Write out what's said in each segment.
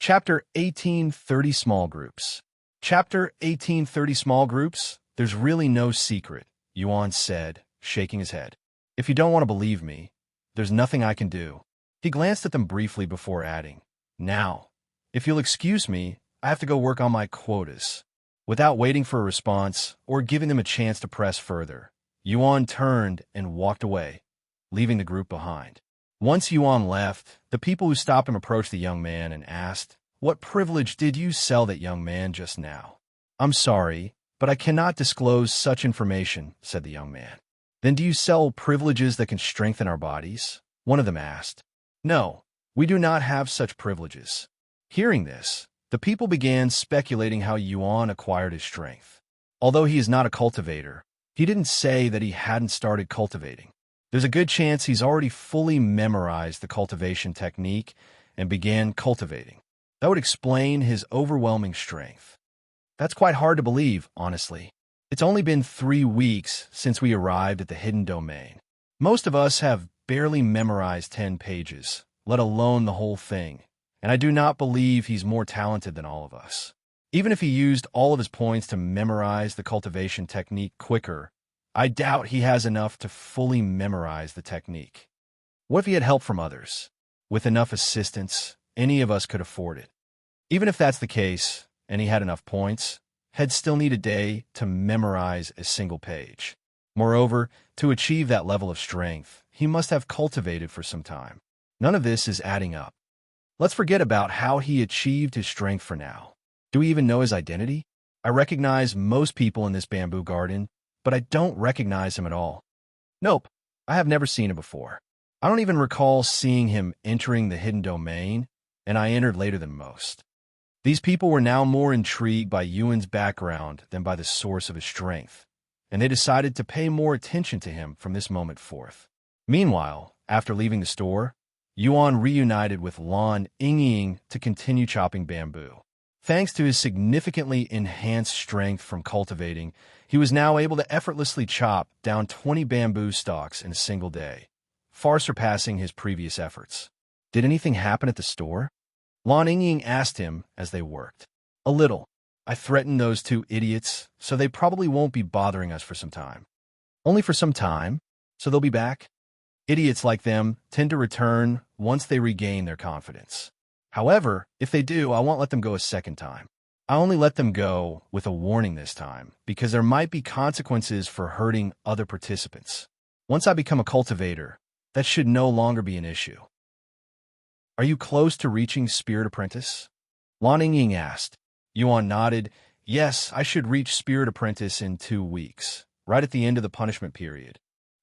Chapter 1830 Small Groups. Chapter 1830 Small Groups. There's really no secret, Yuan said, shaking his head. If you don't want to believe me, there's nothing I can do. He glanced at them briefly before adding, Now, if you'll excuse me, I have to go work on my quotas. Without waiting for a response or giving them a chance to press further, Yuan turned and walked away, leaving the group behind. Once Yuan left, the people who stopped him approached the young man and asked, What privilege did you sell that young man just now? I'm sorry, but I cannot disclose such information, said the young man. Then do you sell privileges that can strengthen our bodies? One of them asked. No, we do not have such privileges. Hearing this, the people began speculating how Yuan acquired his strength. Although he is not a cultivator, he didn't say that he hadn't started cultivating. There's a good chance he's already fully memorized the cultivation technique and began cultivating. That would explain his overwhelming strength. That's quite hard to believe, honestly. It's only been 3 weeks since we arrived at the hidden domain. Most of us have barely memorized 10 pages, let alone the whole thing, and I do not believe he's more talented than all of us. Even if he used all of his points to memorize the cultivation technique quicker, I doubt he has enough to fully memorize the technique. What if he had help from others? With enough assistance, any of us could afford it. Even if that's the case, and he had enough points, he'd still need a day to memorize a single page. Moreover, to achieve that level of strength, he must have cultivated for some time. None of this is adding up. Let's forget about how he achieved his strength for now. Do we even know his identity? I recognize most people in this bamboo garden, but I don't recognize him at all. Nope, I have never seen him before. I don't even recall seeing him entering the hidden domain, and I entered later than most. These people were now more intrigued by Yuan's background than by the source of his strength, and they decided to pay more attention to him from this moment forth. Meanwhile, after leaving the store, Yuan reunited with Lan Yingying to continue chopping bamboo. Thanks to his significantly enhanced strength from cultivating, he was now able to effortlessly chop down 20 bamboo stalks in a single day, far surpassing his previous efforts. Did anything happen at the store? Lan Yingying asked him as they worked. A little. I threatened those 2 idiots, so they probably won't be bothering us for some time. Only for some time? So they'll be back? Idiots like them tend to return once they regain their confidence. However, if they do, I won't let them go a second time. I only let them go with a warning this time, because there might be consequences for hurting other participants. Once I become a cultivator, that should no longer be an issue. Are you close to reaching Spirit Apprentice? Lan Yingying asked. Yuan nodded. Yes, I should reach Spirit Apprentice in 2 weeks, right at the end of the punishment period.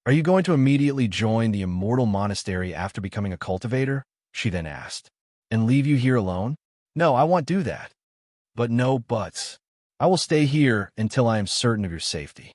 Are you going to immediately join the Immortal Monastery after becoming a cultivator? She then asked. And leave you here alone? No, I won't do that. But no buts. I will stay here until I am certain of your safety.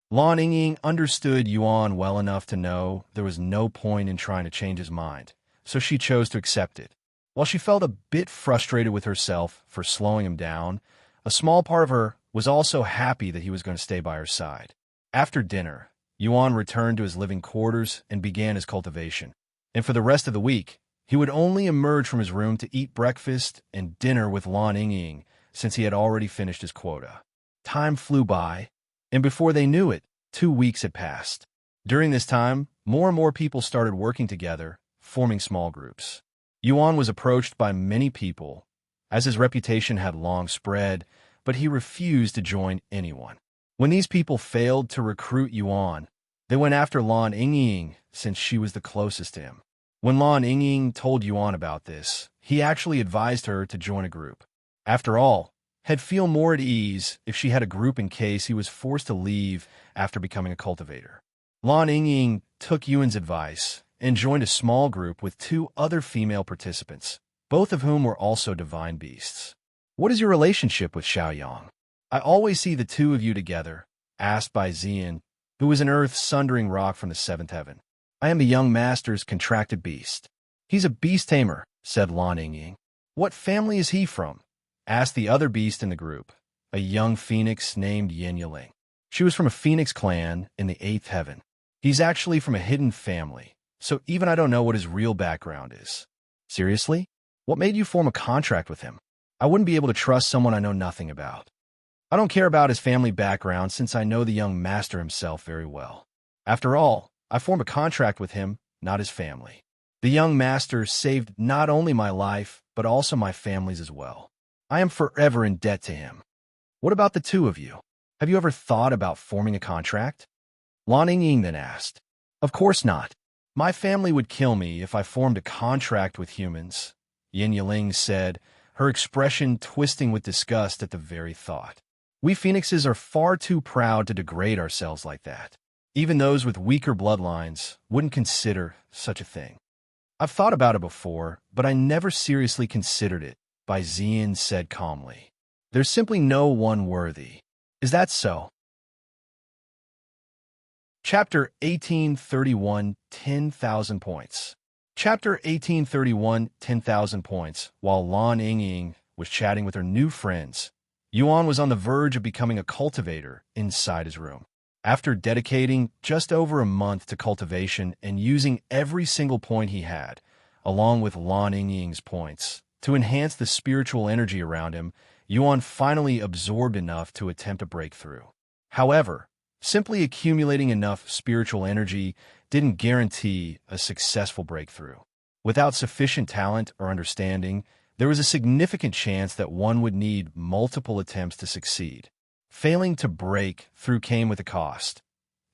Lan Yingying understood Yuan well enough to know there was no point in trying to change his mind, so she chose to accept it. While she felt a bit frustrated with herself for slowing him down, a small part of her was also happy that he was going to stay by her side. After dinner, Yuan returned to his living quarters and began his cultivation. And for the rest of the week, he would only emerge from his room to eat breakfast and dinner with Lan Yingying, since he had already finished his quota. Time flew by, and before they knew it, 2 weeks had passed. During this time, more and more people started working together, forming small groups. Yuan was approached by many people, as his reputation had long spread, but he refused to join anyone. When these people failed to recruit Yuan, they went after Lan Yingying, since she was the closest to him. When Lan Yingying told Yuan about this, he actually advised her to join a group. After all, he'd feel more at ease if she had a group in case he was forced to leave after becoming a cultivator. Lan Yingying took Yuan's advice and joined a small group with 2 other female participants, both of whom were also divine beasts. What is your relationship with Xiaoyang? I always see the 2 of you together, asked by Zexian, who was an earth-sundering rock from the 7th heaven. I am the young master's contracted beast. He's a beast tamer, said Lan Yingying. What family is he from? Asked the other beast in the group, a young phoenix named Yin Yiling. She was from a phoenix clan in the 8th heaven. He's actually from a hidden family, so even I don't know what his real background is. Seriously? What made you form a contract with him? I wouldn't be able to trust someone I know nothing about. I don't care about his family background since I know the young master himself very well. After all, I formed a contract with him, not his family. The young master saved not only my life, but also my family's as well. I am forever in debt to him. What about the two of you? Have you ever thought about forming a contract? Lan Ying then asked. Of course not. My family would kill me if I formed a contract with humans, Yin Yiling said, her expression twisting with disgust at the very thought. We phoenixes are far too proud to degrade ourselves like that. Even those with weaker bloodlines wouldn't consider such a thing. I've thought about it before, but I never seriously considered it, Bai Zian said calmly. There's simply no one worthy. Is that so? Chapter 1831, 10,000 points. Chapter 1831, 10,000 points. While Lan Ying was chatting with her new friends, Yuan was on the verge of becoming a cultivator inside his room. After dedicating just over a month to cultivation and using every single point he had, along with Lan Ying's points, to enhance the spiritual energy around him, Yuan finally absorbed enough to attempt a breakthrough. However, simply accumulating enough spiritual energy didn't guarantee a successful breakthrough. Without sufficient talent or understanding, there was a significant chance that one would need multiple attempts to succeed. Failing to break through came with a cost.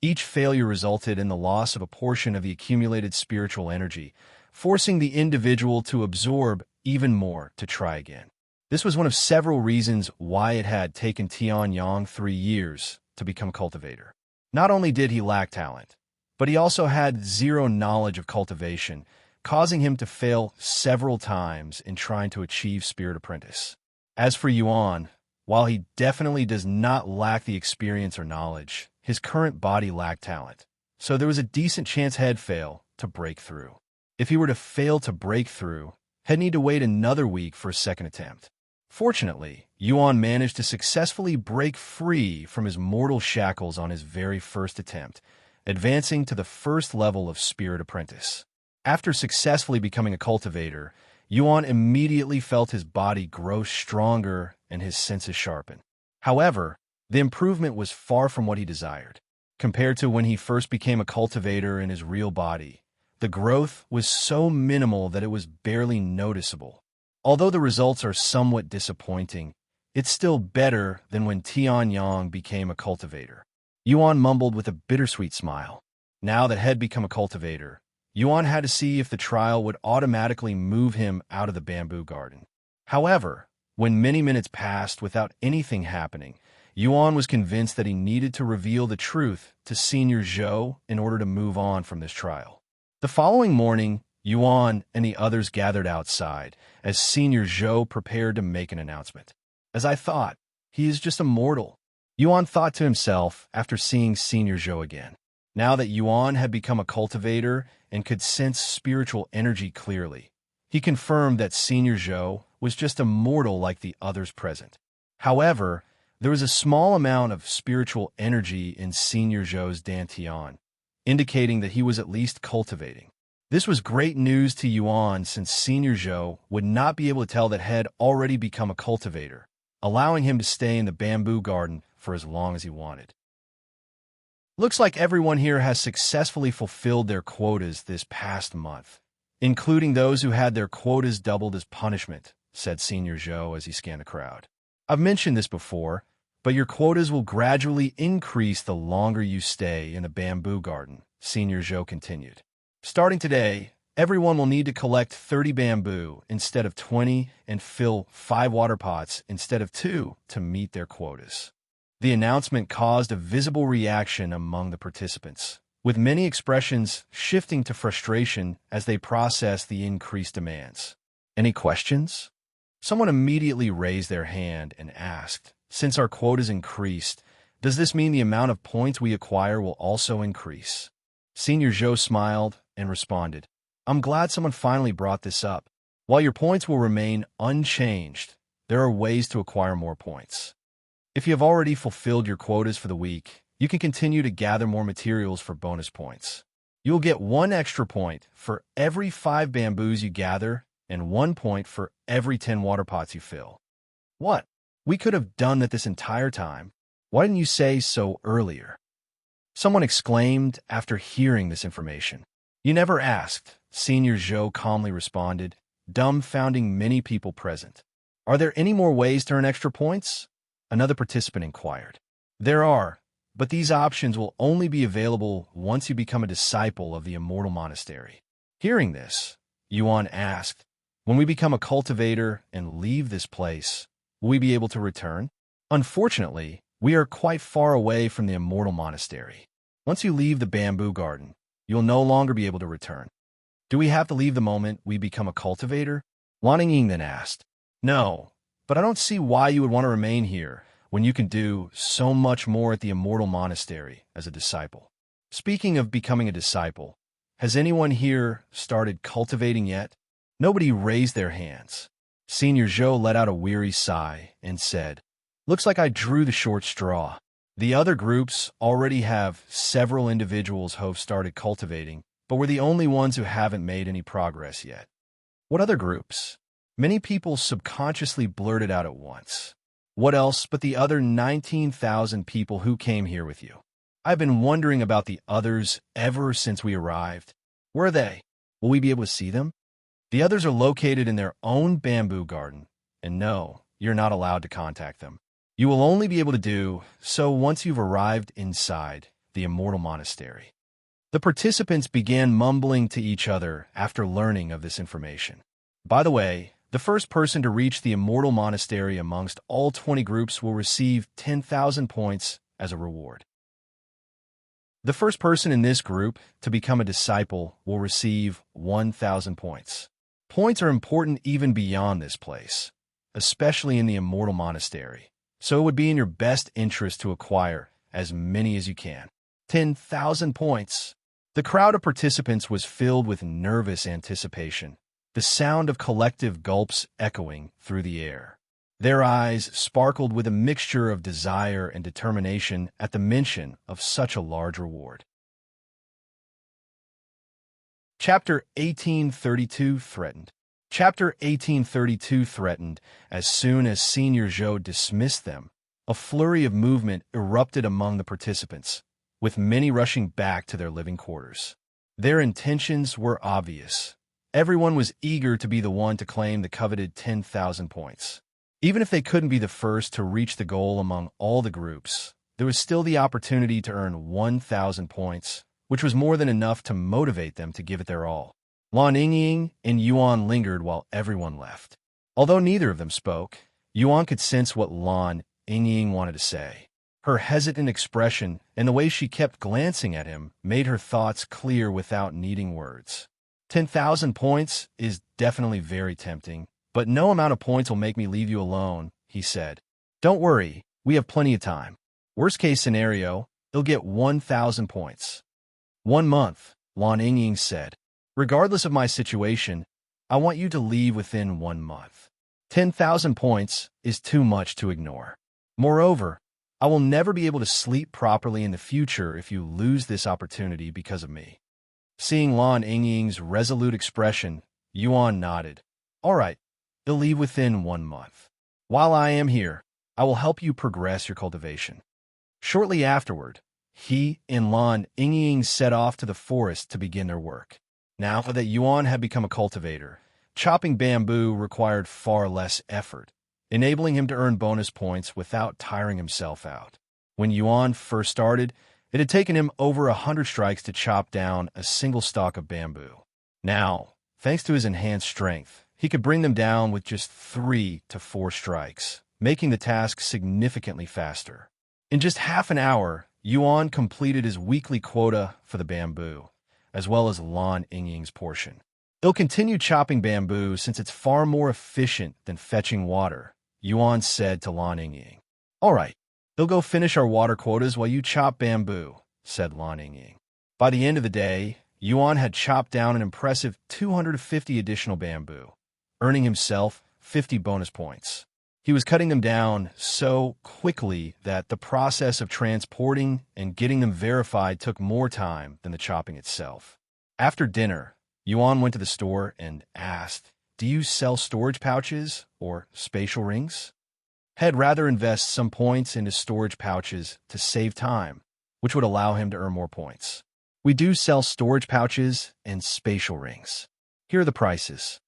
Each failure resulted in the loss of a portion of the accumulated spiritual energy, forcing the individual to absorb even more to try again. This was one of several reasons why it had taken Tian 3 years to become a cultivator. Not only did he lack talent, but he also had zero knowledge of cultivation, causing him to fail several times in trying to achieve Spirit Apprentice. As for Yuan, while he definitely does not lack the experience or knowledge, his current body lacked talent, so there was a decent chance he'd fail to break through. If he were to fail to break through, he'd need to wait another week for a second attempt. Fortunately, Yuan managed to successfully break free from his mortal shackles on his very first attempt, advancing to the first level of Spirit Apprentice. After successfully becoming a cultivator, Yuan immediately felt his body grow stronger and his senses sharpen. However, the improvement was far from what he desired. Compared to when he first became a cultivator in his real body, the growth was so minimal that it was barely noticeable. Although the results are somewhat disappointing, it's still better than when Tian became a cultivator. Yuan mumbled with a bittersweet smile. Now that he'd become a cultivator, Yuan had to see if the trial would automatically move him out of the bamboo garden. However, when many minutes passed without anything happening, Yuan was convinced that he needed to reveal the truth to Senior Zhou in order to move on from this trial. The following morning, Yuan and the others gathered outside as Senior Zhou prepared to make an announcement. As I thought, he is just a mortal, Yuan thought to himself after seeing Senior Zhou again. Now that Yuan had become a cultivator and could sense spiritual energy clearly, he confirmed that Senior Zhou was just a mortal like the others present. However, there was a small amount of spiritual energy in Senior Zhou's dantian, indicating that he was at least cultivating. This was great news to Yuan since Senior Zhou would not be able to tell that he had already become a cultivator, allowing him to stay in the bamboo garden for as long as he wanted. Looks like everyone here has successfully fulfilled their quotas this past month, including those who had their quotas doubled as punishment, said Senior Zhou as he scanned the crowd. I've mentioned this before, but your quotas will gradually increase the longer you stay in the bamboo garden, Senior Zhou continued. Starting today, everyone will need to collect 30 bamboo instead of 20 and fill 5 water pots instead of 2 to meet their quotas. The announcement caused a visible reaction among the participants, with many expressions shifting to frustration as they processed the increased demands. Any questions? Someone immediately raised their hand and asked, since our quotas increased, does this mean the amount of points we acquire will also increase? Senior Zhou smiled and responded, I'm glad someone finally brought this up. While your points will remain unchanged, there are ways to acquire more points. If you have already fulfilled your quotas for the week, you can continue to gather more materials for bonus points. You will get 1 extra point for every 5 bamboos you gather and 1 point for every 10 water pots you fill. What? We could have done that this entire time. Why didn't you say so earlier? Someone exclaimed after hearing this information. You never asked, Senior Zhou calmly responded, dumbfounding many people present. Are there any more ways to earn extra points? Another participant inquired. There are, but these options will only be available once you become a disciple of the Immortal Monastery. Hearing this, Yuan asked, when we become a cultivator and leave this place, will we be able to return? Unfortunately, we are quite far away from the Immortal Monastery. Once you leave the bamboo garden, you'll no longer be able to return. Do we have to leave the moment we become a cultivator? Lan Ying then asked. No, but I don't see why you would want to remain here when you can do so much more at the Immortal Monastery as a disciple. Speaking of becoming a disciple, has anyone here started cultivating yet? Nobody raised their hands. Senior Zhou let out a weary sigh and said, looks like I drew the short straw. The other groups already have several individuals who've started cultivating, but we're the only ones who haven't made any progress yet. What other groups? Many people subconsciously blurted out at once. What else but the other 19,000 people who came here with you? I've been wondering about the others ever since we arrived. Where are they? Will we be able to see them? The others are located in their own bamboo garden, and no, you're not allowed to contact them. You will only be able to do so once you've arrived inside the Immortal Monastery. The participants began mumbling to each other after learning of this information. By the way, the first person to reach the Immortal Monastery amongst all 20 groups will receive 10,000 points as a reward. The first person in this group to become a disciple will receive 1,000 points. Points are important even beyond this place, especially in the Immortal Monastery, so it would be in your best interest to acquire as many as you can. 10,000 points. The crowd of participants was filled with nervous anticipation, the sound of collective gulps echoing through the air. Their eyes sparkled with a mixture of desire and determination at the mention of such a large reward. Chapter 1832 threatened. Chapter 1832 threatened. As soon as Senior Zhou dismissed them, a flurry of movement erupted among the participants, with many rushing back to their living quarters. Their intentions were obvious. Everyone was eager to be the one to claim the coveted 10,000 points. Even if they couldn't be the first to reach the goal among all the groups, there was still the opportunity to earn 1,000 points, which was more than enough to motivate them to give it their all. Lan Ying and Yuan lingered while everyone left. Although neither of them spoke, Yuan could sense what Lan Ying wanted to say. Her hesitant expression and the way she kept glancing at him made her thoughts clear without needing words. 10,000 points is definitely very tempting, but no amount of points will make me leave you alone, he said. Don't worry, we have plenty of time. Worst case scenario, you'll get 1,000 points. 1 month, Lan Ying said. Regardless of my situation, I want you to leave within 1 month. 10,000 points is too much to ignore. Moreover, I will never be able to sleep properly in the future if you lose this opportunity because of me. Seeing Lan Ying's resolute expression, Yuan nodded. All right, you'll leave within 1 month. While I am here, I will help you progress your cultivation. Shortly afterward, he and Lan Ying set off to the forest to begin their work. Now that Yuan had become a cultivator, chopping bamboo required far less effort, enabling him to earn bonus points without tiring himself out. When Yuan first started, it had taken him over 100 strikes to chop down a single stalk of bamboo. Now, thanks to his enhanced strength, he could bring them down with just 3 to 4 strikes, making the task significantly faster. In just half an hour, Yuan completed his weekly quota for the bamboo, as well as Lan Ying's portion. He'll continue chopping bamboo since it's far more efficient than fetching water, Yuan said to Lan Ying. All right, he'll go finish our water quotas while you chop bamboo, said Lan Ying. By the end of the day, Yuan had chopped down an impressive 250 additional bamboo, earning himself 50 bonus points. He was cutting them down so quickly that the process of transporting and getting them verified took more time than the chopping itself. After dinner, Yuan went to the store and asked Do you sell storage pouches or spatial rings? He'd rather invest some points into storage pouches to save time, which would allow him to earn more points. We do sell storage pouches and spatial rings. Here are the prices.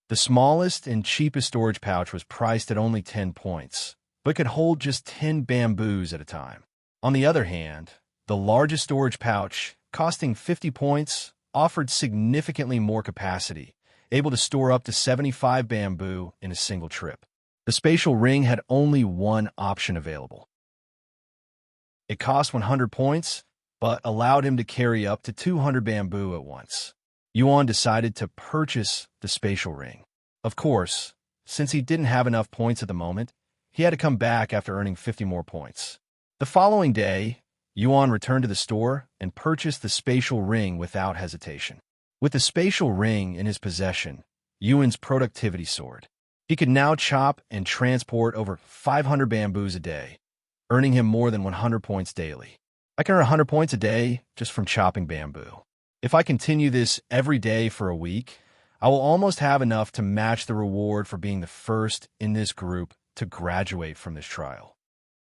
The smallest and cheapest storage pouch was priced at only 10 points, but could hold just 10 bamboos at a time. On the other hand, the largest storage pouch, costing 50 points, offered significantly more capacity, able to store up to 75 bamboo in a single trip. The spatial ring had only one option available. It cost 100 points, but allowed him to carry up to 200 bamboo at once. Yuan decided to purchase the spatial ring. Of course, since he didn't have enough points at the moment, he had to come back after earning 50 more points. The following day, Yuan returned to the store and purchased the spatial ring without hesitation. With the spatial ring in his possession, Yuan's productivity soared. He could now chop and transport over 500 bamboos a day, earning him more than 100 points daily. I can earn 100 points a day just from chopping bamboo. If I continue this every day for a week, I will almost have enough to match the reward for being the first in this group to graduate from this trial.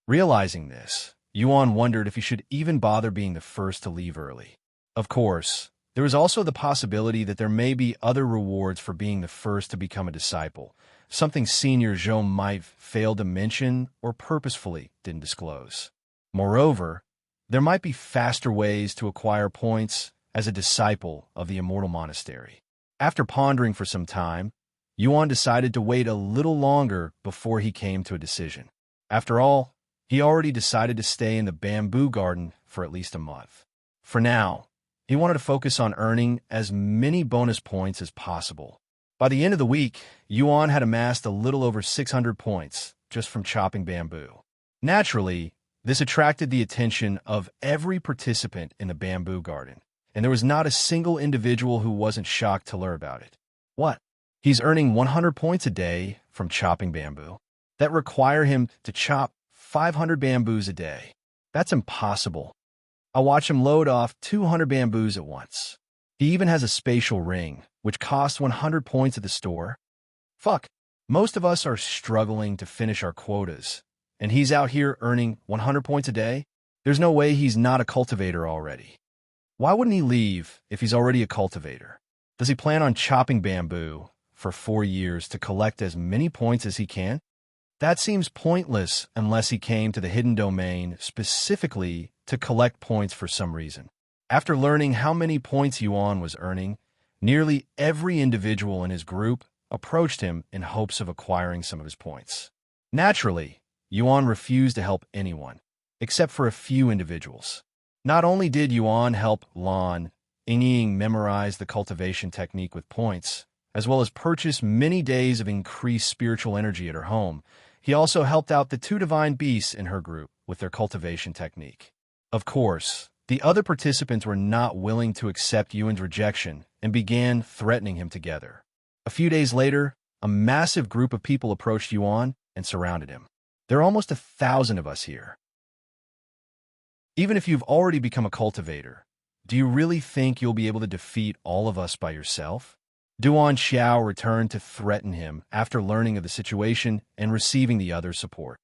Realizing this, Yuan wondered if he should even bother being the first to leave early. Of course, there was also the possibility that there may be other rewards for being the first to become a disciple, something Senior Zhou might fail to mention or purposefully didn't disclose. Moreover, there might be faster ways to acquire points as a disciple of the Immortal Monastery. After pondering for some time, Yuan decided to wait a little longer before he came to a decision. After all, he already decided to stay in the bamboo garden for at least a month. For now, he wanted to focus on earning as many bonus points as possible. By the end of the week, Yuan had amassed a little over 600 points just from chopping bamboo. Naturally, this attracted the attention of every participant in the bamboo garden, and there was not a single individual who wasn't shocked to learn about it. What? He's earning 100 points a day from chopping bamboo? That require him to chop 500 bamboos a day. That's impossible. I'll watch him load off 200 bamboos at once. He even has a spatial ring, which costs 100 points at the store. Fuck, most of us are struggling to finish our quotas, and he's out here earning 100 points a day? There's no way he's not a cultivator already. Why wouldn't he leave if he's already a cultivator? Does he plan on chopping bamboo for 4 years to collect as many points as he can? That seems pointless unless he came to the hidden domain specifically to collect points for some reason. After learning how many points Yuan was earning, nearly every individual in his group approached him in hopes of acquiring some of his points. Naturally, Yuan refused to help anyone, except for a few individuals. Not only did Yuan help Lan Ying memorize the cultivation technique with points, as well as purchase many days of increased spiritual energy at her home, he also helped out the 2 divine beasts in her group with their cultivation technique. Of course, the other participants were not willing to accept Yuan's rejection and began threatening him together. A few days later, a massive group of people approached Yuan and surrounded him. There are almost 1,000 of us here. Even if you've already become a cultivator, do you really think you'll be able to defeat all of us by yourself? Duan Xiao returned to threaten him after learning of the situation and receiving the other support.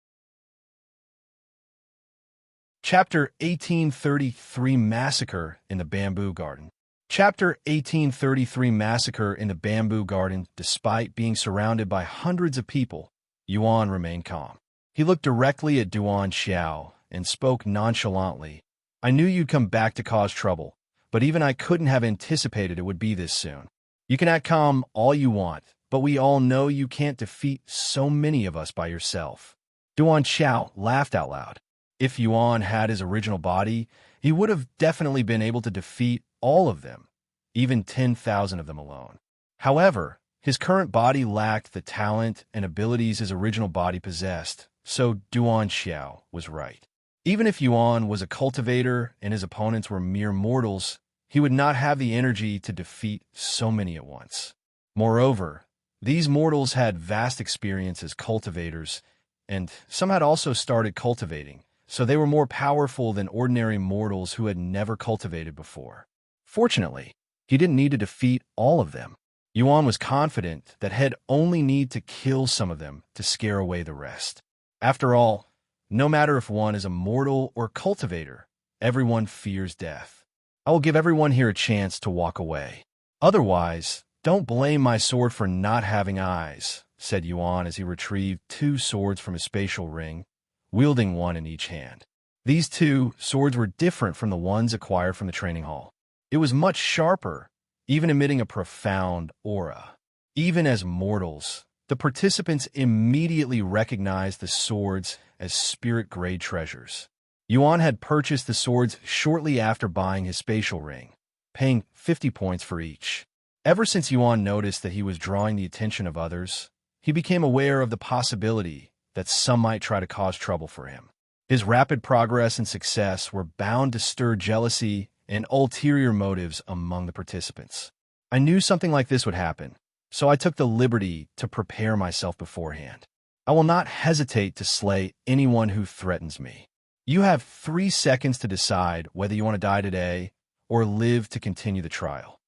Chapter 1833 Massacre in the Bamboo Garden. Chapter 1833 Massacre in the Bamboo Garden. Despite being surrounded by hundreds of people, Yuan remained calm. He looked directly at Duan Xiao and spoke nonchalantly. I knew you'd come back to cause trouble, but even I couldn't have anticipated it would be this soon. You can act calm all you want, but we all know you can't defeat so many of us by yourself. Duan Xiao laughed out loud. If Yuan had his original body, he would have definitely been able to defeat all of them, even 10,000 of them alone. However, his current body lacked the talent and abilities his original body possessed, so Duan Xiao was right. Even if Yuan was a cultivator and his opponents were mere mortals, he would not have the energy to defeat so many at once. Moreover, these mortals had vast experience as cultivators, and some had also started cultivating, so they were more powerful than ordinary mortals who had never cultivated before. Fortunately, he didn't need to defeat all of them. Yuan was confident that he'd only need to kill some of them to scare away the rest. After all, no matter if one is a mortal or cultivator, everyone fears death. I will give everyone here a chance to walk away. Otherwise, don't blame my sword for not having eyes, said Yuan as he retrieved 2 swords from his spatial ring, wielding one in each hand. These 2 swords were different from the ones acquired from the training hall. It was much sharper, even emitting a profound aura. Even as mortals, the participants immediately recognized the swords as spirit-grade treasures. Yuan had purchased the swords shortly after buying his spatial ring, paying 50 points for each. Ever since Yuan noticed that he was drawing the attention of others, he became aware of the possibility that some might try to cause trouble for him. His rapid progress and success were bound to stir jealousy and ulterior motives among the participants. I knew something like this would happen, so I took the liberty to prepare myself beforehand. I will not hesitate to slay anyone who threatens me. You have 3 seconds to decide whether you want to die today or live to continue the trial.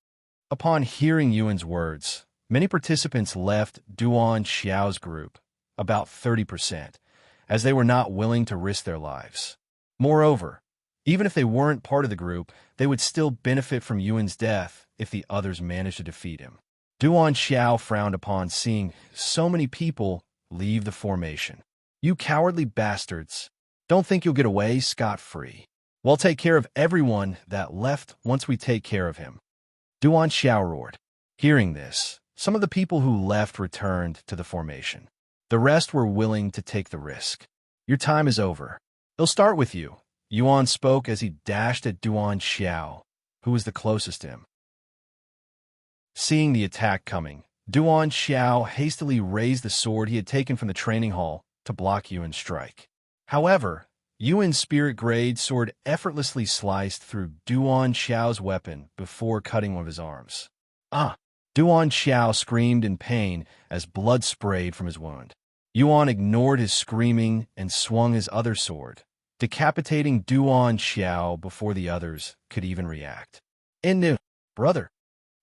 Upon hearing Yuan's words, many participants left Duan Xiao's group, about 30%, as they were not willing to risk their lives. Moreover, even if they weren't part of the group, they would still benefit from Yuan's death if the others managed to defeat him. Duan Xiao frowned upon seeing so many people leave the formation. You cowardly bastards! Don't think you'll get away scot-free. We'll take care of everyone that left once we take care of him. Duan Xiao roared. Hearing this, some of the people who left returned to the formation. The rest were willing to take the risk. Your time is over. They'll start with you. Yuan spoke as he dashed at Duan Xiao, who was the closest to him. Seeing the attack coming, Duan Xiao hastily raised the sword he had taken from the training hall to block Yuan's strike. However, Yuan's spirit-grade sword effortlessly sliced through Duan Xiao's weapon before cutting one of his arms. Ah! Duan Xiao screamed in pain as blood sprayed from his wound. Yuan ignored his screaming and swung his other sword, decapitating Duan Xiao before the others could even react. Inu, brother!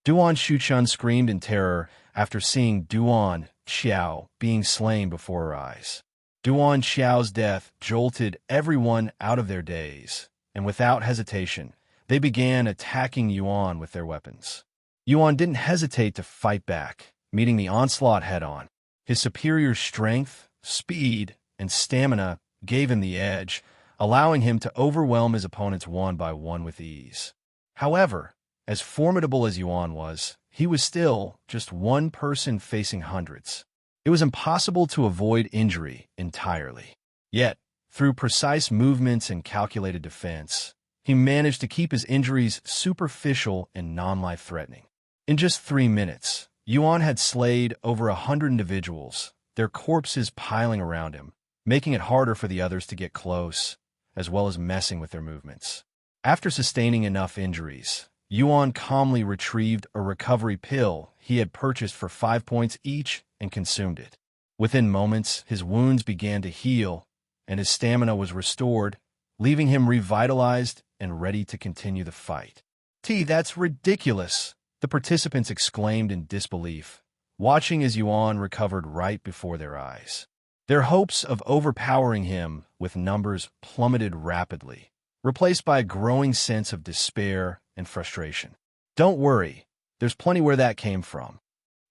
Duan Shuchun screamed in terror after seeing Duan Xiao being slain before her eyes. Duan Xiao's death jolted everyone out of their daze, and without hesitation, they began attacking Yuan with their weapons. Yuan didn't hesitate to fight back, meeting the onslaught head-on. His superior strength, speed, and stamina gave him the edge, allowing him to overwhelm his opponents one by one with ease. However, as formidable as Yuan was, he was still just one person facing hundreds. It was impossible to avoid injury entirely. Yet, through precise movements and calculated defense, he managed to keep his injuries superficial and non-life-threatening. In just 3 minutes, Yuan had slayed over 100 individuals, their corpses piling around him, making it harder for the others to get close, as well as messing with their movements. After sustaining enough injuries, Yuan calmly retrieved a recovery pill he had purchased for 5 points each and consumed it. Within moments, his wounds began to heal, and his stamina was restored, leaving him revitalized and ready to continue the fight. That's ridiculous, the participants exclaimed in disbelief, watching as Yuan recovered right before their eyes. Their hopes of overpowering him with numbers plummeted rapidly, replaced by a growing sense of despair and frustration. Don't worry, there's plenty where that came from.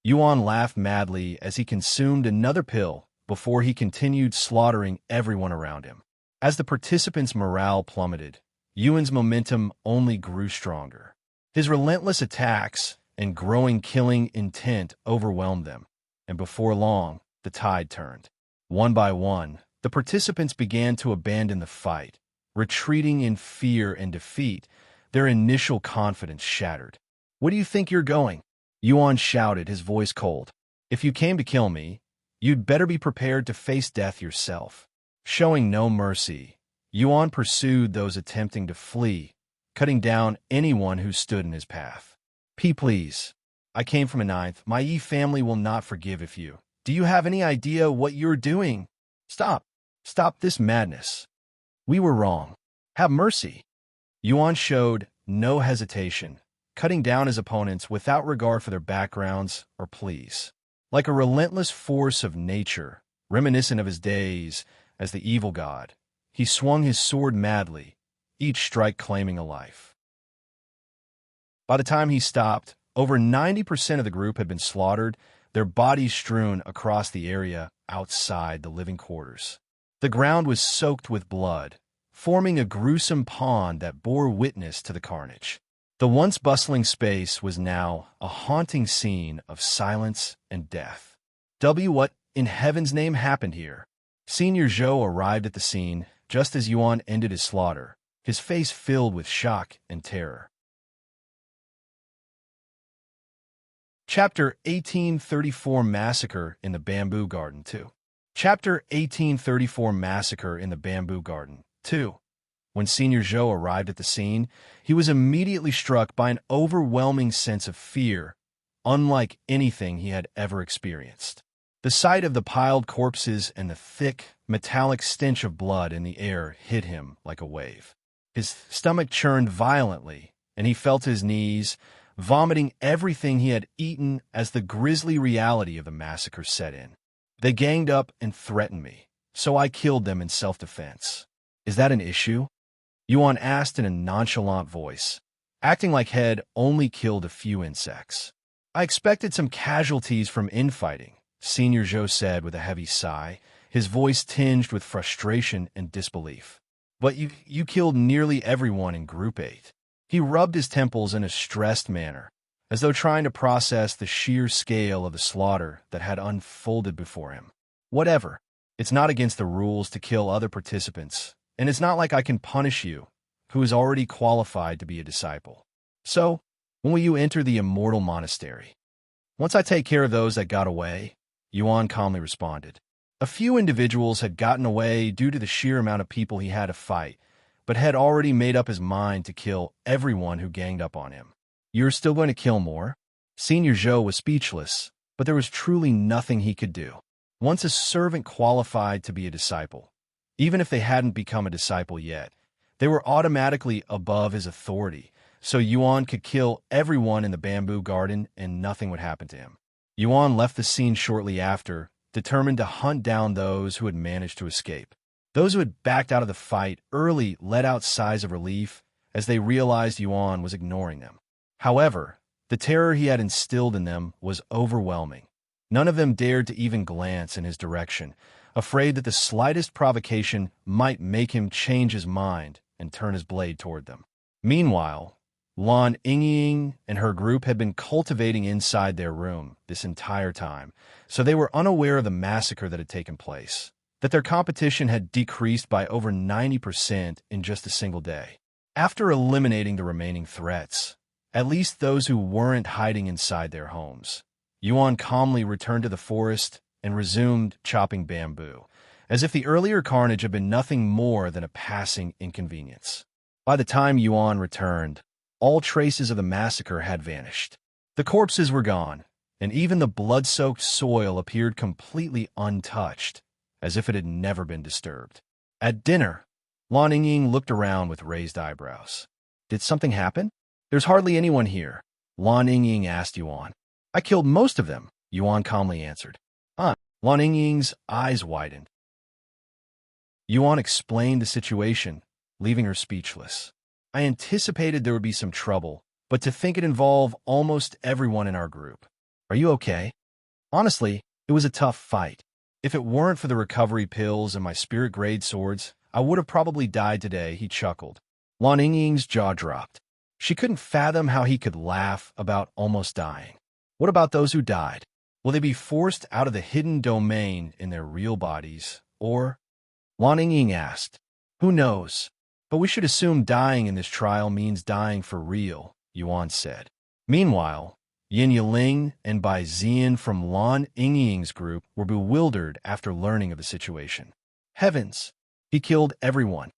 Yuan laughed madly as he consumed another pill before he continued slaughtering everyone around him. As the participants' morale plummeted, Yuan's momentum only grew stronger. His relentless attacks and growing killing intent overwhelmed them, and before long, the tide turned. One by one, the participants began to abandon the fight, retreating in fear and defeat, their initial confidence shattered. Where do you think you're going? Yuan shouted, his voice cold. If you came to kill me, you'd better be prepared to face death yourself. Showing no mercy, Yuan pursued those attempting to flee, cutting down anyone who stood in his path. Please. I came from a ninth. My Yi family will not forgive if you. Do you have any idea what you're doing? Stop. Stop this madness. We were wrong. Have mercy. Yuan showed no hesitation, cutting down his opponents without regard for their backgrounds or pleas. Like a relentless force of nature, reminiscent of his days as the evil god, he swung his sword madly, each strike claiming a life. By the time he stopped, over 90% of the group had been slaughtered, their bodies strewn across the area outside the living quarters. The ground was soaked with blood, forming a gruesome pond that bore witness to the carnage. The once bustling space was now a haunting scene of silence and death. What in heaven's name happened here? Senior Zhou arrived at the scene just as Yuan ended his slaughter, his face filled with shock and terror. Chapter 1834 Massacre in the Bamboo Garden 2. Chapter 1834 Massacre in the Bamboo Garden 2. When Senior Zhou arrived at the scene, he was immediately struck by an overwhelming sense of fear, unlike anything he had ever experienced. The sight of the piled corpses and the thick, metallic stench of blood in the air hit him like a wave. His stomach churned violently, and he felt his knees, vomiting everything he had eaten as the grisly reality of the massacre set in. They ganged up and threatened me, so I killed them in self-defense. Is that an issue? Yuan asked in a nonchalant voice, acting like Head only killed a few insects. I expected some casualties from infighting, Senior Zhou said with a heavy sigh, his voice tinged with frustration and disbelief. But you killed nearly everyone in Group 8. He rubbed his temples in a stressed manner, as though trying to process the sheer scale of the slaughter that had unfolded before him. Whatever. It's not against the rules to kill other participants, and it's not like I can punish you, who is already qualified to be a disciple. So, when will you enter the Immortal Monastery? Once I take care of those that got away, Yuan calmly responded. A few individuals had gotten away due to the sheer amount of people he had to fight, but had already made up his mind to kill everyone who ganged up on him. You're still going to kill more? Senior Zhou was speechless, but there was truly nothing he could do. Once a servant qualified to be a disciple, even if they hadn't become a disciple yet, they were automatically above his authority, so Yuan could kill everyone in the bamboo garden and nothing would happen to him. Yuan left the scene shortly after, determined to hunt down those who had managed to escape. Those who had backed out of the fight early let out sighs of relief as they realized Yuan was ignoring them. However, the terror he had instilled in them was overwhelming. None of them dared to even glance in his direction, afraid that the slightest provocation might make him change his mind and turn his blade toward them. Meanwhile, Lan Yingying and her group had been cultivating inside their room this entire time, so they were unaware of the massacre that had taken place, that their competition had decreased by over 90% in just a single day. After eliminating the remaining threats, at least those who weren't hiding inside their homes, Yuan calmly returned to the forest and resumed chopping bamboo, as if the earlier carnage had been nothing more than a passing inconvenience. By the time Yuan returned, all traces of the massacre had vanished. The corpses were gone, and even the blood-soaked soil appeared completely untouched, as if it had never been disturbed. At dinner, Lan Yingying looked around with raised eyebrows. Did something happen? There's hardly anyone here, Lan Yingying asked Yuan. I killed most of them, Yuan calmly answered. Lan Yingying's eyes widened. Yuan explained the situation, leaving her speechless. I anticipated there would be some trouble, but to think it involved almost everyone in our group. Are you okay? Honestly, it was a tough fight. If it weren't for the recovery pills and my spirit-grade swords, I would have probably died today, he chuckled. Lan Yingying's jaw dropped. She couldn't fathom how he could laugh about almost dying. What about those who died? Will they be forced out of the hidden domain in their real bodies, or? Lan Yingying asked. Who knows? But we should assume dying in this trial means dying for real, Yuan said. Meanwhile, Yin Yiling and Bai Zian from Lan Yingying's group were bewildered after learning of the situation. Heavens! He killed everyone.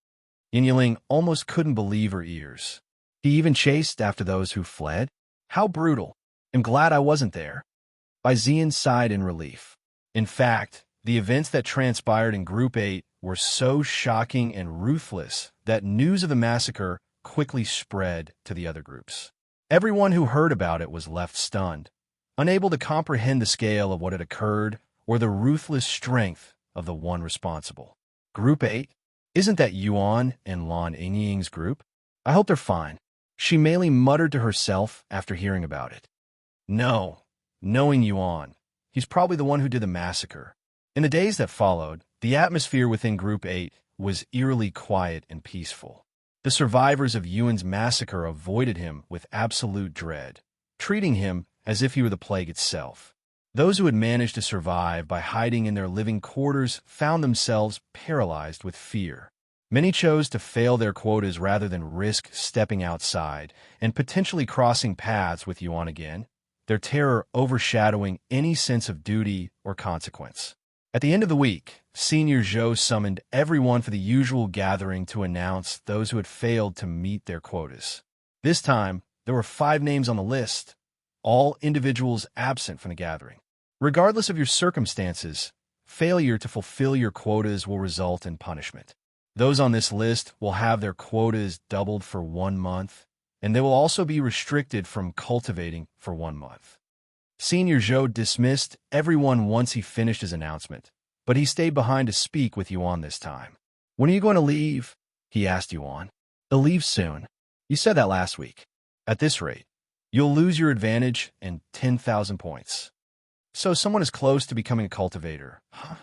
Yin Yiling almost couldn't believe her ears. He even chased after those who fled? How brutal! I'm glad I wasn't there. Bai Zian sighed in relief. In fact, the events that transpired in Group 8 were so shocking and ruthless that news of the massacre quickly spread to the other groups. Everyone who heard about it was left stunned, unable to comprehend the scale of what had occurred or the ruthless strength of the one responsible. Group 8? Isn't that Yuan and Lan Yingying's group? I hope they're fine. She merely muttered to herself after hearing about it. No, knowing Yuan, he's probably the one who did the massacre. In the days that followed, the atmosphere within Group 8 was eerily quiet and peaceful. The survivors of Yuan's massacre avoided him with absolute dread, treating him as if he were the plague itself. Those who had managed to survive by hiding in their living quarters found themselves paralyzed with fear. Many chose to fail their quotas rather than risk stepping outside and potentially crossing paths with Yuan again, their terror overshadowing any sense of duty or consequence. At the end of the week, Senior Zhou summoned everyone for the usual gathering to announce those who had failed to meet their quotas. This time, there were 5 names on the list, all individuals absent from the gathering. Regardless of your circumstances, failure to fulfill your quotas will result in punishment. Those on this list will have their quotas doubled for 1 month, and they will also be restricted from cultivating for 1 month. Senior Zhou dismissed everyone once he finished his announcement, but he stayed behind to speak with Yuan this time. When are you going to leave? He asked Yuan. I'll leave soon. You said that last week. At this rate, you'll lose your advantage and 10,000 points. So someone is close to becoming a cultivator, huh?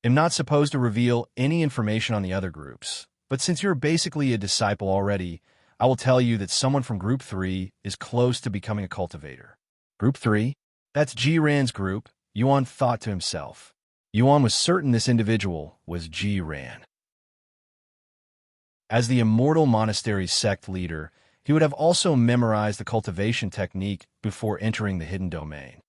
I'm not supposed to reveal any information on the other groups, but since you're basically a disciple already, I will tell you that someone from Group 3 is close to becoming a cultivator. Group 3? That's Ji Ran's group, Yuan thought to himself. Yuan was certain this individual was Ji Ran. As the Immortal Monastery's sect leader, he would have also memorized the cultivation technique before entering the hidden domain.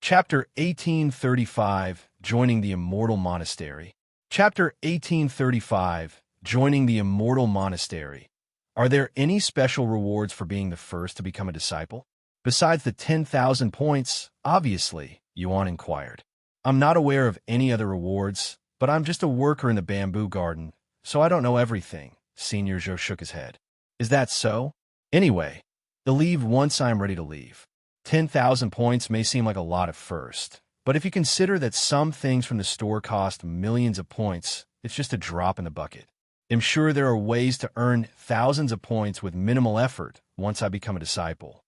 Chapter 1835, Joining the Immortal Monastery. Chapter 1835, Joining the Immortal Monastery. Are there any special rewards for being the first to become a disciple? Besides the 10,000 points, obviously, Yuan inquired. I'm not aware of any other rewards, but I'm just a worker in the bamboo garden, so I don't know everything. Senior Zhou shook his head. Is that so? Anyway, I'll leave once I'm ready to leave. 10,000 points may seem like a lot at first, but if you consider that some things from the store cost millions of points, it's just a drop in the bucket. I'm sure there are ways to earn thousands of points with minimal effort once I become a disciple.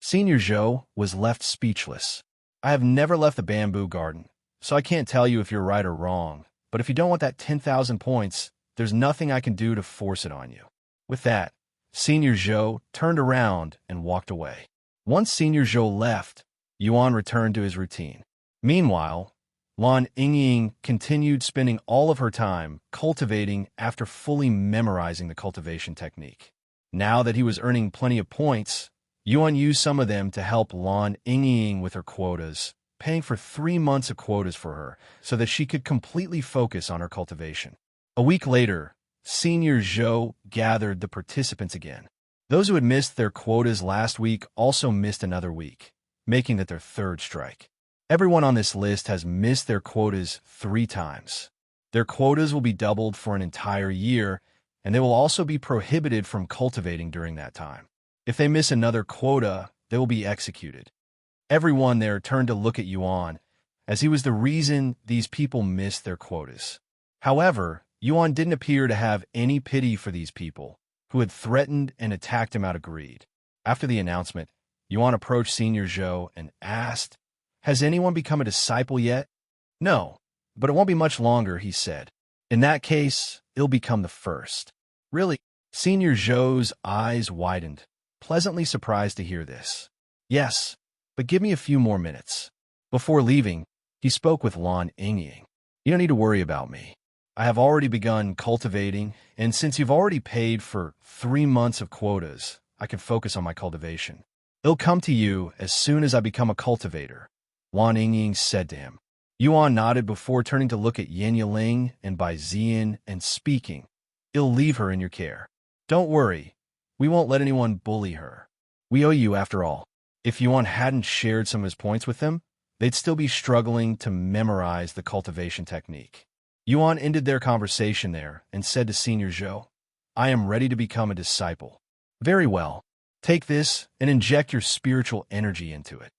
Senior Zhou was left speechless. I have never left the bamboo garden, so I can't tell you if you're right or wrong, but if you don't want that 10,000 points, there's nothing I can do to force it on you. With that, Senior Zhou turned around and walked away. Once Senior Zhou left, Yuan returned to his routine. Meanwhile, Lan Yingying continued spending all of her time cultivating after fully memorizing the cultivation technique. Now that he was earning plenty of points, Yuan used some of them to help Lan Yingying with her quotas, paying for 3 months of quotas for her so that she could completely focus on her cultivation. A week later, Senior Zhou gathered the participants again. Those who had missed their quotas last week also missed another week, making it their 3rd strike. Everyone on this list has missed their quotas 3 times. Their quotas will be doubled for an entire year, and they will also be prohibited from cultivating during that time. If they miss another quota, they will be executed. Everyone there turned to look at Yuan, as he was the reason these people missed their quotas. However, Yuan didn't appear to have any pity for these people, who had threatened and attacked him out of greed. After the announcement, Yuan approached Senior Zhou and asked, "Has anyone become a disciple yet?" "No, but it won't be much longer," he said. "In that case, it'll become the first." "Really?" Senior Zhou's eyes widened, pleasantly surprised to hear this. "Yes, but give me a few more minutes." Before leaving, he spoke with Lan Yingying. "You don't need to worry about me. I have already begun cultivating, and since you've already paid for 3 months of quotas, I can focus on my cultivation. It'll come to you as soon as I become a cultivator," Lan Yingying said to him. Yuan nodded before turning to look at Yin Yiling and Bai Zian and speaking. "I'll leave her in your care. Don't worry, we won't let anyone bully her. We owe you after all." If Yuan hadn't shared some of his points with them, they'd still be struggling to memorize the cultivation technique. Yuan ended their conversation there and said to Senior Zhou, I am ready to become a disciple. Very well. Take this and inject your spiritual energy into it.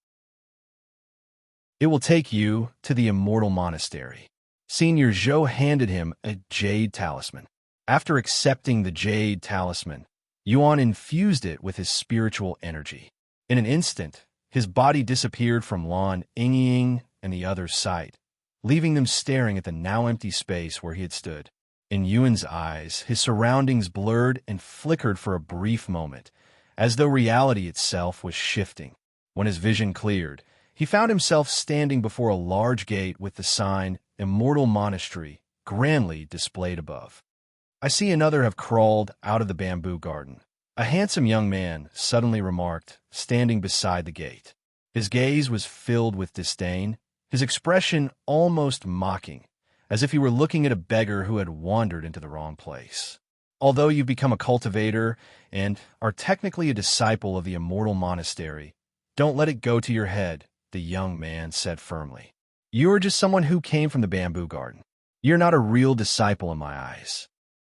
It will take you to the Immortal Monastery. Senior Zhou handed him a jade talisman. After accepting the jade talisman, Yuan infused it with his spiritual energy. In an instant, his body disappeared from Lan Yingying and the other's sight, leaving them staring at the now empty space where he had stood. In Yuan's eyes, his surroundings blurred and flickered for a brief moment, as though reality itself was shifting. When his vision cleared, he found himself standing before a large gate with the sign Immortal Monastery grandly displayed above. I see another have crawled out of the bamboo garden, a handsome young man suddenly remarked, standing beside the gate. His gaze was filled with disdain, his expression almost mocking, as if he were looking at a beggar who had wandered into the wrong place. Although you've become a cultivator and are technically a disciple of the Immortal Monastery, don't let it go to your head, the young man said firmly. You're just someone who came from the bamboo garden. You're not a real disciple in my eyes.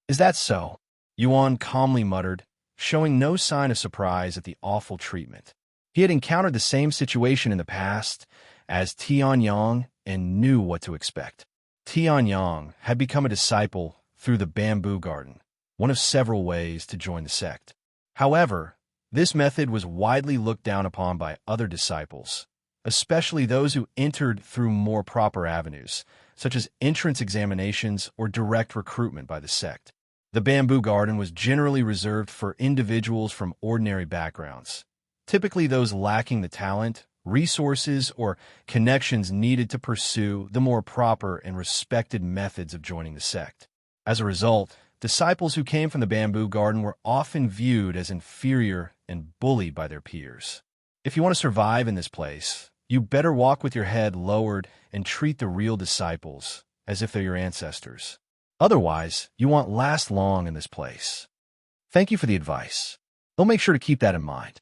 Is that so? Yuan calmly muttered, showing no sign of surprise at the awful treatment. He had encountered the same situation in the past as Tian and knew what to expect. Tian had become a disciple through the bamboo garden, one of several ways to join the sect. However, this method was widely looked down upon by other disciples, especially those who entered through more proper avenues, such as entrance examinations or direct recruitment by the sect. The bamboo garden was generally reserved for individuals from ordinary backgrounds, typically those lacking the talent, resources, or connections needed to pursue the more proper and respected methods of joining the sect. As a result, disciples who came from the bamboo garden were often viewed as inferior and bullied by their peers. If you want to survive in this place, you better walk with your head lowered and treat the real disciples as if they're your ancestors. Otherwise, you won't last long in this place. Thank you for the advice. I'll make sure to keep that in mind.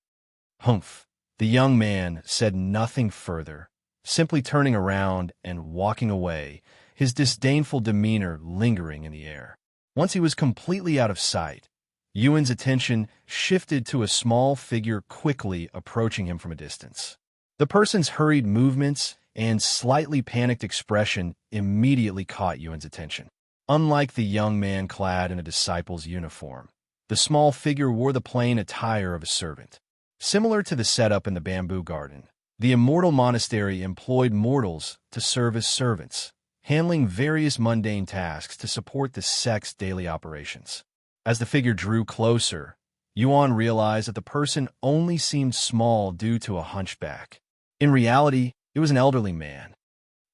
Humph. The young man said nothing further, simply turning around and walking away, his disdainful demeanor lingering in the air. Once he was completely out of sight, Yuan's attention shifted to a small figure quickly approaching him from a distance. The person's hurried movements and slightly panicked expression immediately caught Yuan's attention. Unlike the young man clad in a disciple's uniform, the small figure wore the plain attire of a servant. Similar to the setup in the bamboo garden, the Immortal Monastery employed mortals to serve as servants, handling various mundane tasks to support the sect's daily operations. As the figure drew closer, Yuan realized that the person only seemed small due to a hunchback. In reality, it was an elderly man.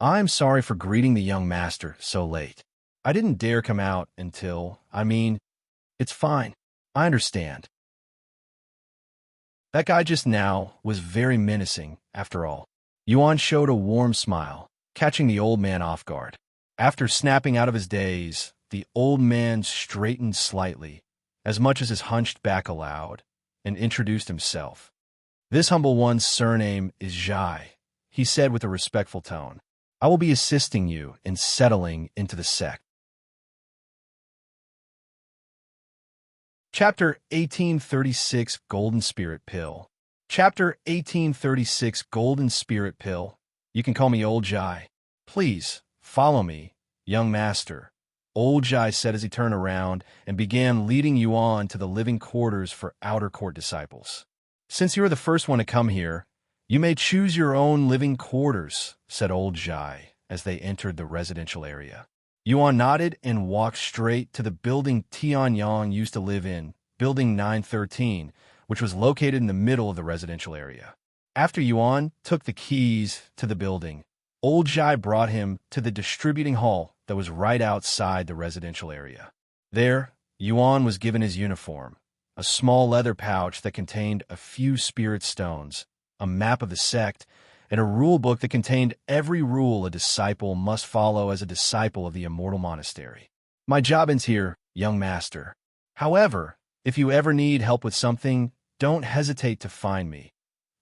I'm sorry for greeting the young master so late. I didn't dare come out until, it's fine. I understand. That guy just now was very menacing, after all. Yuan showed a warm smile, catching the old man off guard. After snapping out of his daze, the old man straightened slightly, as much as his hunched back allowed, and introduced himself. This humble one's surname is Zhai, he said with a respectful tone. I will be assisting you in settling into the sect. Chapter 1836 Golden Spirit Pill. Chapter 1836 Golden Spirit Pill. You can call me Old Jai. Please, follow me, young master. Old Jai said as he turned around and began leading Yuan to the living quarters for outer court disciples. Since you are the first one to come here, you may choose your own living quarters, said Old Jai as they entered the residential area. Yuan nodded and walked straight to the building Tian used to live in, Building 913, which was located in the middle of the residential area. After Yuan took the keys to the building, Old Jai brought him to the distributing hall that was right outside the residential area. There, Yuan was given his uniform, a small leather pouch that contained a few spirit stones, a map of the sect, and a rule book that contained every rule a disciple must follow as a disciple of the Immortal Monastery. My job ends here, young master. However, if you ever need help with something, don't hesitate to find me,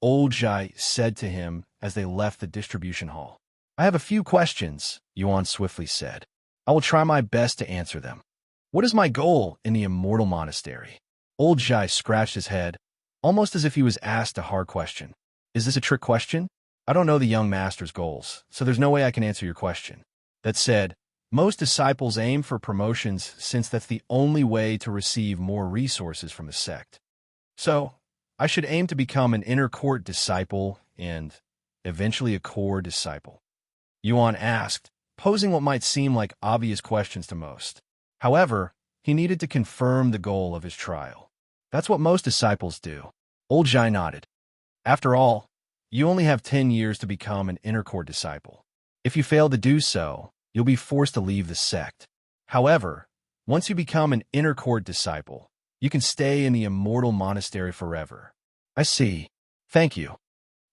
Old Jai said to him as they left the distribution hall. I have a few questions, Yuan swiftly said. I will try my best to answer them. What is my goal in the Immortal Monastery? Old Zhai scratched his head, almost as if he was asked a hard question. Is this a trick question? I don't know the young master's goals, so there's no way I can answer your question. That said, most disciples aim for promotions since that's the only way to receive more resources from the sect. So, I should aim to become an inner court disciple and eventually a core disciple. Yuan asked, posing what might seem like obvious questions to most. However, he needed to confirm the goal of his trial. That's what most disciples do. Old Zhai nodded. After all, you only have 10 years to become an inner court disciple. If you fail to do so, you'll be forced to leave the sect. However, once you become an inner court disciple, you can stay in the Immortal Monastery forever. I see. Thank you.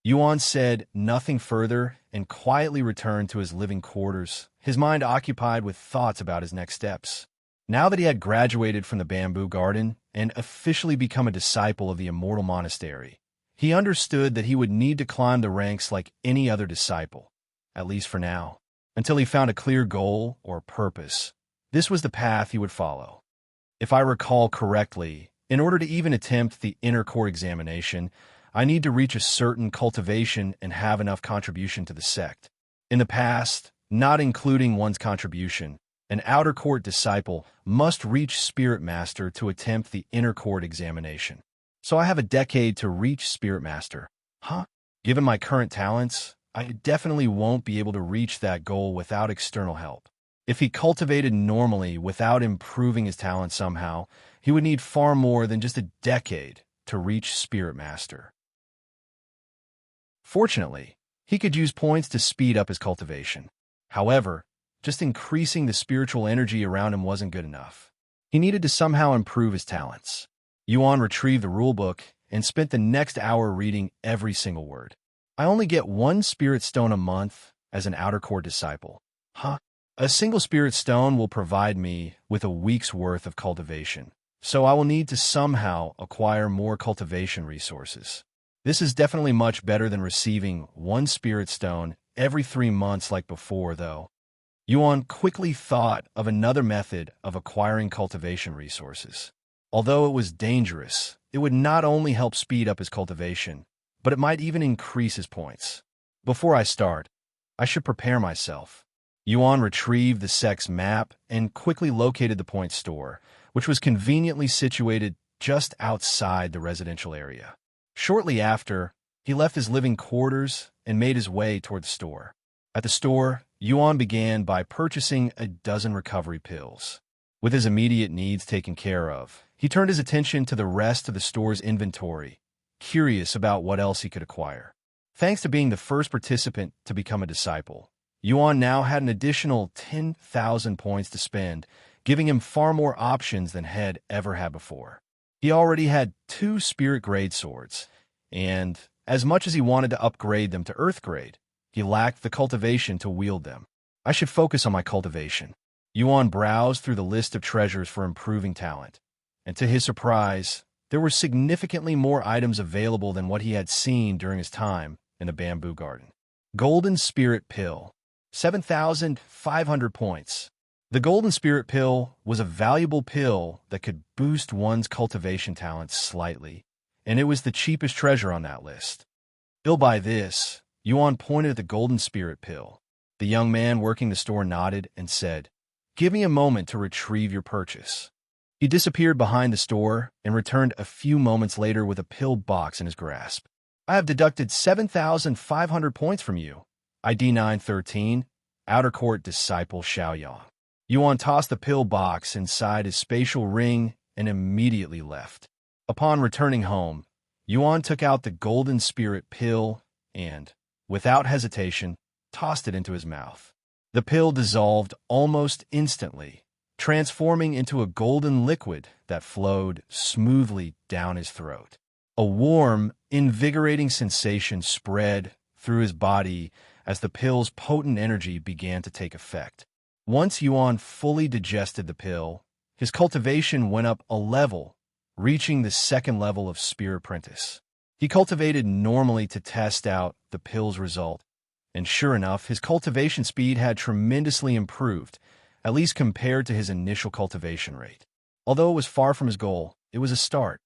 Yuan said nothing further and quietly returned to his living quarters, his mind occupied with thoughts about his next steps. Now that he had graduated from the Bamboo Garden and officially become a disciple of the Immortal Monastery, he understood that he would need to climb the ranks like any other disciple, at least for now, until he found a clear goal or purpose. This was the path he would follow. If I recall correctly, in order to even attempt the inner core examination, I need to reach a certain cultivation and have enough contribution to the sect. In the past, not including one's contribution, an outer court disciple must reach Spirit Master to attempt the inner court examination. So I have a decade to reach Spirit Master. Given my current talents, I definitely won't be able to reach that goal without external help. If he cultivated normally without improving his talent somehow, he would need far more than just a decade to reach Spirit Master. Fortunately, he could use points to speed up his cultivation. However, just increasing the spiritual energy around him wasn't good enough. He needed to somehow improve his talents. Yuan retrieved the rulebook and spent the next hour reading every single word. I only get 1 spirit stone a month as an outer core disciple. A single spirit stone will provide me with a week's worth of cultivation, so I will need to somehow acquire more cultivation resources. This is definitely much better than receiving 1 spirit stone every 3 months like before, though. Yuan quickly thought of another method of acquiring cultivation resources. Although it was dangerous, it would not only help speed up his cultivation, but it might even increase his points. Before I start, I should prepare myself. Yuan retrieved the Sect's map and quickly located the point store, which was conveniently situated just outside the residential area. Shortly after, he left his living quarters and made his way toward the store. At the store, Yuan began by purchasing a dozen recovery pills. With his immediate needs taken care of, he turned his attention to the rest of the store's inventory, curious about what else he could acquire. Thanks to being the first participant to become a disciple, Yuan now had an additional 10,000 points to spend, giving him far more options than had ever had before. He already had 2 spirit-grade swords, and as much as he wanted to upgrade them to Earth-grade, he lacked the cultivation to wield them. I should focus on my cultivation. Yuan browsed through the list of treasures for improving talent, and to his surprise, there were significantly more items available than what he had seen during his time in the Bamboo Garden. Golden Spirit Pill, 7,500 points. The Golden Spirit Pill was a valuable pill that could boost one's cultivation talents slightly, and it was the cheapest treasure on that list. I'll buy this. Yuan pointed at the Golden Spirit Pill. The young man working the store nodded and said, "Give me a moment to retrieve your purchase." He disappeared behind the store and returned a few moments later with a pill box in his grasp. "I have deducted 7,500 points from you. ID 913, Outer Court Disciple Xiaoyang." Yuan tossed the pill box inside his spatial ring and immediately left. Upon returning home, Yuan took out the Golden Spirit Pill and, without hesitation, tossed it into his mouth. The pill dissolved almost instantly, transforming into a golden liquid that flowed smoothly down his throat. A warm, invigorating sensation spread through his body as the pill's potent energy began to take effect. Once Yuan fully digested the pill, his cultivation went up a level, reaching the 2nd level of Spirit Apprentice. He cultivated normally to test out the pill's result, and sure enough, his cultivation speed had tremendously improved, at least compared to his initial cultivation rate. Although it was far from his goal, it was a start.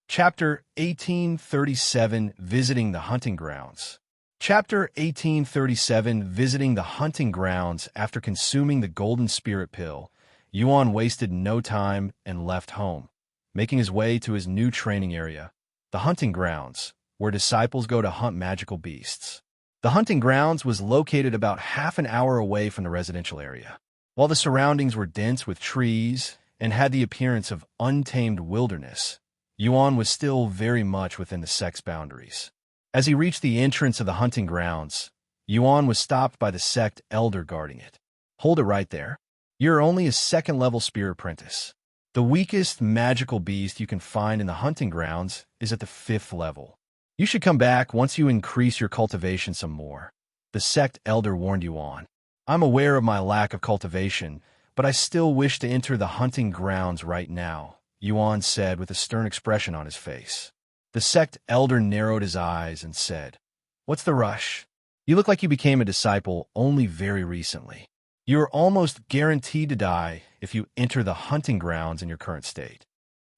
Chapter 1837 Visiting the Hunting Grounds. Chapter 1837 Visiting the Hunting Grounds. After consuming the Golden Spirit Pill, Yuan wasted no time and left home, making his way to his new training area, the Hunting Grounds, where disciples go to hunt magical beasts. The Hunting Grounds was located about half an hour away from the residential area. While the surroundings were dense with trees and had the appearance of untamed wilderness, Yuan was still very much within the Sect's boundaries. As he reached the entrance of the Hunting Grounds, Yuan was stopped by the Sect elder guarding it. "Hold it right there. You're only a second-level spear apprentice. The weakest magical beast you can find in the Hunting Grounds is at the 5th level. You should come back once you increase your cultivation some more," the Sect elder warned Yuan. "I'm aware of my lack of cultivation, but I still wish to enter the Hunting Grounds right now," Yuan said with a stern expression on his face. The Sect elder narrowed his eyes and said, "What's the rush? You look like you became a disciple only very recently. You're almost guaranteed to die if you enter the Hunting Grounds in your current state.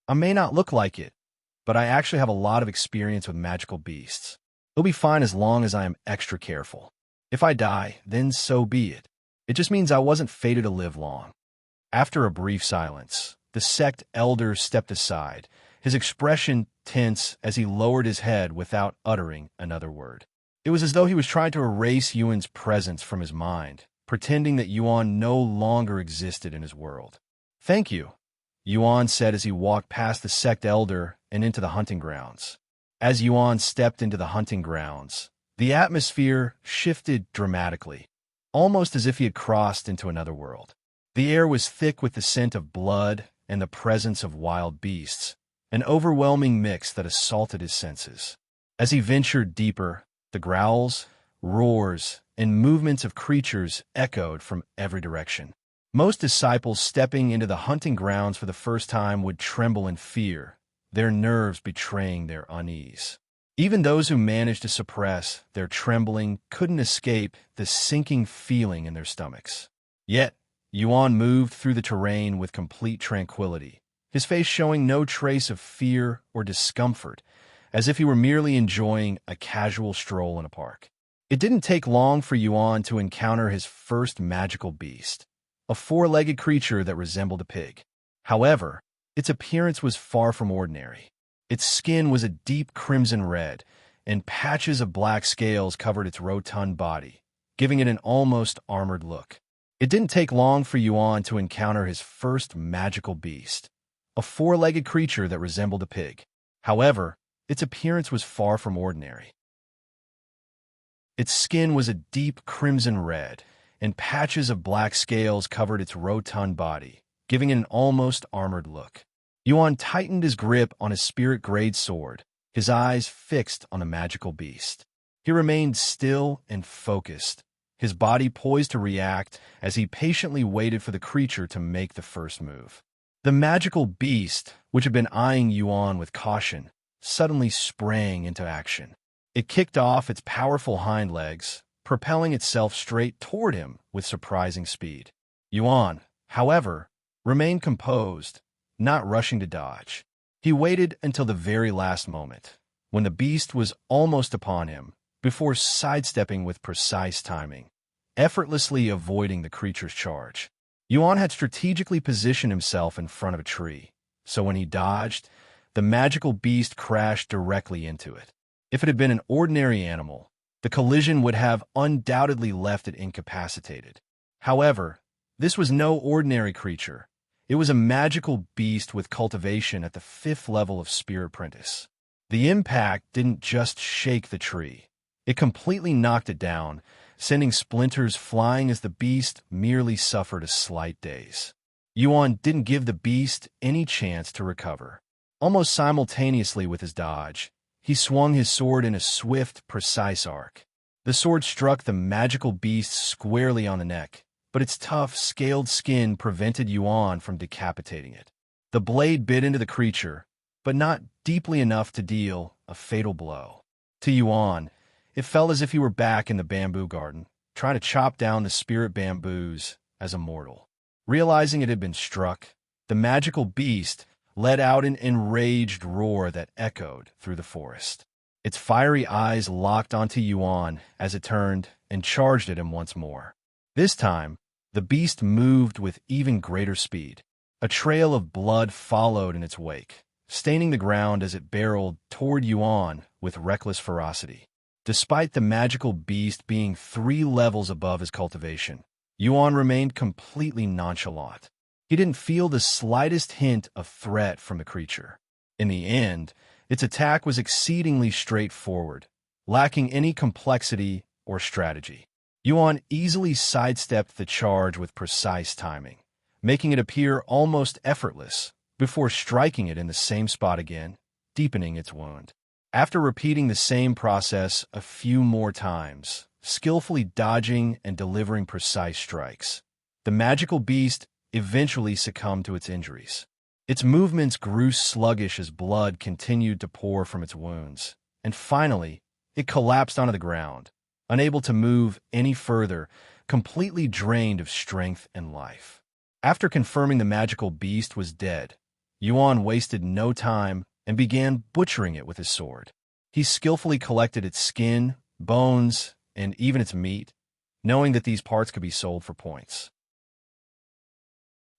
I may not look like it, but I actually have a lot of experience with magical beasts. It'll be fine as long as I am extra careful. If I die, then so be it. It just means I wasn't fated to live long." After a brief silence, the Sect elder stepped aside, his expression tense as he lowered his head without uttering another word. It was as though he was trying to erase Yuan's presence from his mind, pretending that Yuan no longer existed in his world. "Thank you," Yuan said as he walked past the Sect elder and into the Hunting Grounds. As Yuan stepped into the Hunting Grounds, the atmosphere shifted dramatically, almost as if he had crossed into another world. The air was thick with the scent of blood and the presence of wild beasts, an overwhelming mix that assaulted his senses. As he ventured deeper, the growls, roars, and movements of creatures echoed from every direction. Most disciples stepping into the Hunting Grounds for the first time would tremble in fear, their nerves betraying their unease. Even those who managed to suppress their trembling couldn't escape the sinking feeling in their stomachs. Yet, Yuan moved through the terrain with complete tranquility, his face showing no trace of fear or discomfort, as if he were merely enjoying a casual stroll in a park. It didn't take long for Yuan to encounter his first magical beast, a four-legged creature that resembled a pig. However, its appearance was far from ordinary. Its skin was a deep crimson red, and patches of black scales covered its rotund body, giving it an almost armored look. It didn't take long for Yuan to encounter his first magical beast, a four-legged creature that resembled a pig. However, its appearance was far from ordinary. Its skin was a deep crimson red, and patches of black scales covered its rotund body, giving it an almost armored look. Yuan tightened his grip on his spirit-grade sword, his eyes fixed on the magical beast. He remained still and focused, his body poised to react as he patiently waited for the creature to make the first move. The magical beast, which had been eyeing Yuan with caution, suddenly sprang into action. It kicked off its powerful hind legs, propelling itself straight toward him with surprising speed. Yuan, however, remained composed, not rushing to dodge. He waited until the very last moment, when the beast was almost upon him, before sidestepping with precise timing, effortlessly avoiding the creature's charge. Yuan had strategically positioned himself in front of a tree, so when he dodged, the magical beast crashed directly into it. If it had been an ordinary animal, the collision would have undoubtedly left it incapacitated. However, this was no ordinary creature. It was a magical beast with cultivation at the 5th level of Spear Apprentice. The impact didn't just shake the tree. It completely knocked it down, sending splinters flying as the beast merely suffered a slight daze. Yuan didn't give the beast any chance to recover. Almost simultaneously with his dodge, he swung his sword in a swift, precise arc. The sword struck the magical beast squarely on the neck, but its tough, scaled skin prevented Yuan from decapitating it. The blade bit into the creature, but not deeply enough to deal a fatal blow. To Yuan, it felt as if he were back in the bamboo garden, trying to chop down the spirit bamboos as Immortal. Realizing it had been struck, the magical beast let out an enraged roar that echoed through the forest. Its fiery eyes locked onto Yuan as it turned and charged at him once more. This time, the beast moved with even greater speed. A trail of blood followed in its wake, staining the ground as it barreled toward Yuan with reckless ferocity. Despite the magical beast being 3 levels above his cultivation, Yuan remained completely nonchalant. He didn't feel the slightest hint of threat from the creature. In the end, its attack was exceedingly straightforward, lacking any complexity or strategy. Yuan easily sidestepped the charge with precise timing, making it appear almost effortless before striking it in the same spot again, deepening its wound. After repeating the same process a few more times, skillfully dodging and delivering precise strikes, the magical beast eventually succumbed to its injuries. Its movements grew sluggish as blood continued to pour from its wounds, and finally, it collapsed onto the ground, unable to move any further, completely drained of strength and life. After confirming the magical beast was dead, Yuan wasted no time and began butchering it with his sword. He skillfully collected its skin, bones, and even its meat, knowing that these parts could be sold for points.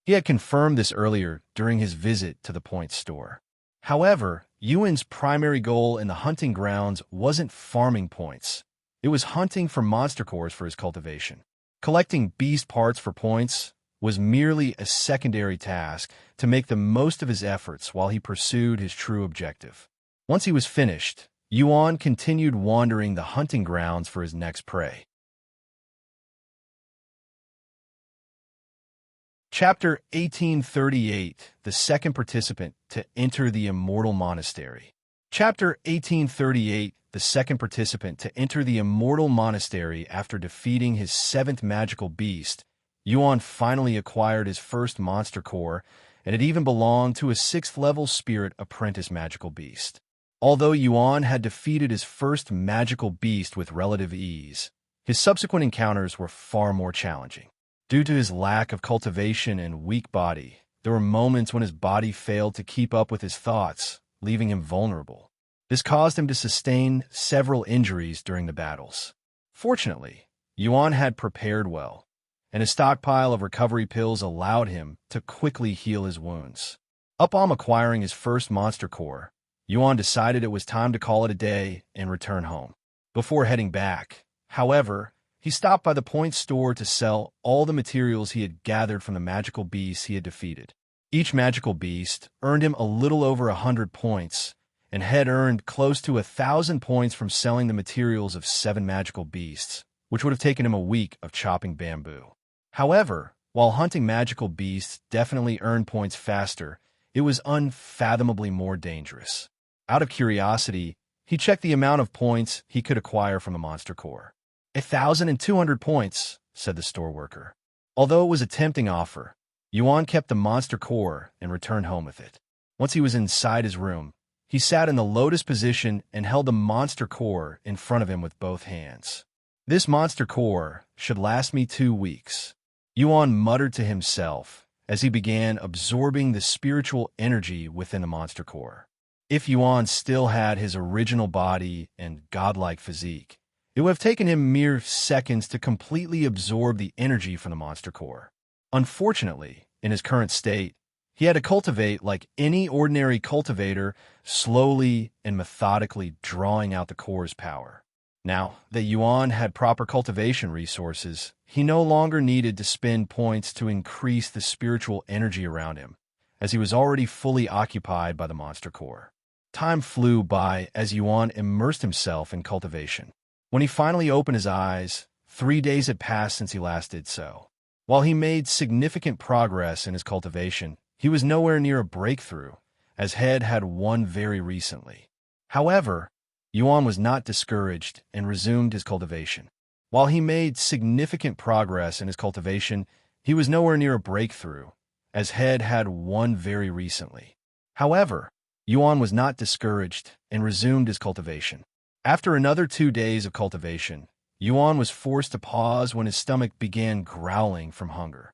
He had confirmed this earlier during his visit to the points store. However, Yuan's primary goal in the hunting grounds wasn't farming points. It was hunting for monster cores for his cultivation. Collecting beast parts for points was merely a secondary task to make the most of his efforts while he pursued his true objective. Once he was finished, Yuan continued wandering the hunting grounds for his next prey. Chapter 1838, the second participant to enter the Immortal Monastery. Chapter 1838, the second participant to enter the Immortal Monastery after defeating his 7th magical beast. Yuan finally acquired his first monster core, and it even belonged to a 6th-level spirit apprentice magical beast. Although Yuan had defeated his first magical beast with relative ease, his subsequent encounters were far more challenging. Due to his lack of cultivation and weak body, there were moments when his body failed to keep up with his thoughts, leaving him vulnerable. This caused him to sustain several injuries during the battles. Fortunately, Yuan had prepared well, and his stockpile of recovery pills allowed him to quickly heal his wounds. Upon acquiring his first monster core, Yuan decided it was time to call it a day and return home. Before heading back, however, he stopped by the points store to sell all the materials he had gathered from the magical beasts he had defeated. Each magical beast earned him a little over 100 points, and had earned close to 1,000 points from selling the materials of 7 magical beasts, which would have taken him a week of chopping bamboo. However, while hunting magical beasts definitely earned points faster, it was unfathomably more dangerous. Out of curiosity, he checked the amount of points he could acquire from the monster core. 1,200 points, said the store worker. Although it was a tempting offer, Yuan kept the monster core and returned home with it. Once he was inside his room, he sat in the lotus position and held the monster core in front of him with both hands. This monster core should last me 2 weeks, Yuan muttered to himself as he began absorbing the spiritual energy within the monster core. If Yuan still had his original body and godlike physique, it would have taken him mere seconds to completely absorb the energy from the monster core. Unfortunately, in his current state, he had to cultivate like any ordinary cultivator, slowly and methodically drawing out the core's power. Now that Yuan had proper cultivation resources, he no longer needed to spend points to increase the spiritual energy around him, as he was already fully occupied by the monster core. Time flew by as Yuan immersed himself in cultivation. When he finally opened his eyes, 3 days had passed since he last did so. While he made significant progress in his cultivation, he was nowhere near a breakthrough, as Head had won very recently. However, Yuan was not discouraged and resumed his cultivation. While he made significant progress in his cultivation, he was nowhere near a breakthrough, as Head had won very recently. However, Yuan was not discouraged and resumed his cultivation. After another 2 days of cultivation, Yuan was forced to pause when his stomach began growling from hunger.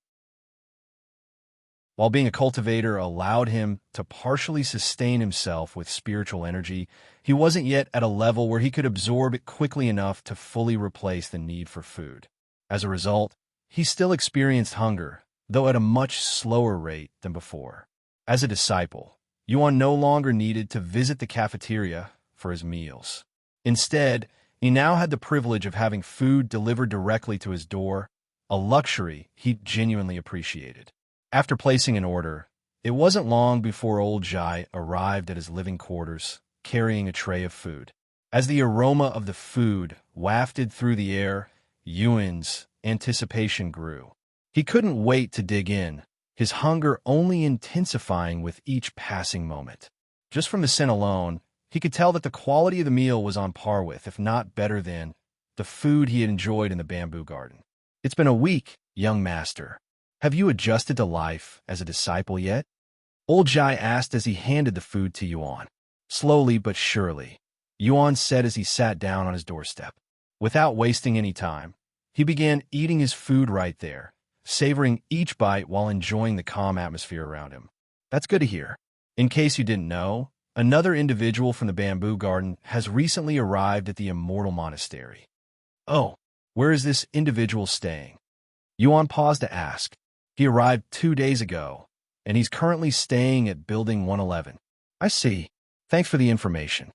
While being a cultivator allowed him to partially sustain himself with spiritual energy, he wasn't yet at a level where he could absorb it quickly enough to fully replace the need for food. As a result, he still experienced hunger, though at a much slower rate than before. As a disciple, Yuan no longer needed to visit the cafeteria for his meals. Instead, he now had the privilege of having food delivered directly to his door, a luxury he genuinely appreciated. After placing an order, it wasn't long before old Jai arrived at his living quarters, carrying a tray of food. As the aroma of the food wafted through the air, Yuan's anticipation grew. He couldn't wait to dig in, his hunger only intensifying with each passing moment. Just from the scent alone, he could tell that the quality of the meal was on par with, if not better than, the food he had enjoyed in the bamboo garden. "It's been a week, young master. Have you adjusted to life as a disciple yet?" Old Jai asked as he handed the food to Yuan. "Slowly but surely," Yuan said as he sat down on his doorstep. Without wasting any time, he began eating his food right there, savoring each bite while enjoying the calm atmosphere around him. "That's good to hear. In case you didn't know, another individual from the bamboo garden has recently arrived at the Immortal Monastery." "Oh, where is this individual staying?" Yuan paused to ask. "He arrived 2 days ago, and he's currently staying at Building 111. "I see. Thanks for the information."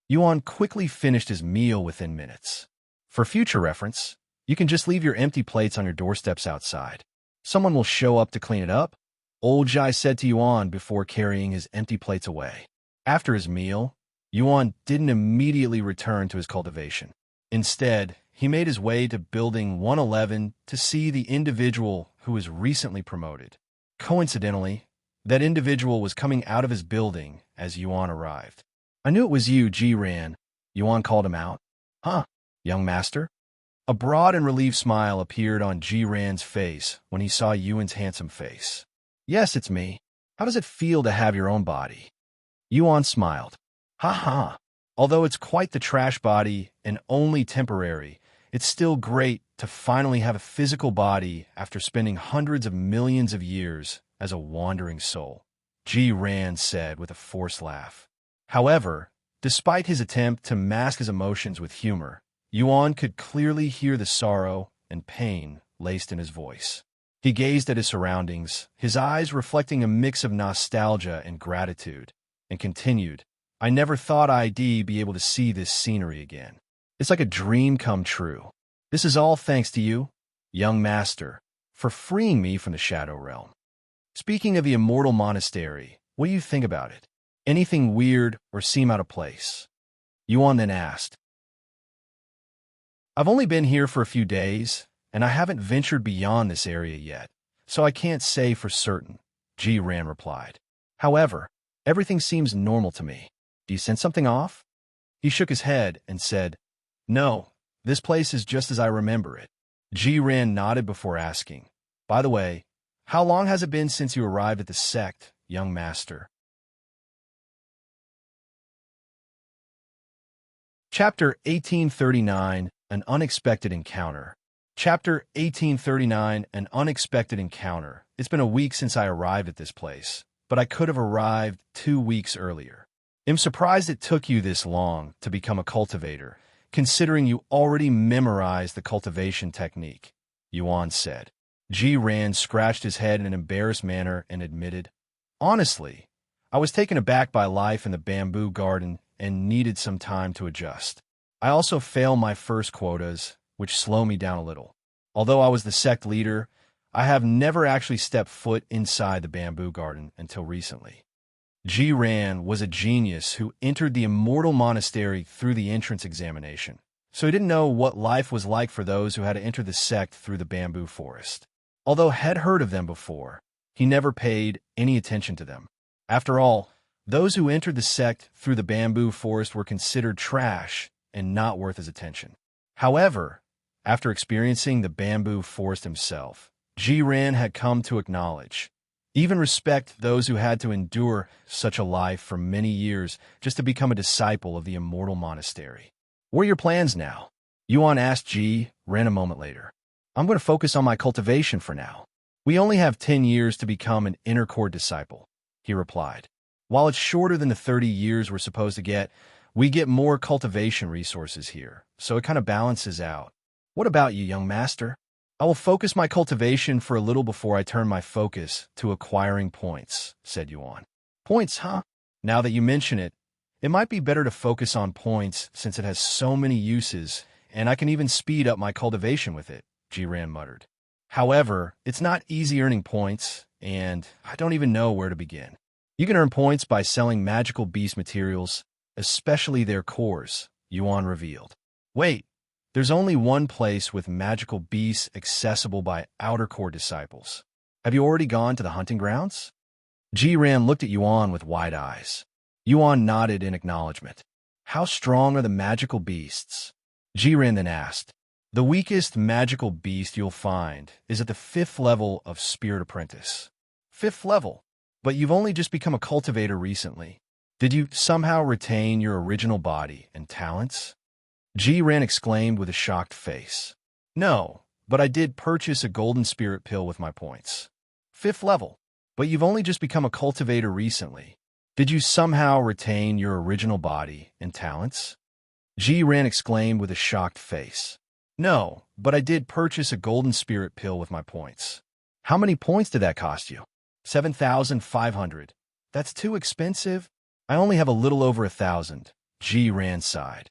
Yuan quickly finished his meal within minutes. "For future reference, you can just leave your empty plates on your doorsteps outside. Someone will show up to clean it up," Old Jai said to Yuan before carrying his empty plates away. After his meal, Yuan didn't immediately return to his cultivation. Instead, he made his way to Building 111 to see the individual who was recently promoted. Coincidentally, that individual was coming out of his building as Yuan arrived. "I knew it was you, Ren," Yuan called him out. "Huh, young master?" A broad and relieved smile appeared on Ren's face when he saw Yuan's handsome face. "Yes, it's me. How does it feel to have your own body?" Yuan smiled. "Ha ha. Although it's quite the trash body and only temporary, it's still great to finally have a physical body after spending hundreds of millions of years as a wandering soul," Ren said with a forced laugh. However, despite his attempt to mask his emotions with humor, Yuan could clearly hear the sorrow and pain laced in his voice. He gazed at his surroundings, his eyes reflecting a mix of nostalgia and gratitude, and continued, "I never thought I'd be able to see this scenery again. It's like a dream come true. This is all thanks to you, young master, for freeing me from the Shadow Realm." "Speaking of the Immortal Monastery, what do you think about it? Anything weird or seem out of place?" Yuan then asked. "I've only been here for a few days, and I haven't ventured beyond this area yet, so I can't say for certain," Ren replied. "However, everything seems normal to me. Do you sense something off?" He shook his head and said, "No, this place is just as I remember it." Ren nodded before asking, "By the way, how long has it been since you arrived at the Sect, young master?" Chapter 1839, An Unexpected Encounter. Chapter 1839, An Unexpected Encounter. "It's been a week since I arrived at this place, but I could have arrived 2 weeks earlier. I'm surprised it took you this long to become a cultivator, considering you already memorized the cultivation technique," Yuan said. Ren scratched his head in an embarrassed manner and admitted, "Honestly, I was taken aback by life in the bamboo garden and needed some time to adjust. I also failed my first quotas, which slow me down a little. Although I was the sect leader, I have never actually stepped foot inside the bamboo garden until recently." Ren was a genius who entered the Immortal Monastery through the entrance examination, so he didn't know what life was like for those who had to enter the sect through the bamboo forest. Although had heard of them before, he never paid any attention to them. After all, those who entered the sect through the bamboo forest were considered trash and not worth his attention. However, after experiencing the bamboo forest himself, Ren had come to acknowledge, even respect those who had to endure such a life for many years just to become a disciple of the Immortal Monastery. "What are your plans now?" Yuan asked Ji Ren a moment later. I'm going to focus on my cultivation for now. We only have 10 years to become an inner core disciple, he replied. While it's shorter than the 30 years we're supposed to get, we get more cultivation resources here, so it kind of balances out. What about you, young master? I will focus my cultivation for a little before I turn my focus to acquiring points, said Yuan. Points, huh? Now that you mention it, it might be better to focus on points since it has so many uses, and I can even speed up my cultivation with it, Jiran muttered. However, it's not easy earning points, and I don't even know where to begin. You can earn points by selling magical beast materials, especially their cores, Yuan revealed. Wait, there's only one place with magical beasts accessible by outer core disciples. Have you already gone to the hunting grounds? Jiran looked at Yuan with wide eyes. Yuan nodded in acknowledgement. How strong are the magical beasts? Jiran then asked. The weakest magical beast you'll find is at the 5th level of Spirit Apprentice. 5th level? But you've only just become a cultivator recently. Did you somehow retain your original body and talents? Jiran exclaimed with a shocked face. No, but I did purchase a golden spirit pill with my points. 5th level? But you've only just become a cultivator recently. Did you somehow retain your original body and talents? Jiran exclaimed with a shocked face. No, but I did purchase a golden spirit pill with my points. How many points did that cost you? 7,500. That's too expensive. I only have a little over 1,000. Jiran sighed.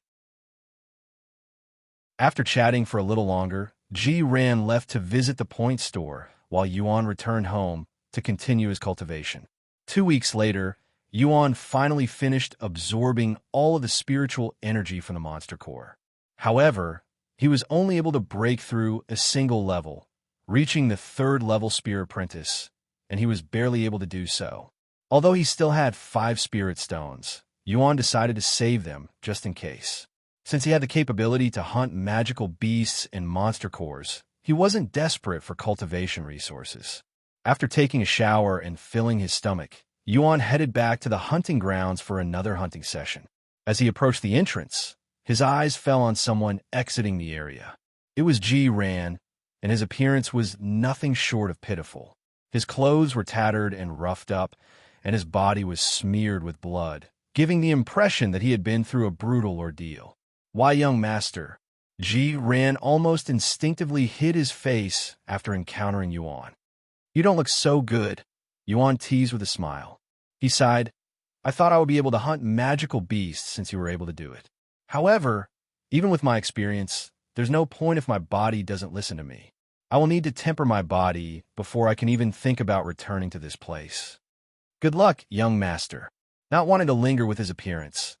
After chatting for a little longer, Jiran left to visit the point store while Yuan returned home to continue his cultivation. 2 weeks later, Yuan finally finished absorbing all of the spiritual energy from the monster core. However, he was only able to break through a single level, reaching the 3rd level Spirit Apprentice, and he was barely able to do so. Although he still had 5 Spirit Stones, Yuan decided to save them just in case. Since he had the capability to hunt magical beasts and monster cores, he wasn't desperate for cultivation resources. After taking a shower and filling his stomach, Yuan headed back to the hunting grounds for another hunting session. As he approached the entrance, his eyes fell on someone exiting the area. It was Ren, and his appearance was nothing short of pitiful. His clothes were tattered and roughed up, and his body was smeared with blood, giving the impression that he had been through a brutal ordeal. Why, young master? Ren almost instinctively hid his face after encountering Yuan. You don't look so good, Yuan teased with a smile. He sighed. I thought I would be able to hunt magical beasts since you were able to do it. However, even with my experience, there's no point if my body doesn't listen to me. I will need to temper my body before I can even think about returning to this place. Good luck, young master. Not wanting to linger with his appearance,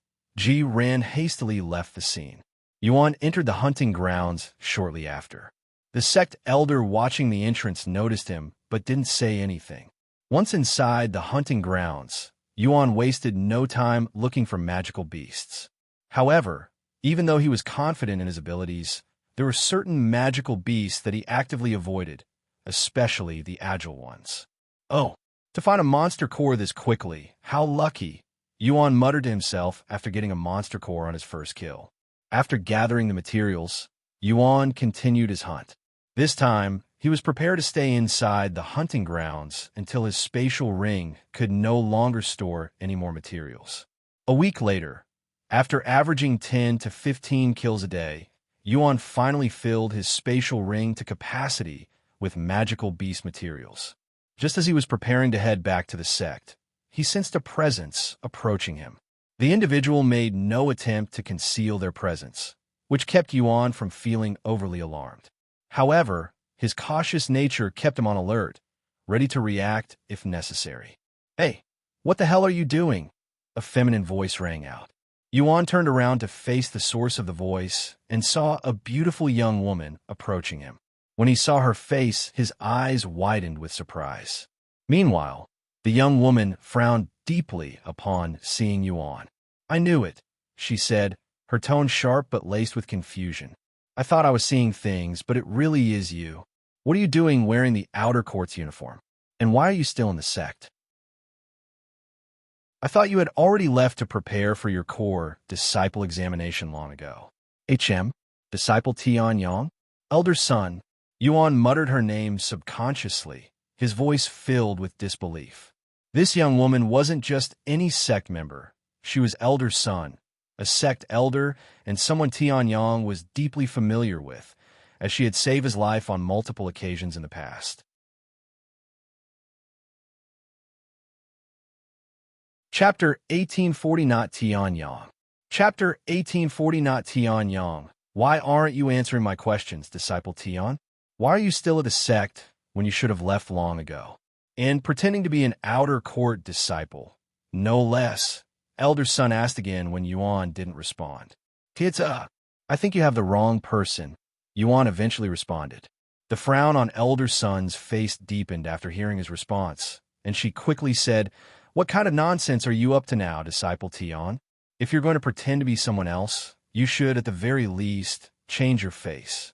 Ren hastily left the scene. Yuan entered the hunting grounds shortly after. The Sect elder watching the entrance noticed him, but didn't say anything. Once inside the hunting grounds, Yuan wasted no time looking for magical beasts. However, even though he was confident in his abilities, there were certain magical beasts that he actively avoided, especially the agile ones. Oh, to find a monster core this quickly, how lucky, Yuan muttered to himself after getting a monster core on his first kill. After gathering the materials, Yuan continued his hunt. This time, he was prepared to stay inside the hunting grounds until his spatial ring could no longer store any more materials. A week later, after averaging 10 to 15 kills a day, Yuan finally filled his spatial ring to capacity with magical beast materials. Just as he was preparing to head back to the Sect, he sensed a presence approaching him. The individual made no attempt to conceal their presence, which kept Yuan from feeling overly alarmed. However, his cautious nature kept him on alert, ready to react if necessary. Hey, what the hell are you doing? A feminine voice rang out. Yuan turned around to face the source of the voice and saw a beautiful young woman approaching him. When he saw her face, his eyes widened with surprise. Meanwhile, the young woman frowned deeply upon seeing Yuan. I knew it, she said, her tone sharp but laced with confusion. I thought I was seeing things, but it really is you. What are you doing wearing the outer court's uniform? And why are you still in the Sect? I thought you had already left to prepare for your core disciple examination long ago. HM? Disciple Tian Yang? Elder Sun. Yuan muttered her name subconsciously, his voice filled with disbelief. This young woman wasn't just any sect member. She was Elder Sun, a sect elder, and someone Tian Yang was deeply familiar with, as she had saved his life on multiple occasions in the past. Chapter 1840 Not Tian Yang. Chapter 1840 Not Tian Yang. Why aren't you answering my questions, Disciple Tian? Why are you still at the sect when you should have left long ago? And pretending to be an outer court disciple, no less, Elder Sun asked again when Yuan didn't respond. I think you have the wrong person, Yuan eventually responded. The frown on Elder Sun's face deepened after hearing his response, and she quickly said, "What kind of nonsense are you up to now, Disciple Tian? If you're going to pretend to be someone else, you should, at the very least, change your face."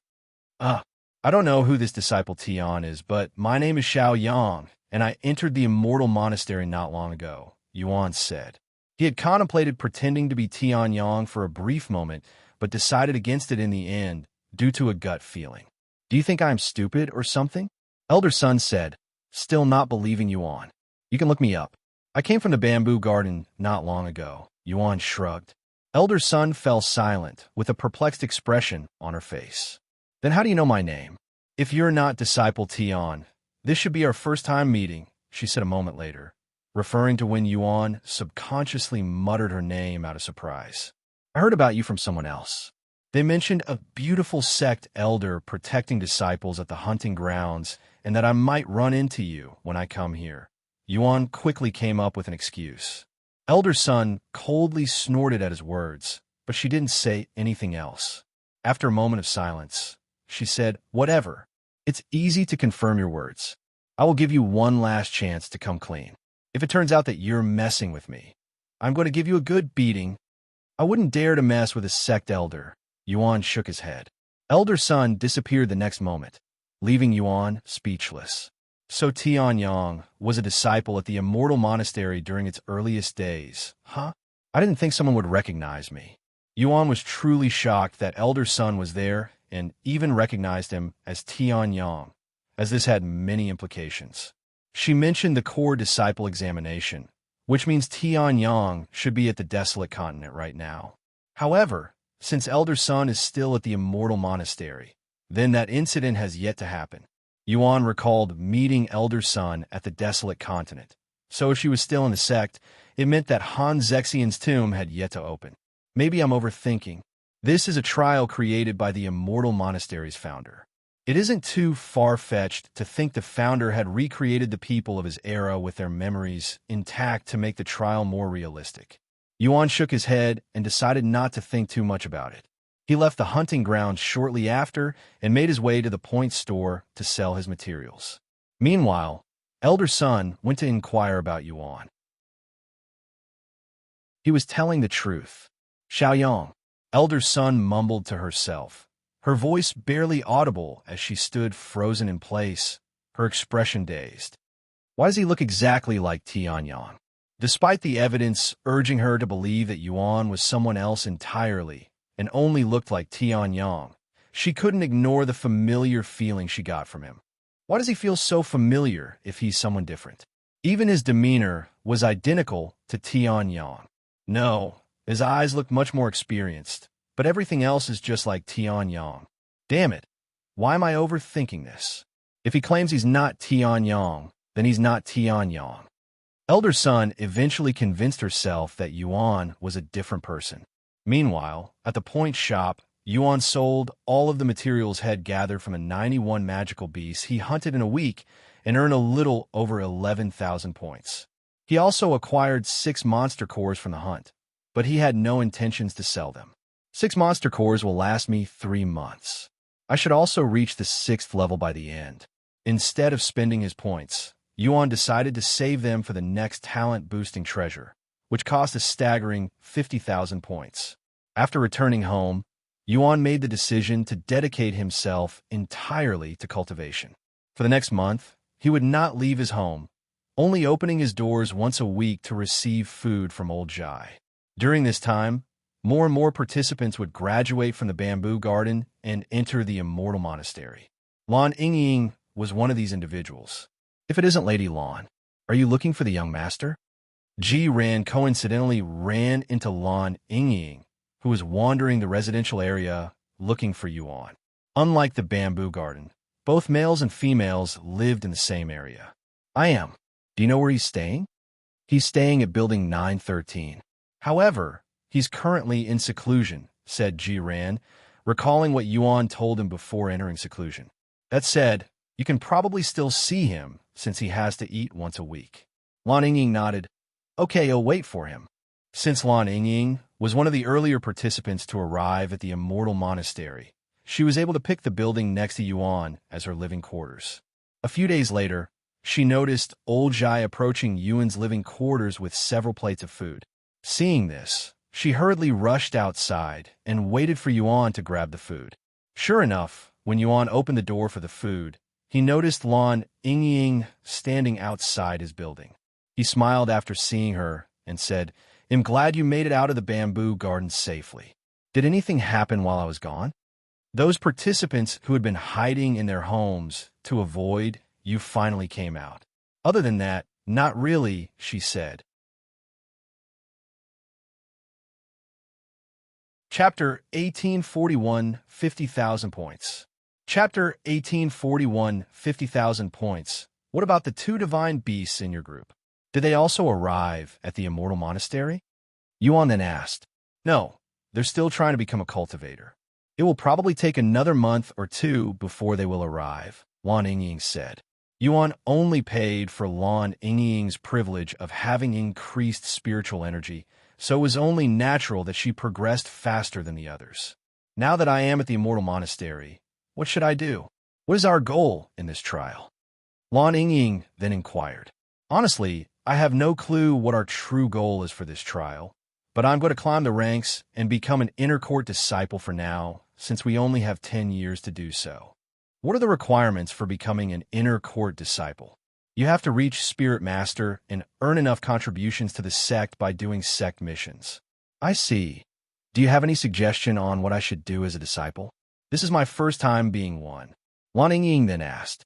I don't know who this Disciple Tian is, but my name is Xiao Yang, and I entered the Immortal Monastery not long ago, Yuan said. He had contemplated pretending to be Tian Yang for a brief moment, but decided against it in the end, due to a gut feeling. "Do you think I'm stupid or something?" Elder Sun said, still not believing Yuan. "You can look me up. I came from the bamboo garden not long ago," Yuan shrugged. Elder Sun fell silent, with a perplexed expression on her face. "Then how do you know my name? If you're not Disciple Tian, this should be our first time meeting," she said a moment later, referring to when Yuan subconsciously muttered her name out of surprise. "I heard about you from someone else. They mentioned a beautiful sect elder protecting disciples at the hunting grounds and that I might run into you when I come here." Yuan quickly came up with an excuse. Elder Sun coldly snorted at his words, but she didn't say anything else. After a moment of silence, she said, "Whatever. It's easy to confirm your words. I will give you one last chance to come clean. If it turns out that you're messing with me, I'm going to give you a good beating." "I wouldn't dare to mess with a sect elder." Yuan shook his head. Elder Sun disappeared the next moment, leaving Yuan speechless. So Tian Yang was a disciple at the Immortal Monastery during its earliest days, huh? I didn't think someone would recognize me. Yuan was truly shocked that Elder Sun was there and even recognized him as Tian Yang, as this had many implications. She mentioned the core disciple examination, which means Tian Yang should be at the Desolate continent right now. However, since Elder Sun is still at the Immortal Monastery, then that incident has yet to happen. Yuan recalled meeting Elder Sun at the Desolate continent, so if she was still in the sect, it meant that Han Zexian's tomb had yet to open. Maybe I'm overthinking. This is a trial created by the Immortal Monastery's founder. It isn't too far-fetched to think the founder had recreated the people of his era with their memories intact to make the trial more realistic. Yuan shook his head and decided not to think too much about it. He left the hunting grounds shortly after and made his way to the point store to sell his materials. Meanwhile, Elder Sun went to inquire about Yuan. He was telling the truth. "Xiao Yang," Elder Sun mumbled to herself, her voice barely audible as she stood frozen in place, her expression dazed. Why does he look exactly like Tian Yang? Despite the evidence urging her to believe that Yuan was someone else entirely and only looked like Tian Yang, she couldn't ignore the familiar feeling she got from him. Why does he feel so familiar if he's someone different? Even his demeanor was identical to Tian Yang. No, his eyes looked much more experienced, but everything else is just like Tian Yang. Damn it, why am I overthinking this? If he claims he's not Tian Yang, then he's not Tian Yang. Elder Sun eventually convinced herself that Yuan was a different person. Meanwhile, at the point shop, Yuan sold all of the materials had gathered from the 91 magical beasts he hunted in a week and earned a little over 11,000 points. He also acquired 6 monster cores from the hunt, but he had no intentions to sell them. 6 monster cores will last me 3 months. I should also reach the 6th level by the end. Instead of spending his points, Yuan decided to save them for the next talent-boosting treasure, which cost a staggering 50,000 points. After returning home, Yuan made the decision to dedicate himself entirely to cultivation. For the next month, he would not leave his home, only opening his doors once a week to receive food from old Jai. During this time, More and more participants would graduate from the bamboo garden and enter the Immortal Monastery. Lan Yingying was one of these individuals. If it isn't Lady Lan, are you looking for the young master? Ji Ran coincidentally ran into Lan Yingying, who was wandering the residential area looking for Yuan. Unlike the bamboo garden, both males and females lived in the same area. I am. Do you know where he's staying? He's staying at building 913. However, he's currently in seclusion, said Ji Ran, recalling what Yuan told him before entering seclusion. That said, you can probably still see him since he has to eat once a week. Lan Yingying nodded. Okay, I'll wait for him. Since Lan Yingying was one of the earlier participants to arrive at the Immortal Monastery, she was able to pick the building next to Yuan as her living quarters. A few days later, she noticed old Zhai approaching Yuan's living quarters with several plates of food. Seeing this, she hurriedly rushed outside and waited for Yuan to grab the food. Sure enough, when Yuan opened the door for the food, he noticed Lan Yingying standing outside his building. He smiled after seeing her and said, I'm glad you made it out of the bamboo garden safely. Did anything happen while I was gone? Those participants who had been hiding in their homes to avoid you finally came out. Other than that, not really, she said. Chapter 1841, 50,000 points. Chapter 1841, 50,000 points. What about the two divine beasts in your group? Did they also arrive at the Immortal Monastery? Yuan then asked. No, they're still trying to become a cultivator. It will probably take another month or two before they will arrive, Lan Yingying said. Yuan only paid for Lan Yingying's privilege of having increased spiritual energy, so it was only natural that she progressed faster than the others. Now that I am at the Immortal Monastery, what should I do? What is our goal in this trial? Lan Yingying then inquired. Honestly, I have no clue what our true goal is for this trial, but I'm going to climb the ranks and become an inner court disciple for now, since we only have 10 years to do so. What are the requirements for becoming an inner court disciple? You have to reach Spirit Master and earn enough contributions to the Sect by doing Sect missions. I see. Do you have any suggestion on what I should do as a disciple? This is my first time being one. Lan Yingying then asked.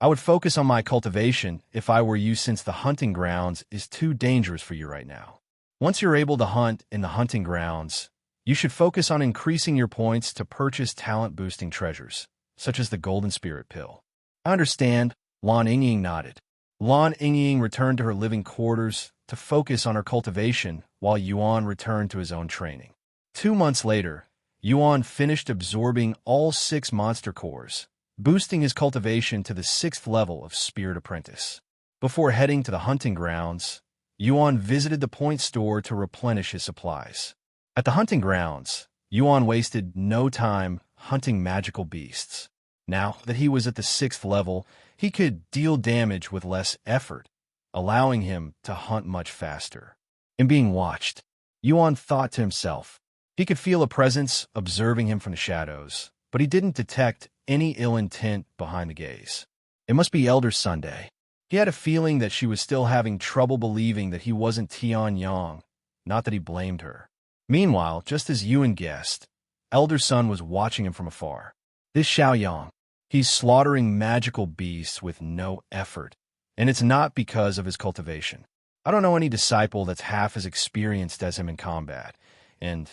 I would focus on my cultivation if I were you, since the hunting grounds is too dangerous for you right now. Once you're able to hunt in the hunting grounds, you should focus on increasing your points to purchase talent-boosting treasures, such as the Golden Spirit Pill. I understand, Lan Yingying nodded. Lan Yingying returned to her living quarters to focus on her cultivation while Yuan returned to his own training. 2 months later, Yuan finished absorbing all 6 monster cores, boosting his cultivation to the 6th level of Spirit Apprentice. Before heading to the hunting grounds, Yuan visited the point store to replenish his supplies. At the hunting grounds, Yuan wasted no time hunting magical beasts. Now that he was at the 6th level, he could deal damage with less effort, allowing him to hunt much faster. In being watched, Yuan thought to himself. He could feel a presence observing him from the shadows, but he didn't detect any ill intent behind the gaze. It must be Elder Sunday. He had a feeling that she was still having trouble believing that he wasn't Tian Yang, not that he blamed her. Meanwhile, just as Yuan guessed, Elder Sun was watching him from afar. This Xiao Yang, he's slaughtering magical beasts with no effort, and it's not because of his cultivation. I don't know any disciple that's half as experienced as him in combat, and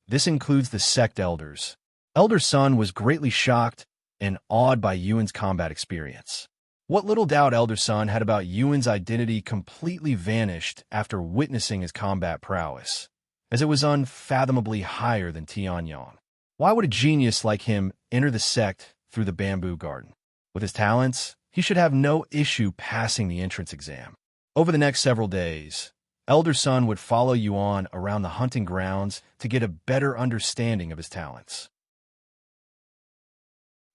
this includes the Sect elders. Elder Sun was greatly shocked and awed by Yuan's combat experience. What little doubt Elder Sun had about Yuan's identity completely vanished after witnessing his combat prowess, as it was unfathomably higher than Tian Yang. Why would a genius like him enter the Sect through the bamboo garden? With his talents, he should have no issue passing the entrance exam. Over the next several days, Elder Sun would follow Yuan around the hunting grounds to get a better understanding of his talents.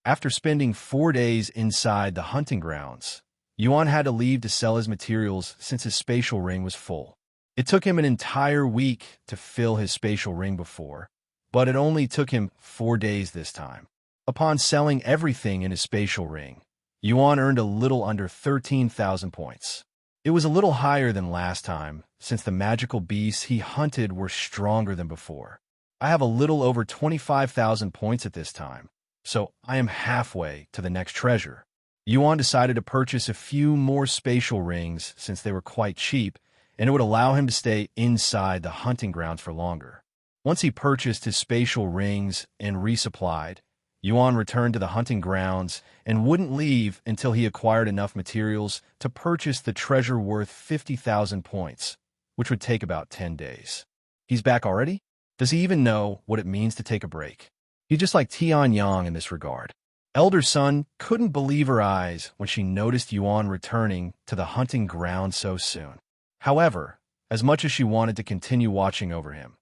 After spending 4 days inside the hunting grounds, Yuan had to leave to sell his materials since his spatial ring was full. It took him an entire week to fill his spatial ring before, but it only took him 4 days this time. Upon selling everything in his spatial ring, Yuan earned a little under 13,000 points. It was a little higher than last time, since the magical beasts he hunted were stronger than before. I have a little over 25,000 points at this time, so I am halfway to the next treasure. Yuan decided to purchase a few more spatial rings since they were quite cheap, and it would allow him to stay inside the hunting grounds for longer. Once he purchased his spatial rings and resupplied, Yuan returned to the hunting grounds and wouldn't leave until he acquired enough materials to purchase the treasure worth 50,000 points, which would take about 10 days. He's back already? Does he even know what it means to take a break? He's just like Tian in this regard. Elder Sun couldn't believe her eyes when she noticed Yuan returning to the hunting ground so soon. However, as much as she wanted to continue watching over him,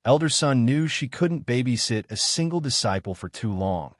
Elder Sun knew she couldn't babysit a single disciple for too long,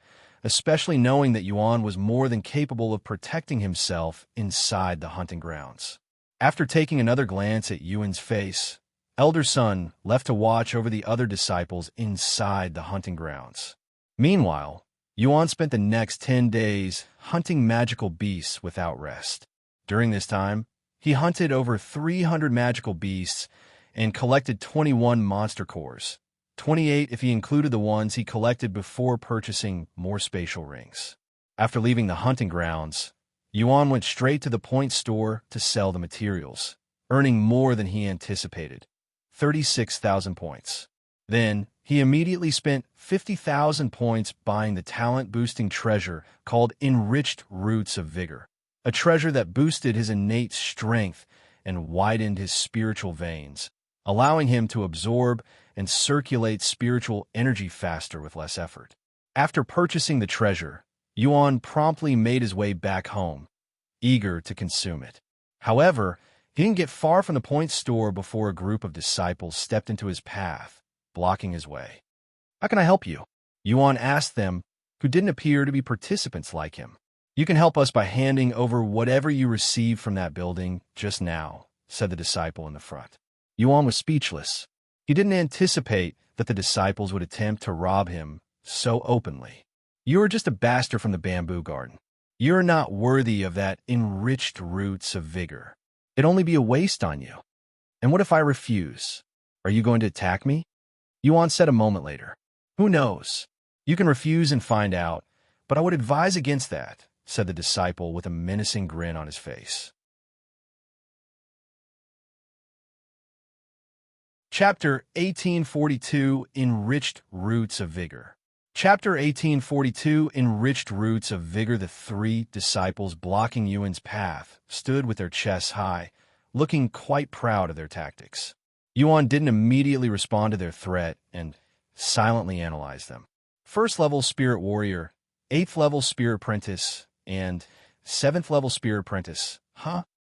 especially knowing that Yuan was more than capable of protecting himself inside the hunting grounds. After taking another glance at Yuan's face, Elder Sun left to watch over the other disciples inside the hunting grounds. Meanwhile, Yuan spent the next 10 days hunting magical beasts without rest. During this time, he hunted over 300 magical beasts and collected 21 monster cores, 28 if he included the ones he collected before purchasing more spatial rings. After leaving the hunting grounds, Yuan went straight to the point store to sell the materials, earning more than he anticipated, 36,000 points. Then, he immediately spent 50,000 points buying the talent-boosting treasure called Enriched Roots of Vigor, a treasure that boosted his innate strength and widened his spiritual veins, allowing him to absorb and circulate spiritual energy faster with less effort. After purchasing the treasure, Yuan promptly made his way back home, eager to consume it. However, he didn't get far from the point store before a group of disciples stepped into his path, blocking his way. "How can I help you?" Yuan asked them, who didn't appear to be participants like him. "You can help us by handing over whatever you received from that building just now," said the disciple in the front. Yuan was speechless. He didn't anticipate that the disciples would attempt to rob him so openly. "You are just a bastard from the bamboo garden. You are not worthy of that enriched roots of vigor. It'd only be a waste on you. And what if I refuse? Are you going to attack me?" Yuan said a moment later. "Who knows? You can refuse and find out, but I would advise against that," said the disciple with a menacing grin on his face. Chapter 1842 Enriched Roots of Vigor. Chapter 1842 Enriched Roots of Vigor. The three disciples blocking Yuan's path stood with their chests high, looking quite proud of their tactics. Yuan didn't immediately respond to their threat and silently analyzed them. 1st level Spirit Warrior, 8th level Spirit Apprentice, and 7th level Spirit Apprentice.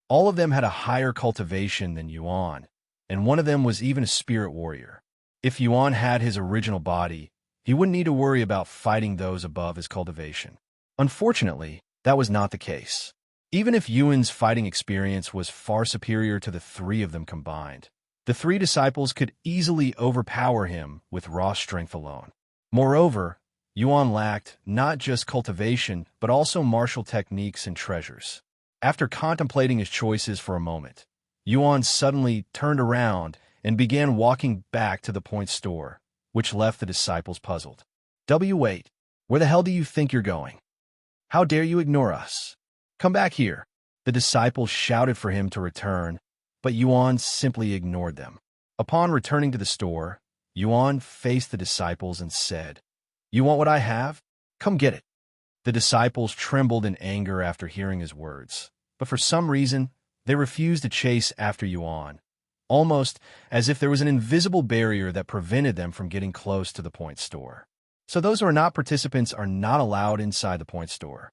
All of them had a higher cultivation than Yuan, and one of them was even a Spirit Warrior. If Yuan had his original body, he wouldn't need to worry about fighting those above his cultivation. Unfortunately, that was not the case. Even if Yuan's fighting experience was far superior to the three of them combined, the three disciples could easily overpower him with raw strength alone. Moreover, Yuan lacked not just cultivation, but also martial techniques and treasures. After contemplating his choices for a moment, Yuan suddenly turned around and began walking back to the point store, which left the disciples puzzled. "Wait, where the hell do you think you're going? How dare you ignore us? Come back here." The disciples shouted for him to return, but Yuan simply ignored them. Upon returning to the store, Yuan faced the disciples and said, "You want what I have? Come get it." The disciples trembled in anger after hearing his words, but for some reason, they refused to chase after Yuan, almost as if there was an invisible barrier that prevented them from getting close to the point store. So those who are not participants are not allowed inside the point store.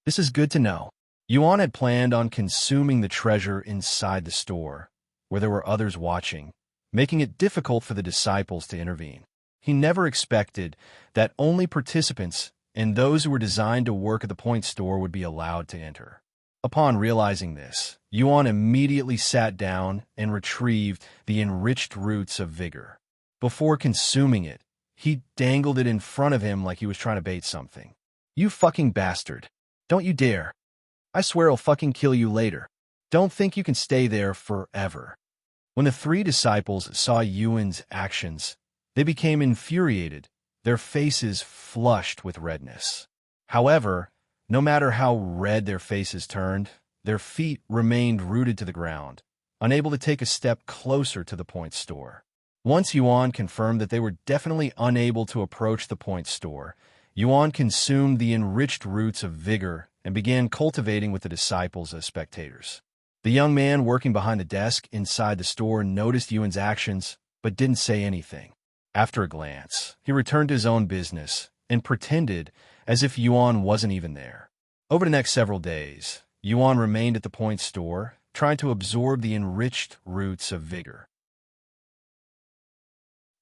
This is good to know. Yuan had planned on consuming the treasure inside the store, where there were others watching, making it difficult for the disciples to intervene. He never expected that only participants and those who were designed to work at the point store would be allowed to enter. Upon realizing this, Yuan immediately sat down and retrieved the enriched roots of vigor. Before consuming it, he dangled it in front of him like he was trying to bait something. "You fucking bastard. Don't you dare. I swear I'll fucking kill you later. Don't think you can stay there forever." When the three disciples saw Yuan's actions, They became infuriated, their faces flushed with redness. However, no matter how red their faces turned, their feet remained rooted to the ground, unable to take a step closer to the point store. Once Yuan confirmed that they were definitely unable to approach the point store, Yuan consumed the enriched roots of Vigor and began cultivating with the disciples as spectators. The young man working behind the desk inside the store noticed Yuan's actions, but didn't say anything. After a glance, he returned to his own business and pretended as if Yuan wasn't even there. Over the next several days, Yuan remained at the point store, trying to absorb the enriched roots of Vigor.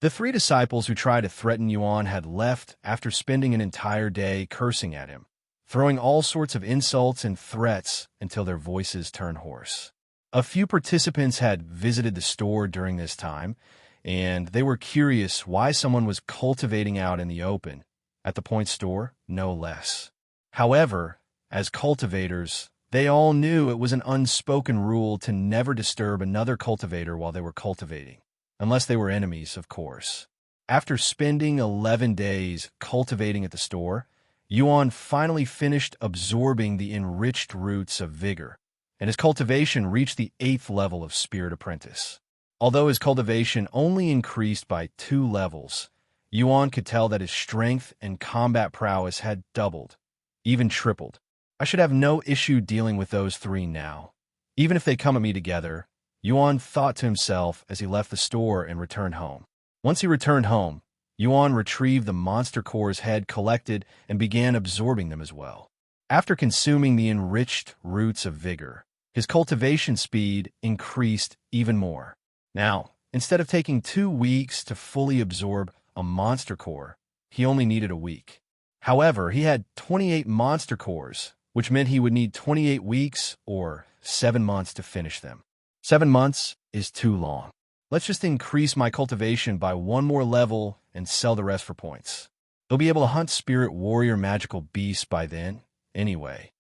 The three disciples who tried to threaten Yuan had left after spending an entire day cursing at him, throwing all sorts of insults and threats until their voices turned hoarse. A few participants had visited the store during this time, and they were curious why someone was cultivating out in the open, at the point store, no less. However, as cultivators, they all knew it was an unspoken rule to never disturb another cultivator while they were cultivating, unless they were enemies, of course. After spending 11 days cultivating at the store, Yuan finally finished absorbing the enriched roots of Vigor, and his cultivation reached the 8th level of Spirit Apprentice. Although his cultivation only increased by 2 levels, Yuan could tell that his strength and combat prowess had doubled, even tripled. I should have no issue dealing with those 3 now. Even if they come at me together, Yuan thought to himself as he left the store and returned home. Once he returned home, Yuan retrieved the monster core's head collected and began absorbing them as well. After consuming the enriched roots of Vigor, his cultivation speed increased even more. Now, instead of taking 2 weeks to fully absorb a monster core, he only needed a week. However, he had 28 monster cores, which meant he would need 28 weeks or 7 months to finish them. 7 months is too long. Let's just increase my cultivation by 1 more level and sell the rest for points. They'll be able to hunt spirit warrior magical beasts by then, anyway.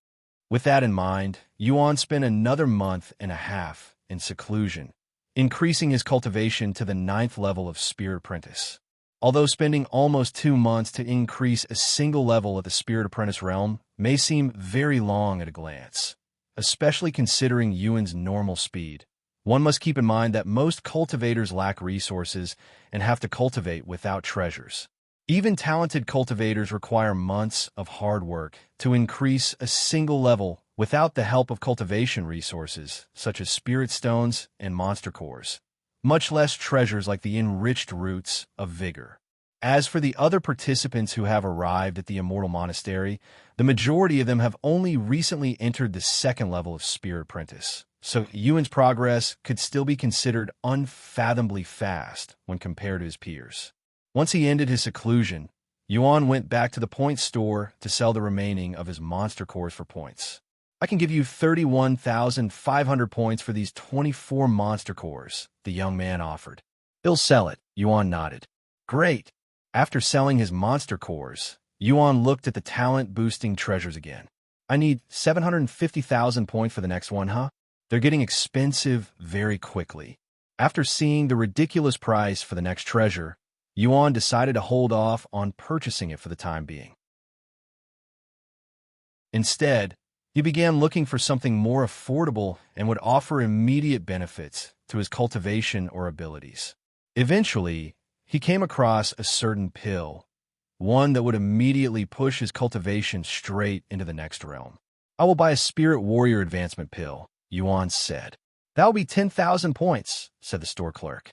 With that in mind, Yuan spent another month and a half in seclusion, increasing his cultivation to the 9th level of Spirit Apprentice. Although spending almost 2 months to increase a single level of the Spirit Apprentice realm may seem very long at a glance, especially considering Yuan's normal speed, one must keep in mind that most cultivators lack resources and have to cultivate without treasures. Even talented cultivators require months of hard work to increase a single level without the help of cultivation resources, such as spirit stones and monster cores, much less treasures like the enriched roots of Vigor. As for the other participants who have arrived at the Immortal Monastery, the majority of them have only recently entered the 2nd level of Spirit Apprentice, so Yuan's progress could still be considered unfathomably fast when compared to his peers. Once he ended his seclusion, Yuan went back to the point store to sell the remaining of his monster cores for points. I can give you 31,500 points for these 24 monster cores, the young man offered. He'll sell it, Yuan nodded. Great. After selling his monster cores, Yuan looked at the talent-boosting treasures again. I need 750,000 points for the next one, huh? They're getting expensive very quickly. After seeing the ridiculous price for the next treasure, Yuan decided to hold off on purchasing it for the time being. Instead, he began looking for something more affordable and would offer immediate benefits to his cultivation or abilities. Eventually, he came across a certain pill, one that would immediately push his cultivation straight into the next realm. I will buy a Spirit Warrior Advancement pill, Yuan said. That will be 10,000 points, said the store clerk.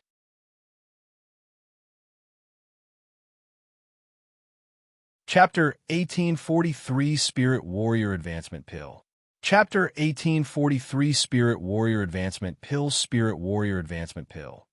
Chapter 1843 Spirit Warrior Advancement Pill. Chapter 1843 Spirit Warrior Advancement Pill. Spirit Warrior Advancement Pill.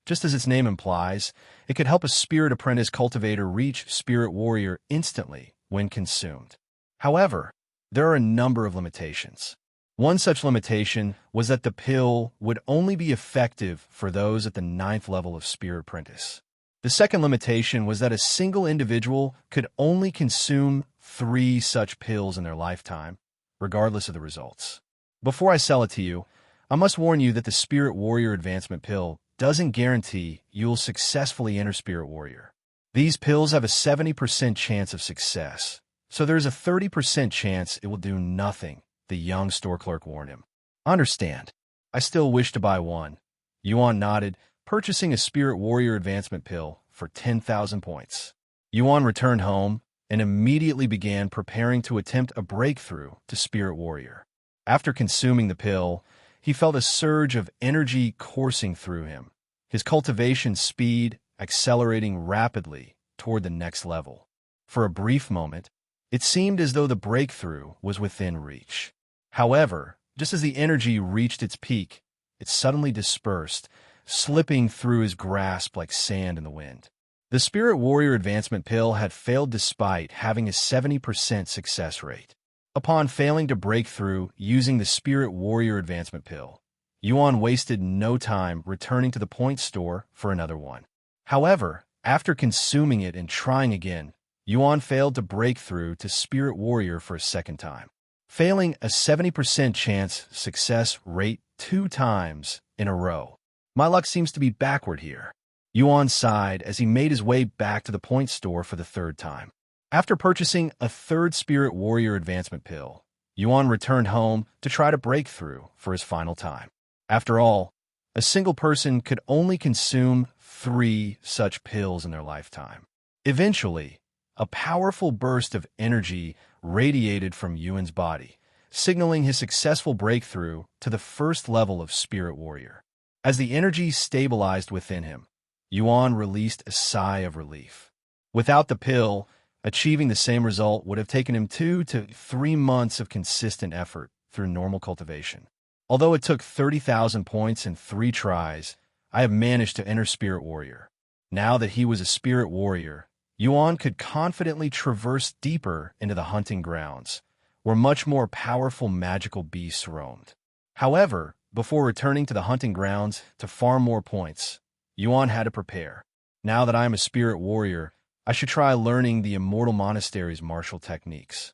Just as its name implies, it could help a Spirit Apprentice cultivator reach Spirit Warrior instantly when consumed. However, there are a number of limitations. One such limitation was that the pill would only be effective for those at the 9th level of Spirit Apprentice. The second limitation was that a single individual could only consume 3 such pills in their lifetime, regardless of the results. Before I sell it to you, I must warn you that the Spirit Warrior Advancement Pill doesn't guarantee you'll successfully enter Spirit Warrior. These pills have a 70% chance of success, so there's a 30% chance it will do nothing, the young store clerk warned him. Understand. I still wish to buy one. Yuan nodded, purchasing a Spirit Warrior advancement pill for 10,000 points. Yuan returned home and immediately began preparing to attempt a breakthrough to Spirit Warrior. After consuming the pill, he felt a surge of energy coursing through him, his cultivation speed accelerating rapidly toward the next level. For a brief moment, it seemed as though the breakthrough was within reach. However, just as the energy reached its peak, it suddenly dispersed, slipping through his grasp like sand in the wind. The Spirit Warrior advancement pill had failed despite having a 70% success rate. Upon failing to break through using the Spirit Warrior advancement pill, Yuan wasted no time returning to the point store for another one. However, after consuming it and trying again, Yuan failed to break through to Spirit Warrior for a second time, failing a 70% chance success rate 2 times in a row. My luck seems to be backward here. Yuan sighed as he made his way back to the point store for the 3rd time. After purchasing a 3rd Spirit Warrior advancement pill, Yuan returned home to try to break through for his final time. After all, a single person could only consume 3 such pills in their lifetime. Eventually, a powerful burst of energy radiated from Yuan's body, signaling his successful breakthrough to the 1st level of Spirit Warrior. As the energy stabilized within him, Yuan released a sigh of relief. Without the pill, achieving the same result would have taken him 2 to 3 months of consistent effort through normal cultivation. Although it took 30,000 points in 3 tries, I have managed to enter Spirit Warrior. Now that he was a Spirit Warrior, Yuan could confidently traverse deeper into the hunting grounds, where much more powerful magical beasts roamed. However, before returning to the hunting grounds to farm more points, Yuan had to prepare. Now that I am a Spirit Warrior, I should try learning the Immortal Monastery's martial techniques.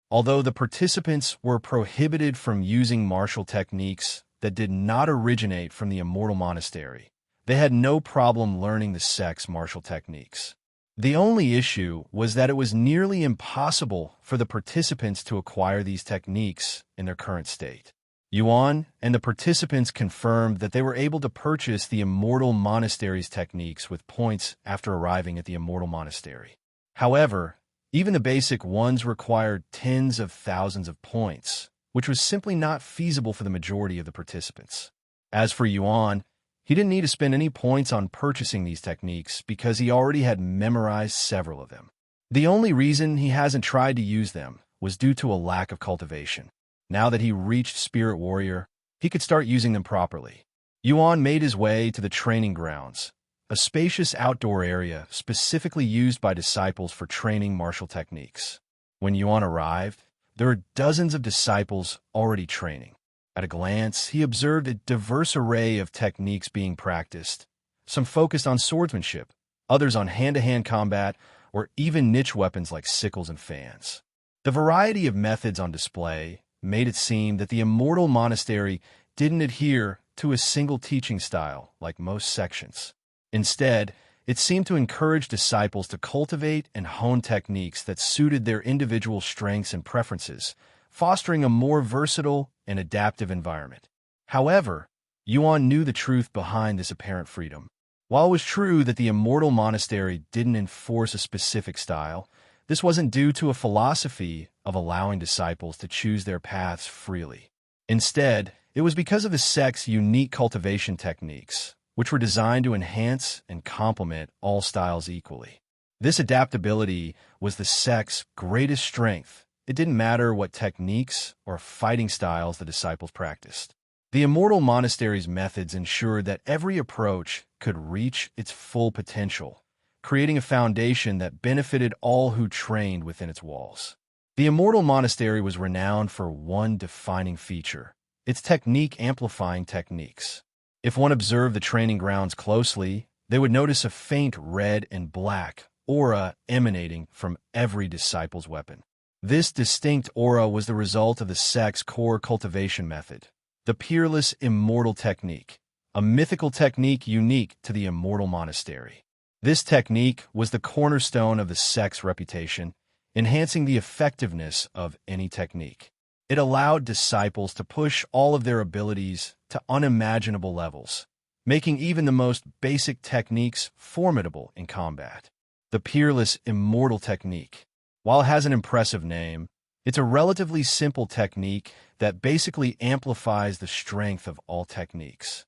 Although the participants were prohibited from using martial techniques that did not originate from the Immortal Monastery, they had no problem learning the Sect's martial techniques. The only issue was that it was nearly impossible for the participants to acquire these techniques in their current state. Yuan and the participants confirmed that they were able to purchase the Immortal Monastery's techniques with points after arriving at the Immortal Monastery. However, even the basic ones required tens of thousands of points, which was simply not feasible for the majority of the participants. As for Yuan, he didn't need to spend any points on purchasing these techniques because he already had memorized several of them. The only reason he hasn't tried to use them was due to a lack of cultivation. Now that he reached Spirit Warrior, he could start using them properly. Yuan made his way to the training grounds, a spacious outdoor area specifically used by disciples for training martial techniques. When Yuan arrived, there were dozens of disciples already training. At a glance, he observed a diverse array of techniques being practiced, some focused on swordsmanship, others on hand-to-hand combat, or even niche weapons like sickles and fans. The variety of methods on display made it seem that the Immortal Monastery didn't adhere to a single teaching style like most sections. Instead, it seemed to encourage disciples to cultivate and hone techniques that suited their individual strengths and preferences, fostering a more versatile and adaptive environment. However, Yuan knew the truth behind this apparent freedom. While it was true that the Immortal Monastery didn't enforce a specific style, this wasn't due to a philosophy of allowing disciples to choose their paths freely. Instead, it was because of the Sect's unique cultivation techniques, which were designed to enhance and complement all styles equally. This adaptability was the Sect's greatest strength. It didn't matter what techniques or fighting styles the disciples practiced. The Immortal Monastery's methods ensured that every approach could reach its full potential, creating a foundation that benefited all who trained within its walls. The Immortal Monastery was renowned for one defining feature: its technique-amplifying techniques. If one observed the training grounds closely, they would notice a faint red and black aura emanating from every disciple's weapon. This distinct aura was the result of the Sect's core cultivation method, the Peerless Immortal Technique, a mythical technique unique to the Immortal Monastery. This technique was the cornerstone of the Sect's reputation, enhancing the effectiveness of any technique. It allowed disciples to push all of their abilities to unimaginable levels, making even the most basic techniques formidable in combat. The Peerless Immortal Technique. While it has an impressive name, it's a relatively simple technique that basically amplifies the strength of all techniques.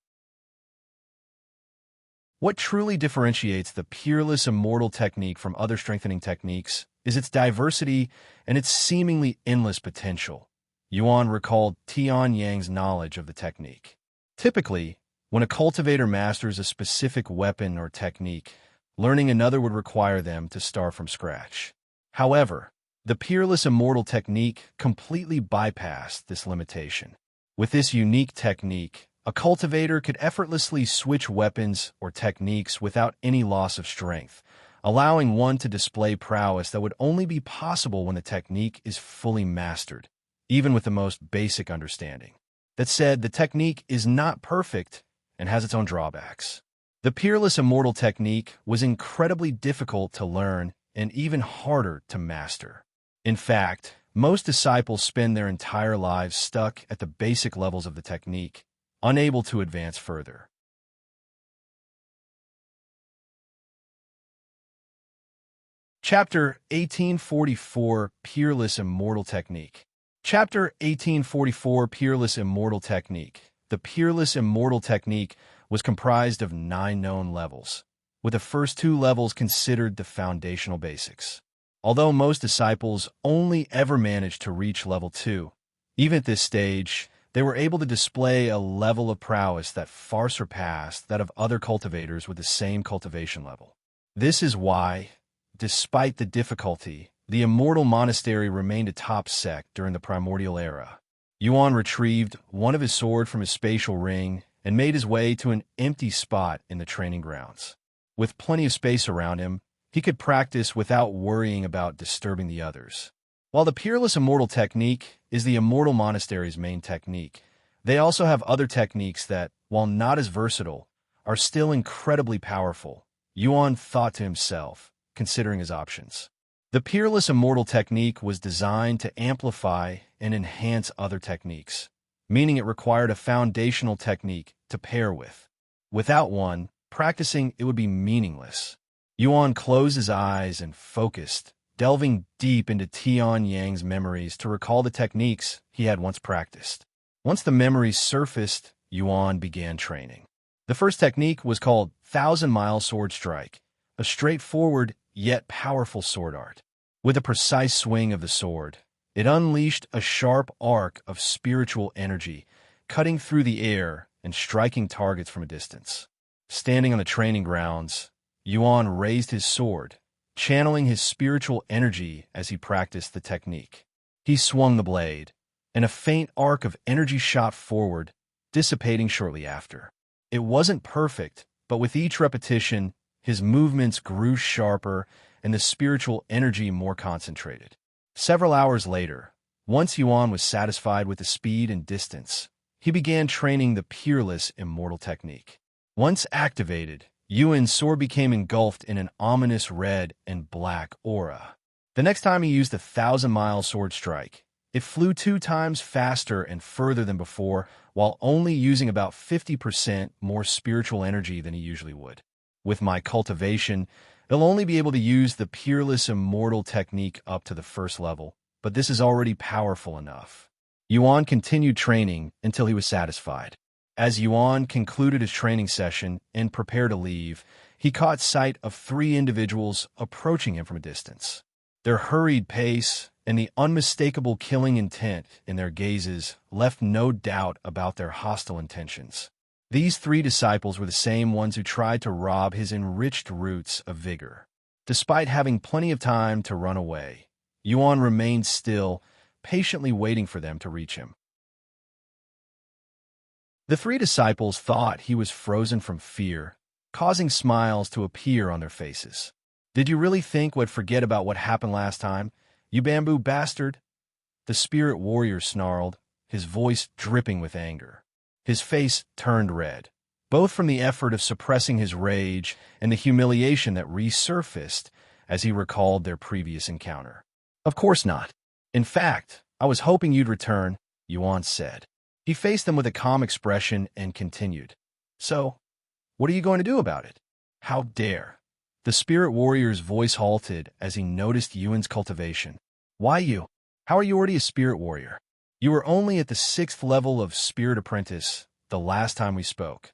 What truly differentiates the Peerless Immortal Technique from other strengthening techniques is its diversity and its seemingly endless potential. Yuan recalled Tian Yang's knowledge of the technique. Typically, when a cultivator masters a specific weapon or technique, learning another would require them to start from scratch. However, the Peerless Immortal Technique completely bypassed this limitation. With this unique technique, a cultivator could effortlessly switch weapons or techniques without any loss of strength, allowing one to display prowess that would only be possible when the technique is fully mastered, even with the most basic understanding. That said, the technique is not perfect and has its own drawbacks. The Peerless Immortal Technique was incredibly difficult to learn and even harder to master. In fact, most disciples spend their entire lives stuck at the basic levels of the technique, unable to advance further. Chapter 1844 Peerless Immortal Technique. Chapter 1844 Peerless Immortal Technique. The Peerless Immortal Technique was comprised of 9 known levels, with the first 2 levels considered the foundational basics. Although most disciples only ever managed to reach level 2, even at this stage, they were able to display a level of prowess that far surpassed that of other cultivators with the same cultivation level. This is why, despite the difficulty, the Immortal Monastery remained a top sect during the primordial era. Yuan retrieved one of his swords from his spatial ring and made his way to an empty spot in the training grounds. With plenty of space around him, he could practice without worrying about disturbing the others. While the Peerless Immortal Technique is the Immortal Monastery's main technique, they also have other techniques that, while not as versatile, are still incredibly powerful, Yuan thought to himself, considering his options. The Peerless Immortal Technique was designed to amplify and enhance other techniques, meaning it required a foundational technique to pair with. Without one, practicing it would be meaningless. Yuan closed his eyes and focused, delving deep into Tian Yang's memories to recall the techniques he had once practiced. Once the memories surfaced, Yuan began training. The first technique was called 1,000-Mile Sword Strike, a straightforward yet powerful sword art. With a precise swing of the sword, it unleashed a sharp arc of spiritual energy, cutting through the air and striking targets from a distance. Standing on the training grounds, Yuan raised his sword, channeling his spiritual energy as he practiced the technique. He swung the blade, and a faint arc of energy shot forward, dissipating shortly after. It wasn't perfect, but with each repetition, his movements grew sharper and the spiritual energy more concentrated. Several hours later, once Yuan was satisfied with the speed and distance, he began training the Peerless Immortal Technique. Once activated, Yuan's sword became engulfed in an ominous red and black aura. The next time he used the 1,000-Mile Sword Strike, it flew 2 times faster and further than before, while only using about 50% more spiritual energy than he usually would. With my cultivation, he'll only be able to use the Peerless Immortal Technique up to the first level, but this is already powerful enough. Yuan continued training until he was satisfied. As Yuan concluded his training session and prepared to leave, he caught sight of 3 individuals approaching him from a distance. Their hurried pace and the unmistakable killing intent in their gazes left no doubt about their hostile intentions. These 3 disciples were the same ones who tried to rob his enriched roots of vigor. Despite having plenty of time to run away, Yuan remained still, patiently waiting for them to reach him. The 3 disciples thought he was frozen from fear, causing smiles to appear on their faces. "Did you really think we'd forget about what happened last time, you bamboo bastard?" The spirit warrior snarled, his voice dripping with anger. His face turned red, both from the effort of suppressing his rage and the humiliation that resurfaced as he recalled their previous encounter. Of course not. In fact, I was hoping you'd return, Yuan said. He faced them with a calm expression and continued. So, what are you going to do about it? How dare? The spirit warrior's voice halted as he noticed Yuan's cultivation. Why you? How are you already a spirit warrior? You were only at the 6th level of spirit apprentice the last time we spoke.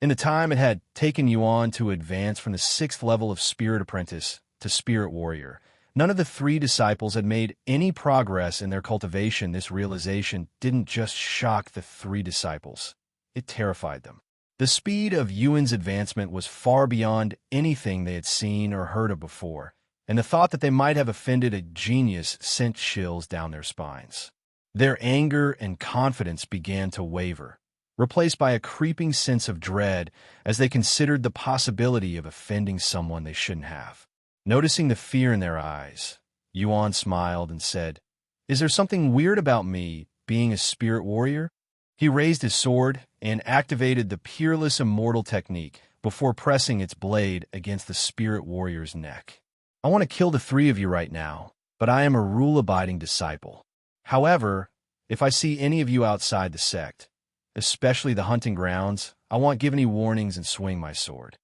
In the time it had taken Yuan to advance from the 6th level of spirit apprentice to spirit warrior, none of the 3 disciples had made any progress in their cultivation. This realization didn't just shock the 3 disciples. It terrified them. The speed of Yuan's advancement was far beyond anything they had seen or heard of before, and the thought that they might have offended a genius sent chills down their spines. Their anger and confidence began to waver, replaced by a creeping sense of dread as they considered the possibility of offending someone they shouldn't have. Noticing the fear in their eyes, Yuan smiled and said, "Is there something weird about me being a spirit warrior?" He raised his sword and activated the Peerless Immortal technique before pressing its blade against the spirit warrior's neck. "I want to kill the 3 of you right now, but I am a rule-abiding disciple. However, if I see any of you outside the sect, especially the hunting grounds, I won't give any warnings and swing my sword."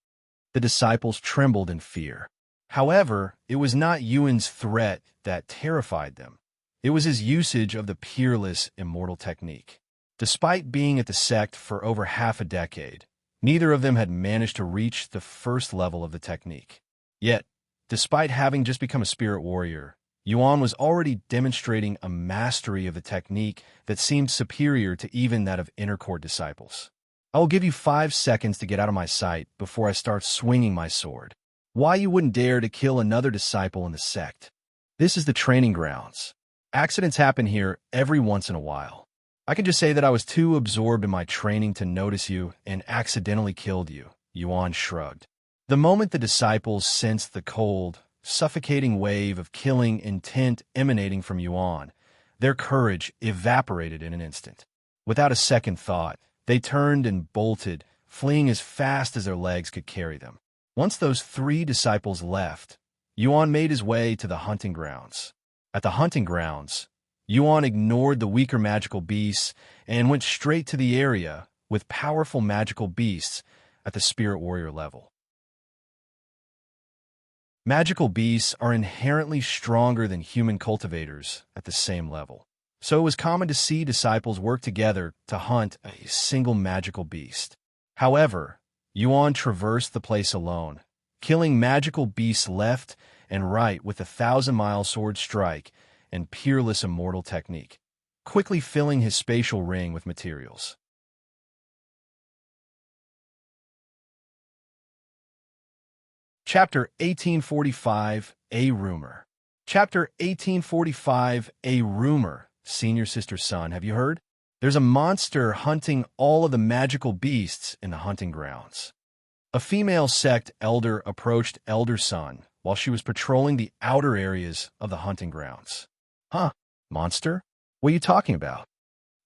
The disciples trembled in fear. However, it was not Yuan's threat that terrified them. It was his usage of the Peerless Immortal technique. Despite being at the sect for over half a decade, neither of them had managed to reach the 1st level of the technique. Yet, despite having just become a spirit warrior, Yuan was already demonstrating a mastery of the technique that seemed superior to even that of inner court disciples. "I will give you 5 seconds to get out of my sight before I start swinging my sword. Why you wouldn't dare to kill another disciple in the sect? This is the training grounds. Accidents happen here every once in a while. I can just say that I was too absorbed in my training to notice you and accidentally killed you," Yuan shrugged. The moment the disciples sensed the cold, suffocating wave of killing intent emanating from Yuan, their courage evaporated in an instant. Without a second thought, they turned and bolted, fleeing as fast as their legs could carry them. Once those 3 disciples left, Yuan made his way to the hunting grounds. At the hunting grounds, Yuan ignored the weaker magical beasts and went straight to the area with powerful magical beasts at the spirit warrior level. Magical beasts are inherently stronger than human cultivators at the same level, so it was common to see disciples work together to hunt a single magical beast. However, Yuan traversed the place alone, killing magical beasts left and right with the 1,000-mile sword strike and Peerless Immortal technique, quickly filling his spatial ring with materials. Chapter 1845, A Rumor. Chapter 1845, A Rumor. Senior sister's son, have you heard? There's a monster hunting all of the magical beasts in the hunting grounds. A female sect elder approached Elder Sun while she was patrolling the outer areas of the hunting grounds. "Huh, monster? What are you talking about?"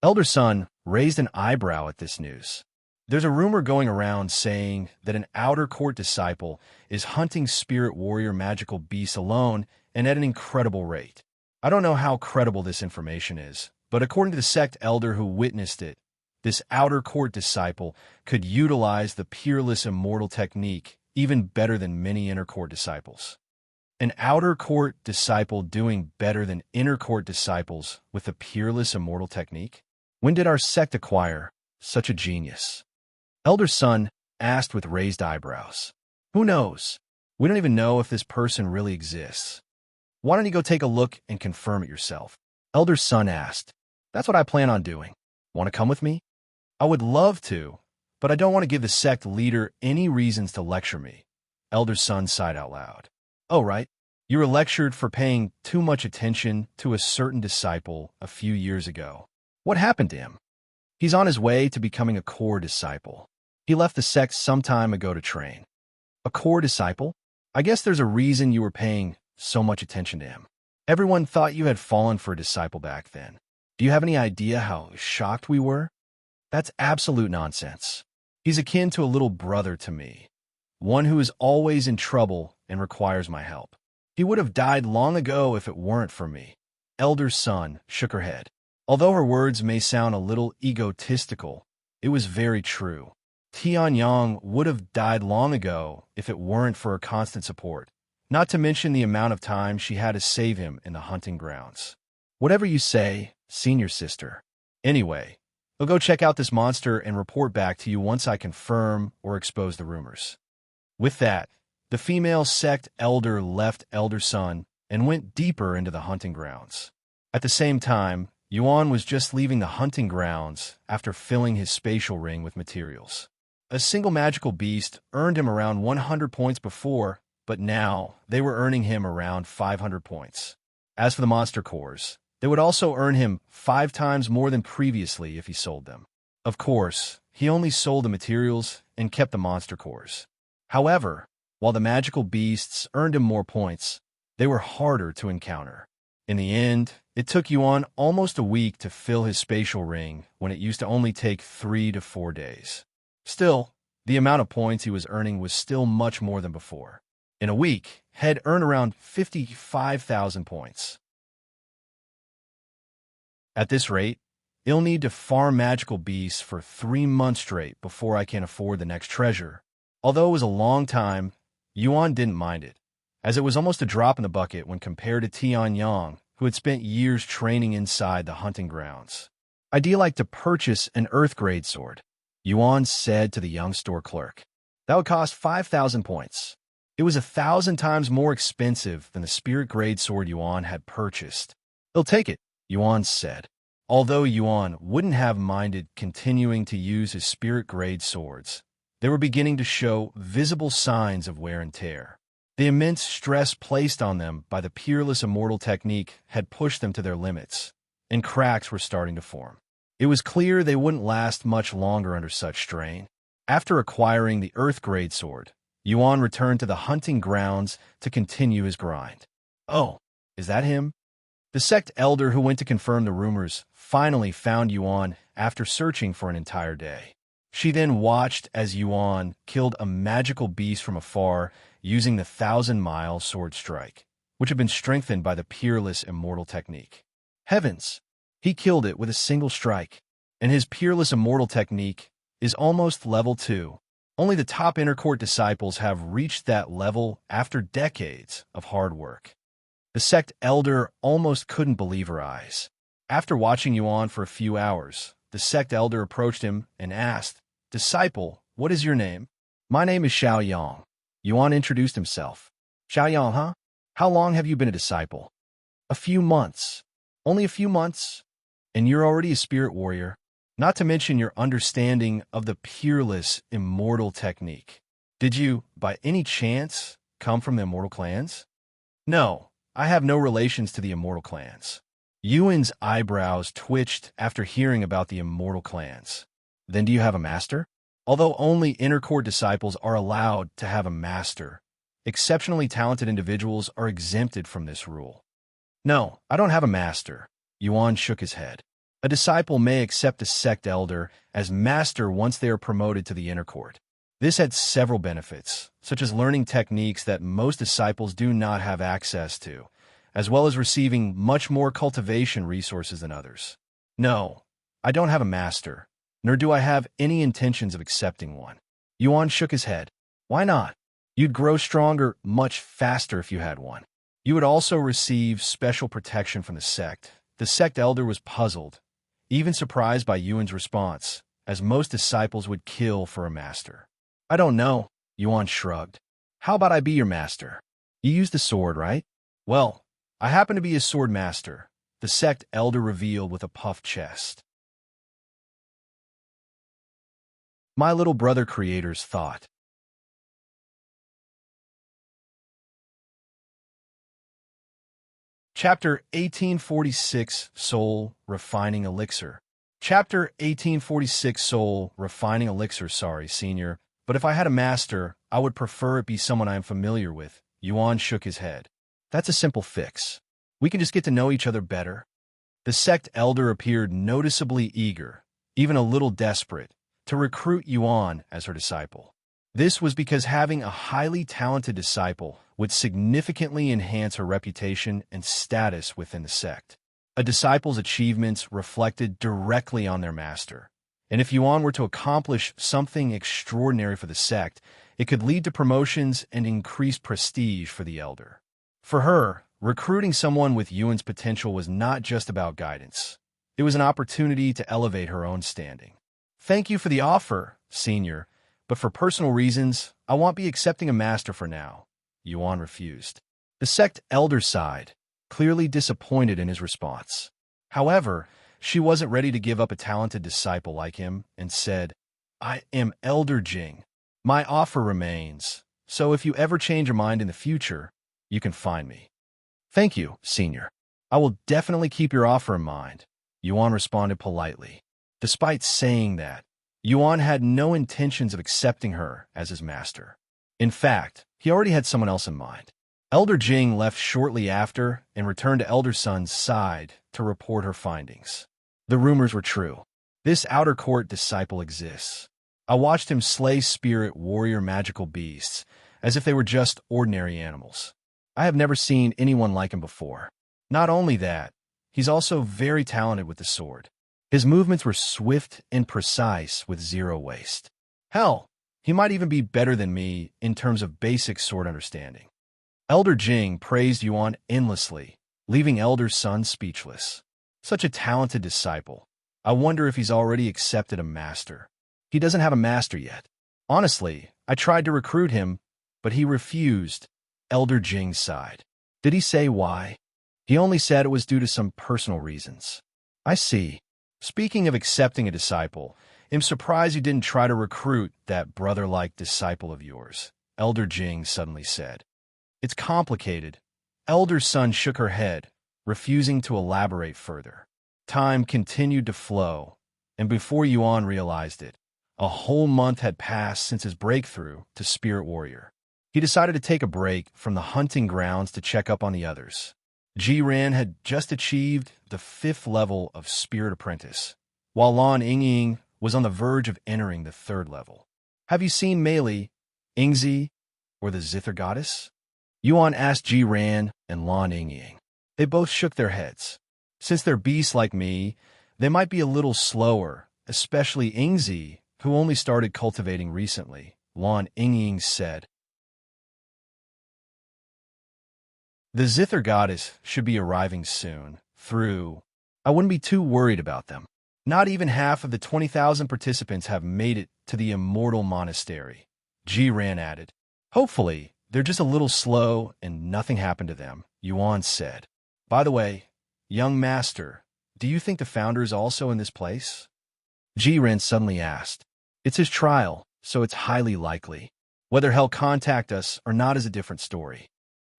Elder Sun raised an eyebrow at this news. "There's a rumor going around saying that an outer court disciple is hunting spirit warrior magical beasts alone and at an incredible rate. I don't know how credible this information is, but according to the sect elder who witnessed it, this outer court disciple could utilize the Peerless Immortal technique even better than many inner court disciples." An outer court disciple doing better than inner court disciples with the Peerless Immortal technique? When did our sect acquire such a genius? Elder Sun asked with raised eyebrows. "Who knows? We don't even know if this person really exists. Why don't you go take a look and confirm it yourself?" Elder Sun asked. "That's what I plan on doing. Want to come with me?" "I would love to, but I don't want to give the sect leader any reasons to lecture me." Elder Sun sighed out loud. "Oh, right. You were lectured for paying too much attention to a certain disciple a few years ago. What happened to him?" "He's on his way to becoming a core disciple. He left the sect some time ago to train." "A core disciple? I guess there's a reason you were paying so much attention to him. Everyone thought you had fallen for a disciple back then. Do you have any idea how shocked we were?" That's absolute nonsense. He's akin to a little brother to me, one who is always in trouble and requires my help. He would have died long ago if it weren't for me. Elder Sun shook her head. Although her words may sound a little egotistical, it was very true. Tian would have died long ago if it weren't for her constant support, not to mention the amount of time she had to save him in the hunting grounds. Whatever you say, senior sister. Anyway, I'll go check out this monster and report back to you once I confirm or expose the rumors. With that, the female sect elder left Elder Sun and went deeper into the hunting grounds. At the same time, Yuan was just leaving the hunting grounds after filling his spatial ring with materials. A single magical beast earned him around 100 points before, but now they were earning him around 500 points. As for the monster cores, they would also earn him 5 times more than previously if he sold them. Of course, he only sold the materials and kept the monster cores. However, while the magical beasts earned him more points, they were harder to encounter. In the end, it took Yuan almost a week to fill his spatial ring when it used to only take 3 to 4 days. Still, the amount of points he was earning was still much more than before. In a week, he'd earn around 55,000 points. At this rate, I'll need to farm magical beasts for 3 months straight before I can afford the next treasure. Although it was a long time, Yuan didn't mind it, as it was almost a drop in the bucket when compared to Tian, who had spent years training inside the hunting grounds. I'd like to purchase an Earth-grade sword, Yuan said to the young store clerk. That would cost 5,000 points. It was 1,000 times more expensive than the spirit-grade sword Yuan had purchased. He'll take it, Yuan said. Although Yuan wouldn't have minded continuing to use his spirit-grade swords, they were beginning to show visible signs of wear and tear. The immense stress placed on them by the Peerless Immortal technique had pushed them to their limits, and cracks were starting to form. It was clear they wouldn't last much longer under such strain. After acquiring the Earth-grade sword, Yuan returned to the hunting grounds to continue his grind. Oh, is that him? The sect elder who went to confirm the rumors finally found Yuan after searching for an entire day. She then watched as Yuan killed a magical beast from afar using the 1,000-mile sword strike, which had been strengthened by the Peerless Immortal technique. Heavens! He killed it with a single strike, and his Peerless Immortal technique is almost level 2. Only the top inner court disciples have reached that level after decades of hard work. The sect elder almost couldn't believe her eyes. After watching Yuan for a few hours, the sect elder approached him and asked, "Disciple, what is your name?" "My name is Xiaoyang." Yuan introduced himself. "Xiaoyang, huh? How long have you been a disciple?" "A few months." "Only a few months? And you're already a spirit warrior? Not to mention your understanding of the Peerless Immortal technique. Did you, by any chance, come from the Immortal clans?" "No, I have no relations to the Immortal clans." Yuan's eyebrows twitched after hearing about the Immortal clans. "Then do you have a master?" Although only inner court disciples are allowed to have a master, exceptionally talented individuals are exempted from this rule. "No, I don't have a master." Yuan shook his head. A disciple may accept a sect elder as master once they are promoted to the inner court. This had several benefits, such as learning techniques that most disciples do not have access to, as well as receiving much more cultivation resources than others. "No, I don't have a master, nor do I have any intentions of accepting one." Yuan shook his head. "Why not? You'd grow stronger much faster if you had one. You would also receive special protection from the sect." The sect elder was puzzled, even surprised by Yuan's response, as most disciples would kill for a master. "I don't know," Yuan shrugged. "How about I be your master? You use the sword, right?" "Well, I happen to be a sword master," the sect elder revealed with a puffed chest. My little brother creators thought. Chapter 1846 Soul Refining Elixir. Chapter 1846 Soul Refining Elixir. Sorry, senior, but if I had a master, I would prefer it be someone I am familiar with. Yuan shook his head. "That's a simple fix. We can just get to know each other better." The sect elder appeared noticeably eager, even a little desperate, to recruit Yuan as her disciple. This was because having a highly talented disciple would significantly enhance her reputation and status within the sect. A disciple's achievements reflected directly on their master, and if Yuan were to accomplish something extraordinary for the sect, it could lead to promotions and increased prestige for the elder. For her, recruiting someone with Yuan's potential was not just about guidance. It was an opportunity to elevate her own standing. "Thank you for the offer, Senior, but for personal reasons, I won't be accepting a master for now," Yuan refused. The sect elder sighed, clearly disappointed in his response. However, she wasn't ready to give up a talented disciple like him and said, "I am Elder Jing. My offer remains, so if you ever change your mind in the future, you can find me." "Thank you, Senior. I will definitely keep your offer in mind," Yuan responded politely. Despite saying that, Yuan had no intentions of accepting her as his master. In fact, he already had someone else in mind. Elder Jing left shortly after and returned to Elder Sun's side to report her findings. The rumors were true. This outer court disciple exists. I watched him slay spirit warrior magical beasts as if they were just ordinary animals. I have never seen anyone like him before. Not only that, he's also very talented with the sword. His movements were swift and precise with zero waste. Hell, he might even be better than me in terms of basic sword understanding. Elder Jing praised Yuan endlessly, leaving Elder Sun speechless. Such a talented disciple. I wonder if he's already accepted a master. He doesn't have a master yet. Honestly, I tried to recruit him, but he refused. Elder Jing sighed. Did he say why? He only said it was due to some personal reasons. I see. Speaking of accepting a disciple, I'm surprised you didn't try to recruit that brother-like disciple of yours, Elder Jing suddenly said. It's complicated. Elder Sun shook her head, refusing to elaborate further. Time continued to flow, and before Yuan realized it, a whole month had passed since his breakthrough to Spirit Warrior. He decided to take a break from the hunting grounds to check up on the others. Ren had just achieved the 5th level of Spirit Apprentice, while Lan Yingying was on the verge of entering the 3rd level. "Have you seen Meili, Yingzi, or the Zither Goddess?" Yuan asked Ren and Lan Yingying. They both shook their heads. Since they're beasts like me, they might be a little slower, especially Yingzi, who only started cultivating recently, Lan Yingying said. The Zither Goddess should be arriving soon, I wouldn't be too worried about them. Not even half of the 20,000 participants have made it to the Immortal Monastery, Ren added. Hopefully, they're just a little slow and nothing happened to them, Yuan said. By the way, young master, do you think the founder is also in this place? Ren suddenly asked. It's his trial, so it's highly likely. Whether he'll contact us or not is a different story.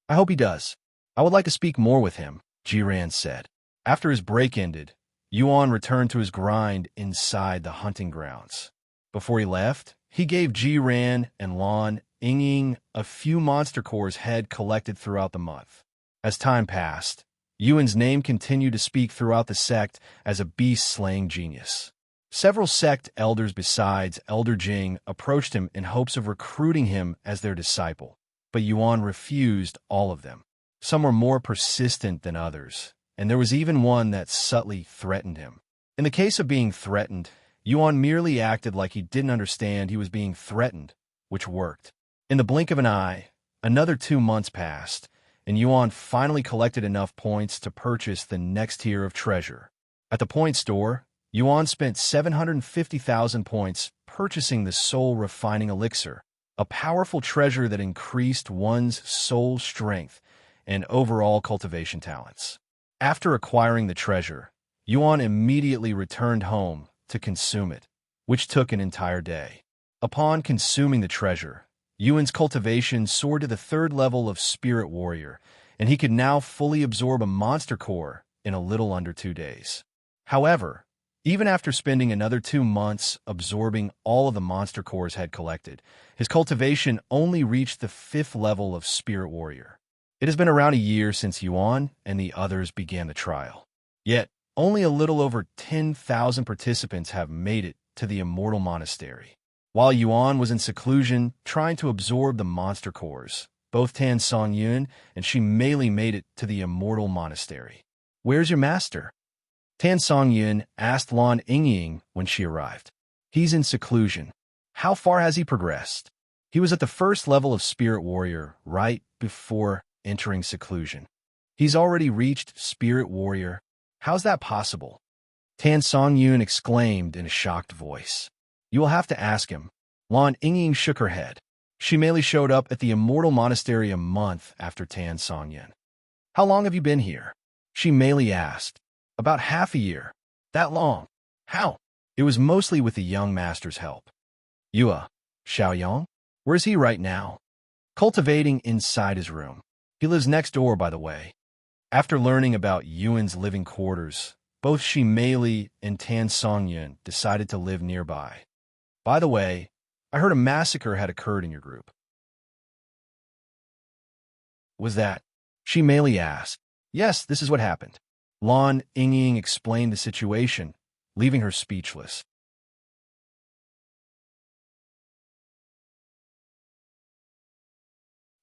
I hope he does. I would like to speak more with him, Ren said. After his break ended, Yuan returned to his grind inside the hunting grounds. Before he left, he gave Ren and Lan Yingying a few monster cores had collected throughout the month. As time passed, Yuan's name continued to speak throughout the sect as a beast-slaying genius. Several sect elders besides Elder Jing approached him in hopes of recruiting him as their disciple, but Yuan refused all of them. Some were more persistent than others, and there was even one that subtly threatened him. In the case of being threatened, Yuan merely acted like he didn't understand he was being threatened, which worked. In the blink of an eye, another 2 months passed, and Yuan finally collected enough points to purchase the next tier of treasure. At the point store, Yuan spent 750,000 points purchasing the soul refining elixir, a powerful treasure that increased one's soul strength and overall cultivation talents. After acquiring the treasure, Yuan immediately returned home to consume it, which took an entire day. Upon consuming the treasure, Yuan's cultivation soared to the 3rd level of Spirit Warrior, and he could now fully absorb a monster core in a little under 2 days. However, even after spending another 2 months absorbing all of the monster cores had collected, his cultivation only reached the 5th level of Spirit Warrior. It has been around a year since Yuan and the others began the trial. Yet, only a little over 10,000 participants have made it to the Immortal Monastery. While Yuan was in seclusion trying to absorb the monster cores, both Tan Songyun and Shi Meili made it to the Immortal Monastery. "Where's your master?" Tan Songyun asked Lan Yingying when she arrived. "He's in seclusion." "How far has he progressed?" "He was at the first level of Spirit Warrior right before entering seclusion." "He's already reached Spirit Warrior? How's that possible?" Tan Songyun exclaimed in a shocked voice. "You will have to ask him." Lan Yingying shook her head. Shi Meili showed up at the Immortal Monastery a month after Tan Songyun. "How long have you been here?" Shi Meili asked. "About half a year." "That long? How?" "It was mostly with the young master's help." "Yua, Xiaoyong? Where's he right now?" "Cultivating inside his room. He lives next door, by the way." After learning about Yuan's living quarters, both Shi Meili and Tan Songyun decided to live nearby. "By the way, I heard a massacre had occurred in your group." "Was that?" Shi Meili asked. "Yes, this is what happened." Lan Yingying explained the situation, leaving her speechless.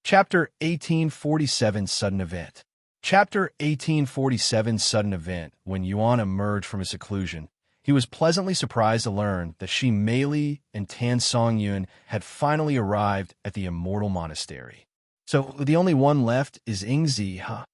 Chapter 1847 Sudden Event. Chapter 1847 Sudden Event. When Yuan emerged from his seclusion, he was pleasantly surprised to learn that Shi Meili and Tan Songyun had finally arrived at the Immortal Monastery. "So the only one left is Yingzi, huh?"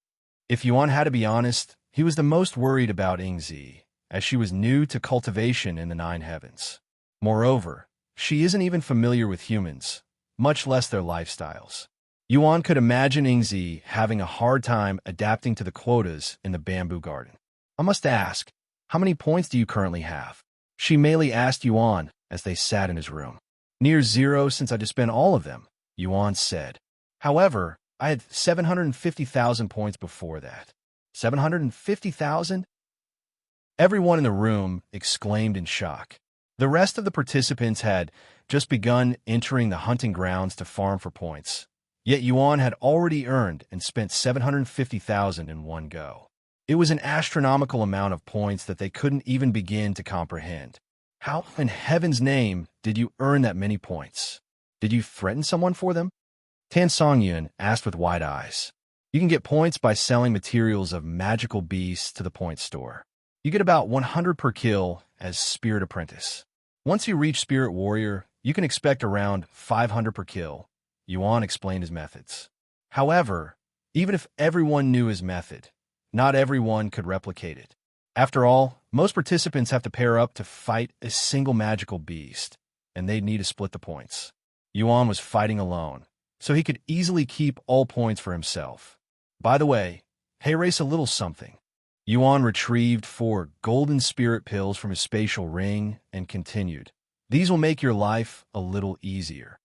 If Yuan had to be honest, he was the most worried about Yingzi, as she was new to cultivation in the Nine Heavens. Moreover, she isn't even familiar with humans, much less their lifestyles. Yuan could imagine Yingzi having a hard time adapting to the quotas in the bamboo garden. "I must ask, how many points do you currently have?" Shi Meili asked Yuan as they sat in his room. "Near zero, since I just spent all of them," Yuan said. "However, I had 750,000 points before that." 750,000? Everyone in the room exclaimed in shock. The rest of the participants had just begun entering the hunting grounds to farm for points. Yet Yuan had already earned and spent 750,000 in one go. It was an astronomical amount of points that they couldn't even begin to comprehend. "How in heaven's name did you earn that many points? Did you threaten someone for them?" Tan Songyun asked with wide eyes. "You can get points by selling materials of magical beasts to the point store. You get about 100 per kill as Spirit Apprentice. Once you reach Spirit Warrior, you can expect around 500 per kill." Yuan explained his methods. However, even if everyone knew his method, not everyone could replicate it. After all, most participants have to pair up to fight a single magical beast, and they'd need to split the points. Yuan was fighting alone, so he could easily keep all points for himself. "By the way, hey, race a little something." Yuan retrieved 4 golden spirit pills from his spatial ring and continued. "These will make your life a little easier."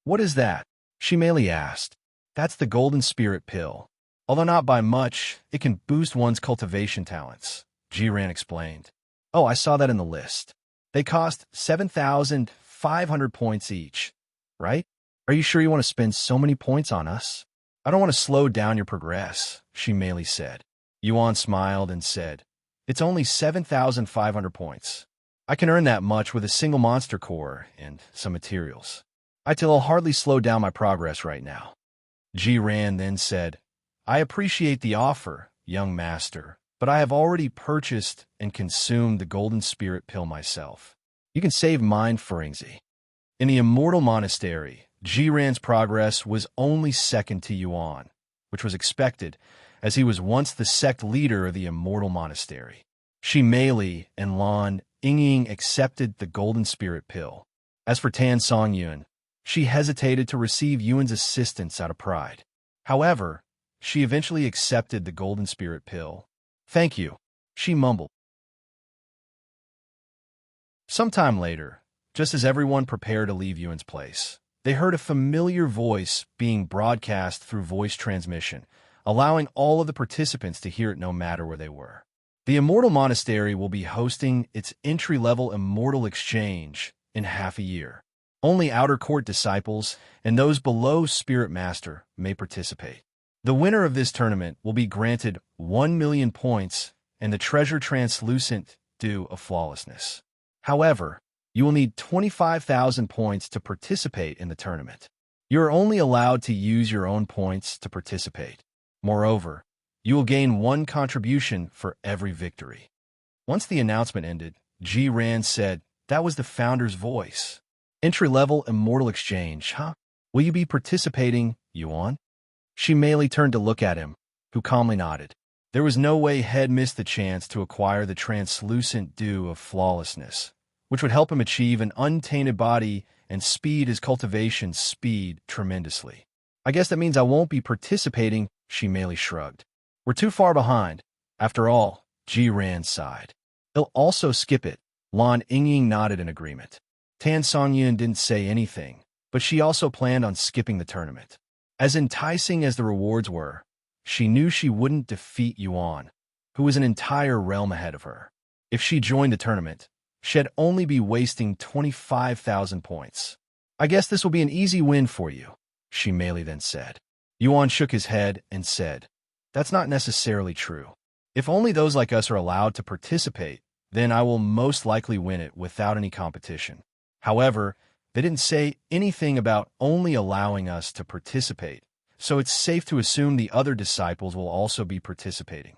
"What is that?" Shi Meili asked. "That's the golden spirit pill. Although not by much, it can boost one's cultivation talents," Ren explained. "Oh, I saw that in the list. They cost 7,500 points each, right? Are you sure you want to spend so many points on us?" "I don't want to slow down your progress," Shi Meili said. Yuan smiled and said, "It's only 7,500 points. I can earn that much with a single monster core and some materials. I'll hardly slow down my progress right now." Ren then said, "I appreciate the offer, young master, but I have already purchased and consumed the golden spirit pill myself. You can save mine for Yingzi." In the Immortal Monastery, Ren's progress was only second to Yuan, which was expected, as he was once the sect leader of the Immortal Monastery. Shi Meili and Lan Yingying accepted the golden spirit pill. As for Tan Songyun, she hesitated to receive Yuan's assistance out of pride. However, she eventually accepted the golden spirit pill. "Thank you," she mumbled. Sometime later, just as everyone prepared to leave Yuan's place, they heard a familiar voice being broadcast through voice transmission, allowing all of the participants to hear it no matter where they were. The Immortal Monastery will be hosting its entry-level Immortal Exchange in half a year. Only Outer Court disciples and those below Spirit Master may participate. The winner of this tournament will be granted 1 million points and the treasure translucent dew of flawlessness. However, you will need 25,000 points to participate in the tournament. You are only allowed to use your own points to participate. Moreover, you will gain 1 contribution for every victory. Once the announcement ended, Ren said, "That was the founder's voice. Entry-level Immortal exchange, huh? Will you be participating, Yuan?" She merely turned to look at him, who calmly nodded. There was no way Head missed the chance to acquire the translucent dew of flawlessness, which would help him achieve an untainted body and speed his cultivation speed tremendously. "I guess that means I won't be participating," she merely shrugged. "We're too far behind. After all," Ren sighed. "He'll also skip it." Lan Yingying nodded in agreement. Tan Songyun didn't say anything, but she also planned on skipping the tournament. As enticing as the rewards were, she knew she wouldn't defeat Yuan, who was an entire realm ahead of her. If she joined the tournament, she'd only be wasting 25,000 points. "I guess this will be an easy win for you," she merely then said. Yuan shook his head and said, "That's not necessarily true. If only those like us are allowed to participate, then I will most likely win it without any competition." However, they didn't say anything about only allowing us to participate, so it's safe to assume the other disciples will also be participating.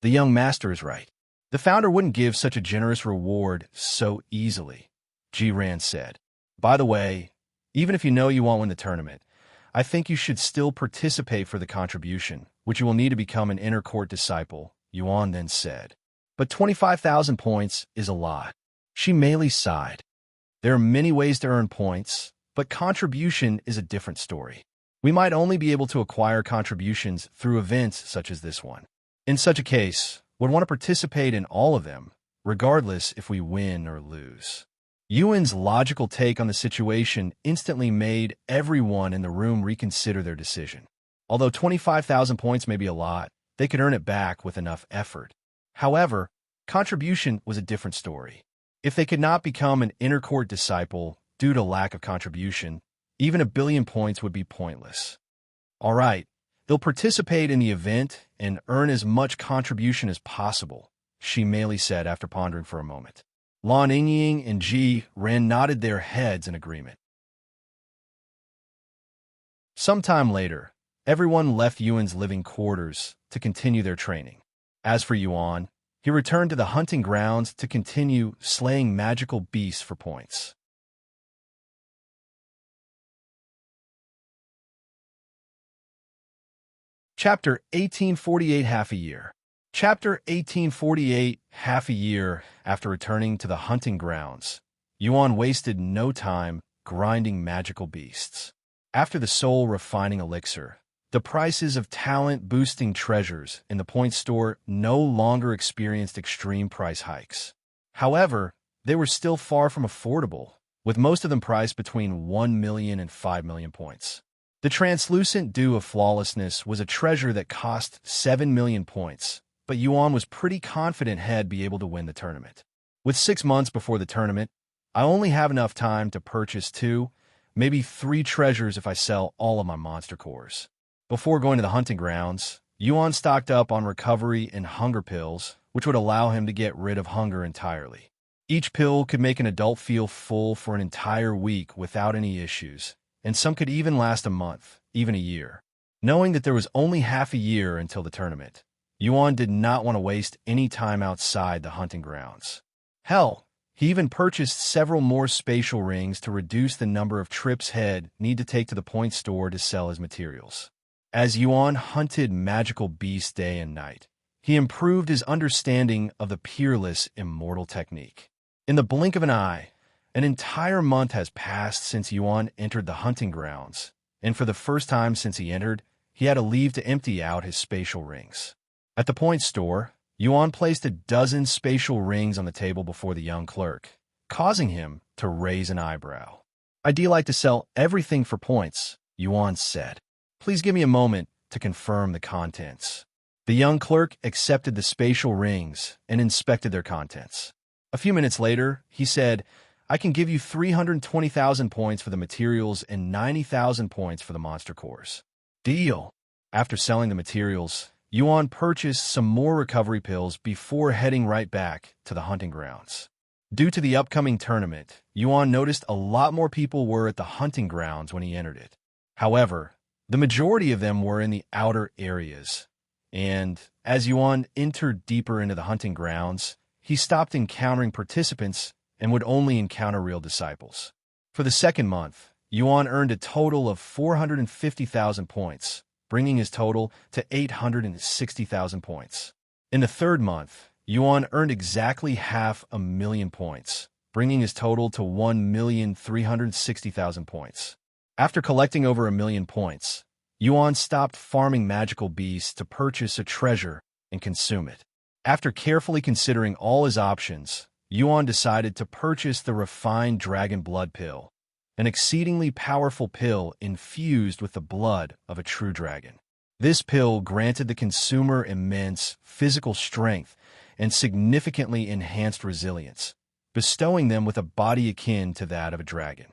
The young master is right. The founder wouldn't give such a generous reward so easily, Ren said. "By the way, even if you know you won't win the tournament, I think you should still participate for the contribution, which you will need to become an inner court disciple," Yuan then said. "But 25,000 points is a lot." She merely sighed. "There are many ways to earn points, but contribution is a different story. We might only be able to acquire contributions through events such as this one. In such a case, we'd want to participate in all of them, regardless if we win or lose." Yuan's logical take on the situation instantly made everyone in the room reconsider their decision. Although 25,000 points may be a lot, they could earn it back with enough effort. However, contribution was a different story. If they could not become an inner court disciple due to lack of contribution, even 1,000,000,000 points would be pointless. "All right, they'll participate in the event and earn as much contribution as possible," she merely said after pondering for a moment. Lan Yingying and Ren nodded their heads in agreement. Sometime later, everyone left Yuan's living quarters to continue their training. As for Yuan, he returned to the hunting grounds to continue slaying magical beasts for points. Chapter 1848 Half a Year. Chapter 1848 Half a year after returning to the hunting grounds, Yuan wasted no time grinding magical beasts. After the soul-refining elixir, the prices of talent-boosting treasures in the point store no longer experienced extreme price hikes. However, they were still far from affordable, with most of them priced between 1 million and 5 million points. The translucent dew of flawlessness was a treasure that cost 7 million points, but Yuan was pretty confident he'd be able to win the tournament. With 6 months before the tournament, I only have enough time to purchase 2, maybe 3 treasures if I sell all of my monster cores. Before going to the hunting grounds, Yuan stocked up on recovery and hunger pills, which would allow him to get rid of hunger entirely. Each pill could make an adult feel full for an entire week without any issues, and some could even last a month, even a year. Knowing that there was only half a year until the tournament, Yuan did not want to waste any time outside the hunting grounds. Hell, he even purchased several more spatial rings to reduce the number of trips he'd need to take to the point store to sell his materials. As Yuan hunted magical beasts day and night, he improved his understanding of the Peerless Immortal technique. In the blink of an eye, an entire month has passed since Yuan entered the hunting grounds, and for the first time since he entered, he had to leave to empty out his spatial rings. At the point store, Yuan placed a dozen spatial rings on the table before the young clerk, causing him to raise an eyebrow. "I'd like to sell everything for points," Yuan said. "Please give me a moment to confirm the contents." The young clerk accepted the spatial rings and inspected their contents. A few minutes later, he said, "I can give you 320,000 points for the materials and 90,000 points for the monster cores." "Deal." After selling the materials, Yuan purchased some more recovery pills before heading right back to the hunting grounds. Due to the upcoming tournament, Yuan noticed a lot more people were at the hunting grounds when he entered it. However, the majority of them were in the outer areas, and as Yuan entered deeper into the hunting grounds, he stopped encountering participants and would only encounter real disciples. For the second month, Yuan earned a total of 450,000 points, bringing his total to 860,000 points. In the third month, Yuan earned exactly 500,000 points, bringing his total to 1,360,000 points. After collecting over 1,000,000 points, Yuan stopped farming magical beasts to purchase a treasure and consume it. After carefully considering all his options, Yuan decided to purchase the refined dragon blood pill, an exceedingly powerful pill infused with the blood of a true dragon. This pill granted the consumer immense physical strength and significantly enhanced resilience, bestowing them with a body akin to that of a dragon.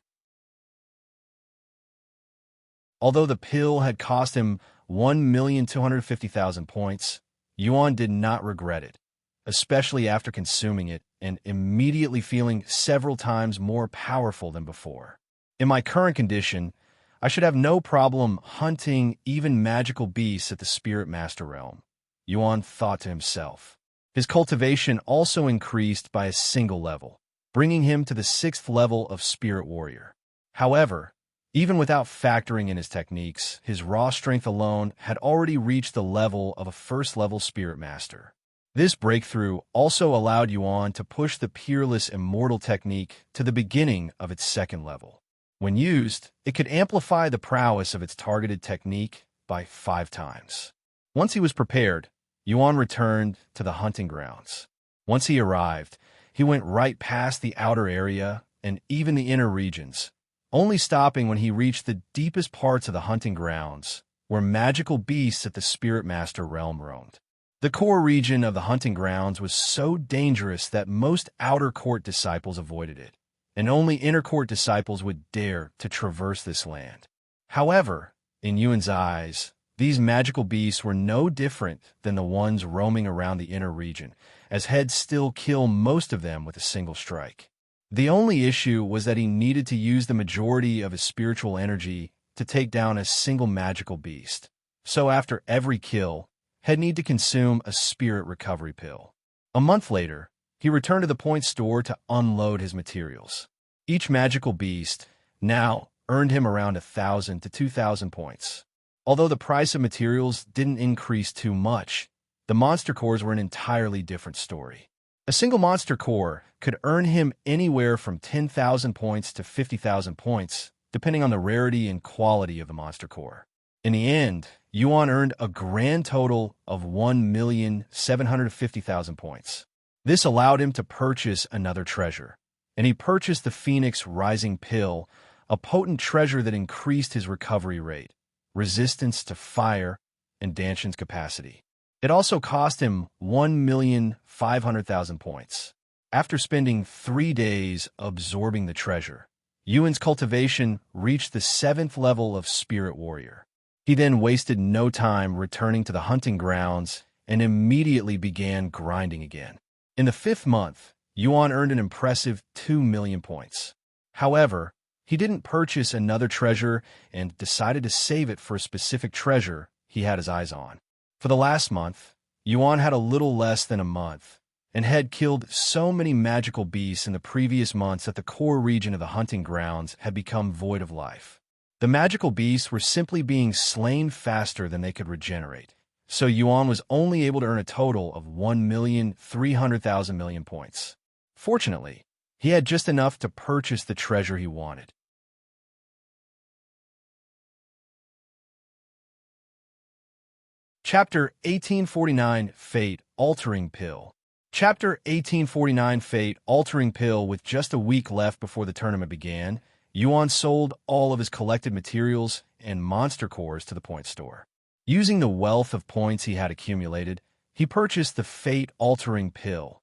Although the pill had cost him 1,250,000 points, Yuan did not regret it, especially after consuming it and immediately feeling several times more powerful than before. In my current condition, I should have no problem hunting even magical beasts at the Spirit Master realm, Yuan thought to himself. His cultivation also increased by a single level, bringing him to the 6th level of Spirit Warrior. However, even without factoring in his techniques, his raw strength alone had already reached the level of a 1st-level Spirit Master. This breakthrough also allowed Yuan to push the Peerless Immortal technique to the beginning of its 2nd level. When used, it could amplify the prowess of its targeted technique by 5 times. Once he was prepared, Yuan returned to the hunting grounds. Once he arrived, he went right past the outer area and even the inner regions, only stopping when he reached the deepest parts of the hunting grounds, where magical beasts at the Spirit Master realm roamed. The core region of the hunting grounds was so dangerous that most outer court disciples avoided it, and only inner court disciples would dare to traverse this land. However, in Yuan's eyes, these magical beasts were no different than the ones roaming around the inner region, as he'd still kill most of them with a single strike. The only issue was that he needed to use the majority of his spiritual energy to take down a single magical beast. So after every kill, he'd need to consume a spirit recovery pill. A month later, he returned to the point store to unload his materials. Each magical beast now earned him around 1,000 to 2,000 points. Although the price of materials didn't increase too much, the monster cores were an entirely different story. A single monster core could earn him anywhere from 10,000 points to 50,000 points, depending on the rarity and quality of the monster core. In the end, Yuan earned a grand total of 1,750,000 points. This allowed him to purchase another treasure, and he purchased the Phoenix Rising Pill, a potent treasure that increased his recovery rate, resistance to fire, and Danshan's capacity. It also cost him 1,500,000 points. After spending 3 days absorbing the treasure, Yuan's cultivation reached the 7th level of Spirit Warrior. He then wasted no time returning to the hunting grounds and immediately began grinding again. In the 5th month, Yuan earned an impressive 2,000,000 points. However, he didn't purchase another treasure and decided to save it for a specific treasure he had his eyes on. For the last month, Yuan had a little less than a month and had killed so many magical beasts in the previous months that the core region of the hunting grounds had become void of life. The magical beasts were simply being slain faster than they could regenerate, so Yuan was only able to earn a total of 1,300,000 points. Fortunately, he had just enough to purchase the treasure he wanted. Chapter 1849 Fate Altering Pill. Chapter 1849 Fate Altering Pill. With just a week left before the tournament began, Yuan sold all of his collected materials and monster cores to the point store. Using the wealth of points he had accumulated, he purchased the Fate Altering Pill,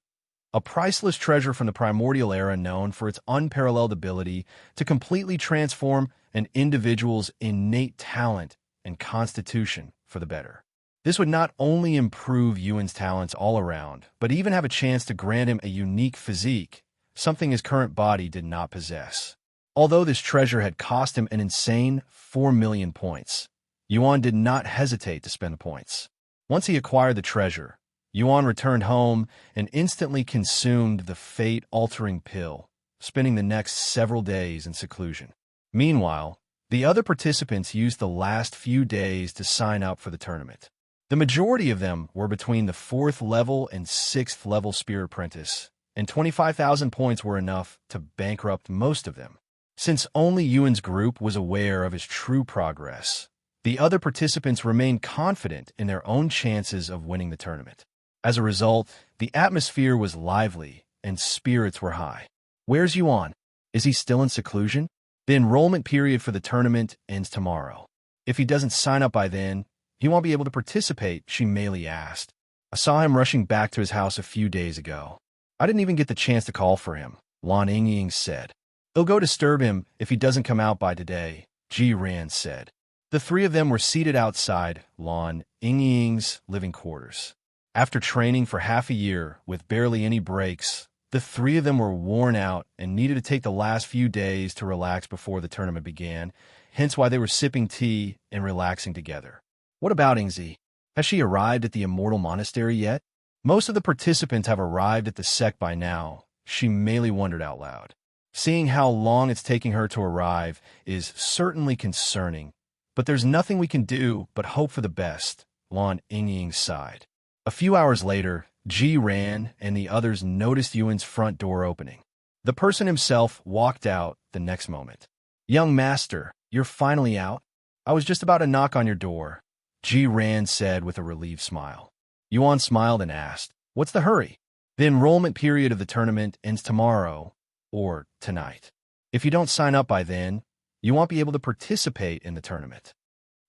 a priceless treasure from the primordial era known for its unparalleled ability to completely transform an individual's innate talent and constitution for the better. This would not only improve Yuan's talents all around, but even have a chance to grant him a unique physique, something his current body did not possess. Although this treasure had cost him an insane 4 million points, Yuan did not hesitate to spend the points. Once he acquired the treasure, Yuan returned home and instantly consumed the fate-altering pill, spending the next several days in seclusion. Meanwhile, the other participants used the last few days to sign up for the tournament. The majority of them were between the 4th level and 6th level Spirit Apprentice, and 25,000 points were enough to bankrupt most of them. Since only Yuan's group was aware of his true progress, the other participants remained confident in their own chances of winning the tournament. As a result, the atmosphere was lively and spirits were high. Where's Yuan? Is he still in seclusion? The enrollment period for the tournament ends tomorrow. If he doesn't sign up by then, he won't be able to participate, she merely asked. I saw him rushing back to his house a few days ago. I didn't even get the chance to call for him, Lan Yingying said. It'll go disturb him if he doesn't come out by today, Ji Ran said. The three of them were seated outside Lan Yingying's living quarters. After training for half a year with barely any breaks, the three of them were worn out and needed to take the last few days to relax before the tournament began, hence why they were sipping tea and relaxing together. What about Yingzi? Has she arrived at the Immortal Monastery yet? Most of the participants have arrived at the Sect by now, she merely wondered out loud. Seeing how long it's taking her to arrive is certainly concerning, but there's nothing we can do but hope for the best, Lan Yingying sighed. A few hours later, Ji Ran and the others noticed Yuan's front door opening. The person himself walked out the next moment. Young master, you're finally out? I was just about to knock on your door, Ji Ran said with a relieved smile. Yuan smiled and asked, what's the hurry? The enrollment period of the tournament ends tomorrow, or tonight. If you don't sign up by then, you won't be able to participate in the tournament.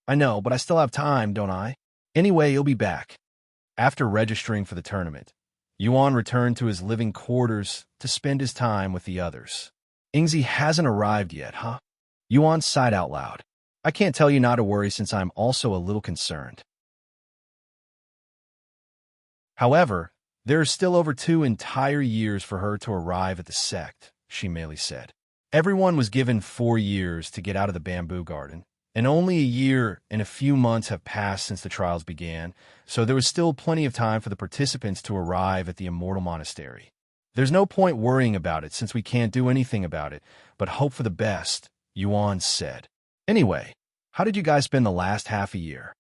I know, but I still have time, don't I? Anyway, you'll be back. After registering for the tournament, Yuan returned to his living quarters to spend his time with the others. Yingzi hasn't arrived yet, huh? Yuan sighed out loud. I can't tell you not to worry since I'm also a little concerned. However, there are still over 2 entire years for her to arrive at the Sect, she merely said. Everyone was given 4 years to get out of the bamboo garden, and only a year and a few months have passed since the trials began, so there was still plenty of time for the participants to arrive at the Immortal Monastery. There's no point worrying about it since we can't do anything about it, but hope for the best, Yuan said. Anyway, how did you guys spend the last half a year?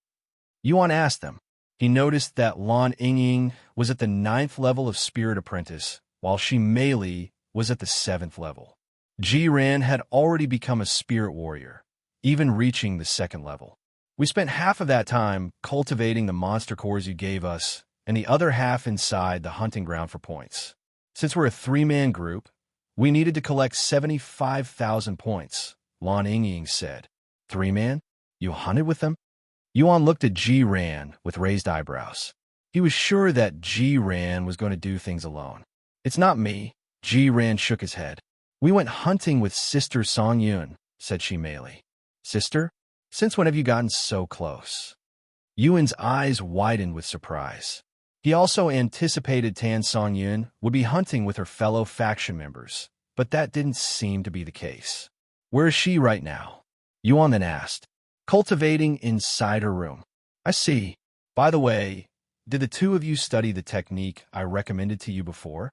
Yuan asked them. He noticed that Lan Yingying was at the 9th level of Spirit Apprentice, while she merely was at the 7th level. Ji Ran had already become a spirit warrior, even reaching the 2nd level. We spent half of that time cultivating the monster cores you gave us, and the other half inside the hunting ground for points. Since we're a 3-man group, we needed to collect 75,000 points, Lan Yingying said. 3-man? You hunted with them? Yuan looked at Ji Ran with raised eyebrows. He was sure that Ji Ran was going to do things alone. It's not me, Ji Ran shook his head. We went hunting with Sister Song Yun, said she merely. Sister? Since when have you gotten so close? Yuan's eyes widened with surprise. He also anticipated Tan Song Yun would be hunting with her fellow faction members, but that didn't seem to be the case. Where is she right now? Yuan then asked. Cultivating inside her room. I see. By the way, did the two of you study the technique I recommended to you before?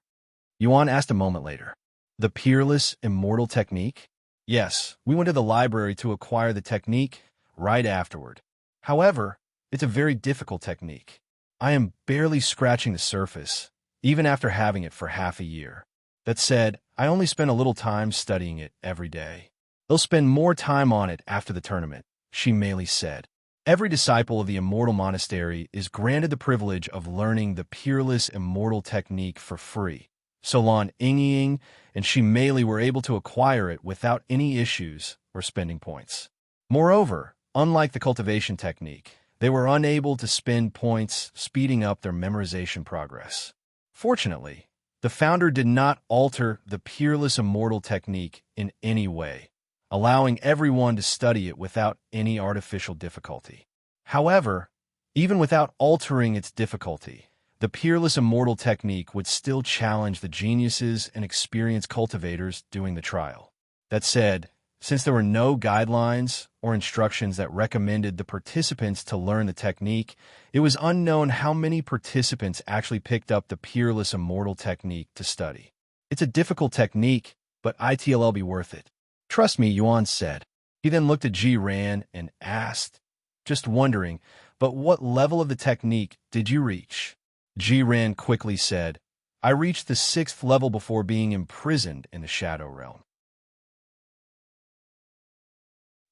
Yuan asked a moment later. The Peerless Immortal technique? Yes, we went to the library to acquire the technique right afterward. However, it's a very difficult technique. I am barely scratching the surface, even after having it for half a year. That said, I only spend a little time studying it every day. They'll spend more time on it after the tournament, she merely said. Every disciple of the Immortal Monastery is granted the privilege of learning the Peerless Immortal technique for free. So Lan Yingying and she merely were able to acquire it without any issues or spending points. Moreover, unlike the cultivation technique, they were unable to spend points speeding up their memorization progress. Fortunately, the founder did not alter the Peerless Immortal technique in any way, allowing everyone to study it without any artificial difficulty. However, Even without altering its difficulty, the Peerless Immortal technique would still challenge the geniuses and experienced cultivators doing the trial. That said, since there were no guidelines or instructions that recommended the participants to learn the technique, it was unknown how many participants actually picked up the Peerless Immortal technique to study. It's a difficult technique, but it'll be worth it. Trust me, Yuan said. He then looked at Ren and asked, just wondering, but what level of the technique did you reach? Ren quickly said, I reached the 6th level before being imprisoned in the Shadow Realm.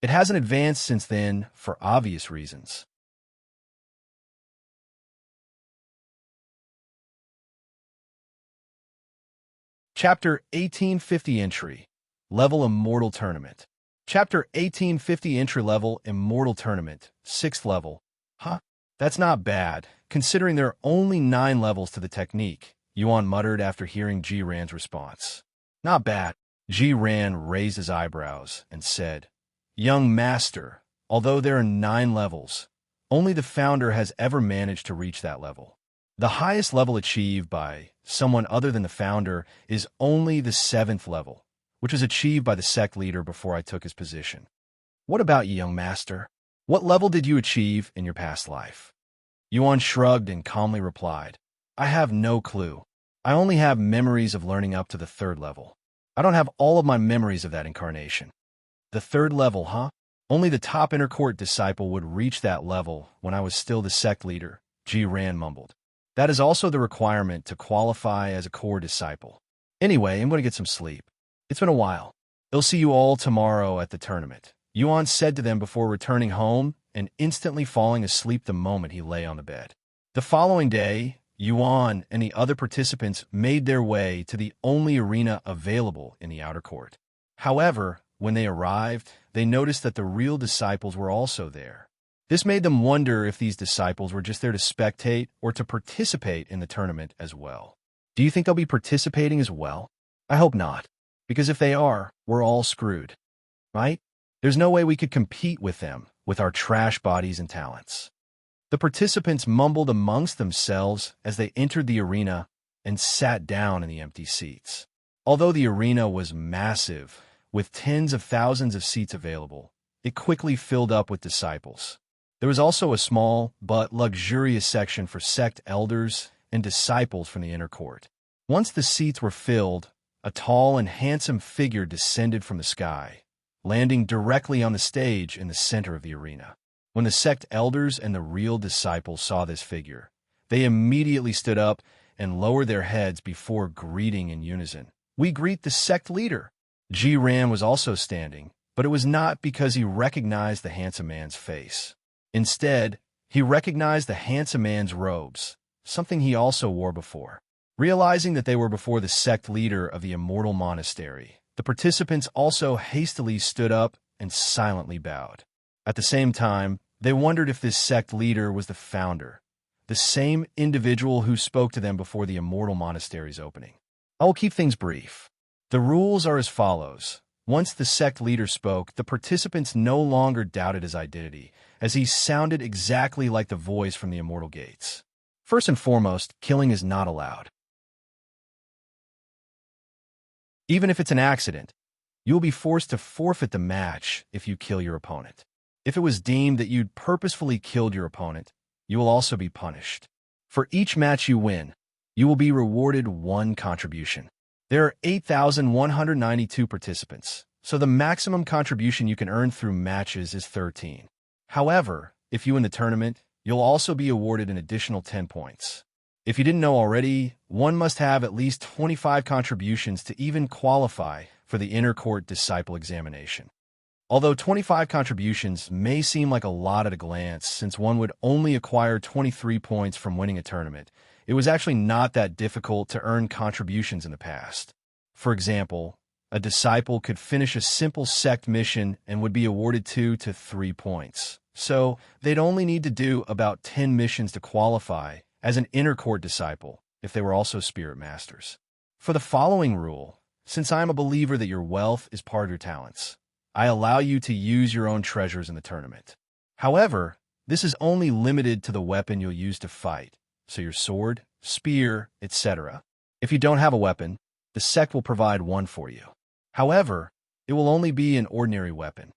It hasn't advanced since then, for obvious reasons. Chapter 1850 Entry Level Immortal Tournament. Chapter 1850 Entry Level Immortal Tournament, 6th level. Huh? That's not bad, considering there are only 9 levels to the technique, Yuan muttered after hearing Ren's response. Not bad. Ren raised his eyebrows and said, Young Master, although there are 9 levels, only the founder has ever managed to reach that level. The highest level achieved by someone other than the founder is only the 7th level, which was achieved by the sect leader before I took his position. What about you, young master? What level did you achieve in your past life? Yuan shrugged and calmly replied, I have no clue. I only have memories of learning up to the 3rd level. I don't have all of my memories of that incarnation. The 3rd level, huh? Only the top inner court disciple would reach that level when I was still the sect leader, Ren mumbled. That is also the requirement to qualify as a core disciple. Anyway, I'm going to get some sleep. It's been a while. I'll see you all tomorrow at the tournament, Yuan said to them before returning home and instantly falling asleep the moment he lay on the bed. The following day, Yuan and the other participants made their way to the only arena available in the outer court. However, when they arrived, they noticed that the real disciples were also there. This made them wonder if these disciples were just there to spectate or to participate in the tournament as well. Do you think they'll be participating as well? I hope not, because if they are, we're all screwed. Right? There's no way we could compete with them with our trash bodies and talents. The participants mumbled amongst themselves as they entered the arena and sat down in the empty seats. Although the arena was massive, with tens of thousands of seats available, it quickly filled up with disciples. There was also a small but luxurious section for sect elders and disciples from the inner court. Once the seats were filled, a tall and handsome figure descended from the sky, landing directly on the stage in the center of the arena. When the sect elders and the real disciples saw this figure, they immediately stood up and lowered their heads before greeting in unison. We greet the sect leader. Ren was also standing, but it was not because he recognized the handsome man's face. Instead, he recognized the handsome man's robes, something he also wore before. Realizing that they were before the sect leader of the Immortal Monastery, the participants also hastily stood up and silently bowed. At the same time, they wondered if this sect leader was the founder, the same individual who spoke to them before the Immortal Monastery's opening. I will keep things brief. The rules are as follows. Once the sect leader spoke, the participants no longer doubted his identity, as he sounded exactly like the voice from the Immortal Gates. First and foremost, killing is not allowed. Even if it's an accident, you will be forced to forfeit the match if you kill your opponent. If it was deemed that you'd purposefully killed your opponent, you will also be punished. For each match you win, you will be rewarded 1 contribution. There are 8,192 participants, so the maximum contribution you can earn through matches is 13. However, if you win the tournament, you'll also be awarded an additional 10 points. If you didn't know already, one must have at least 25 contributions to even qualify for the Inner Court Disciple Examination. Although 25 contributions may seem like a lot at a glance, since one would only acquire 23 points from winning a tournament, it was actually not that difficult to earn contributions in the past. For example, a disciple could finish a simple sect mission and would be awarded 2 to 3 points. So, they'd only need to do about 10 missions to qualify as an Inner Court disciple if they were also Spirit Masters. For the following rule, since I am a believer that your wealth is part of your talents, I allow you to use your own treasures in the tournament. However, This is only limited to the weapon you'll use to fight, so your sword, spear, etc. If you don't have a weapon, the sect will provide one for you. However, it will only be an ordinary weapon.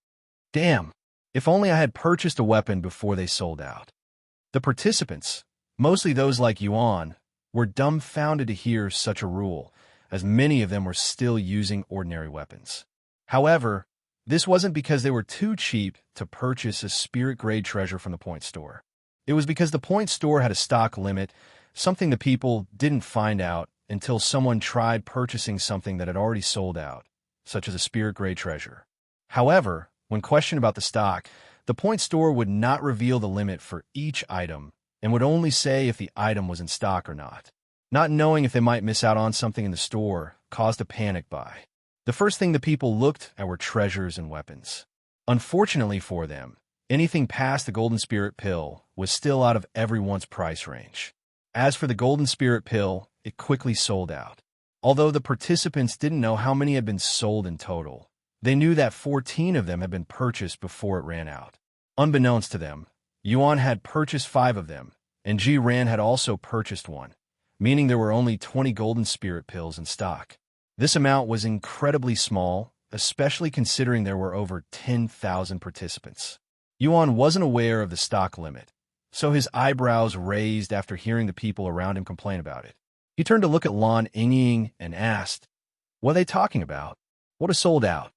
Damn, if only I had purchased a weapon before they sold out. The participants, mostly those like Yuan, were dumbfounded to hear such a rule, as many of them were still using ordinary weapons. However, this wasn't because they were too cheap to purchase a spirit-grade treasure from the point store. It was because the point store had a stock limit, something the people didn't find out until someone tried purchasing something that had already sold out, such as a spirit-grade treasure. However, when questioned about the stock, the point store would not reveal the limit for each item and would only say if the item was in stock or not. Not knowing if they might miss out on something in the store caused a panic buy. The first thing the people looked at were treasures and weapons. Unfortunately for them, anything past the Golden Spirit Pill was still out of everyone's price range. As for the Golden Spirit Pill, it quickly sold out. Although the participants didn't know how many had been sold in total, they knew that 14 of them had been purchased before it ran out. Unbeknownst to them, Yuan had purchased 5 of them, and Ji Ran had also purchased one, meaning there were only 20 Golden Spirit Pills in stock. This amount was incredibly small, especially considering there were over 10,000 participants. Yuan wasn't aware of the stock limit, so his eyebrows raised after hearing the people around him complain about it. He turned to look at Lan Yingying and asked, "What are they talking about? What is sold out?"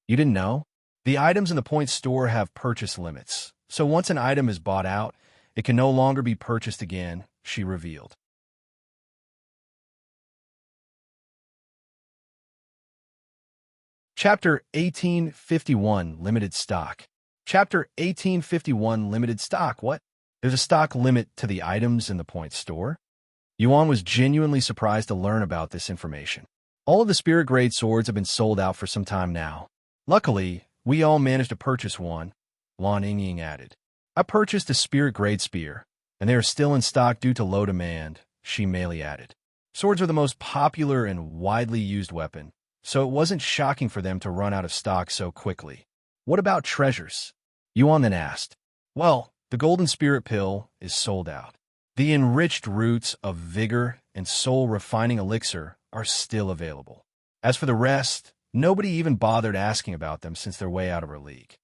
"You didn't know? The items in the point store have purchase limits, so once an item is bought out, it can no longer be purchased again," she revealed. Chapter 1851 Limited Stock. Chapter 1851 Limited Stock. What? There's a stock limit to the items in the point store? Yuan was genuinely surprised to learn about this information. All of the spirit-grade swords have been sold out for some time now. Luckily, we all managed to purchase one, Lan Yingying added. I purchased a spirit-grade spear, and they are still in stock due to low demand, Shi Meili added. Swords are the most popular and widely used weapon, so it wasn't shocking for them to run out of stock so quickly. What about treasures? Yuan then asked. Well, the Golden Spirit Pill is sold out. The enriched roots of Vigor and soul refining elixir are still available. As for the rest, nobody even bothered asking about them since they're way out of our league.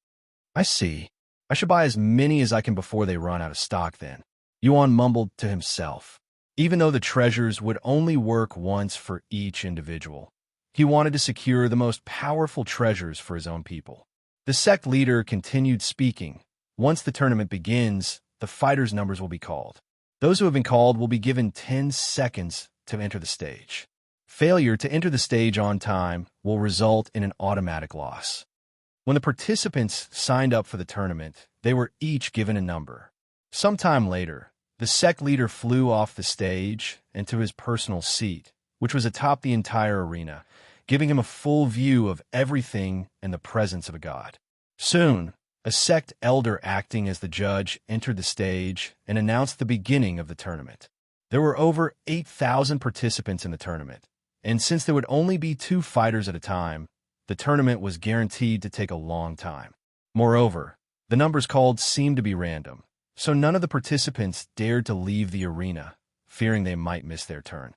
I see. I should buy as many as I can before they run out of stock then. Yuan mumbled to himself. Even though the treasures would only work once for each individual, he wanted to secure the most powerful treasures for his own people. The sect leader continued speaking. Once the tournament begins, the fighters' numbers will be called. Those who have been called will be given 10 seconds to enter the stage. Failure to enter the stage on time will result in an automatic loss. When the participants signed up for the tournament, they were each given a number. Sometime later, the sect leader flew off the stage and to his personal seat, which was atop the entire arena, giving him a full view of everything in the presence of a god. Soon, a sect elder acting as the judge entered the stage and announced the beginning of the tournament. There were over 8,000 participants in the tournament, and since there would only be 2 fighters at a time, the tournament was guaranteed to take a long time. Moreover, the numbers called seemed to be random, so none of the participants dared to leave the arena, fearing they might miss their turn.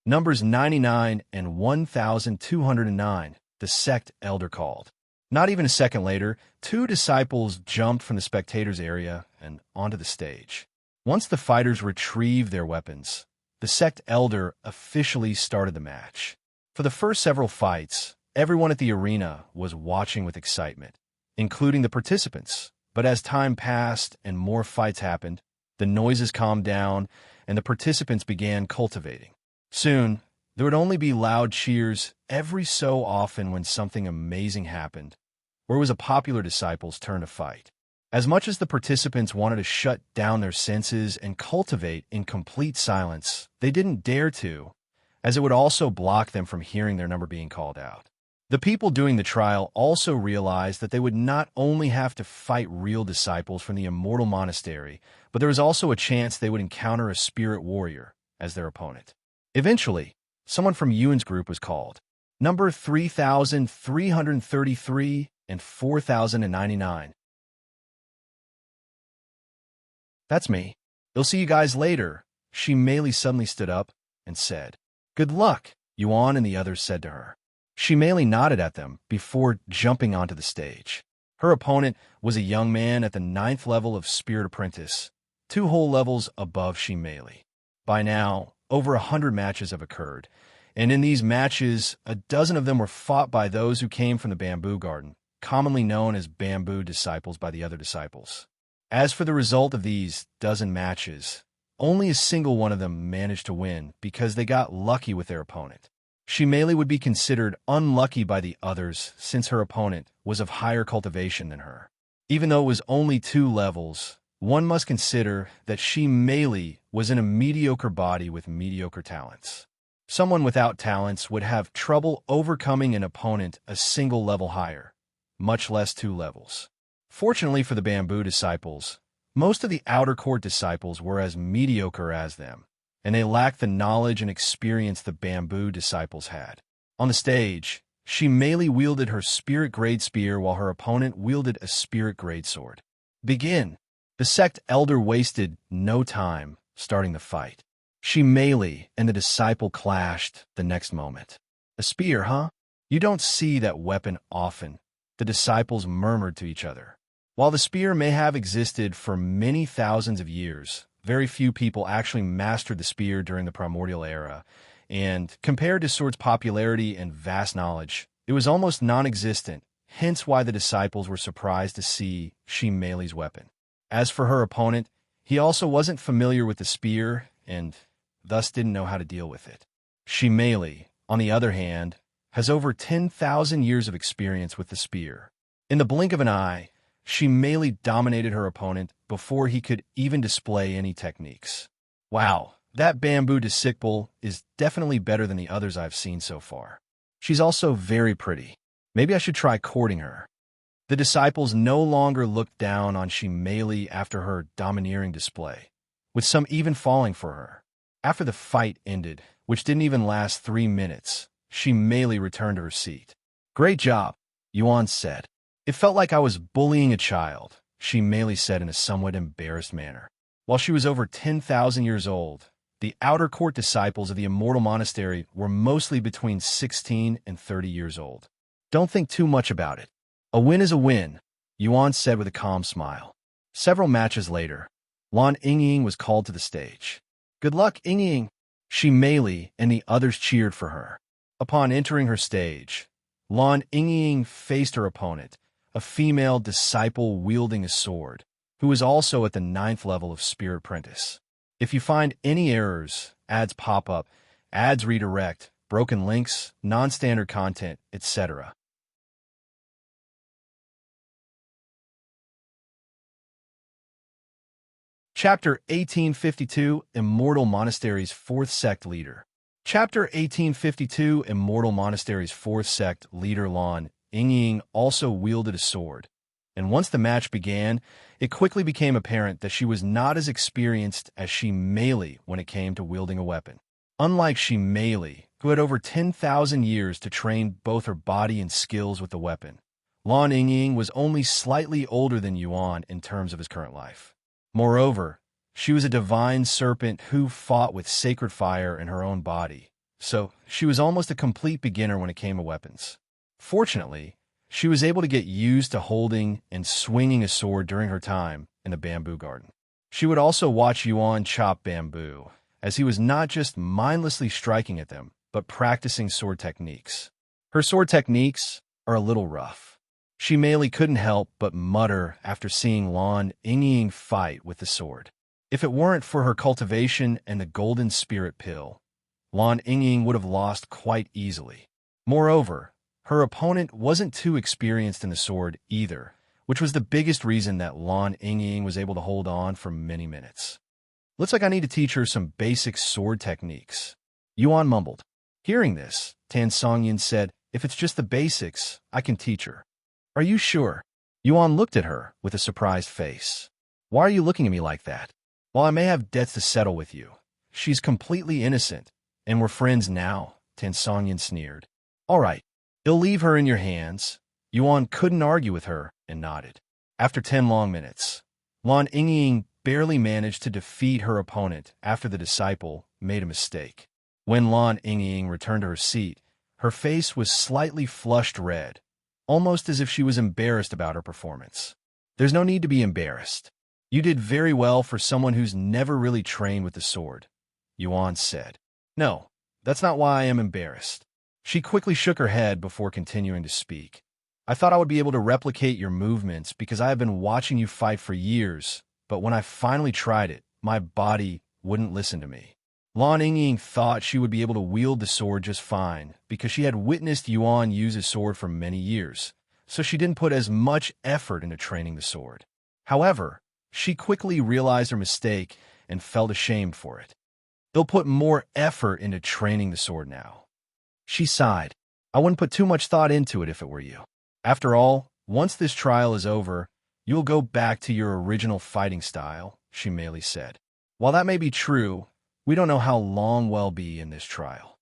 Numbers 99 and 1,209, the sect elder called. Not even a second later, 2 disciples jumped from the spectators' area and onto the stage. Once the fighters retrieved their weapons, the sect elder officially started the match. For the first several fights, everyone at the arena was watching with excitement, including the participants. But as time passed and more fights happened, the noises calmed down and the participants began cultivating. Soon, there would only be loud cheers every so often when something amazing happened, or it was a popular disciple's turn to fight. As much as the participants wanted to shut down their senses and cultivate in complete silence, they didn't dare to, as it would also block them from hearing their number being called out. The people doing the trial also realized that they would not only have to fight real disciples from the Immortal Monastery, but there was also a chance they would encounter a spirit warrior as their opponent. Eventually, someone from Yuan's group was called. Number 3,333 and 4,099. That's me. You'll see you guys later. Shi Meili suddenly stood up and said, Good luck, Yuan and the others said to her. Shi Meili nodded at them before jumping onto the stage. Her opponent was a young man at the 9th level of Spirit Apprentice, 2 whole levels above Shi Meili. By now, over 100 matches have occurred, and in these matches, a dozen of them were fought by those who came from the Bamboo Garden, commonly known as Bamboo Disciples by the other disciples. As for the result of these dozen matches, only a single one of them managed to win because they got lucky with their opponent. Shi Meili would be considered unlucky by the others since her opponent was of higher cultivation than her. Even though it was only 2 levels, one must consider that Shi Meili was in a mediocre body with mediocre talents. Someone without talents would have trouble overcoming an opponent a single level higher, much less 2 levels. Fortunately for the Bamboo Disciples, most of the outer court disciples were as mediocre as them, and they lacked the knowledge and experience the Bamboo Disciples had. On the stage, Shi Meili wielded her spirit-grade spear while her opponent wielded a spirit-grade sword. Begin! The Sect elder wasted no time starting the fight. Shi Meili and the disciple clashed the next moment. A spear, huh? You don't see that weapon often, the disciples murmured to each other. While the spear may have existed for many thousands of years, very few people actually mastered the spear during the primordial era, and compared to sword's popularity and vast knowledge, it was almost non-existent, hence why the disciples were surprised to see Shi Meili's weapon. As for her opponent, he also wasn't familiar with the spear and thus didn't know how to deal with it. Shi Meili, on the other hand, has over 10,000 years of experience with the spear. In the blink of an eye, Shi Meili dominated her opponent before he could even display any techniques. Wow, that Bamboo Disciple is definitely better than the others I've seen so far. She's also very pretty. Maybe I should try courting her. The disciples no longer looked down on Shi Meili after her domineering display, with some even falling for her. After the fight ended, which didn't even last 3 minutes, Shi Meili returned to her seat. Great job, Yuan said. It felt like I was bullying a child, Shi Meili said in a somewhat embarrassed manner. While she was over 10,000 years old, the outer court disciples of the Immortal Monastery were mostly between 16 and 30 years old. Don't think too much about it. A win is a win, Yuan said with a calm smile. Several matches later, Lan Yingying was called to the stage. Good luck, Yingying! Shi Meili and the others cheered for her. Upon entering her stage, Lan Yingying faced her opponent, a female disciple wielding a sword, who was also at the 9th level of Spirit Apprentice. If you find any errors, ads pop up, ads redirect, broken links, non-standard content, etc. Chapter 1852, Immortal Monastery's 4th Sect Leader. Chapter 1852, Immortal Monastery's 4th Sect Leader Lan Yingying also wielded a sword, and once the match began, it quickly became apparent that she was not as experienced as Shi Meili when it came to wielding a weapon. Unlike Shi Meili, who had over 10,000 years to train both her body and skills with the weapon, Lan Yingying was only slightly older than Yuan in terms of his current life. Moreover, she was a divine serpent who fought with sacred fire in her own body, so she was almost a complete beginner when it came to weapons. Fortunately, she was able to get used to holding and swinging a sword during her time in the Bamboo Garden. She would also watch Yuan chop bamboo, as he was not just mindlessly striking at them, but practicing sword techniques. Her sword techniques are a little rough. Shi Meili couldn't help but mutter after seeing Lan Yingying fight with the sword. If it weren't for her cultivation and the golden spirit pill, Lan Yingying would have lost quite easily. Moreover, her opponent wasn't too experienced in the sword either, which was the biggest reason that Lan Yingying was able to hold on for many minutes. Looks like I need to teach her some basic sword techniques, Yuan mumbled. Hearing this, Tan Songyin said, if it's just the basics, I can teach her. Are you sure? Yuan looked at her with a surprised face. Why are you looking at me like that? While I may have debts to settle with you, she's completely innocent, and we're friends now, Tan Songyin sneered. All right, I'll leave her in your hands. Yuan couldn't argue with her and nodded. After 10 long minutes, Lan Yingying barely managed to defeat her opponent after the disciple made a mistake. When Lan Ying returned to her seat, her face was slightly flushed red, almost as if she was embarrassed about her performance. "There's no need to be embarrassed. You did very well for someone who's never really trained with the sword," Yuan said. "No, that's not why I am embarrassed." She quickly shook her head before continuing to speak. "I thought I would be able to replicate your movements because I have been watching you fight for years, but when I finally tried it, my body wouldn't listen to me." Lan Ying thought she would be able to wield the sword just fine because she had witnessed Yuan use his sword for many years, so she didn't put as much effort into training the sword. However, she quickly realized her mistake and felt ashamed for it. They'll put more effort into training the sword now. She sighed. "I wouldn't put too much thought into it if it were you. After all, once this trial is over, you'll go back to your original fighting style," she merely said. "While that may be true, we don't know how long we'll be in this trial.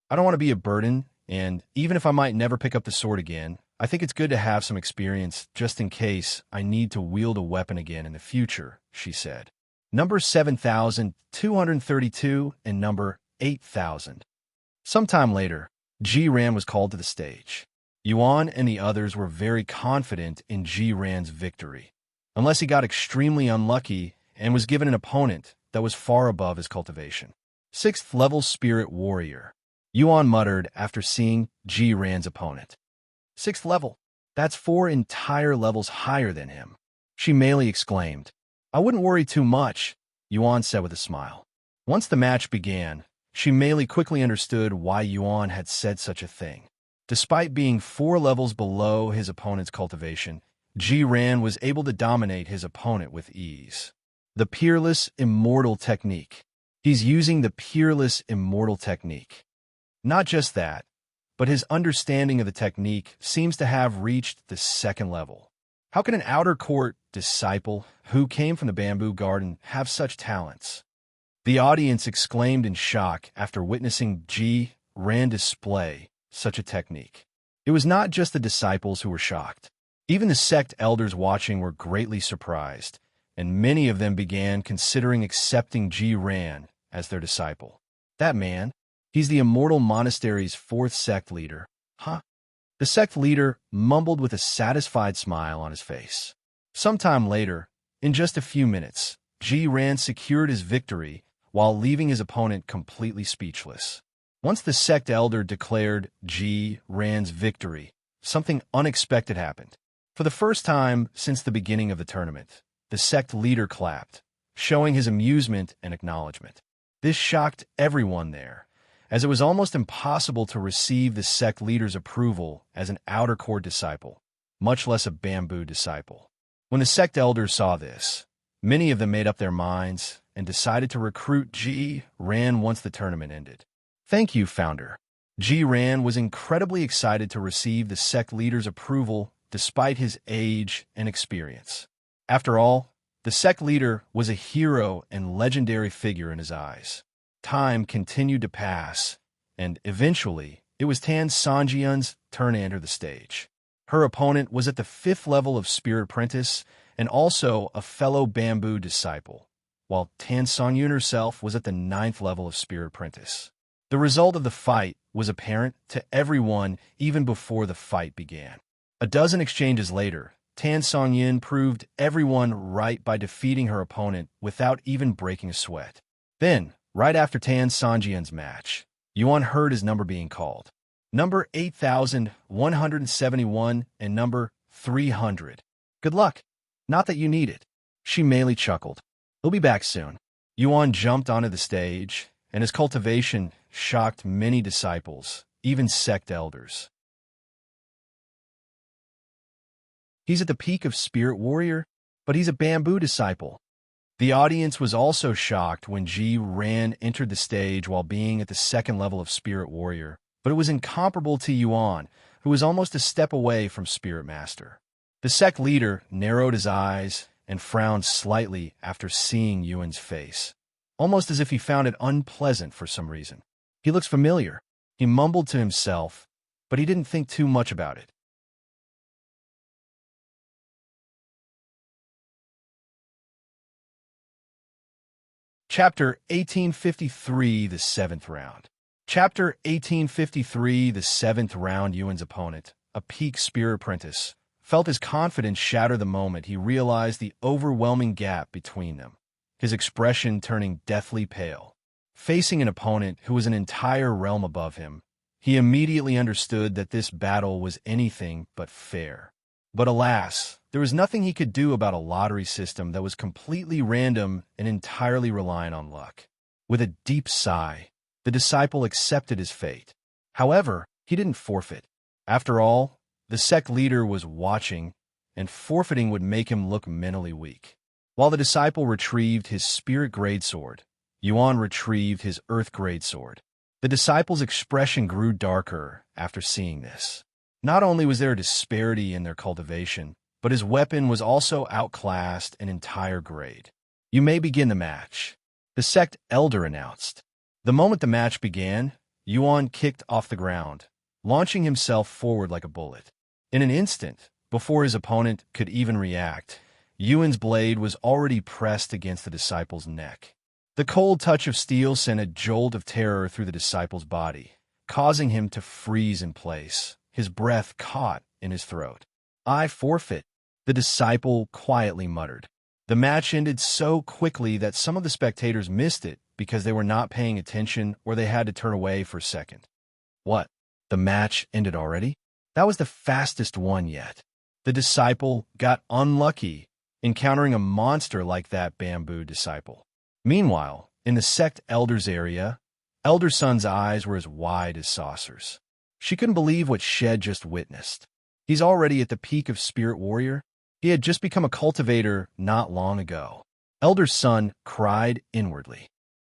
I don't want to be a burden, and even if I might never pick up the sword again, I think it's good to have some experience just in case I need to wield a weapon again in the future," she said. Number 7,232 and number 8,000. Sometime later, Ren was called to the stage. Yuan and the others were very confident in Ren's victory, unless he got extremely unlucky and was given an opponent that was far above his cultivation. 6th level Spirit Warrior, Yuan muttered after seeing Ren's opponent. 6th level? That's 4 entire levels higher than him, she merely exclaimed. "I wouldn't worry too much," Yuan said with a smile. Once the match began, she merely quickly understood why Yuan had said such a thing. Despite being 4 levels below his opponent's cultivation, Ren was able to dominate his opponent with ease. The Peerless Immortal technique. He's using the Peerless Immortal technique. Not just that, but his understanding of the technique seems to have reached the 2nd level. How can an outer court disciple who came from the bamboo garden have such talents? The audience exclaimed in shock after witnessing Ren display such a technique. It was not just the disciples who were shocked. Even the sect elders watching were greatly surprised, and many of them began considering accepting Ren as their disciple. That man, he's the Immortal Monastery's 4th sect leader, huh? The sect leader mumbled with a satisfied smile on his face. Sometime later, in just a few minutes, Ren secured his victory while leaving his opponent completely speechless. Once the sect elder declared Ren's victory, something unexpected happened. For the first time since the beginning of the tournament, the sect leader clapped, showing his amusement and acknowledgement. This shocked everyone there, as it was almost impossible to receive the sect leader's approval as an outer court disciple, much less a bamboo disciple. When the sect elders saw this, many of them made up their minds and decided to recruit Ren once the tournament ended. "Thank you, founder." Ren was incredibly excited to receive the sect leader's approval despite his age and experience. After all, the sect leader was a hero and legendary figure in his eyes. Time continued to pass, and eventually, it was Tan Sanjian's turn to enter the stage. Her opponent was at the 5th level of Spirit Apprentice and also a fellow bamboo disciple, while Tan Sanjun herself was at the 9th level of Spirit Apprentice. The result of the fight was apparent to everyone even before the fight began. A dozen exchanges later, Tan Sanjun proved everyone right by defeating her opponent without even breaking a sweat. Then, right after Tan Sanjian's match, Yuan heard his number being called. Number 8,171 and number 300. "Good luck. Not that you need it," she merely chuckled. "He'll be back soon." Yuan jumped onto the stage, and his cultivation shocked many disciples, even sect elders. He's at the peak of Spirit Warrior, but he's a bamboo disciple. The audience was also shocked when Ren entered the stage while being at the 2nd level of Spirit Warrior, but it was incomparable to Yuan, who was almost a step away from Spirit Master. The sect leader narrowed his eyes and frowned slightly after seeing Yuan's face, almost as if he found it unpleasant for some reason. "He looks familiar," he mumbled to himself, but he didn't think too much about it. Chapter 1853, the 7th round. Chapter 1853, the 7th round. Yuan's opponent, a peak spear apprentice, felt his confidence shatter the moment he realized the overwhelming gap between them, his expression turning deathly pale. Facing an opponent who was an entire realm above him, he immediately understood that this battle was anything but fair. But alas, there was nothing he could do about a lottery system that was completely random and entirely reliant on luck. With a deep sigh, the disciple accepted his fate. However, he didn't forfeit. After all, the sect leader was watching, and forfeiting would make him look mentally weak. While the disciple retrieved his spirit grade sword, Yuan retrieved his earth grade sword. The disciple's expression grew darker after seeing this. Not only was there a disparity in their cultivation, but his weapon was also outclassed an entire grade. "You may begin the match," the sect elder announced. The moment the match began, Yuan kicked off the ground, launching himself forward like a bullet. In an instant, before his opponent could even react, Yuan's blade was already pressed against the disciple's neck. The cold touch of steel sent a jolt of terror through the disciple's body, causing him to freeze in place, his breath caught in his throat. "I forfeit," the disciple quietly muttered. The match ended so quickly that some of the spectators missed it because they were not paying attention or they had to turn away for a second. What? The match ended already? That was the fastest one yet. The disciple got unlucky, encountering a monster like that bamboo disciple. Meanwhile, in the sect elder's area, Elder Sun's eyes were as wide as saucers. She couldn't believe what Shed just witnessed. He's already at the peak of Spirit Warrior. He had just become a cultivator not long ago. Elder Sun cried inwardly.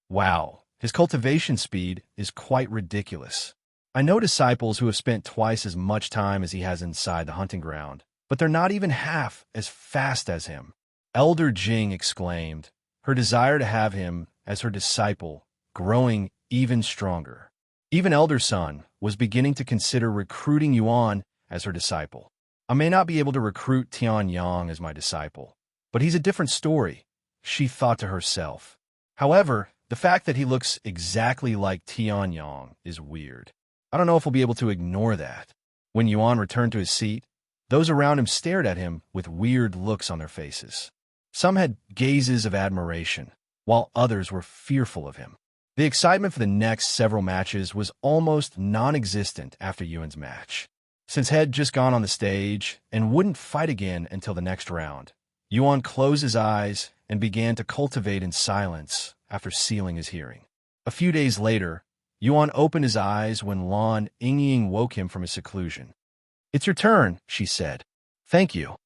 Wow, his cultivation speed is quite ridiculous. I know disciples who have spent twice as much time as he has inside the hunting ground, but they're not even half as fast as him. Elder Jing exclaimed, her desire to have him as her disciple growing even stronger. Even Elder Sun was beginning to consider recruiting Yuan as her disciple. I may not be able to recruit Tian Yang as my disciple, but he's a different story, she thought to herself. However, the fact that he looks exactly like Tian Yang is weird. I don't know if we'll be able to ignore that. When Yuan returned to his seat, those around him stared at him with weird looks on their faces. Some had gazes of admiration, while others were fearful of him. The excitement for the next several matches was almost non-existent after Yuan's match. Since he had just gone on the stage and wouldn't fight again until the next round, Yuan closed his eyes and began to cultivate in silence after sealing his hearing. A few days later, Yuan opened his eyes when Lan Yingying woke him from his seclusion. "It's your turn," she said. "Thank you."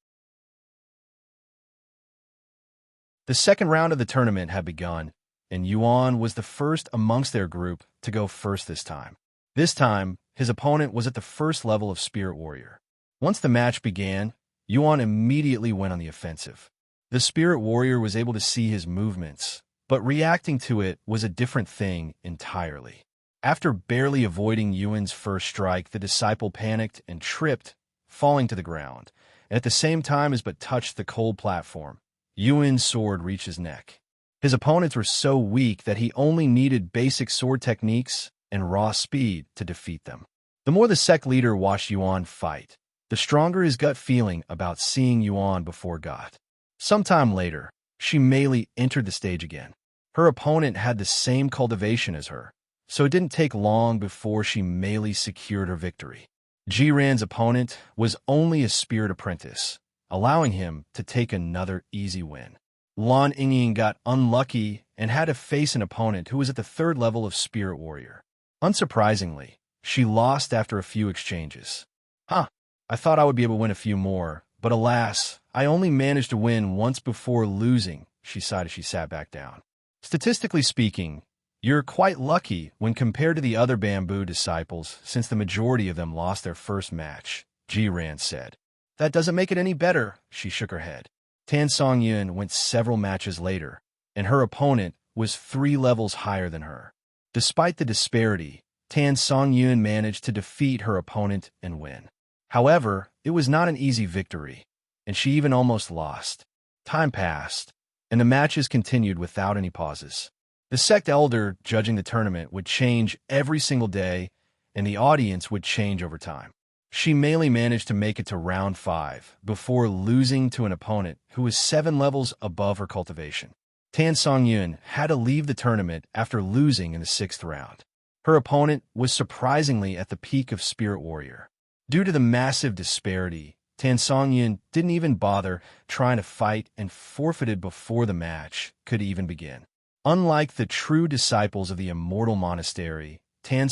The second round of the tournament had begun, and Yuan was the first amongst their group to go first this time. This time, his opponent was at the first level of Spirit Warrior. Once the match began, Yuan immediately went on the offensive. The Spirit Warrior was able to see his movements, but reacting to it was a different thing entirely. After barely avoiding Yuan's first strike, the disciple panicked and tripped, falling to the ground, and at the same time as but touched the cold platform, Yuan's sword reached his neck. His opponents were so weak that he only needed basic sword techniques and raw speed to defeat them. The more the sect leader watched Yuan fight, the stronger his gut feeling about seeing Yuan before got. Sometime later, she Meili entered the stage again. Her opponent had the same cultivation as her, so it didn't take long before she Meili secured her victory. Jiran's opponent was only a spirit apprentice, allowing him to take another easy win. Lan Yingying got unlucky and had to face an opponent who was at the third level of Spirit Warrior. Unsurprisingly, she lost after a few exchanges. I thought I would be able to win a few more, but alas, I only managed to win once before losing, she sighed as she sat back down. Statistically speaking, you're quite lucky when compared to the other bamboo disciples, since the majority of them lost their first match, Jiran said. That doesn't make it any better, she shook her head. Tan Songyun went several matches later, and her opponent was 3 levels higher than her. Despite the disparity, Tan Songyun managed to defeat her opponent and win. However, it was not an easy victory, and she even almost lost. Time passed, and the matches continued without any pauses. The Sect Elder judging the tournament would change every single day, and the audience would change over time. She mainly managed to make it to round 5 before losing to an opponent who was 7 levels above her cultivation. Tian had to leave the tournament after losing in the 6th round. Her opponent was surprisingly at the peak of Spirit Warrior. Due to the massive disparity, Tian didn't even bother trying to fight and forfeited before the match could even begin. Unlike the true disciples of the Immortal Monastery, Tian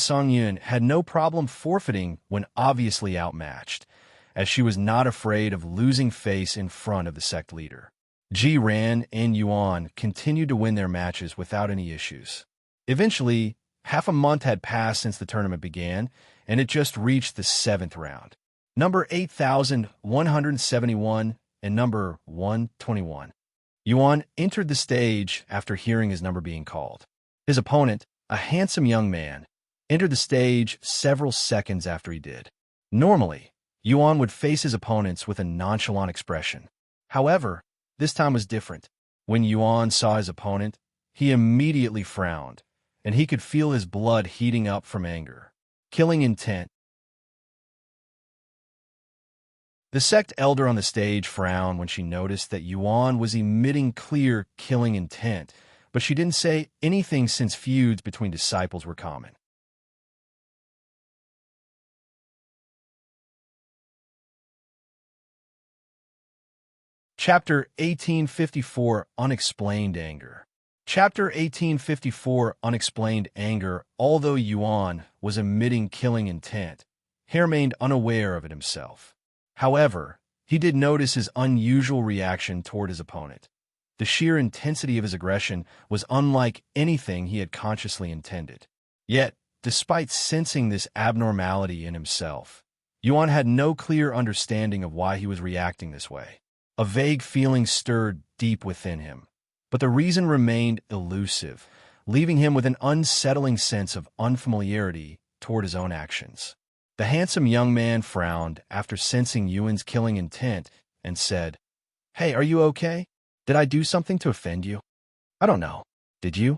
had no problem forfeiting when obviously outmatched, as she was not afraid of losing face in front of the sect leader. Ren and Yuan continued to win their matches without any issues. Eventually, half a month had passed since the tournament began, and it just reached the 7th round. Number 8,171 and number 121. Yuan entered the stage after hearing his number being called. His opponent, a handsome young man, entered the stage several seconds after he did. Normally, Yuan would face his opponents with a nonchalant expression. However, this time was different. When Yuan saw his opponent, he immediately frowned, and he could feel his blood heating up from anger. Killing intent. The sect elder on the stage frowned when she noticed that Yuan was emitting clear killing intent, but she didn't say anything since feuds between disciples were common. Chapter 1854 Unexplained Anger. Chapter 1854 Unexplained Anger. Although Yuan was emitting killing intent, he remained unaware of it himself. However, he did notice his unusual reaction toward his opponent. The sheer intensity of his aggression was unlike anything he had consciously intended. Yet, despite sensing this abnormality in himself, Yuan had no clear understanding of why he was reacting this way. A vague feeling stirred deep within him, but the reason remained elusive, leaving him with an unsettling sense of unfamiliarity toward his own actions. The handsome young man frowned after sensing Yuan's killing intent and said, "Hey, are you okay? Did I do something to offend you?" "I don't know. Did you?"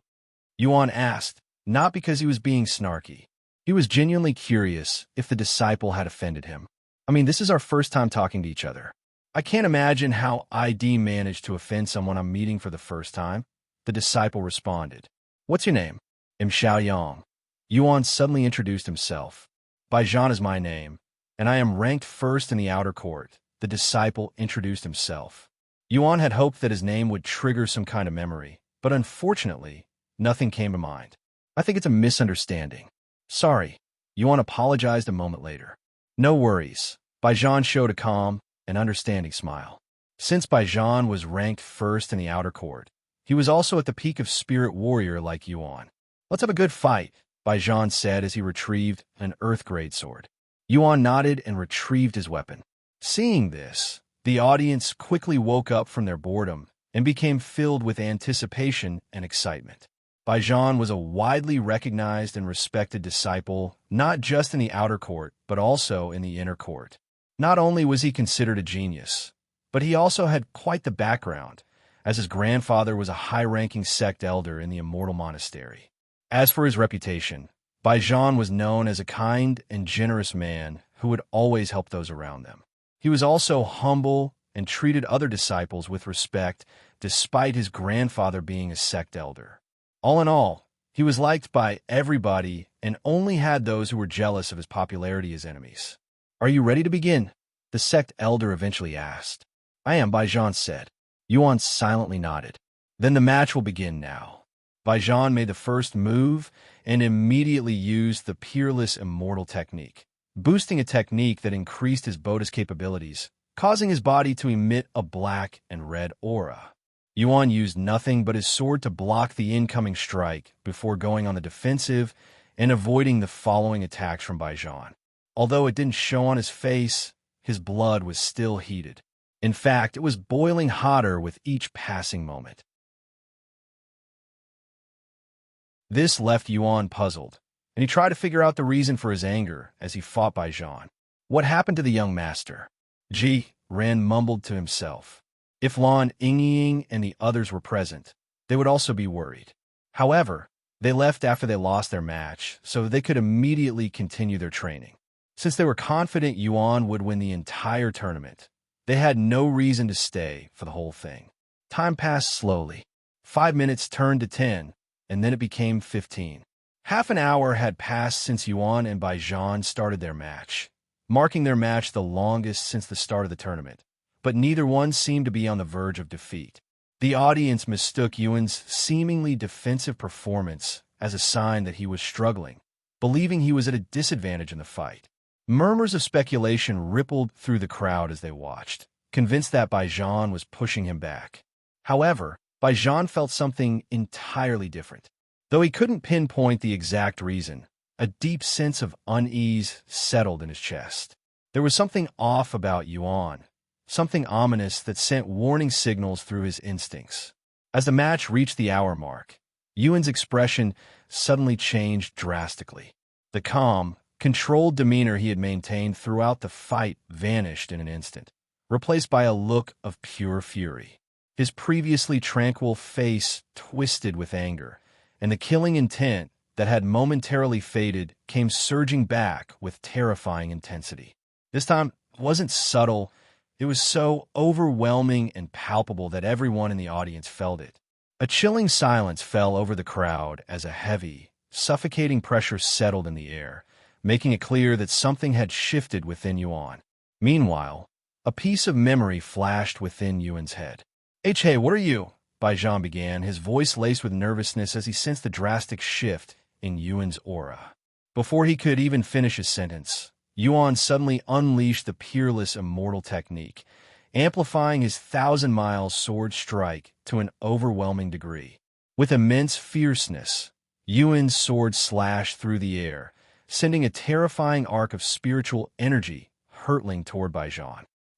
Yuan asked, not because he was being snarky. He was genuinely curious if the disciple had offended him. "I mean, this is our first time talking to each other. I can't imagine how ID managed to offend someone I'm meeting for the first time," the disciple responded. "What's your name?" "Xiaoyang." Yuan suddenly introduced himself. "Baijan is my name, and I am ranked first in the outer court," the disciple introduced himself. Yuan had hoped that his name would trigger some kind of memory, but unfortunately, nothing came to mind. "I think it's a misunderstanding. Sorry." Yuan apologized a moment later. "No worries." Baijan showed a calm and understanding smile. Since Baijan was ranked first in the outer court, he was also at the peak of Spirit Warrior like Yuan. "Let's have a good fight," Baijan said as he retrieved an Earth Grade sword. Yuan nodded and retrieved his weapon. Seeing this, the audience quickly woke up from their boredom and became filled with anticipation and excitement. Baijan was a widely recognized and respected disciple, not just in the outer court, but also in the inner court. Not only was he considered a genius, but he also had quite the background, as his grandfather was a high-ranking sect elder in the Immortal Monastery. As for his reputation, Baijan was known as a kind and generous man who would always help those around them. He was also humble and treated other disciples with respect, despite his grandfather being a sect elder. All in all, he was liked by everybody and only had those who were jealous of his popularity as enemies. "Are you ready to begin?" the sect elder eventually asked. "I am," Baijan said. Yuan silently nodded. "Then the match will begin now." Baijan made the first move and immediately used the Peerless Immortal technique, boosting a technique that increased his bonus capabilities, causing his body to emit a black and red aura. Yuan used nothing but his sword to block the incoming strike before going on the defensive and avoiding the following attacks from Baijan. Although it didn't show on his face, his blood was still heated. In fact, it was boiling hotter with each passing moment. This left Yuan puzzled, and he tried to figure out the reason for his anger as he fought Baijan. What happened to the young master? Ren mumbled to himself. If Lan Yingying and the others were present, they would also be worried. However, they left after they lost their match, so they could immediately continue their training. Since they were confident Yuan would win the entire tournament, they had no reason to stay for the whole thing. Time passed slowly. 5 minutes turned to 10, and then it became 15. Half an hour had passed since Yuan and Bai started their match, marking their match the longest since the start of the tournament, but neither one seemed to be on the verge of defeat. The audience mistook Yuan's seemingly defensive performance as a sign that he was struggling, believing he was at a disadvantage in the fight. Murmurs of speculation rippled through the crowd as they watched, convinced that Bai was pushing him back. However, Bai felt something entirely different. Though he couldn't pinpoint the exact reason, a deep sense of unease settled in his chest. There was something off about Yuan, something ominous that sent warning signals through his instincts. As the match reached the hour mark, Yuan's expression suddenly changed drastically. The calm, controlled demeanor he had maintained throughout the fight vanished in an instant, replaced by a look of pure fury. His previously tranquil face twisted with anger, and the killing intent that had momentarily faded came surging back with terrifying intensity. This time, it wasn't subtle. It was so overwhelming and palpable that everyone in the audience felt it. A chilling silence fell over the crowd as a heavy, suffocating pressure settled in the air, making it clear that something had shifted within Yuan. Meanwhile, a piece of memory flashed within Yuan's head. Hey, what are you? Bai began, his voice laced with nervousness as he sensed the drastic shift in Yuan's aura. Before he could even finish his sentence, Yuan suddenly unleashed the Peerless Immortal technique, amplifying his 1,000-mile sword strike to an overwhelming degree. With immense fierceness, Yuan's sword slashed through the air, sending a terrifying arc of spiritual energy hurtling toward Bai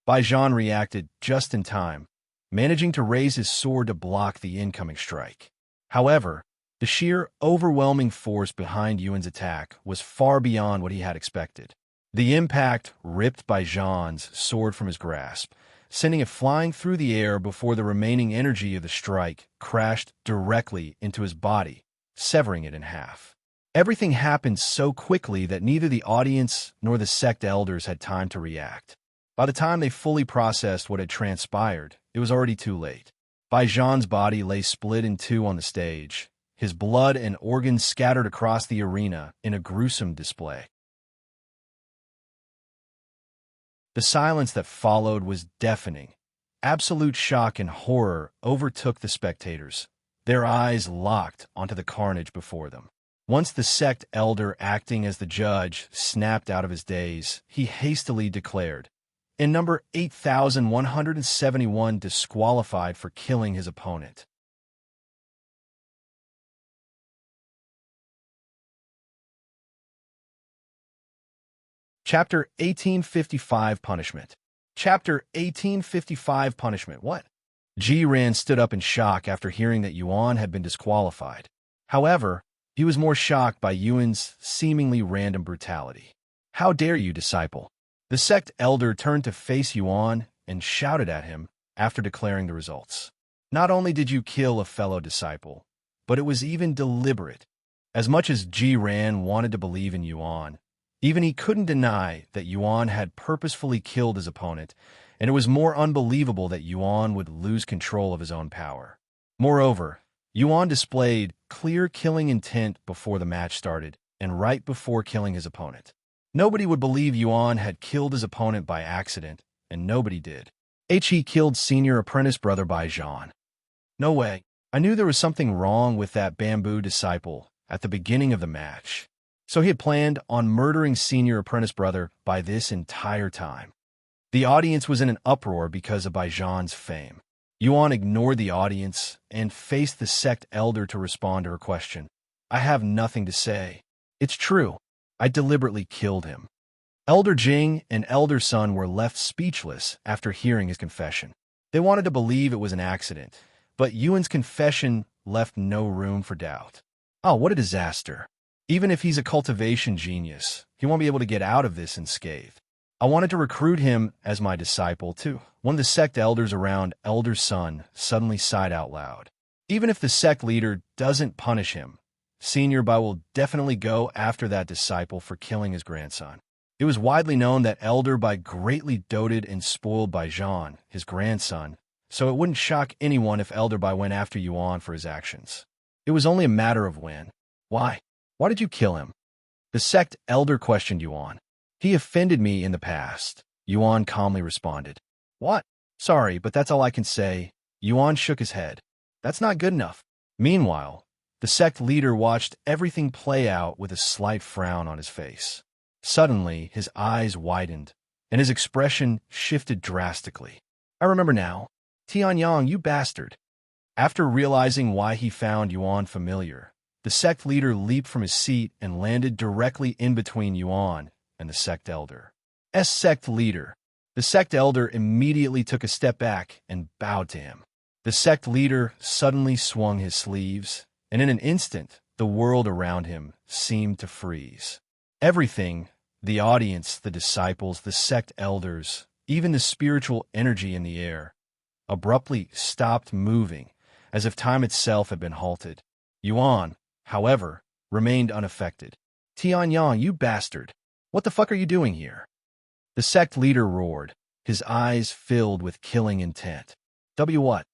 reacted just in time, managing to raise his sword to block the incoming strike. However, the sheer, overwhelming force behind Yuan's attack was far beyond what he had expected. The impact ripped Baijan's sword from his grasp, sending it flying through the air before the remaining energy of the strike crashed directly into his body, severing it in half. Everything happened so quickly that neither the audience nor the sect elders had time to react. By the time they fully processed what had transpired, it was already too late. Baijan's body lay split in two on the stage, his blood and organs scattered across the arena in a gruesome display. The silence that followed was deafening. Absolute shock and horror overtook the spectators, their eyes locked onto the carnage before them. Once the sect elder acting as the judge snapped out of his daze, he hastily declared, "In number 8,171 disqualified for killing his opponent." Chapter 1855 Punishment. Chapter 1855 Punishment. What? Ren stood up in shock after hearing that Yuan had been disqualified. However, he was more shocked by Yuan's seemingly random brutality. "How dare you, disciple?" The sect elder turned to face Yuan and shouted at him after declaring the results. "Not only did you kill a fellow disciple, but it was even deliberate." As much as Ren wanted to believe in Yuan, even he couldn't deny that Yuan had purposefully killed his opponent, and it was more unbelievable that Yuan would lose control of his own power. Moreover, Yuan displayed clear killing intent before the match started and right before killing his opponent. Nobody would believe Yuan had killed his opponent by accident, and nobody did. He killed senior apprentice brother Baijan. No way. I knew there was something wrong with that bamboo disciple at the beginning of the match. So he had planned on murdering senior apprentice brother by this entire time. The audience was in an uproar because of Baijan's fame. Yuan ignored the audience and faced the sect elder to respond to her question. "I have nothing to say. It's true. I deliberately killed him." Elder Jing and Elder Sun were left speechless after hearing his confession. They wanted to believe it was an accident, but Yuan's confession left no room for doubt. Oh, what a disaster. Even if he's a cultivation genius, he won't be able to get out of this unscathed. I wanted to recruit him as my disciple, too. One of the sect elders around Elder Sun suddenly sighed out loud. Even if the sect leader doesn't punish him, Senior Bai will definitely go after that disciple for killing his grandson. It was widely known that Elder Bai greatly doted and spoiled by Jean, his grandson, so it wouldn't shock anyone if Elder Bai went after Yuan for his actions. It was only a matter of when. Why? Why did you kill him? The sect elder questioned Yuan. He offended me in the past, Yuan calmly responded. What? Sorry, but that's all I can say. Yuan shook his head. That's not good enough. Meanwhile, the sect leader watched everything play out with a slight frown on his face. Suddenly, his eyes widened, and his expression shifted drastically. I remember now. Tian, you bastard. After realizing why he found Yuan familiar, the sect leader leaped from his seat and landed directly in between Yuan and the sect elder. Sect leader. The sect elder immediately took a step back and bowed to him. The sect leader suddenly swung his sleeves, and in an instant, the world around him seemed to freeze. Everything, the audience, the disciples, the sect elders, even the spiritual energy in the air, abruptly stopped moving, as if time itself had been halted. Yuan, however, remained unaffected. Tian, you bastard! What the fuck are you doing here? The sect leader roared, his eyes filled with killing intent. What?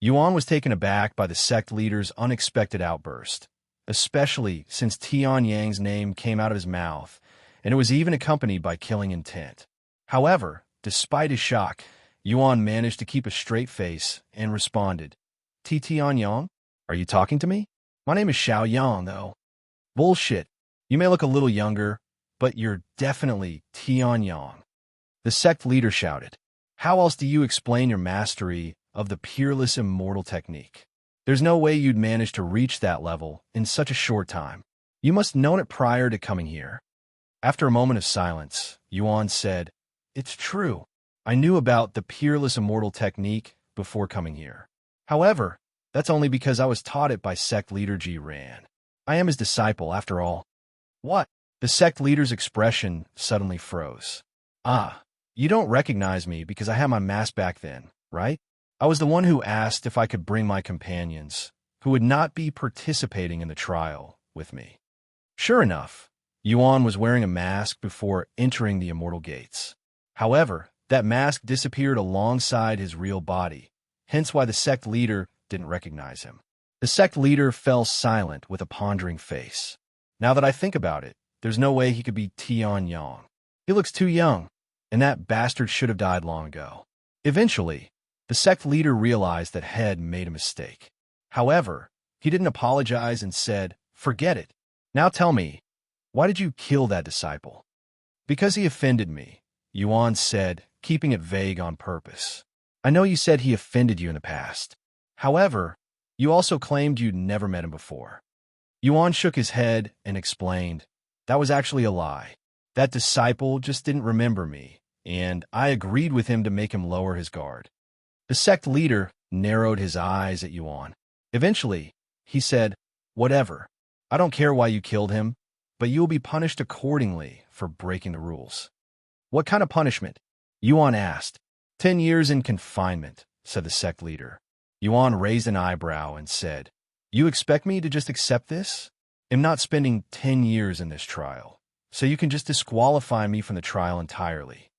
Yuan was taken aback by the sect leader's unexpected outburst, especially since Tian Yang's name came out of his mouth, and it was even accompanied by killing intent. However, despite his shock, Yuan managed to keep a straight face and responded, Tian Yang? Are you talking to me? My name is Xiao Yang, though. Bullshit. You may look a little younger, but you're definitely Tian Yang. The sect leader shouted. How else do you explain your mastery of the Peerless Immortal technique? There's no way you'd manage to reach that level in such a short time. You must have known it prior to coming here. After a moment of silence, Yuan said, It's true. I knew about the Peerless Immortal technique before coming here. However, that's only because I was taught it by sect leader Ren. I am his disciple, after all. What? The sect leader's expression suddenly froze. Ah, you don't recognize me because I had my mask back then, right? I was the one who asked if I could bring my companions, who would not be participating in the trial, with me. Sure enough, Yuan was wearing a mask before entering the immortal gates. However, that mask disappeared alongside his real body, hence why the sect leader didn't recognize him. The sect leader fell silent with a pondering face. Now that I think about it, there's no way he could be Tian Yang. He looks too young, and that bastard should have died long ago. Eventually, the sect leader realized that Head made a mistake. However, he didn't apologize and said, Forget it. Now tell me, why did you kill that disciple? Because he offended me, Yuan said, keeping it vague on purpose. I know you said he offended you in the past. However, you also claimed you'd never met him before. Yuan shook his head and explained, That was actually a lie. That disciple just didn't remember me, and I agreed with him to make him lower his guard. The sect leader narrowed his eyes at Yuan. Eventually, he said, Whatever. I don't care why you killed him, but you will be punished accordingly for breaking the rules. What kind of punishment? Yuan asked. 10 years in confinement, said the sect leader. Yuan raised an eyebrow and said, You expect me to just accept this? I'm not spending 10 years in this trial, so you can just disqualify me from the trial entirely.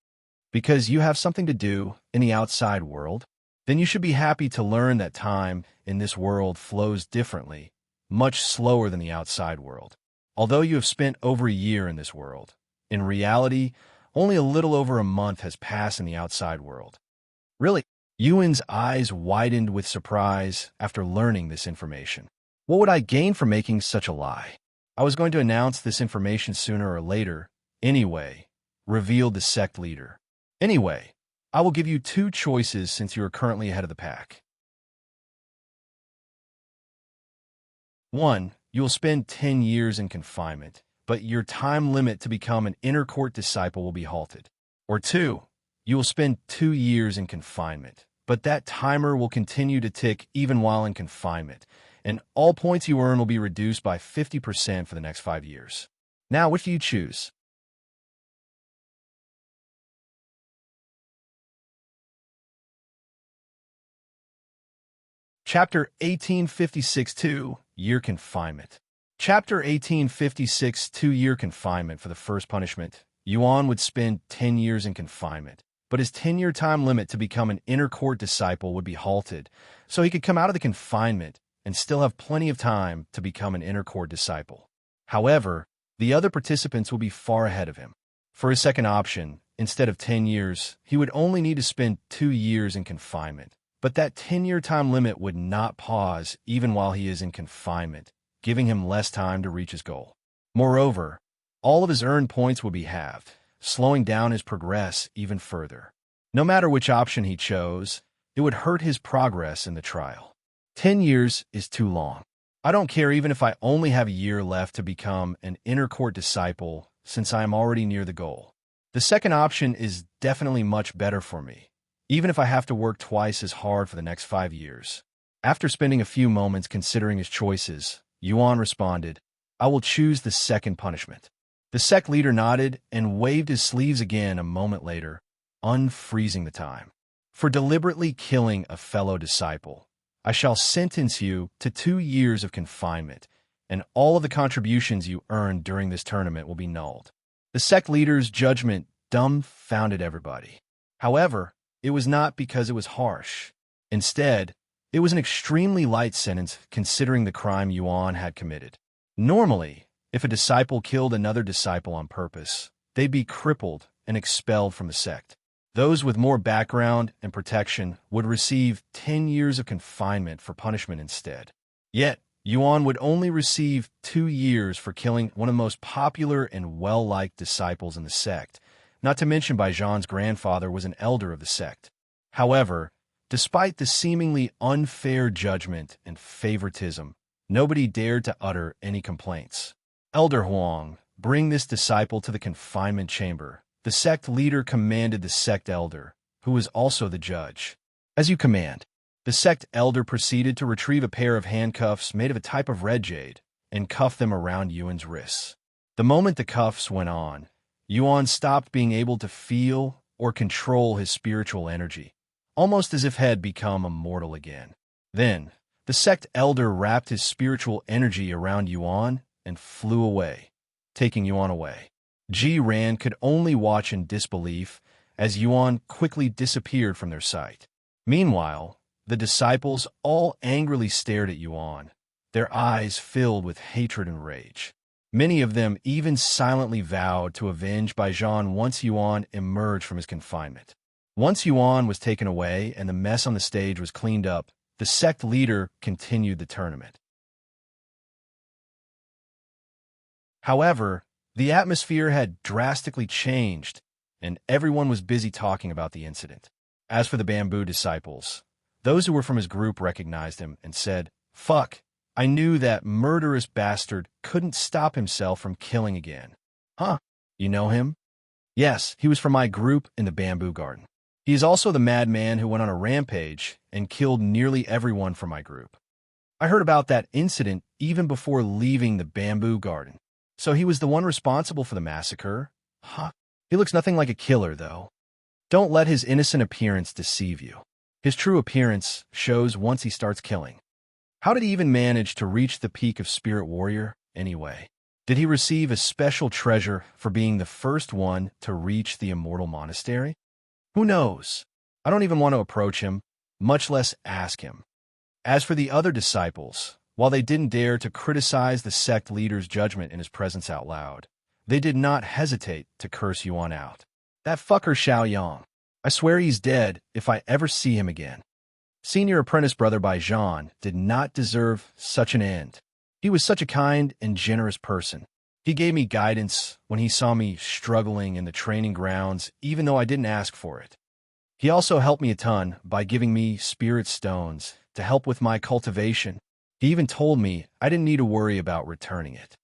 Because you have something to do in the outside world? Then you should be happy to learn that time in this world flows differently, much slower than the outside world. Although you have spent over a year in this world, in reality, only a little over a month has passed in the outside world. Really? Yuan's eyes widened with surprise after learning this information. What would I gain from making such a lie? I was going to announce this information sooner or later, anyway, revealed the sect leader. Anyway, I will give you 2 choices since you are currently ahead of the pack. 1. You will spend 10 years in confinement, but your time limit to become an inner court disciple will be halted. Or 2. You will spend 2 years in confinement, but that timer will continue to tick even while in confinement, and all points you earn will be reduced by 50% for the next 5 years. Now, which do you choose? Chapter 1856 2-Year Confinement. Chapter 1856 2-Year Confinement. For the first punishment, Yuan would spend 10 years in confinement, but his 10-year time limit to become an inner court disciple would be halted, so he could come out of the confinement and still have plenty of time to become an inner court disciple. However, the other participants would be far ahead of him. For his second option, instead of 10 years, he would only need to spend 2 years in confinement. But that 10-year time limit would not pause even while he is in confinement, giving him less time to reach his goal. Moreover, all of his earned points would be halved, slowing down his progress even further. No matter which option he chose, it would hurt his progress in the trial. 10 years is too long. I don't care even if I only have a year left to become an inner court disciple, since I am already near the goal. The second option is definitely much better for me, even if I have to work twice as hard for the next 5 years. After spending a few moments considering his choices, Yuan responded, "I will choose the second punishment." The sect leader nodded and waved his sleeves again a moment later, unfreezing the time. "For deliberately killing a fellow disciple, I shall sentence you to 2 years of confinement, and all of the contributions you earned during this tournament will be nulled." The sect leader's judgment dumbfounded everybody. However, it was not because it was harsh. Instead, it was an extremely light sentence considering the crime Yuan had committed. Normally, if a disciple killed another disciple on purpose, they'd be crippled and expelled from the sect. Those with more background and protection would receive 10 years of confinement for punishment instead. Yet, Yuan would only receive 2 years for killing one of the most popular and well-liked disciples in the sect, not to mention Baijian's grandfather was an elder of the sect. However, despite the seemingly unfair judgment and favoritism, nobody dared to utter any complaints. "Elder Huang, bring this disciple to the confinement chamber." The sect leader commanded the sect elder, who was also the judge. "As you command." The sect elder proceeded to retrieve a pair of handcuffs made of a type of red jade and cuff them around Yuan's wrists. The moment the cuffs went on, Yuan stopped being able to feel or control his spiritual energy, almost as if he had become immortal again. Then, the sect elder wrapped his spiritual energy around Yuan and flew away, taking Yuan away. Ren could only watch in disbelief as Yuan quickly disappeared from their sight. Meanwhile, the disciples all angrily stared at Yuan, their eyes filled with hatred and rage. Many of them even silently vowed to avenge Baijian once Yuan emerged from his confinement. Once Yuan was taken away and the mess on the stage was cleaned up, the sect leader continued the tournament. However, the atmosphere had drastically changed, and everyone was busy talking about the incident. As for the bamboo disciples, those who were from his group recognized him and said, "Fuck, I knew that murderous bastard couldn't stop himself from killing again." "Huh? You know him?" "Yes, he was from my group in the bamboo garden. He is also the madman who went on a rampage and killed nearly everyone from my group. I heard about that incident even before leaving the bamboo garden. So he was the one responsible for the massacre? Huh? He looks nothing like a killer, though. Don't let his innocent appearance deceive you. His true appearance shows once he starts killing. How did he even manage to reach the peak of Spirit Warrior, anyway? Did he receive a special treasure for being the first one to reach the Immortal Monastery? Who knows? I don't even want to approach him, much less ask him." As for the other disciples, while they didn't dare to criticize the sect leader's judgment in his presence out loud, they did not hesitate to curse Yuan out. "That fucker Xiaoyang. I swear he's dead if I ever see him again. Senior apprentice brother Baijian did not deserve such an end. He was such a kind and generous person. He gave me guidance when he saw me struggling in the training grounds, even though I didn't ask for it. He also helped me a ton by giving me spirit stones to help with my cultivation. He even told me I didn't need to worry about returning it."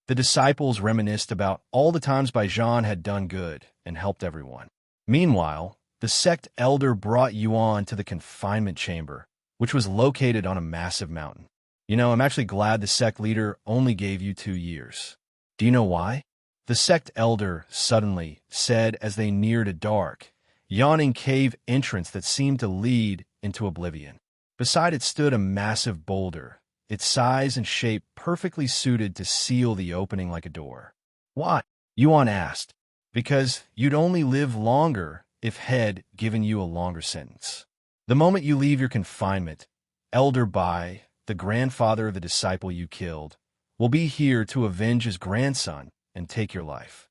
The disciples reminisced about all the times Baijian had done good and helped everyone. Meanwhile, the sect elder brought Yuan to the confinement chamber, which was located on a massive mountain. "You know, I'm actually glad the sect leader only gave you 2 years. Do you know why?" The sect elder suddenly said as they neared a dark, yawning cave entrance that seemed to lead into oblivion. Beside it stood a massive boulder, its size and shape perfectly suited to seal the opening like a door. "Why?" Yuan asked. "Because you'd only live longer if had given you a longer sentence. The moment you leave your confinement, Elder Bai, the grandfather of the disciple you killed, will be here to avenge his grandson and take your life.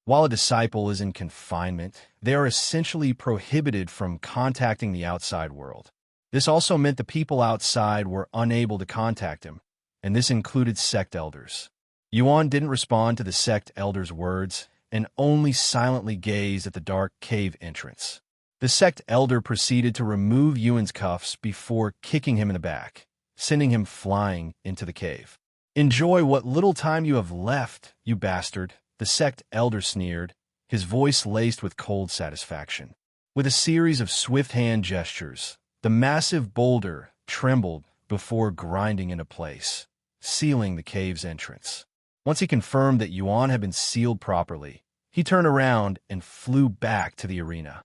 While a disciple is in confinement, they are essentially prohibited from contacting the outside world. This also meant the people outside were unable to contact him, and this included sect elders." Yuan didn't respond to the sect elder's words and only silently gazed at the dark cave entrance. The sect elder proceeded to remove Yuan's cuffs before kicking him in the back, sending him flying into the cave. "Enjoy what little time you have left, you bastard," the sect elder sneered, his voice laced with cold satisfaction. With a series of swift hand gestures, the massive boulder trembled before grinding into place, sealing the cave's entrance. Once he confirmed that Yuan had been sealed properly, he turned around and flew back to the arena.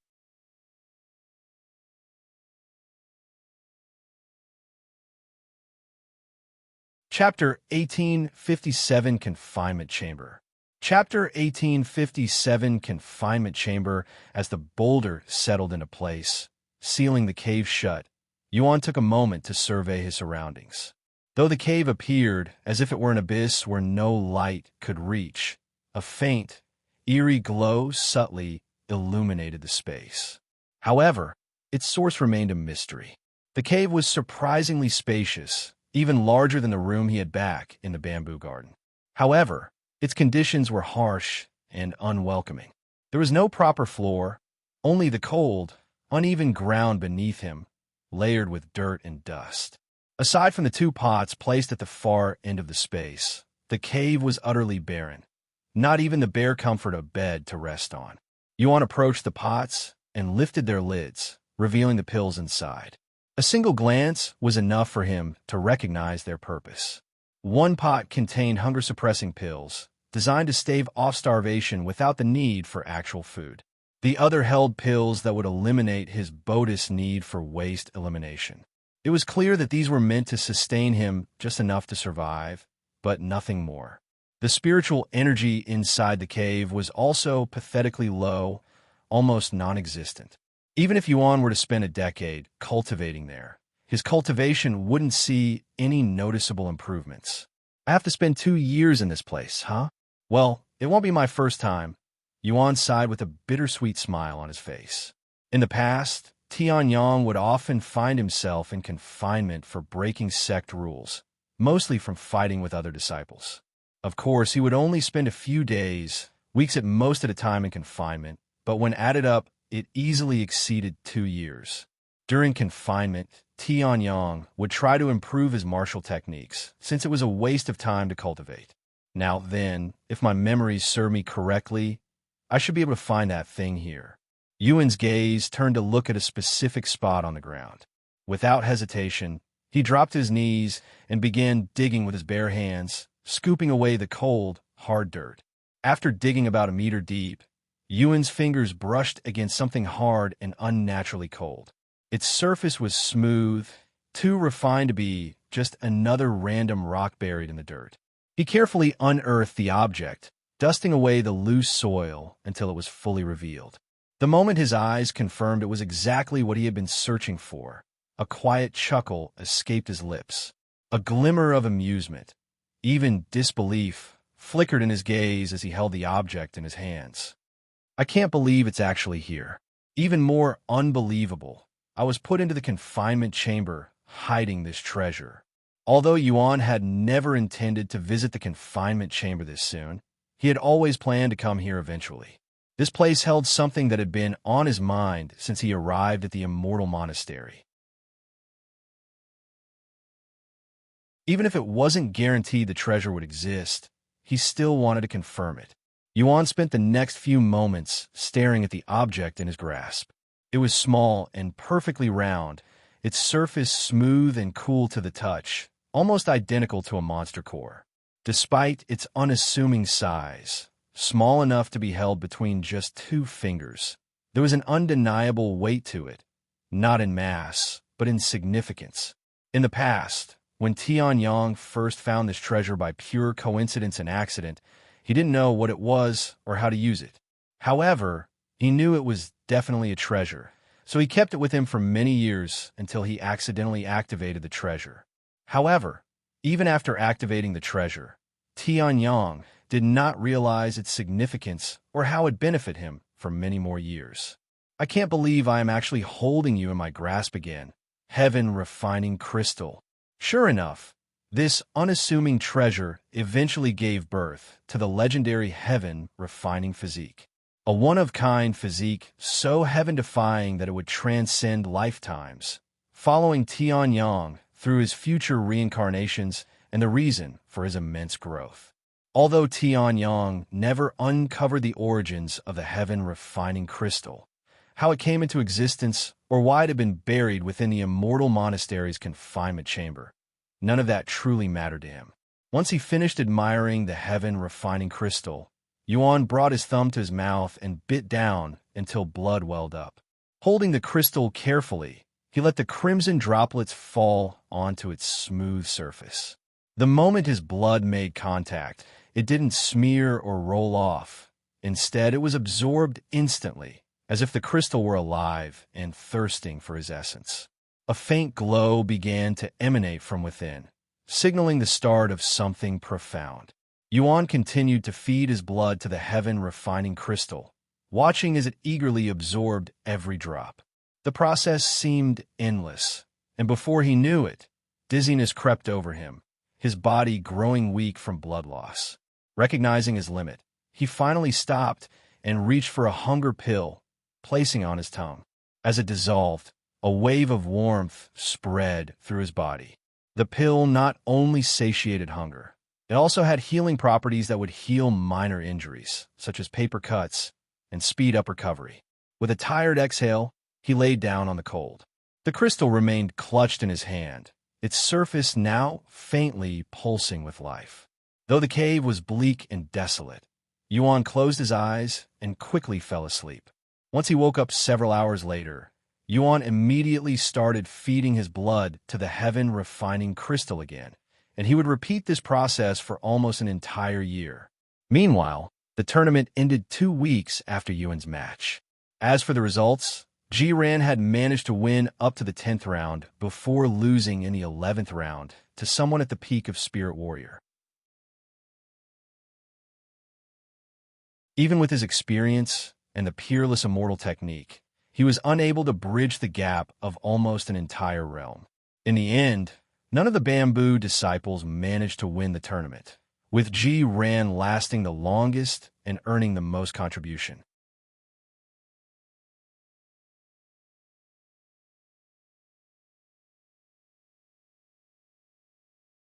Chapter 1857 Confinement Chamber. Chapter 1857 Confinement Chamber. As the boulder settled into place, sealing the cave shut, Yuan took a moment to survey his surroundings. Though the cave appeared as if it were an abyss where no light could reach, a faint, eerie glow subtly illuminated the space. However, its source remained a mystery. The cave was surprisingly spacious, even larger than the room he had back in the bamboo garden. However, its conditions were harsh and unwelcoming. There was no proper floor, only the cold, uneven ground beneath him, layered with dirt and dust. Aside from the two pots placed at the far end of the space, the cave was utterly barren, not even the bare comfort of bed to rest on. Yuan approached the pots and lifted their lids, revealing the pills inside. A single glance was enough for him to recognize their purpose. One pot contained hunger-suppressing pills, designed to stave off starvation without the need for actual food. The other held pills that would eliminate his bodhi's need for waste elimination. It was clear that these were meant to sustain him just enough to survive, but nothing more. The spiritual energy inside the cave was also pathetically low, almost non-existent. Even if Yuan were to spend a decade cultivating there, his cultivation wouldn't see any noticeable improvements. "I have to spend 2 years in this place, huh? Well, it won't be my first time." Yuan sighed with a bittersweet smile on his face. In the past, Tian would often find himself in confinement for breaking sect rules, mostly from fighting with other disciples. Of course, he would only spend a few days, weeks at most at a time in confinement, but when added up, it easily exceeded 2 years. During confinement, Tian would try to improve his martial techniques, since it was a waste of time to cultivate. Now then, if my memories serve me correctly, I should be able to find that thing here. Yuan's gaze turned to look at a specific spot on the ground. Without hesitation, he dropped his knees and began digging with his bare hands, scooping away the cold, hard dirt. After digging about a meter deep, Yuan's fingers brushed against something hard and unnaturally cold. Its surface was smooth, too refined to be just another random rock buried in the dirt. He carefully unearthed the object, dusting away the loose soil until it was fully revealed. The moment his eyes confirmed it was exactly what he had been searching for, a quiet chuckle escaped his lips. A glimmer of amusement, even disbelief, flickered in his gaze as he held the object in his hands. "I can't believe it's actually here. Even more unbelievable, I was put into the confinement chamber, hiding this treasure." Although Yuan had never intended to visit the confinement chamber this soon, he had always planned to come here eventually. This place held something that had been on his mind since he arrived at the Immortal Monastery. Even if it wasn't guaranteed the treasure would exist, he still wanted to confirm it. Yuan spent the next few moments staring at the object in his grasp. It was small and perfectly round, its surface smooth and cool to the touch, almost identical to a monster core. Despite its unassuming size, small enough to be held between just 2 fingers, there was an undeniable weight to it, not in mass, but in significance. In the past, when Tian first found this treasure by pure coincidence and accident, he didn't know what it was or how to use it. However, he knew it was definitely a treasure, so he kept it with him for many years until he accidentally activated the treasure. However, even after activating the treasure, Tian did not realize its significance or how it benefited him for many more years. I can't believe I am actually holding you in my grasp again. Heaven refining crystal. Sure enough, this unassuming treasure eventually gave birth to the legendary Heaven refining physique. A one-of-kind physique so heaven-defying that it would transcend lifetimes, following Tian through his future reincarnations and the reason for his immense growth. Although Tian never uncovered the origins of the Heaven refining crystal, how it came into existence, or why it had been buried within the Immortal Monastery's confinement chamber, none of that truly mattered to him. Once he finished admiring the Heaven refining crystal, Yuan brought his thumb to his mouth and bit down until blood welled up. Holding the crystal carefully, he let the crimson droplets fall onto its smooth surface. The moment his blood made contact, it didn't smear or roll off. Instead, it was absorbed instantly, as if the crystal were alive and thirsting for his essence. A faint glow began to emanate from within, signaling the start of something profound. Yuan continued to feed his blood to the Heaven refining crystal, watching as it eagerly absorbed every drop. The process seemed endless, and before he knew it, dizziness crept over him, his body growing weak from blood loss. Recognizing his limit, he finally stopped and reached for a hunger pill, placing on his tongue. As it dissolved, a wave of warmth spread through his body. The pill not only satiated hunger, it also had healing properties that would heal minor injuries, such as paper cuts, and speed up recovery. With a tired exhale, he laid down on the cold. The crystal remained clutched in his hand, its surface now faintly pulsing with life. Though the cave was bleak and desolate, Yuan closed his eyes and quickly fell asleep. Once he woke up several hours later, Yuan immediately started feeding his blood to the Heaven refining crystal again, and he would repeat this process for almost an entire year. Meanwhile, the tournament ended 2 weeks after Yuan's match. As for the results, Ren had managed to win up to the 10th round before losing in the 11th round to someone at the peak of Spirit Warrior. Even with his experience and the Peerless Immortal technique, he was unable to bridge the gap of almost an entire realm. In the end, none of the Bamboo disciples managed to win the tournament, with Ren lasting the longest and earning the most contribution.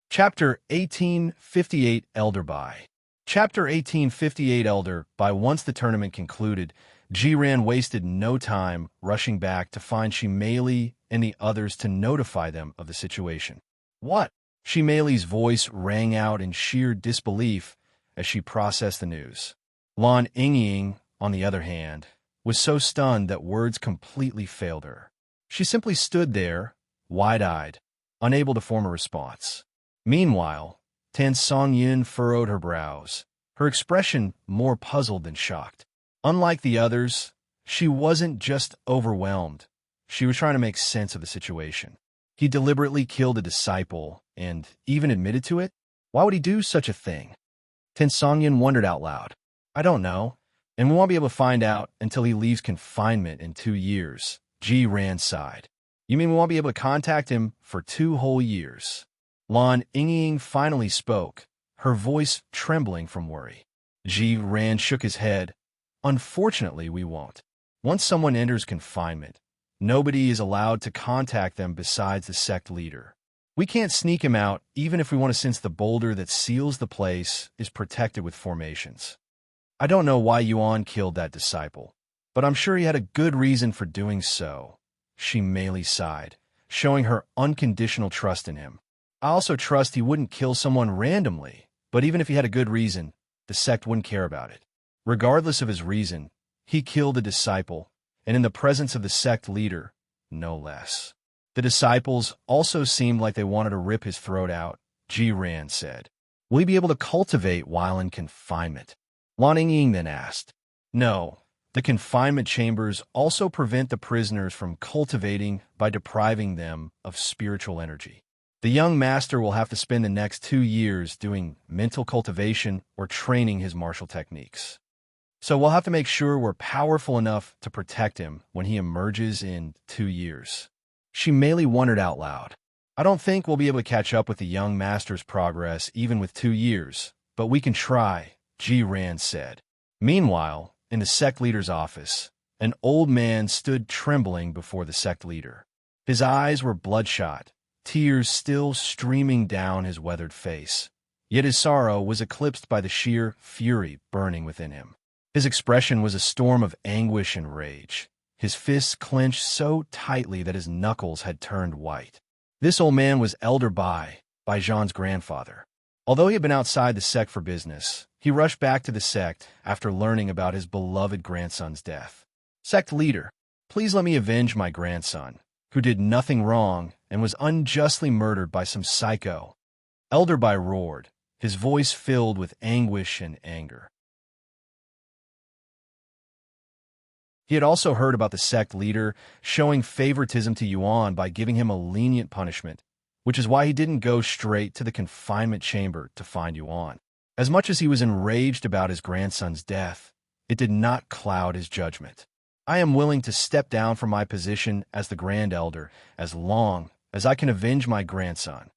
Chapter 1858 Elder Bai. Chapter 1858 Elder Bai. Once the tournament concluded, Ren wasted no time rushing back to find Shimei and the others to notify them of the situation. What? Shimei's voice rang out in sheer disbelief as she processed the news. Lan Ying, on the other hand, was so stunned that words completely failed her. She simply stood there, wide-eyed, unable to form a response. Meanwhile, Tan Songyin furrowed her brows, her expression more puzzled than shocked. Unlike the others, she wasn't just overwhelmed. She was trying to make sense of the situation. He deliberately killed a disciple and even admitted to it? Why would he do such a thing? Tan Songyin wondered out loud. I don't know, and we won't be able to find out until he leaves confinement in 2 years. Ren sighed. You mean we won't be able to contact him for 2 whole years? Lan Ying finally spoke, her voice trembling from worry. Ren shook his head. Unfortunately, we won't. Once someone enters confinement, nobody is allowed to contact them besides the sect leader. We can't sneak him out even if we want to, since the boulder that seals the place is protected with formations. I don't know why Yuan killed that disciple, but I'm sure he had a good reason for doing so. Shimei sighed, showing her unconditional trust in him. I also trust he wouldn't kill someone randomly, but even if he had a good reason, the sect wouldn't care about it. Regardless of his reason, he killed a disciple, and in the presence of the sect leader, no less. The disciples also seemed like they wanted to rip his throat out. Ren said, "Will he be able to cultivate while in confinement?" Ying then asked. "No. The confinement chambers also prevent the prisoners from cultivating by depriving them of spiritual energy. The young master will have to spend the next 2 years doing mental cultivation or training his martial techniques. So we'll have to make sure we're powerful enough to protect him when he emerges in 2 years." She merely wondered out loud. "I don't think we'll be able to catch up with the young master's progress even with 2 years, but we can try," Ren said. Meanwhile, in the sect leader's office, an old man stood trembling before the sect leader. His eyes were bloodshot, tears still streaming down his weathered face. Yet his sorrow was eclipsed by the sheer fury burning within him. His expression was a storm of anguish and rage. His fists clenched so tightly that his knuckles had turned white. This old man was Elder Bai, Baijan's grandfather. Although he had been outside the sect for business, he rushed back to the sect after learning about his beloved grandson's death. "Sect leader, please let me avenge my grandson, who did nothing wrong and was unjustly murdered by some psycho." Elder Bai roared, his voice filled with anguish and anger. He had also heard about the sect leader showing favoritism to Yuan by giving him a lenient punishment, which is why he didn't go straight to the confinement chamber to find Yuan. As much as he was enraged about his grandson's death, it did not cloud his judgment. "I am willing to step down from my position as the Grand Elder as long as I can avenge my grandson."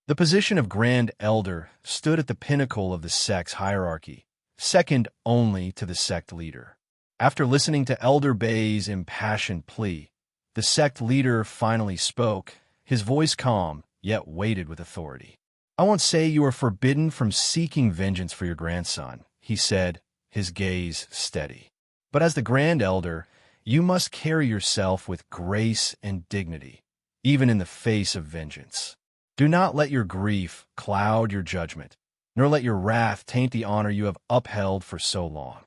The position of Grand Elder stood at the pinnacle of the sect's hierarchy, second only to the sect leader. After listening to Elder Bai's impassioned plea, the sect leader finally spoke, his voice calm, yet weighted with authority. "I won't say you are forbidden from seeking vengeance for your grandson," he said, his gaze steady. "But as the Grand Elder, you must carry yourself with grace and dignity, even in the face of vengeance. Do not let your grief cloud your judgment, nor let your wrath taint the honor you have upheld for so long."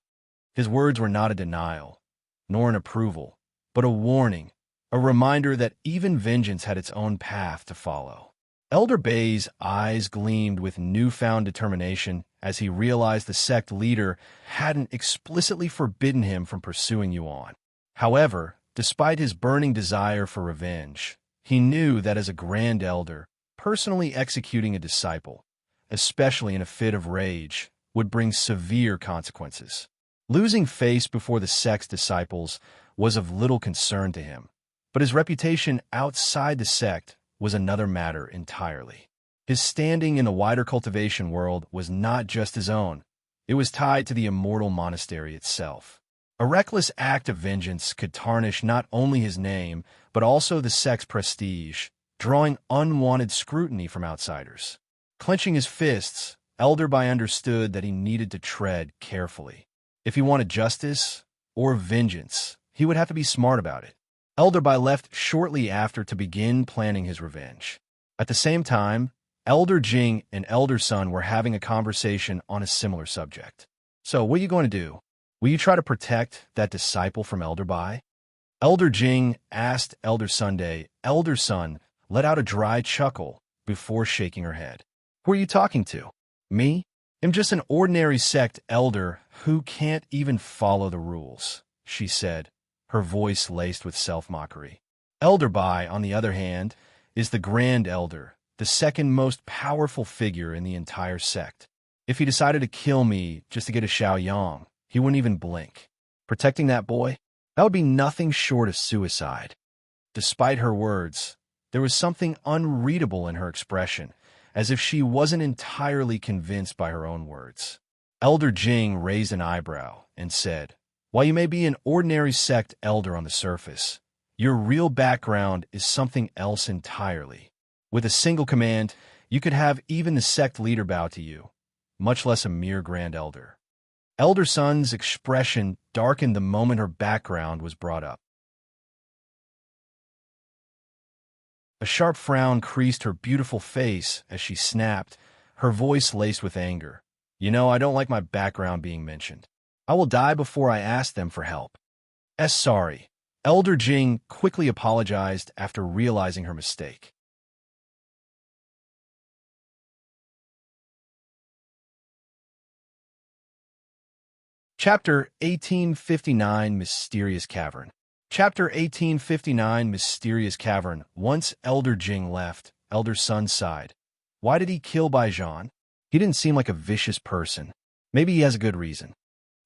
His words were not a denial, nor an approval, but a warning, a reminder that even vengeance had its own path to follow. Elder Bai's eyes gleamed with newfound determination as he realized the sect leader hadn't explicitly forbidden him from pursuing Yuan. However, despite his burning desire for revenge, he knew that as a Grand Elder, personally executing a disciple, especially in a fit of rage, would bring severe consequences. Losing face before the sect's disciples was of little concern to him, but his reputation outside the sect was another matter entirely. His standing in the wider cultivation world was not just his own, it was tied to the Immortal Monastery itself. A reckless act of vengeance could tarnish not only his name, but also the sect's prestige, drawing unwanted scrutiny from outsiders. Clenching his fists, Elder Bai understood that he needed to tread carefully. If he wanted justice or vengeance, he would have to be smart about it. Elder Bai left shortly after to begin planning his revenge. At the same time, Elder Jing and Elder Sun were having a conversation on a similar subject. "So, what are you going to do? Will you try to protect that disciple from Elder Bai?" Elder Jing asked Elder Sunday. Elder Sun let out a dry chuckle before shaking her head. "Who are you talking to? Me? I'm just an ordinary sect elder who can't even follow the rules," she said, her voice laced with self-mockery. Elder Bai, on the other hand, is the Grand Elder, the second most powerful figure in the entire sect. If he decided to kill me just to get a Xiaoyang, he wouldn't even blink. Protecting that boy? That would be nothing short of suicide. Despite her words, there was something unreadable in her expression, as if she wasn't entirely convinced by her own words. Elder Jing raised an eyebrow and said, "While you may be an ordinary sect elder on the surface, your real background is something else entirely. With a single command, you could have even the sect leader bow to you, much less a mere Grand Elder." Elder Sun's expression darkened the moment her background was brought up. A sharp frown creased her beautiful face as she snapped, her voice laced with anger. "You know, I don't like my background being mentioned. I will die before I ask them for help." Sorry, Elder Jing quickly apologized after realizing her mistake. Chapter 1859 Mysterious Cavern. Chapter 1859 Mysterious Cavern. Once Elder Jing left, Elder Sun sighed. Why did he kill Baijan? He didn't seem like a vicious person. Maybe he has a good reason.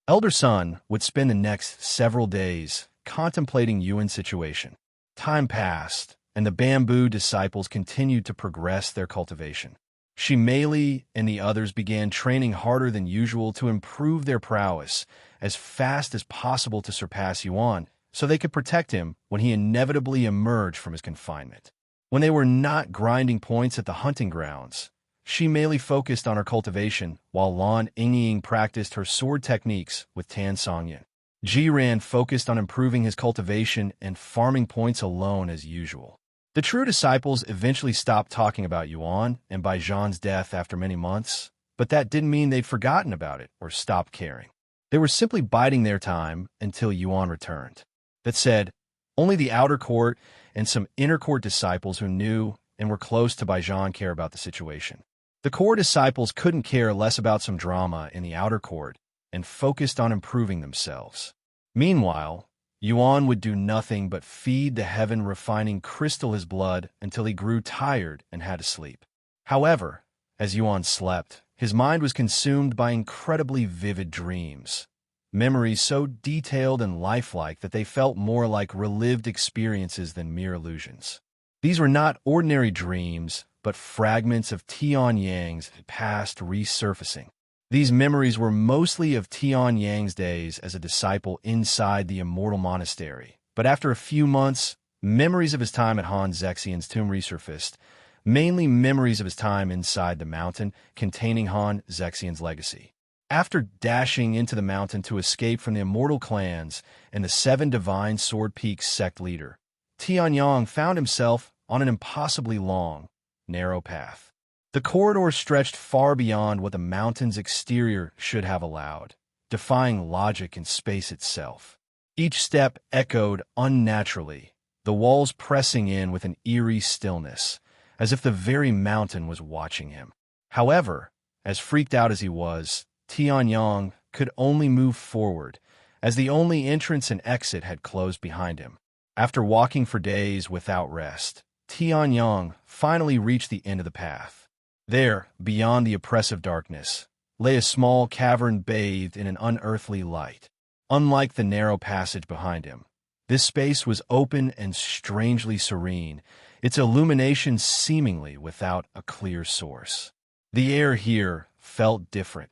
Elder Sun would spend the next several days contemplating Yuan's situation. Time passed, and the bamboo disciples continued to progress their cultivation. Shimeli and the others began training harder than usual to improve their prowess as fast as possible to surpass Yuan so they could protect him when he inevitably emerged from his confinement. When they were not grinding points at the hunting grounds, Shimeli focused on her cultivation while Lan Yingying practiced her sword techniques with Tan Songyan. Jiran focused on improving his cultivation and farming points alone as usual. The true disciples eventually stopped talking about Yuan and Baijan's death after many months, but that didn't mean they'd forgotten about it or stopped caring. They were simply biding their time until Yuan returned. That said, only the outer court and some inner court disciples who knew and were close to Baijan care about the situation. The core disciples couldn't care less about some drama in the outer court and focused on improving themselves. Meanwhile, Yuan would do nothing but feed the heaven-refining crystal his blood until he grew tired and had to sleep. However, as Yuan slept, his mind was consumed by incredibly vivid dreams, memories so detailed and lifelike that they felt more like relived experiences than mere illusions. These were not ordinary dreams, but fragments of Tian Yang's past resurfacing. These memories were mostly of Tian Yang's days as a disciple inside the Immortal Monastery, but after a few months, memories of his time at Han Zexian's tomb resurfaced, mainly memories of his time inside the mountain containing Han Zexian's legacy. After dashing into the mountain to escape from the Immortal clans and the 7 Divine Sword Peaks sect leader, Tian Yang found himself on an impossibly long, narrow path. The corridor stretched far beyond what the mountain's exterior should have allowed, defying logic and space itself. Each step echoed unnaturally, the walls pressing in with an eerie stillness, as if the very mountain was watching him. However, as freaked out as he was, Tian Yang could only move forward, as the only entrance and exit had closed behind him. After walking for days without rest, Tian Yang finally reached the end of the path. There, beyond the oppressive darkness, lay a small cavern bathed in an unearthly light. Unlike the narrow passage behind him, this space was open and strangely serene, its illumination seemingly without a clear source. The air here felt different,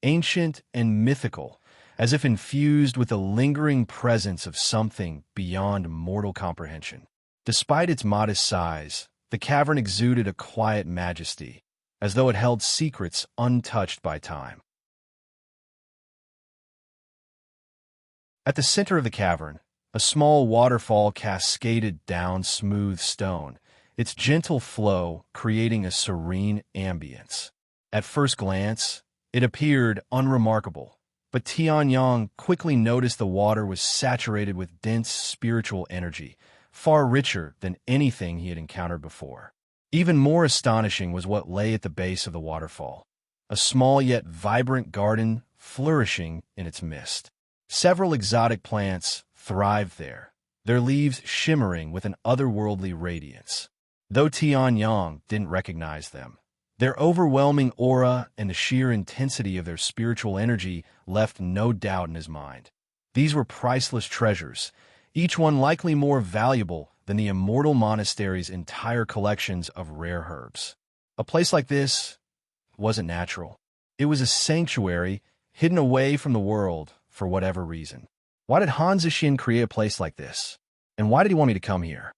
ancient and mythical, as if infused with the lingering presence of something beyond mortal comprehension. Despite its modest size, the cavern exuded a quiet majesty, as though it held secrets untouched by time. At the center of the cavern, a small waterfall cascaded down smooth stone, its gentle flow creating a serene ambience. At first glance, it appeared unremarkable, but Tian Yang quickly noticed the water was saturated with dense spiritual energy, far richer than anything he had encountered before. Even more astonishing was what lay at the base of the waterfall, a small yet vibrant garden flourishing in its midst. Several exotic plants thrived there, their leaves shimmering with an otherworldly radiance. Though Tian Yang didn't recognize them, their overwhelming aura and the sheer intensity of their spiritual energy left no doubt in his mind. These were priceless treasures, each one likely more valuable than the Immortal Monastery's entire collections of rare herbs. A place like this wasn't natural. It was a sanctuary hidden away from the world for whatever reason. Why did Han Zexian create a place like this? And why did he want me to come here?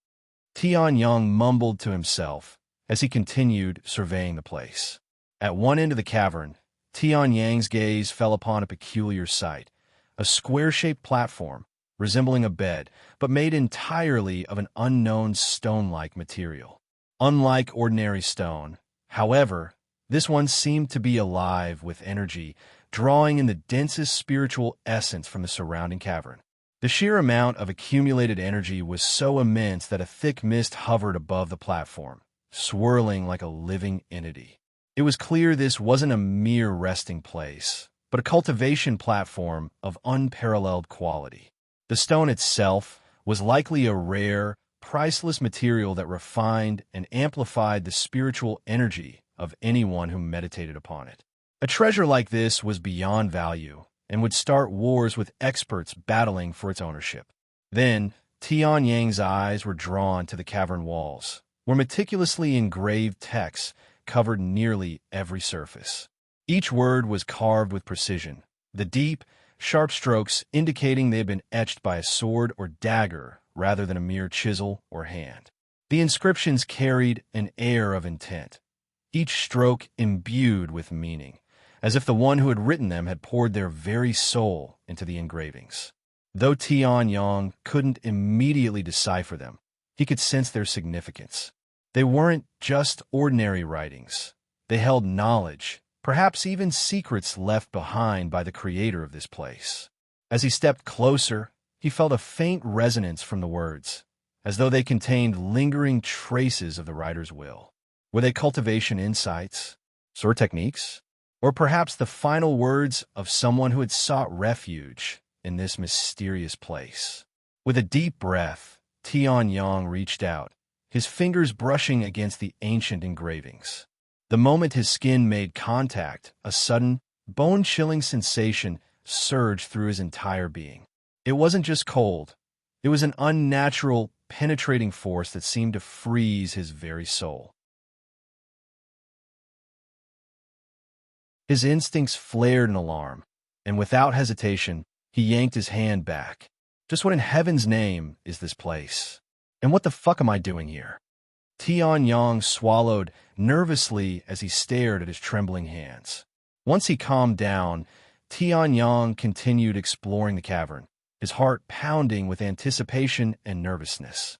Tian Yang mumbled to himself as he continued surveying the place. At one end of the cavern, Tian Yang's gaze fell upon a peculiar sight, a square-shaped platform resembling a bed, but made entirely of an unknown stone-like material. Unlike ordinary stone, however, this one seemed to be alive with energy, drawing in the densest spiritual essence from the surrounding cavern. The sheer amount of accumulated energy was so immense that a thick mist hovered above the platform, swirling like a living entity. It was clear this wasn't a mere resting place, but a cultivation platform of unparalleled quality. The stone itself was likely a rare, priceless material that refined and amplified the spiritual energy of anyone who meditated upon it. A treasure like this was beyond value and would start wars with experts battling for its ownership. Then, Tian Yang's eyes were drawn to the cavern walls, where meticulously engraved texts covered nearly every surface. Each word was carved with precision, the deep, sharp strokes indicating they had been etched by a sword or dagger rather than a mere chisel or hand. The inscriptions carried an air of intent, each stroke imbued with meaning, as if the one who had written them had poured their very soul into the engravings. Though Tian Yang couldn't immediately decipher them, he could sense their significance. They weren't just ordinary writings. They held knowledge, perhaps even secrets left behind by the creator of this place. As he stepped closer, he felt a faint resonance from the words, as though they contained lingering traces of the writer's will. Were they cultivation insights, sword techniques, or perhaps the final words of someone who had sought refuge in this mysterious place? With a deep breath, Tian Yang reached out, his fingers brushing against the ancient engravings. The moment his skin made contact, a sudden, bone-chilling sensation surged through his entire being. It wasn't just cold. It was an unnatural, penetrating force that seemed to freeze his very soul. His instincts flared in alarm, and without hesitation, he yanked his hand back. Just what in heaven's name is this place? And what the fuck am I doing here? Tian Yang swallowed nervously as he stared at his trembling hands. Once he calmed down, Tian Yang continued exploring the cavern, his heart pounding with anticipation and nervousness.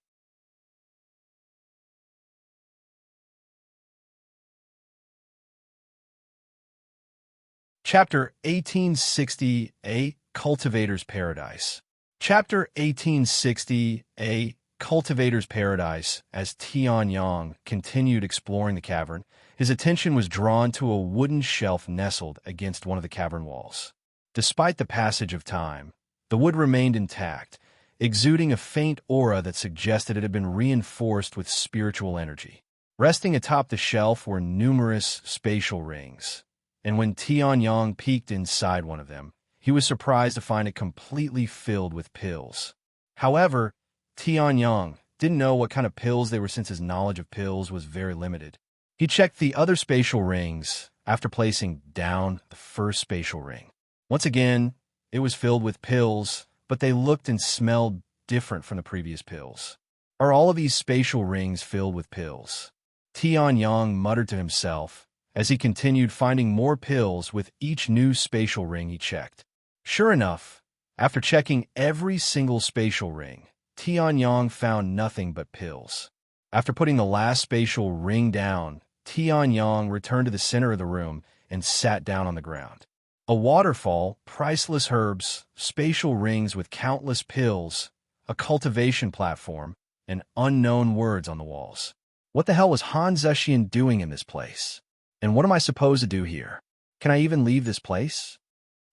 Chapter 1860, A Cultivator's Paradise. Chapter 1860, A Cultivator's Paradise. As Tian Yang continued exploring the cavern, his attention was drawn to a wooden shelf nestled against one of the cavern walls. Despite the passage of time, the wood remained intact, exuding a faint aura that suggested it had been reinforced with spiritual energy. Resting atop the shelf were numerous spatial rings, and when Tian Yang peeked inside one of them, he was surprised to find it completely filled with pills. However, Tian Yang didn't know what kind of pills they were since his knowledge of pills was very limited. He checked the other spatial rings after placing down the first spatial ring. Once again, it was filled with pills, but they looked and smelled different from the previous pills. Are all of these spatial rings filled with pills? Tian Yang muttered to himself as he continued finding more pills with each new spatial ring he checked. Sure enough, after checking every single spatial ring, Tian Yang found nothing but pills. After putting the last spatial ring down, Tian Yang returned to the center of the room and sat down on the ground. A waterfall, priceless herbs, spatial rings with countless pills, a cultivation platform, and unknown words on the walls. What the hell was Han Zexian doing in this place? And what am I supposed to do here? Can I even leave this place?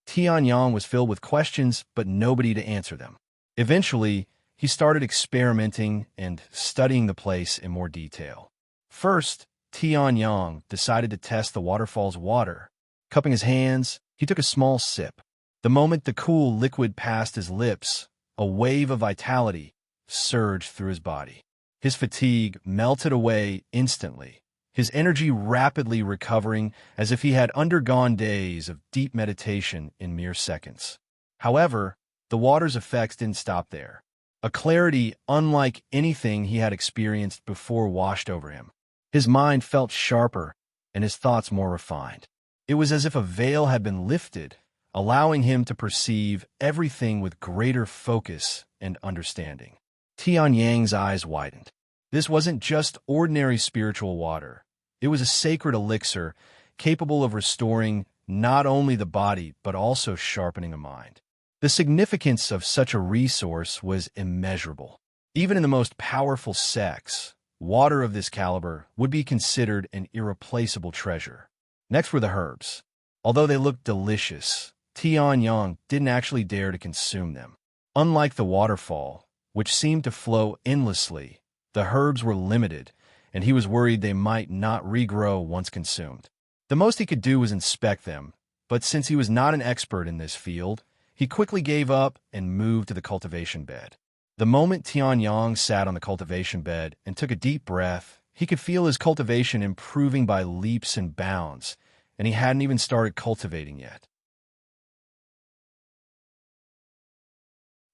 Tian Yang was filled with questions, but nobody to answer them. Eventually, he started experimenting and studying the place in more detail. First, Tian Yang decided to test the waterfall's water. Cupping his hands, he took a small sip. The moment the cool liquid passed his lips, a wave of vitality surged through his body. His fatigue melted away instantly, his energy rapidly recovering as if he had undergone days of deep meditation in mere seconds. However, the water's effects didn't stop there. A clarity unlike anything he had experienced before washed over him. His mind felt sharper and his thoughts more refined. It was as if a veil had been lifted, allowing him to perceive everything with greater focus and understanding. Tian Yang's eyes widened. This wasn't just ordinary spiritual water. It was a sacred elixir capable of restoring not only the body but also sharpening a mind. The significance of such a resource was immeasurable. Even in the most powerful sects, water of this caliber would be considered an irreplaceable treasure. Next were the herbs. Although they looked delicious, Tian didn't actually dare to consume them. Unlike the waterfall, which seemed to flow endlessly, the herbs were limited, and he was worried they might not regrow once consumed. The most he could do was inspect them, but since he was not an expert in this field, he quickly gave up and moved to the cultivation bed. The moment Tian sat on the cultivation bed and took a deep breath, he could feel his cultivation improving by leaps and bounds, and he hadn't even started cultivating yet.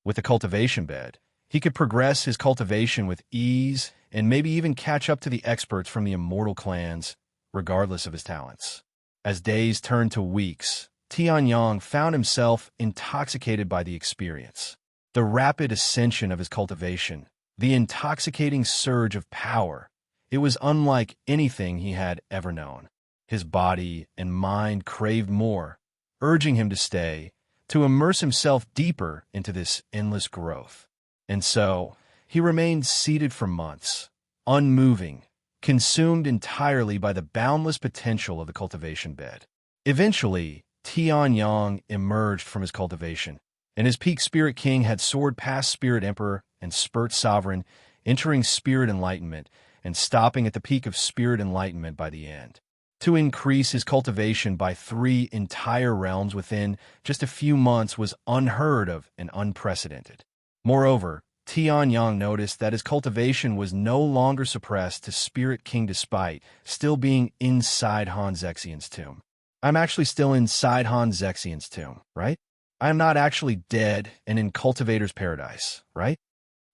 With the cultivation bed, he could progress his cultivation with ease and maybe even catch up to the experts from the Immortal clans, regardless of his talents. As days turned to weeks, Tian found himself intoxicated by the experience. The rapid ascension of his cultivation, the intoxicating surge of power, it was unlike anything he had ever known. His body and mind craved more, urging him to stay, to immerse himself deeper into this endless growth. And so, he remained seated for months, unmoving, consumed entirely by the boundless potential of the cultivation bed. Eventually, Tian emerged from his cultivation, and his peak Spirit King had soared past Spirit Emperor and Spirit Sovereign, entering Spirit Enlightenment and stopping at the peak of Spirit Enlightenment by the end. To increase his cultivation by 3 entire realms within just a few months was unheard of and unprecedented. Moreover, Tian noticed that his cultivation was no longer suppressed to Spirit King despite still being inside Han Zexian's tomb. I'm actually still inside Han Zexian's tomb, right? I am not actually dead and in Cultivator's paradise, right?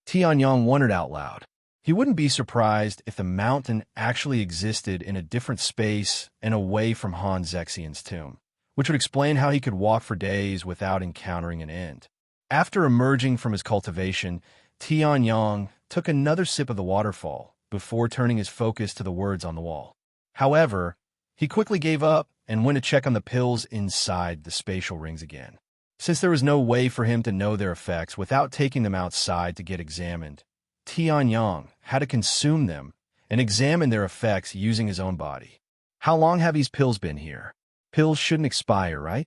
Tian wondered out loud. He wouldn't be surprised if the mountain actually existed in a different space and away from Han Zexian's tomb, which would explain how he could walk for days without encountering an end. After emerging from his cultivation, Tian took another sip of the waterfall before turning his focus to the words on the wall. However, he quickly gave up and went to check on the pills inside the spatial rings again. Since there was no way for him to know their effects without taking them outside to get examined, Tian had to consume them and examine their effects using his own body. How long have these pills been here? Pills shouldn't expire, right?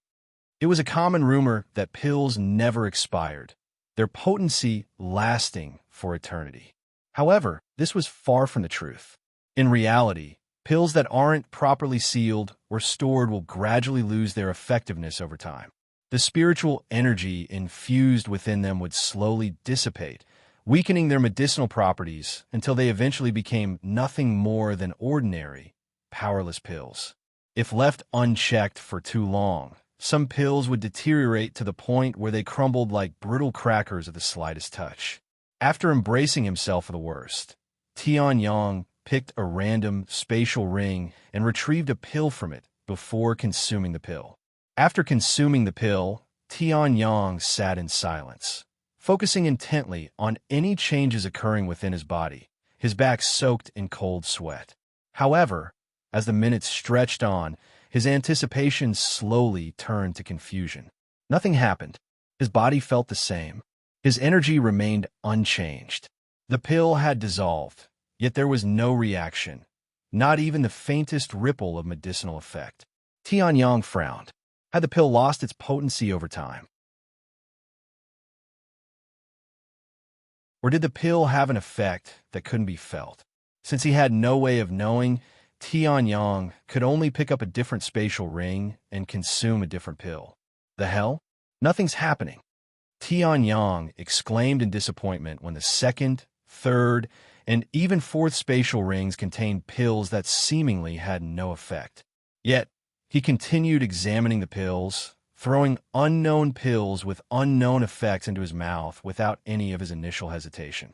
It was a common rumor that pills never expired, their potency lasting for eternity. However, this was far from the truth. In reality, pills that aren't properly sealed or stored will gradually lose their effectiveness over time. The spiritual energy infused within them would slowly dissipate, weakening their medicinal properties until they eventually became nothing more than ordinary, powerless pills. If left unchecked for too long, some pills would deteriorate to the point where they crumbled like brittle crackers at the slightest touch. After embracing himself for the worst, Tian picked a random spatial ring and retrieved a pill from it before consuming the pill. After consuming the pill, Tian sat in silence, focusing intently on any changes occurring within his body, his back soaked in cold sweat. However, as the minutes stretched on, his anticipation slowly turned to confusion. Nothing happened. His body felt the same. His energy remained unchanged. The pill had dissolved, yet there was no reaction, not even the faintest ripple of medicinal effect. Tian frowned. Had the pill lost its potency over time? Or did the pill have an effect that couldn't be felt? Since he had no way of knowing, Tian could only pick up a different spatial ring and consume a different pill. The hell? Nothing's happening. Tian exclaimed in disappointment when the second, third, and even fourth spatial rings contained pills that seemingly had no effect. Yet, he continued examining the pills, throwing unknown pills with unknown effects into his mouth without any of his initial hesitation.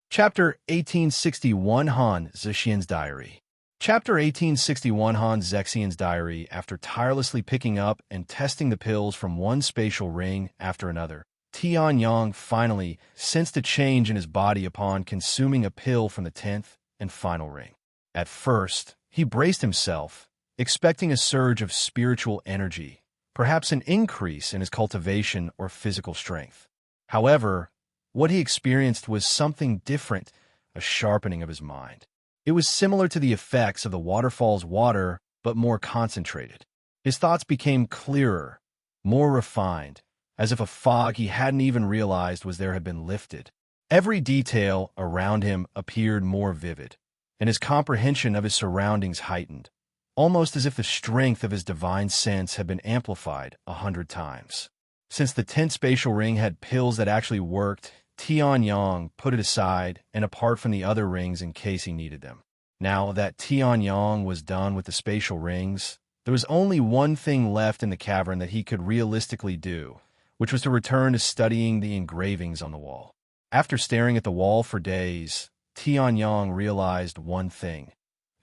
Chapter 1861 Han Zexian's Diary. Chapter 1861 Han Zexian's Diary. After tirelessly picking up and testing the pills from one spatial ring after another, Tian finally sensed a change in his body upon consuming a pill from the 10th and final ring. At first, he braced himself, expecting a surge of spiritual energy, perhaps an increase in his cultivation or physical strength. However, what he experienced was something different, a sharpening of his mind. It was similar to the effects of the waterfall's water, but more concentrated. His thoughts became clearer, more refined, as if a fog he hadn't even realized was there had been lifted. Every detail around him appeared more vivid, and his comprehension of his surroundings heightened, almost as if the strength of his divine sense had been amplified 100 times. Since the 10th spatial ring had pills that actually worked, Tian put it aside and apart from the other rings in case he needed them. Now that Tian was done with the spatial rings, there was only one thing left in the cavern that he could realistically do, which was to return to studying the engravings on the wall. After staring at the wall for days, Tian realized one thing,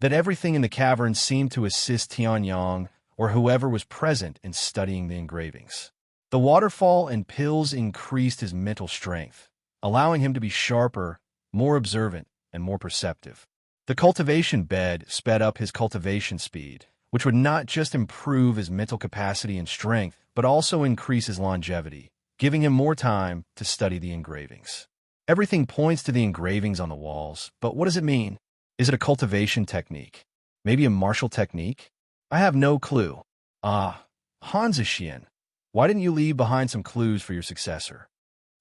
that everything in the cavern seemed to assist Tian or whoever was present in studying the engravings. The waterfall and pills increased his mental strength, allowing him to be sharper, more observant, and more perceptive. The cultivation bed sped up his cultivation speed, which would not just improve his mental capacity and strength, but also increase his longevity, giving him more time to study the engravings. Everything points to the engravings on the walls, but what does it mean? Is it a cultivation technique? Maybe a martial technique? I have no clue. Zexian, why didn't you leave behind some clues for your successor?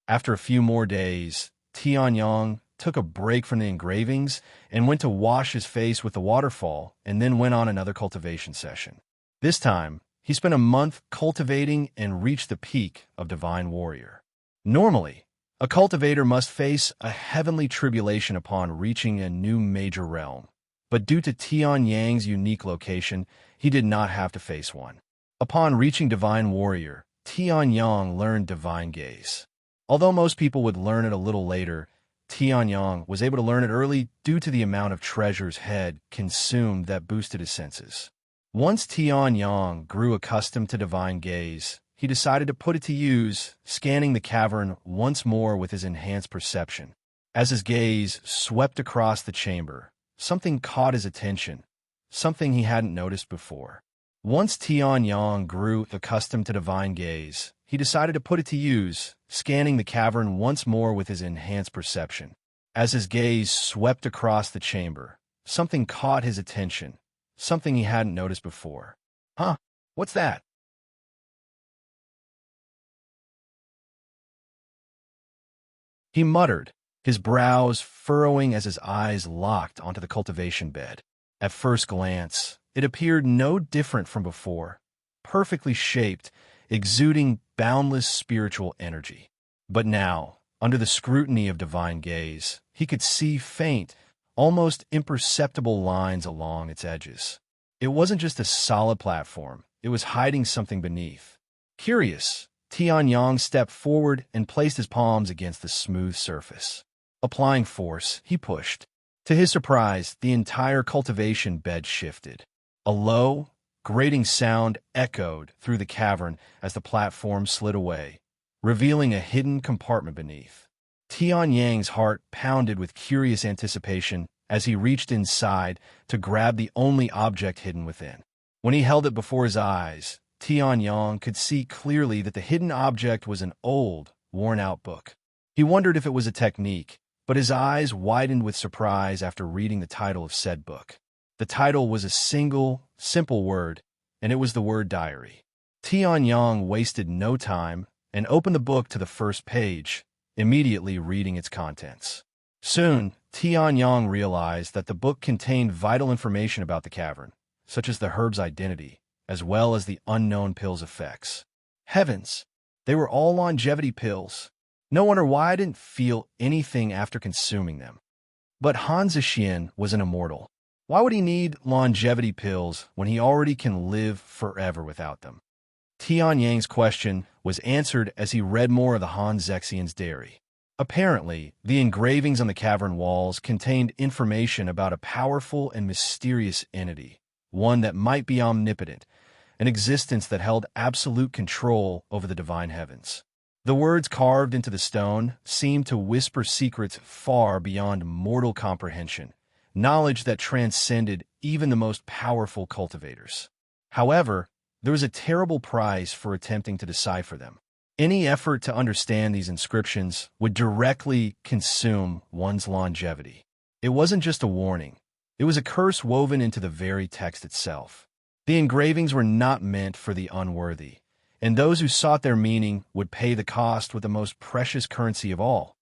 After a few more days, Tian took a break from the engravings and went to wash his face with the waterfall and then went on another cultivation session. This time, he spent a month cultivating and reached the peak of Divine Warrior. Normally, a cultivator must face a heavenly tribulation upon reaching a new major realm, but due to Tian's unique location, he did not have to face one. Upon reaching Divine Warrior, Tian learned Divine Gaze. Although most people would learn it a little later, Tian was able to learn it early due to the amount of treasures head consumed that boosted his senses. Once Tian grew accustomed to Divine Gaze, he decided to put it to use, scanning the cavern once more with his enhanced perception. As his gaze swept across the chamber, something caught his attention, something he hadn't noticed before. Once Tian grew accustomed to Divine Gaze, he decided to put it to use, scanning the cavern once more with his enhanced perception. As his gaze swept across the chamber, something caught his attention, something he hadn't noticed before. What's that? He muttered, his brows furrowing as his eyes locked onto the cultivation bed. At first glance, it appeared no different from before, perfectly shaped, exuding boundless spiritual energy. But now, under the scrutiny of Divine Gaze, he could see faint, almost imperceptible lines along its edges. It wasn't just a solid platform, it was hiding something beneath. Curious, Tian stepped forward and placed his palms against the smooth surface. Applying force, he pushed. To his surprise, the entire cultivation bed shifted. A low, grating sound echoed through the cavern as the platform slid away, revealing a hidden compartment beneath. Tian's heart pounded with curious anticipation as he reached inside to grab the only object hidden within. When he held it before his eyes, Tian could see clearly that the hidden object was an old, worn-out book. He wondered if it was a technique, but his eyes widened with surprise after reading the title of said book. The title was a single, simple word, and it was the word diary. Tian wasted no time and opened the book to the first page, immediately reading its contents. Soon, Tian realized that the book contained vital information about the cavern, such as the herb's identity, as well as the unknown pill's effects. Heavens, they were all longevity pills. No wonder why I didn't feel anything after consuming them. But Zexian was an immortal. Why would he need longevity pills when he already can live forever without them? Tian's question was answered as he read more of the Zexian's diary. Apparently, the engravings on the cavern walls contained information about a powerful and mysterious entity, one that might be omnipotent, an existence that held absolute control over the divine heavens. The words carved into the stone seemed to whisper secrets far beyond mortal comprehension, knowledge that transcended even the most powerful cultivators. However, there was a terrible price for attempting to decipher them. Any effort to understand these inscriptions would directly consume one's longevity. It wasn't just a warning. It was a curse woven into the very text itself. The engravings were not meant for the unworthy, and those who sought their meaning would pay the cost with the most precious currency of all,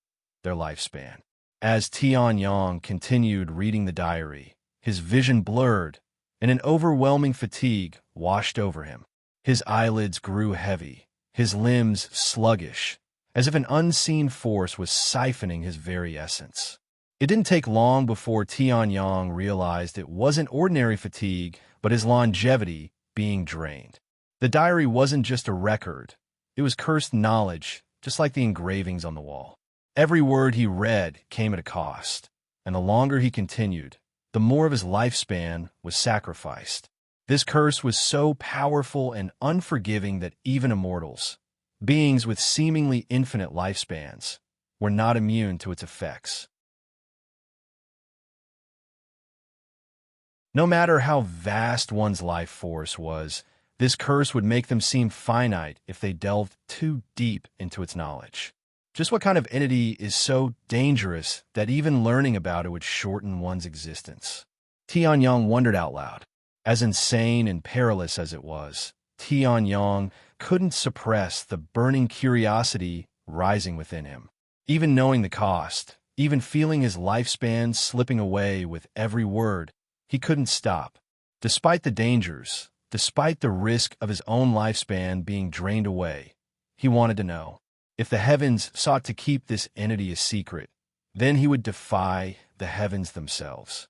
their lifespan. As Tian continued reading the diary, his vision blurred, and an overwhelming fatigue washed over him. His eyelids grew heavy, his limbs sluggish, as if an unseen force was siphoning his very essence. It didn't take long before Tian realized it wasn't ordinary fatigue, but his longevity being drained. The diary wasn't just a record. It was cursed knowledge, just like the engravings on the wall. Every word he read came at a cost, and the longer he continued, the more of his lifespan was sacrificed. This curse was so powerful and unforgiving that even immortals, beings with seemingly infinite lifespans, were not immune to its effects. No matter how vast one's life force was, this curse would make them seem finite if they delved too deep into its knowledge. Just what kind of entity is so dangerous that even learning about it would shorten one's existence? Tian wondered out loud. As insane and perilous as it was, Tian couldn't suppress the burning curiosity rising within him. Even knowing the cost, even feeling his lifespan slipping away with every word, he couldn't stop. Despite the dangers, despite the risk of his own lifespan being drained away, he wanted to know. If the heavens sought to keep this entity a secret, then he would defy the heavens themselves.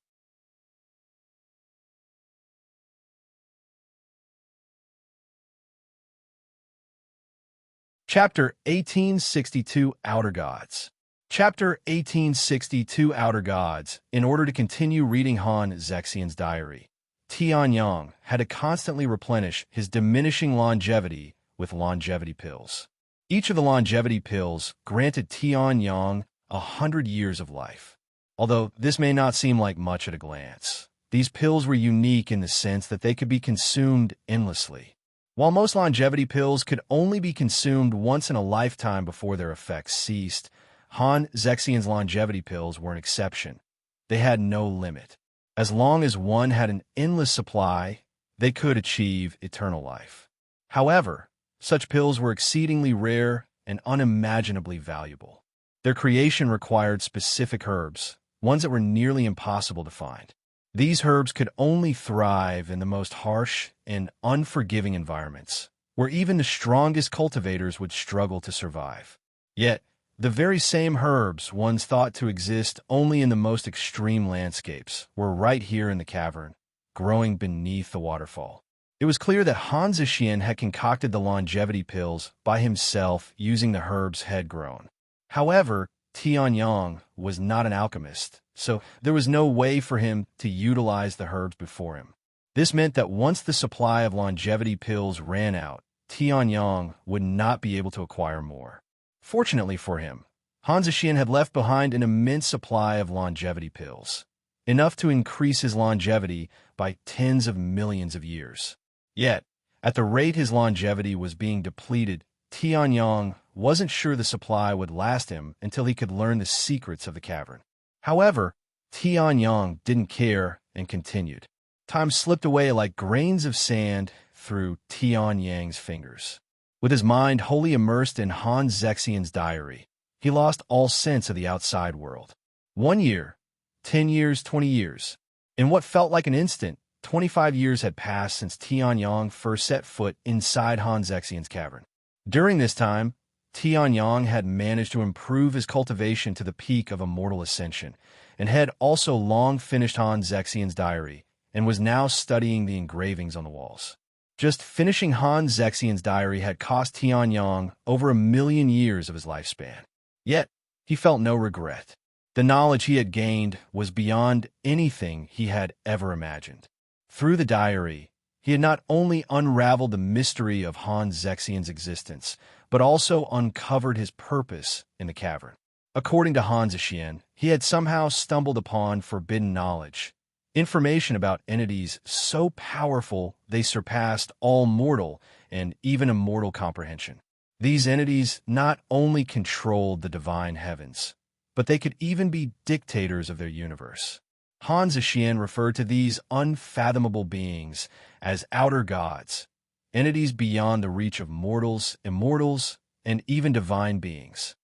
Chapter 1862 Outer Gods. Chapter 1862 Outer Gods. In order to continue reading Han Zexian's diary, Tian had to constantly replenish his diminishing longevity with longevity pills. Each of the longevity pills granted Tian 100 years of life. Although this may not seem like much at a glance, these pills were unique in the sense that they could be consumed endlessly. While most longevity pills could only be consumed once in a lifetime before their effects ceased, Han Zexian's longevity pills were an exception. They had no limit. As long as one had an endless supply, they could achieve eternal life. However, such pills were exceedingly rare and unimaginably valuable. Their creation required specific herbs, ones that were nearly impossible to find. These herbs could only thrive in the most harsh and unforgiving environments, where even the strongest cultivators would struggle to survive. Yet, the very same herbs once thought to exist only in the most extreme landscapes were right here in the cavern, growing beneath the waterfall. It was clear that Han Zexian had concocted the longevity pills by himself using the herbs head grown. However, Tian was not an alchemist, so there was no way for him to utilize the herbs before him. This meant that once the supply of longevity pills ran out, Tian would not be able to acquire more. Fortunately for him, Han Zexian had left behind an immense supply of longevity pills, enough to increase his longevity by tens of millions of years. Yet, at the rate his longevity was being depleted, Tian wasn't sure the supply would last him until he could learn the secrets of the cavern. However, Tian didn't care and continued. Time slipped away like grains of sand through Tian's fingers. With his mind wholly immersed in Han Zexian's diary, he lost all sense of the outside world. 1 year, 10 years, 20 years. In what felt like an instant, 25 years had passed since Tian first set foot inside Han Zexian's cavern. During this time, Tian had managed to improve his cultivation to the peak of immortal ascension, and had also long finished Han Zexian's diary, and was now studying the engravings on the walls. Just finishing Han Zexian's diary had cost Tian over 1 million years of his lifespan. Yet, he felt no regret. The knowledge he had gained was beyond anything he had ever imagined. Through the diary, he had not only unraveled the mystery of Han Zexian's existence, but also uncovered his purpose in the cavern. According to Han Zexian, he had somehow stumbled upon forbidden knowledge, information about entities so powerful they surpassed all mortal and even immortal comprehension. These entities not only controlled the divine heavens, but they could even be dictators of their universe. Han Zexian referred to these unfathomable beings as outer gods, entities beyond the reach of mortals, immortals, and even divine beings.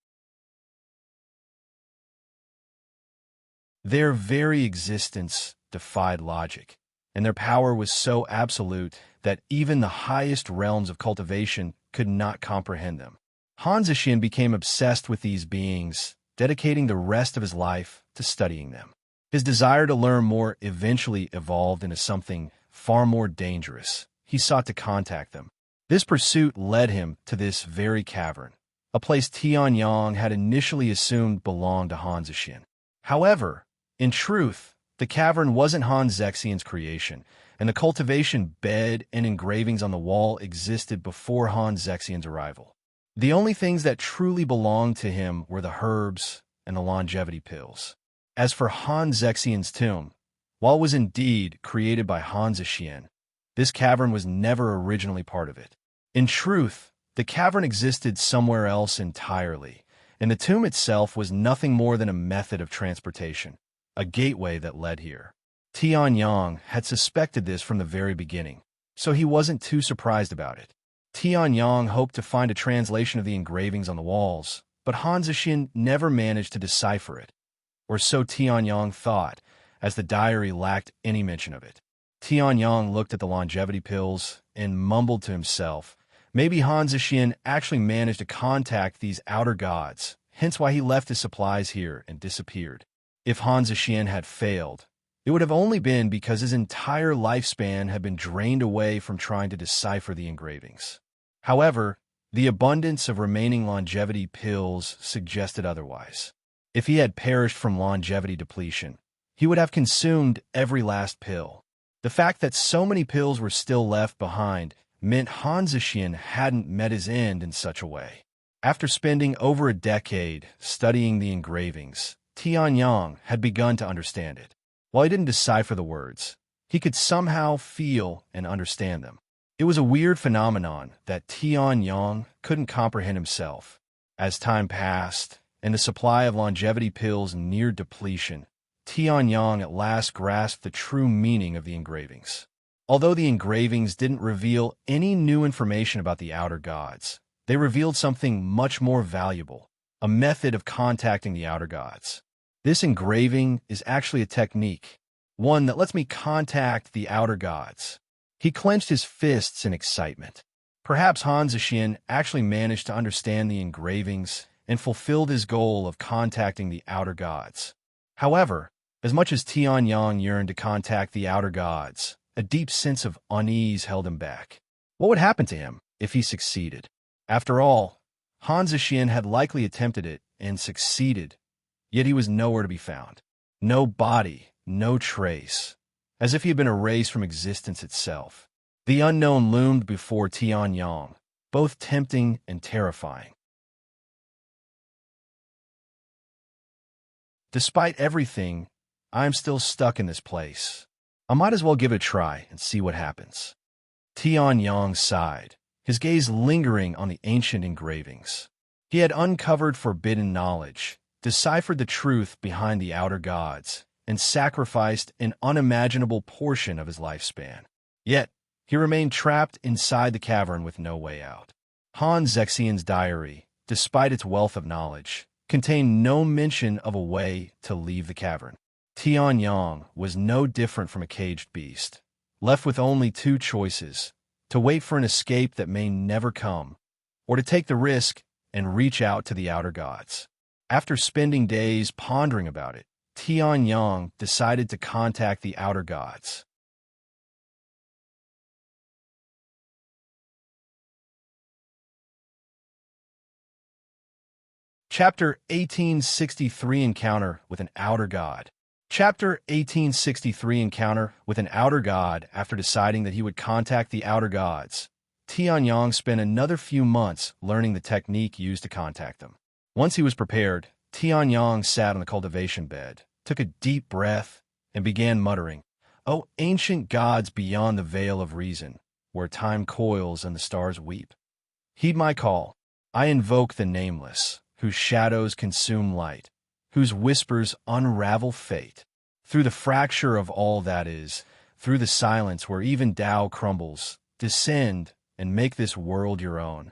Their very existence defied logic, and their power was so absolute that even the highest realms of cultivation could not comprehend them. Han Zexian became obsessed with these beings, dedicating the rest of his life to studying them. His desire to learn more eventually evolved into something far more dangerous. He sought to contact them. This pursuit led him to this very cavern, a place Tian had initially assumed belonged to Han Zexian. However, in truth, the cavern wasn't Han Zexian's creation, and the cultivation bed and engravings on the wall existed before Han Zexian's arrival. The only things that truly belonged to him were the herbs and the longevity pills. As for Han Zexian's tomb, while it was indeed created by Han Zexian, this cavern was never originally part of it. In truth, the cavern existed somewhere else entirely, and the tomb itself was nothing more than a method of transportation, a gateway that led here. Tian had suspected this from the very beginning, so he wasn't too surprised about it. Tian hoped to find a translation of the engravings on the walls, but Han Zexian never managed to decipher it, or so Tian thought, as the diary lacked any mention of it. Tian looked at the longevity pills and mumbled to himself. Maybe Han Zexian actually managed to contact these outer gods, hence why he left his supplies here and disappeared. If Han Zexian had failed, it would have only been because his entire lifespan had been drained away from trying to decipher the engravings. However, the abundance of remaining longevity pills suggested otherwise. If he had perished from longevity depletion, he would have consumed every last pill. The fact that so many pills were still left behind meant Han Zexian hadn't met his end in such a way. After spending over a decade studying the engravings, Tian had begun to understand it. While he didn't decipher the words, he could somehow feel and understand them. It was a weird phenomenon that Tian couldn't comprehend himself. As time passed, and the supply of longevity pills neared depletion, Tian at last grasped the true meaning of the engravings. Although the engravings didn't reveal any new information about the outer gods, they revealed something much more valuable, a method of contacting the outer gods. This engraving is actually a technique, one that lets me contact the outer gods. He clenched his fists in excitement. Perhaps Han Zexian actually managed to understand the engravings and fulfilled his goal of contacting the outer gods. However, as much as Tian yearned to contact the outer gods, a deep sense of unease held him back. What would happen to him if he succeeded? After all, Han Zexian had likely attempted it and succeeded, yet he was nowhere to be found. No body, no trace, as if he had been erased from existence itself. The unknown loomed before Tian, both tempting and terrifying. Despite everything, I'm still stuck in this place. I might as well give it a try and see what happens. Tian sighed, his gaze lingering on the ancient engravings. He had uncovered forbidden knowledge, deciphered the truth behind the outer gods, and sacrificed an unimaginable portion of his lifespan. Yet, he remained trapped inside the cavern with no way out. Han Zexian's diary, despite its wealth of knowledge, contained no mention of a way to leave the cavern. Tian was no different from a caged beast, left with only two choices: to wait for an escape that may never come, or to take the risk and reach out to the outer gods. After spending days pondering about it, Tian decided to contact the outer gods. Chapter 1863 Encounter with an Outer God. Chapter 1863 Encounter with an Outer God. After deciding that he would contact the outer gods, Tian spent another few months learning the technique used to contact them. Once he was prepared, Tian Yang sat on the cultivation bed, took a deep breath, and began muttering, "O ancient gods beyond the veil of reason, where time coils and the stars weep. Heed my call. I invoke the nameless, whose shadows consume light, whose whispers unravel fate. Through the fracture of all that is, through the silence where even Tao crumbles, descend and make this world your own."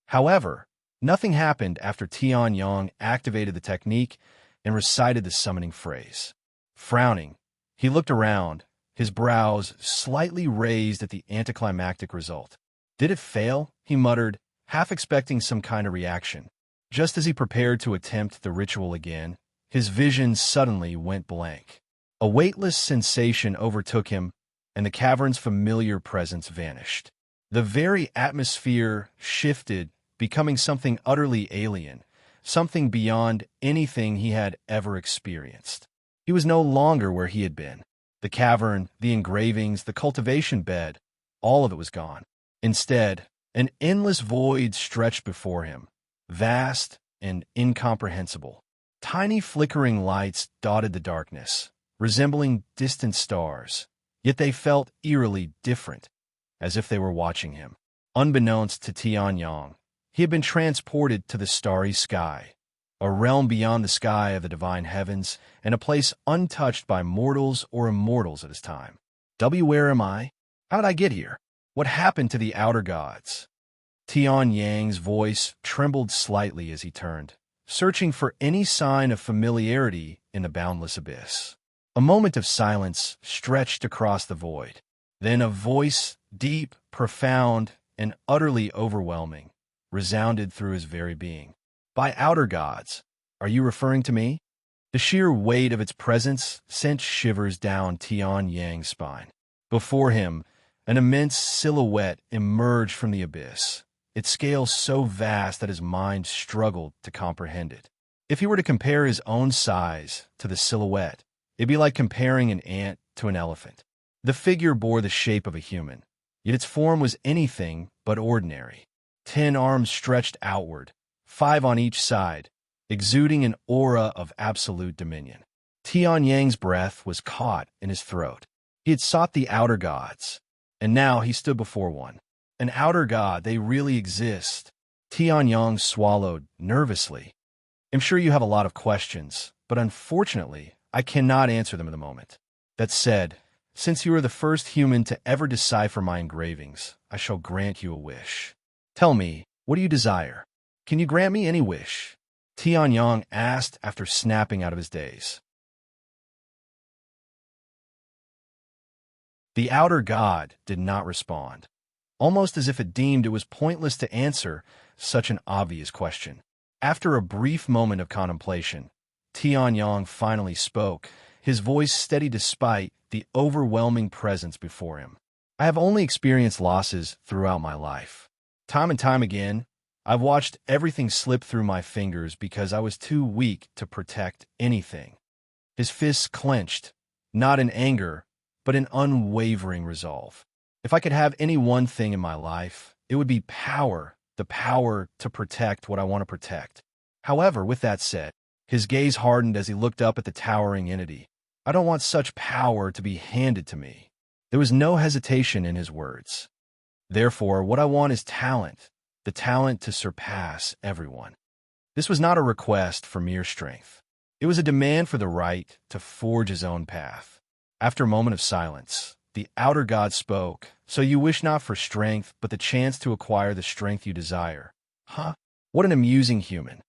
However, nothing happened after Tian Yang activated the technique and recited the summoning phrase. Frowning, he looked around, his brows slightly raised at the anticlimactic result. Did it fail? He muttered, half expecting some kind of reaction. Just as he prepared to attempt the ritual again, his vision suddenly went blank. A weightless sensation overtook him, and the cavern's familiar presence vanished. The very atmosphere shifted, becoming something utterly alien, something beyond anything he had ever experienced. He was no longer where he had been. The cavern, the engravings, the cultivation bed, all of it was gone. Instead, an endless void stretched before him, vast and incomprehensible. Tiny flickering lights dotted the darkness, resembling distant stars, yet they felt eerily different, as if they were watching him. Unbeknownst to Tian Yang, he had been transported to the starry sky, a realm beyond the sky of the divine heavens, and a place untouched by mortals or immortals at his time. Where am I? How did I get here? What happened to the outer gods? Tian Yang's voice trembled slightly as he turned, searching for any sign of familiarity in the boundless abyss. A moment of silence stretched across the void. Then a voice, deep, profound, and utterly overwhelming, resounded through his very being. "By outer gods, are you referring to me?" The sheer weight of its presence sent shivers down Tian Yang's spine. Before him, an immense silhouette emerged from the abyss, its scale so vast that his mind struggled to comprehend it. If he were to compare his own size to the silhouette, it'd be like comparing an ant to an elephant. The figure bore the shape of a human, yet its form was anything but ordinary. 10 arms stretched outward, 5 on each side, exuding an aura of absolute dominion. Tian Yang's breath was caught in his throat. He had sought the outer gods, and now he stood before one. An outer god, they really exist. Tian Yang swallowed nervously. "I'm sure you have a lot of questions, but unfortunately, I cannot answer them at the moment. That said, since you are the first human to ever decipher my engravings, I shall grant you a wish. Tell me, what do you desire? Can you grant me any wish?" Tian Yang asked after snapping out of his daze. The outer god did not respond, almost as if it deemed it was pointless to answer such an obvious question. After a brief moment of contemplation, Tian Yang finally spoke, his voice steady despite the overwhelming presence before him. "I have only experienced losses throughout my life. Time and time again, I've watched everything slip through my fingers because I was too weak to protect anything." His fists clenched, not in anger, but in unwavering resolve. "If I could have any one thing in my life, it would be power, the power to protect what I want to protect." However, with that said, his gaze hardened as he looked up at the towering entity. "I don't want such power to be handed to me." There was no hesitation in his words. "Therefore, what I want is talent, the talent to surpass everyone." This was not a request for mere strength. It was a demand for the right to forge his own path. After a moment of silence, the outer god spoke. "So you wish not for strength, but the chance to acquire the strength you desire. Huh? What an amusing human."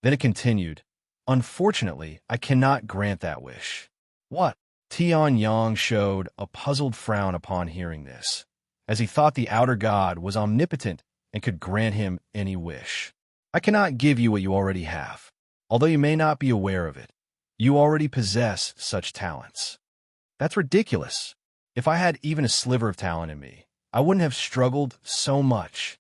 Then it continued, "Unfortunately, I cannot grant that wish." "What?" Tian Yang showed a puzzled frown upon hearing this, as he thought the outer god was omnipotent and could grant him any wish. "I cannot give you what you already have. Although you may not be aware of it, you already possess such talents." "That's ridiculous. If I had even a sliver of talent in me, I wouldn't have struggled so much."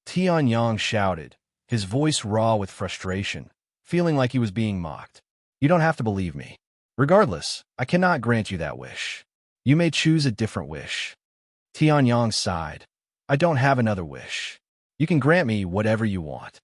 Tian Yang shouted, his voice raw with frustration, feeling like he was being mocked. "You don't have to believe me. Regardless, I cannot grant you that wish. You may choose a different wish." Tian Yang sighed. "I don't have another wish. You can grant me whatever you want."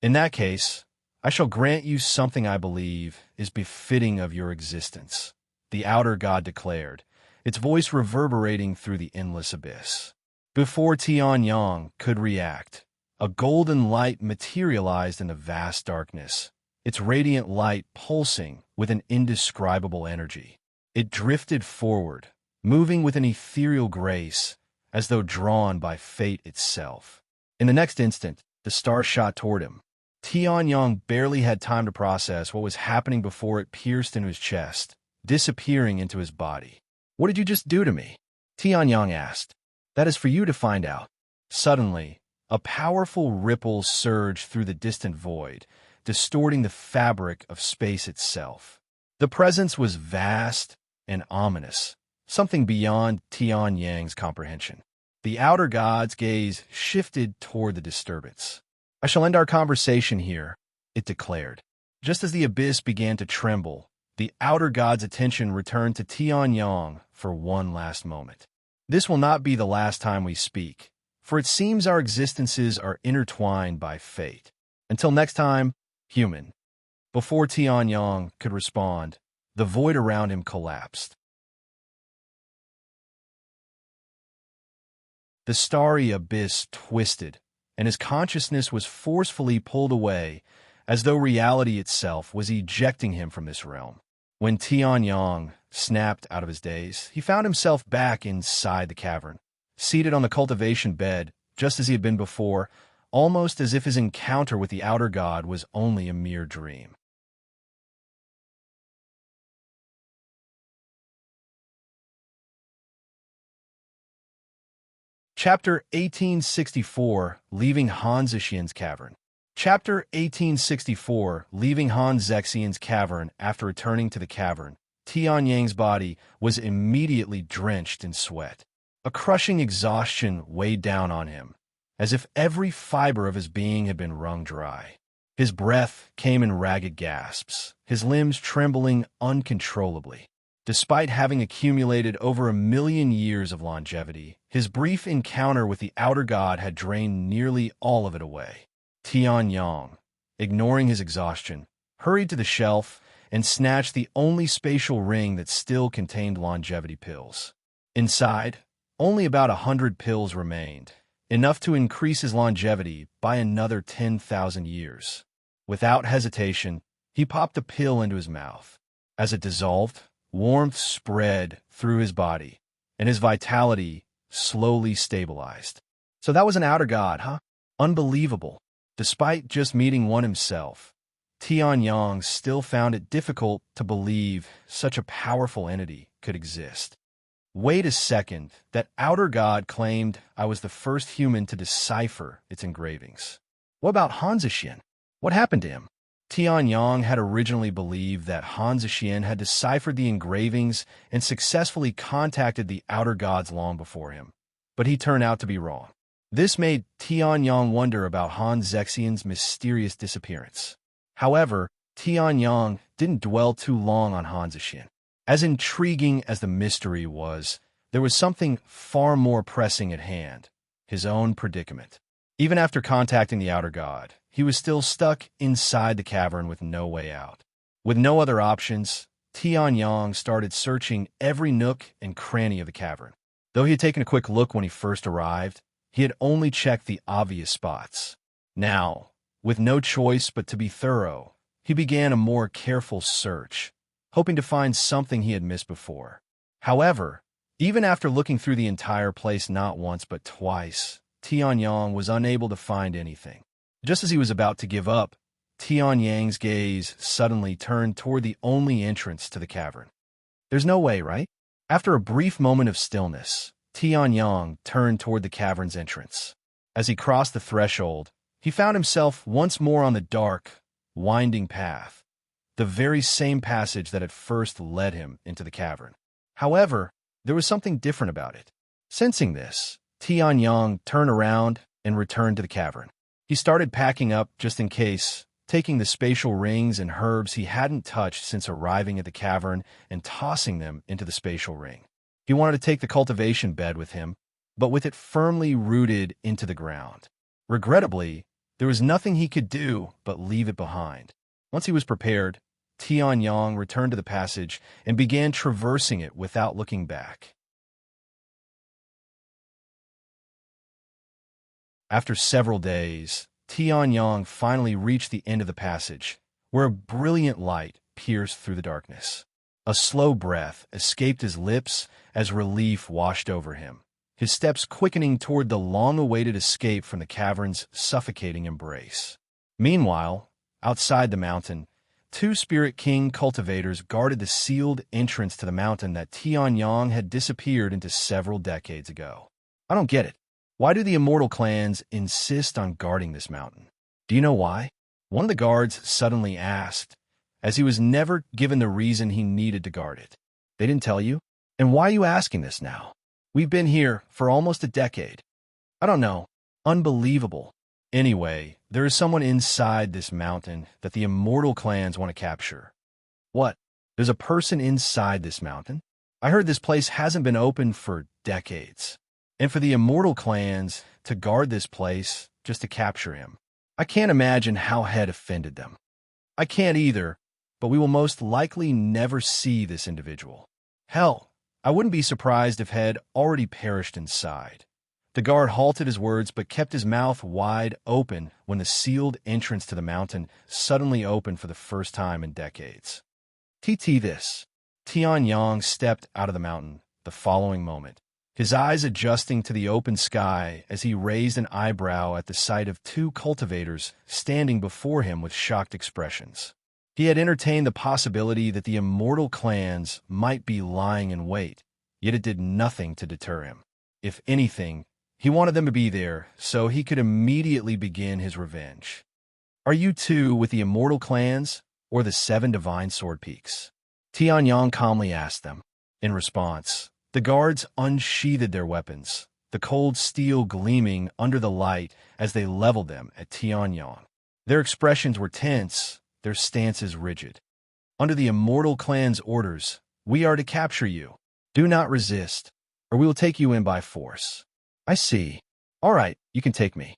"In that case, I shall grant you something I believe is befitting of your existence, the outer god declared, its voice reverberating through the endless abyss. Before Tian could react, a golden light materialized in the vast darkness, its radiant light pulsing with an indescribable energy. It drifted forward, moving with an ethereal grace, as though drawn by fate itself. In the next instant, the star shot toward him. Tian barely had time to process what was happening before it pierced into his chest, disappearing into his body. "What did you just do to me?" Tian asked. "That is for you to find out." Suddenly, a powerful ripple surged through the distant void, distorting the fabric of space itself. The presence was vast and ominous, something beyond Tian's comprehension. The outer god's gaze shifted toward the disturbance. "I shall end our conversation here," it declared. Just as the abyss began to tremble, the outer god's attention returned to Tian for one last moment. "This will not be the last time we speak, for it seems our existences are intertwined by fate. Until next time, human." Before Tian could respond, the void around him collapsed. The starry abyss twisted, and his consciousness was forcefully pulled away, as though reality itself was ejecting him from this realm. When Tian snapped out of his daze, he found himself back inside the cavern, seated on the cultivation bed, just as he had been before, almost as if his encounter with the outer god was only a mere dream. Chapter 1864, Leaving Han Zexian's Cavern. Chapter 1864, Leaving Han Zexian's Cavern. After returning to the cavern, Tian's body was immediately drenched in sweat. A crushing exhaustion weighed down on him, as if every fiber of his being had been wrung dry. His breath came in ragged gasps, his limbs trembling uncontrollably. Despite having accumulated over 1,000,000 years of longevity, his brief encounter with the outer god had drained nearly all of it away. Tian, ignoring his exhaustion, hurried to the shelf and snatched the only spatial ring that still contained longevity pills. Inside, only about 100 pills remained, enough to increase his longevity by another 10,000 years. Without hesitation, he popped a pill into his mouth. As it dissolved, warmth spread through his body, and his vitality slowly stabilized. So that was an outer god, huh? Unbelievable. Despite just meeting one himself, Tian still found it difficult to believe such a powerful entity could exist. Wait a second, that outer god claimed I was the first human to decipher its engravings. What about Han Zexian? What happened to him? Tian had originally believed that Han Zexian had deciphered the engravings and successfully contacted the outer gods long before him, but he turned out to be wrong. This made Tian wonder about Han Zexian's mysterious disappearance. However, Tian didn't dwell too long on Han Zexian. As intriguing as the mystery was, there was something far more pressing at hand: his own predicament. Even after contacting the outer god, he was still stuck inside the cavern with no way out. With no other options, Tian started searching every nook and cranny of the cavern. Though he had taken a quick look when he first arrived, he had only checked the obvious spots. Now, with no choice but to be thorough, he began a more careful search, hoping to find something he had missed before. However, even after looking through the entire place not once but twice, Tian was unable to find anything. Just as he was about to give up, Tian's gaze suddenly turned toward the only entrance to the cavern. There's no way, right? After a brief moment of stillness, Tian turned toward the cavern's entrance. As he crossed the threshold, he found himself once more on the dark, winding path, the very same passage that had first led him into the cavern. However, there was something different about it. Sensing this, Tian turned around and returned to the cavern. He started packing up just in case, taking the spatial rings and herbs he hadn't touched since arriving at the cavern and tossing them into the spatial ring. He wanted to take the cultivation bed with him, but with it firmly rooted into the ground. Regrettably, There was nothing he could do but leave it behind. Once he was prepared, Tian returned to the passage and began traversing it without looking back. After several days, Tian finally reached the end of the passage, where a brilliant light pierced through the darkness. A slow breath escaped his lips as relief washed over him, his steps quickening toward the long-awaited escape from the cavern's suffocating embrace. Meanwhile, outside the mountain, two Spirit King cultivators guarded the sealed entrance to the mountain that Tian had disappeared into several decades ago. I don't get it. Why do the Immortal clans insist on guarding this mountain? Do you know why? One of the guards suddenly asked, as he was never given the reason he needed to guard it. They didn't tell you? And why are you asking this now? We've been here for almost a decade. I don't know. Unbelievable. Anyway, there is someone inside this mountain that the Immortal clans want to capture. What? There's a person inside this mountain? I heard this place hasn't been open for decades. And for the Immortal clans to guard this place just to capture him. I can't imagine how Head offended them. I can't either, but we will most likely never see this individual. Hell, I wouldn't be surprised if Head already perished inside. The guard halted his words but kept his mouth wide open when the sealed entrance to the mountain suddenly opened for the first time in decades. This. Tian stepped out of the mountain the following moment, his eyes adjusting to the open sky as he raised an eyebrow at the sight of two cultivators standing before him with shocked expressions. He had entertained the possibility that the Immortal clans might be lying in wait, yet it did nothing to deter him. If anything, he wanted them to be there so he could immediately begin his revenge. Are you two with the Immortal clans or the 7 Divine Sword Peaks? Tian calmly asked them. In response, the guards unsheathed their weapons, the cold steel gleaming under the light as they leveled them at Tian. Their expressions were tense, their stances rigid. Under the Immortal clan's orders, we are to capture you. Do not resist, or we will take you in by force. I see. All right, you can take me.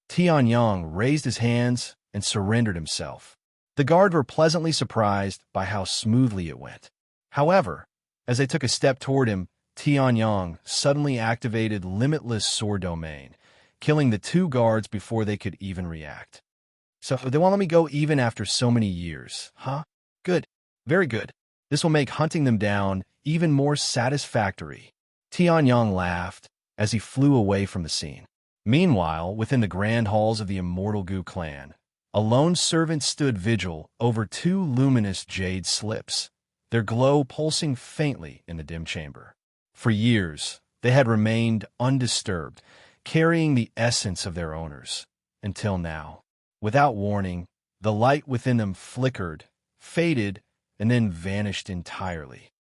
Tian raised his hands and surrendered himself. The guards were pleasantly surprised by how smoothly it went. However, as they took a step toward him, Tian suddenly activated Limitless Sword Domain, killing the two guards before they could even react. So they won't let me go even after so many years, huh? Good. Very good. This will make hunting them down even more satisfactory. Tian laughed as he flew away from the scene. Meanwhile, within the grand halls of the Immortal Gu clan, a lone servant stood vigil over 2 luminous jade slips, their glow pulsing faintly in the dim chamber. For years, they had remained undisturbed, carrying the essence of their owners, until now. Without warning, the light within them flickered, faded, and then vanished entirely.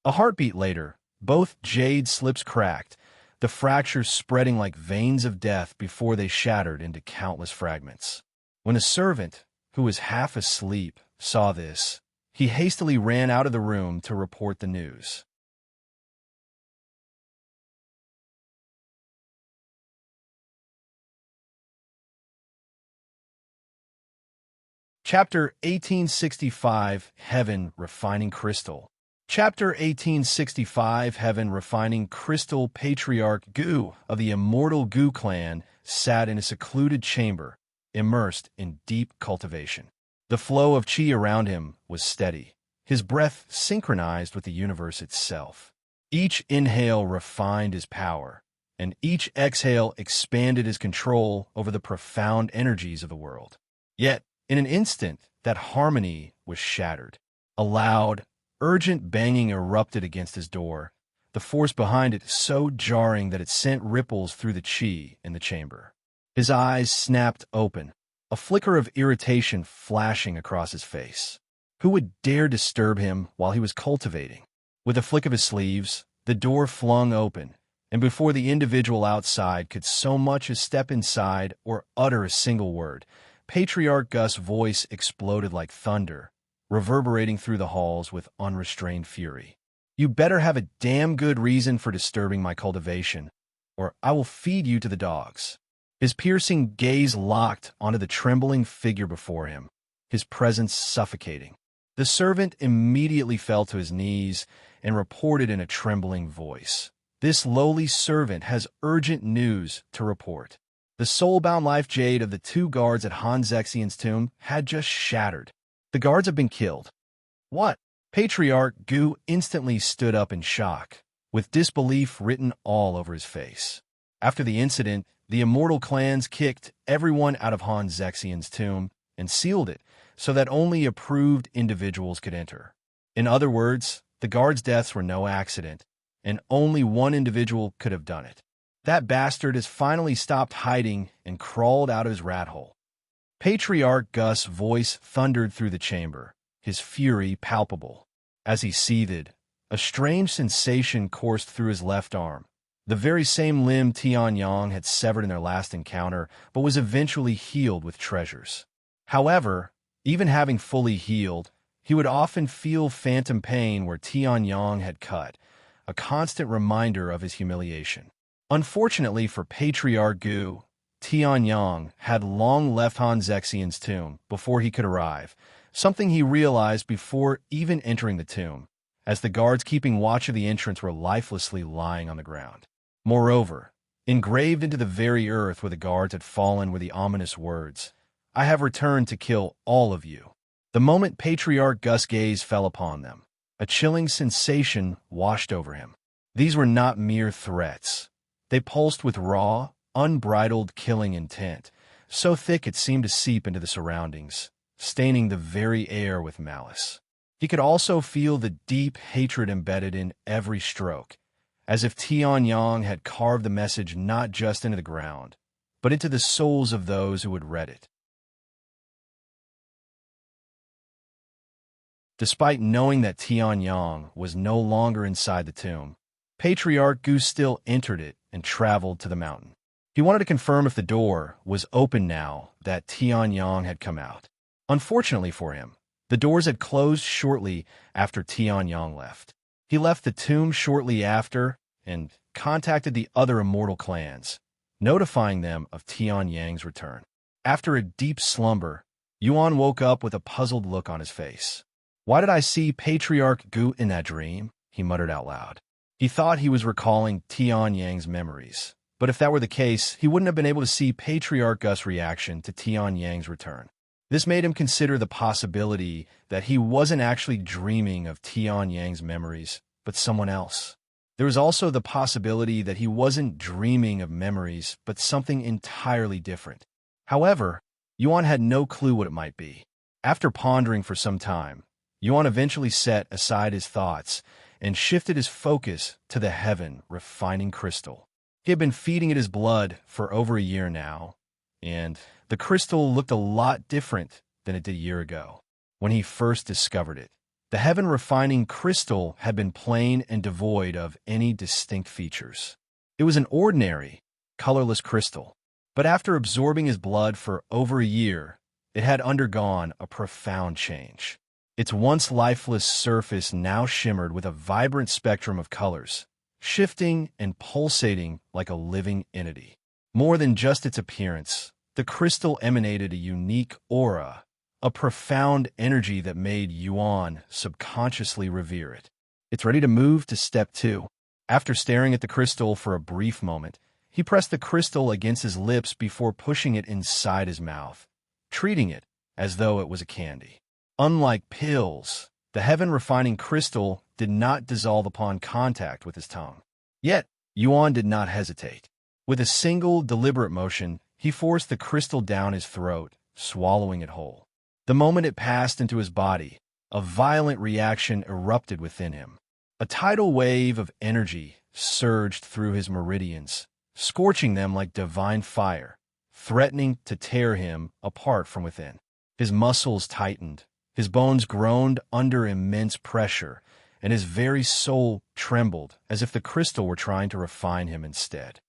A heartbeat later, both jade slips cracked, the fractures spreading like veins of death before they shattered into countless fragments. When a servant, who was half asleep, saw this, he hastily ran out of the room to report the news. Chapter 1865, Heaven Refining Crystal. Chapter 1865, Heaven Refining Crystal. Patriarch Gu of the Immortal Gu clan sat in a secluded chamber, immersed in deep cultivation. The flow of qi around him was steady, his breath synchronized with the universe itself. Each inhale refined his power, and each exhale expanded his control over the profound energies of the world. Yet, in an instant, that harmony was shattered. A loud, urgent banging erupted against his door, the force behind it so jarring that it sent ripples through the qi in the chamber. His eyes snapped open, a flicker of irritation flashing across his face. Who would dare disturb him while he was cultivating? With a flick of his sleeves, the door flung open, and before the individual outside could so much as step inside or utter a single word, Patriarch Gus's voice exploded like thunder, reverberating through the halls with unrestrained fury. You better have a damn good reason for disturbing my cultivation, or I will feed you to the dogs." His piercing gaze locked onto the trembling figure before him, his presence suffocating. The servant immediately fell to his knees and reported in a trembling voice, "This lowly servant has urgent news to report. The soul-bound life jade of the 2 guards at Han Zexian's tomb had just shattered. The guards have been killed." "What?" Patriarch Gu instantly stood up in shock, with disbelief written all over his face. After the incident, the Immortal clans kicked everyone out of Han Zexian's tomb and sealed it so that only approved individuals could enter. In other words, the guards' deaths were no accident, and only one individual could have done it. That bastard has finally stopped hiding and crawled out of his rat hole. Patriarch Gus' voice thundered through the chamber, his fury palpable. As he seethed, a strange sensation coursed through his left arm, the very same limb Tian had severed in their last encounter, but was eventually healed with treasures. However, even having fully healed, he would often feel phantom pain where Tian had cut, a constant reminder of his humiliation. Unfortunately for Patriarch Gu, Tian had long left Han Zexian's tomb before he could arrive, something he realized before even entering the tomb, as the guards keeping watch of the entrance were lifelessly lying on the ground. Moreover, engraved into the very earth where the guards had fallen were the ominous words, "I have returned to kill all of you." The moment Patriarch Gus' gaze fell upon them, a chilling sensation washed over him. These were not mere threats. They pulsed with raw, unbridled killing intent, so thick it seemed to seep into the surroundings, staining the very air with malice. He could also feel the deep hatred embedded in every stroke, as if Tian had carved the message not just into the ground, but into the souls of those who had read it. Despite knowing that Tian was no longer inside the tomb, Patriarch Gu still entered it and traveled to the mountain. He wanted to confirm if the door was open now that Tian had come out. Unfortunately for him, the doors had closed shortly after Tian left. He left the tomb shortly after and contacted the other Immortal clans, notifying them of Tian's return. After a deep slumber, Yuan woke up with a puzzled look on his face. "Why did I see Patriarch Gu in that dream?" he muttered out loud. He thought he was recalling Tian's memories, but if that were the case, he wouldn't have been able to see Patriarch Gus' reaction to Tian's return. This made him consider the possibility that he wasn't actually dreaming of Tian's memories, but someone else. There was also the possibility that he wasn't dreaming of memories, but something entirely different. However, Yuan had no clue what it might be. After pondering for some time, Yuan eventually set aside his thoughts and shifted his focus to the heaven refining crystal. He had been feeding it his blood for over a year now, and the crystal looked a lot different than it did a year ago, when he first discovered it. The heaven refining crystal had been plain and devoid of any distinct features. It was an ordinary, colorless crystal, but after absorbing his blood for over a year, it had undergone a profound change. Its once lifeless surface now shimmered with a vibrant spectrum of colors, shifting and pulsating like a living entity. More than just its appearance, the crystal emanated a unique aura, a profound energy that made Yuan subconsciously revere it. "It's ready to move to step 2. After staring at the crystal for a brief moment, he pressed the crystal against his lips before pushing it inside his mouth, treating it as though it was a candy. Unlike pills, the heaven-refining crystal did not dissolve upon contact with his tongue. Yet, Yuan did not hesitate. With a single, deliberate motion, he forced the crystal down his throat, swallowing it whole. The moment it passed into his body, a violent reaction erupted within him. A tidal wave of energy surged through his meridians, scorching them like divine fire, threatening to tear him apart from within. His muscles tightened, his bones groaned under immense pressure, and his very soul trembled as if the crystal were trying to refine him instead.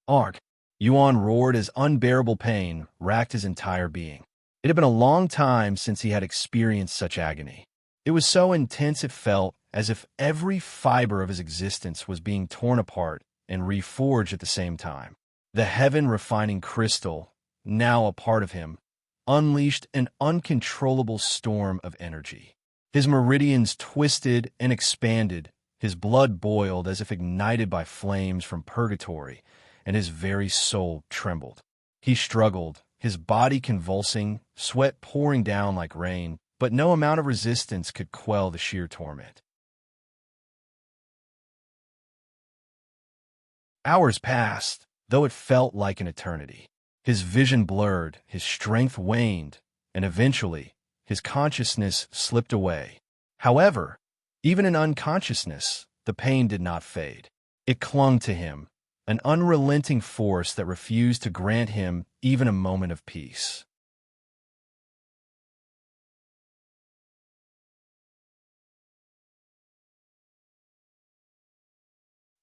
"Arg!" Yuan roared as unbearable pain racked his entire being. It had been a long time since he had experienced such agony. It was so intense it felt as if every fiber of his existence was being torn apart and reforged at the same time. The heaven-refining crystal, now a part of him, unleashed an uncontrollable storm of energy. His meridians twisted and expanded, his blood boiled as if ignited by flames from purgatory, and his very soul trembled. He struggled, his body convulsing, sweat pouring down like rain, but no amount of resistance could quell the sheer torment. Hours passed, though it felt like an eternity. His vision blurred, his strength waned, and eventually, his consciousness slipped away. However, even in unconsciousness, the pain did not fade. It clung to him, an unrelenting force that refused to grant him even a moment of peace.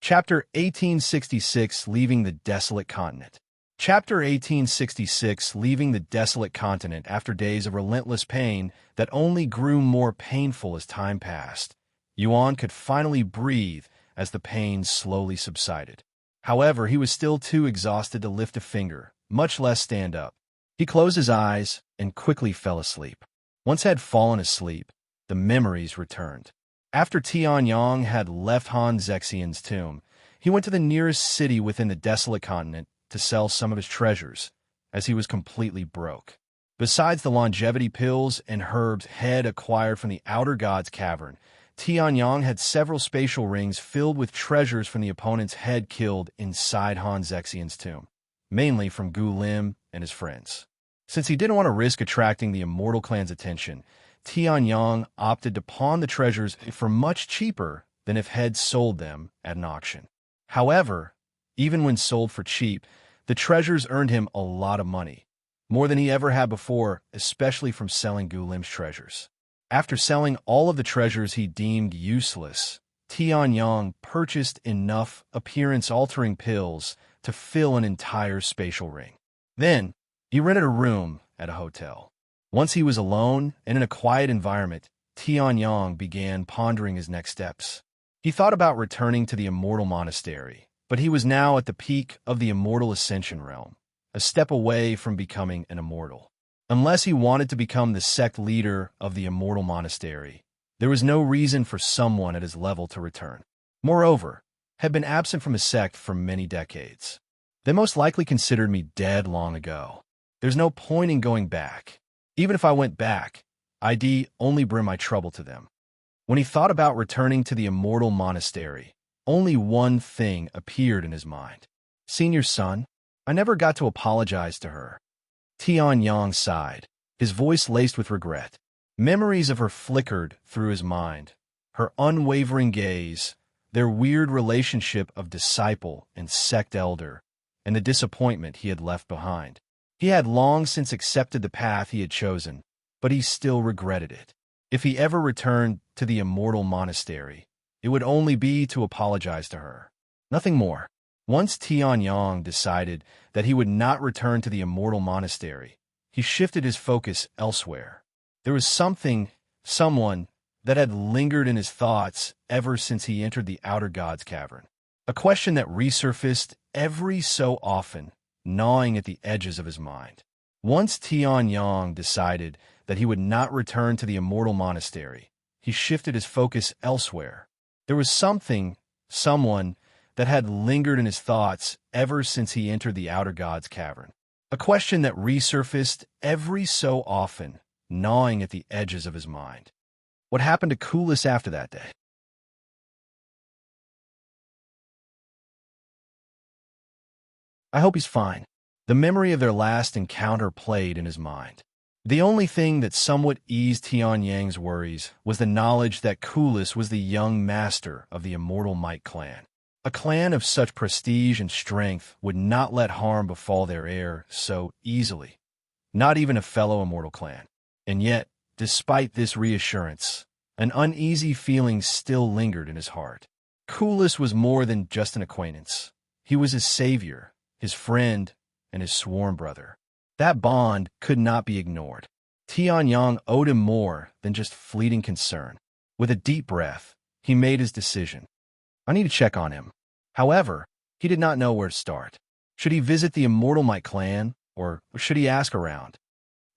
Chapter 1866, Leaving the Desolate Continent. Chapter 1866, Leaving the Desolate Continent after days of relentless pain that only grew more painful as time passed. Yuan could finally breathe as the pain slowly subsided. However, he was still too exhausted to lift a finger, much less stand up. He closed his eyes and quickly fell asleep. Once he had fallen asleep, the memories returned. After Tian had left Han Zexian's tomb, he went to the nearest city within the Desolate Continent to sell some of his treasures, as he was completely broke. Besides the longevity pills and herbs Head acquired from the Outer God's Cavern, Tian had several spatial rings filled with treasures from the opponent's head killed inside Han Zexian's tomb, mainly from Gu Lim and his friends. Since he didn't want to risk attracting the Immortal clan's attention, Tian opted to pawn the treasures for much cheaper than if Head sold them at an auction. However, even when sold for cheap, the treasures earned him a lot of money, more than he ever had before, especially from selling Gu Lim's treasures. After selling all of the treasures he deemed useless, Tian purchased enough appearance-altering pills to fill an entire spatial ring. Then, he rented a room at a hotel. Once he was alone and in a quiet environment, Tian began pondering his next steps. He thought about returning to the Immortal Monastery, but he was now at the peak of the Immortal Ascension realm, a step away from becoming an Immortal. Unless he wanted to become the Sect leader of the Immortal Monastery, there was no reason for someone at his level to return. Moreover, had been absent from his Sect for many decades. They most likely considered me dead long ago. There's no point in going back. Even if I went back, I'd only bring my trouble to them. When he thought about returning to the Immortal Monastery, only one thing appeared in his mind. Senior son, I never got to apologize to her. Tian sighed, his voice laced with regret. Memories of her flickered through his mind. Her unwavering gaze, their weird relationship of disciple and sect elder, and the disappointment he had left behind. He had long since accepted the path he had chosen, but he still regretted it. If he ever returned to the Immortal Monastery, it would only be to apologize to her. Nothing more. Once Tian decided that he would not return to the Immortal Monastery, he shifted his focus elsewhere. There was someone that had lingered in his thoughts ever since he entered the Outer God's Cavern. A question that resurfaced every so often, gnawing at the edges of his mind. Once Tian decided that he would not return to the Immortal Monastery, he shifted his focus elsewhere. There was someone that had lingered in his thoughts ever since he entered the Outer God's Cavern. A question that resurfaced every so often, gnawing at the edges of his mind. What happened to Peerless after that day? I hope he's fine. The memory of their last encounter played in his mind. The only thing that somewhat eased Tian's worries was the knowledge that Peerless was the young master of the Immortal Might clan. A clan of such prestige and strength would not let harm befall their heir so easily, not even a fellow Immortal clan. And yet, despite this reassurance, an uneasy feeling still lingered in his heart. Peerless was more than just an acquaintance. He was his savior, his friend, and his sworn brother. That bond could not be ignored. Tian owed him more than just fleeting concern. With a deep breath, he made his decision. I need to check on him. However, He did not know where to start. Should he visit the Immortal Might clan, or should he ask around?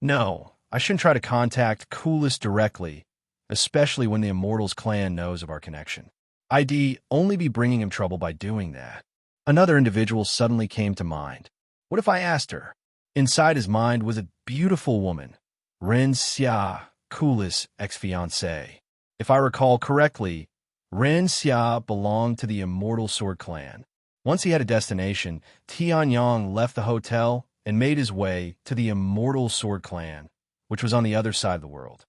No, I shouldn't try to contact Coolest directly, especially when the Immortals clan knows of our connection. I'd only be bringing him trouble by doing that. Another individual suddenly came to mind. What if I asked her? Inside his mind was a beautiful woman, Ren Xia, Coolest ex-fiancée. If I recall correctly, Ren Xia belonged to the Immortal Sword clan. Once he had a destination, Tian left the hotel and made his way to the Immortal Sword clan, which was on the other side of the world.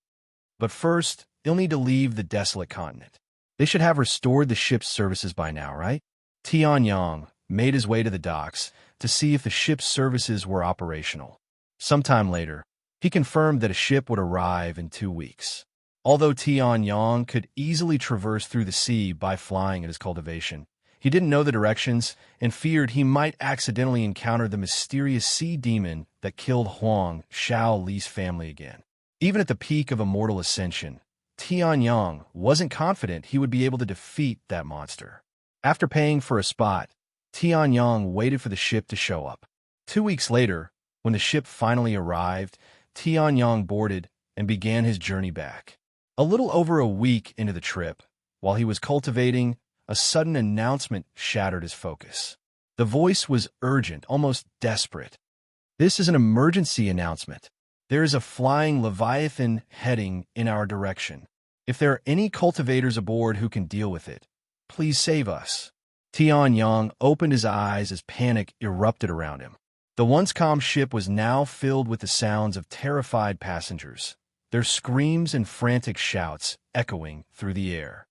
But first, he'll need to leave the Desolate continent. They should have restored the ship's services by now, right? Tian made his way to the docks to see if the ship's services were operational. Sometime later, he confirmed that a ship would arrive in 2 weeks. Although Tian could easily traverse through the sea by flying at his cultivation, he didn't know the directions and feared he might accidentally encounter the mysterious sea demon that killed Huang Xiao Li's family again. Even at the peak of immortal ascension, Tian wasn't confident he would be able to defeat that monster. After paying for a spot, Tian waited for the ship to show up. 2 weeks later, when the ship finally arrived, Tian boarded and began his journey back. A little over a week into the trip, while he was cultivating, a sudden announcement shattered his focus. The voice was urgent, almost desperate. "This is an emergency announcement. There is a flying Leviathan heading in our direction. If there are any cultivators aboard who can deal with it, please save us." Tian opened his eyes as panic erupted around him. The once calm ship was now filled with the sounds of terrified passengers, their screams and frantic shouts echoing through the air.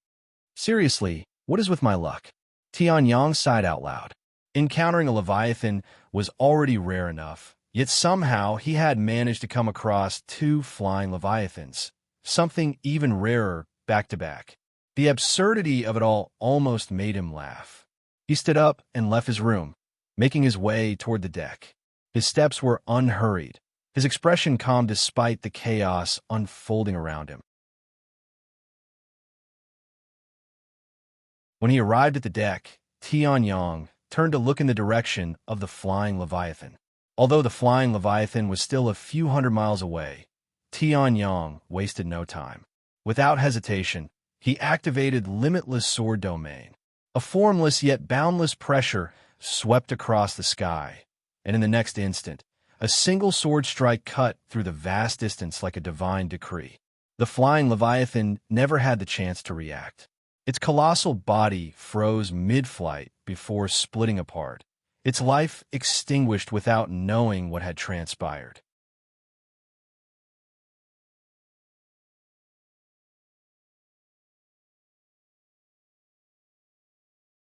"Seriously, what is with my luck?" Tian sighed out loud. Encountering a Leviathan was already rare enough, yet somehow he had managed to come across 2 flying Leviathans, something even rarer back to back. The absurdity of it all almost made him laugh. He stood up and left his room, making his way toward the deck. His steps were unhurried, his expression calm despite the chaos unfolding around him. When he arrived at the deck, Tian turned to look in the direction of the flying Leviathan. Although the flying Leviathan was still a few hundred miles away, Tian wasted no time. Without hesitation, he activated Limitless Sword Domain. A formless yet boundless pressure swept across the sky, and in the next instant, a single sword strike cut through the vast distance like a divine decree. The flying Leviathan never had the chance to react. Its colossal body froze mid-flight before splitting apart, its life extinguished without knowing what had transpired.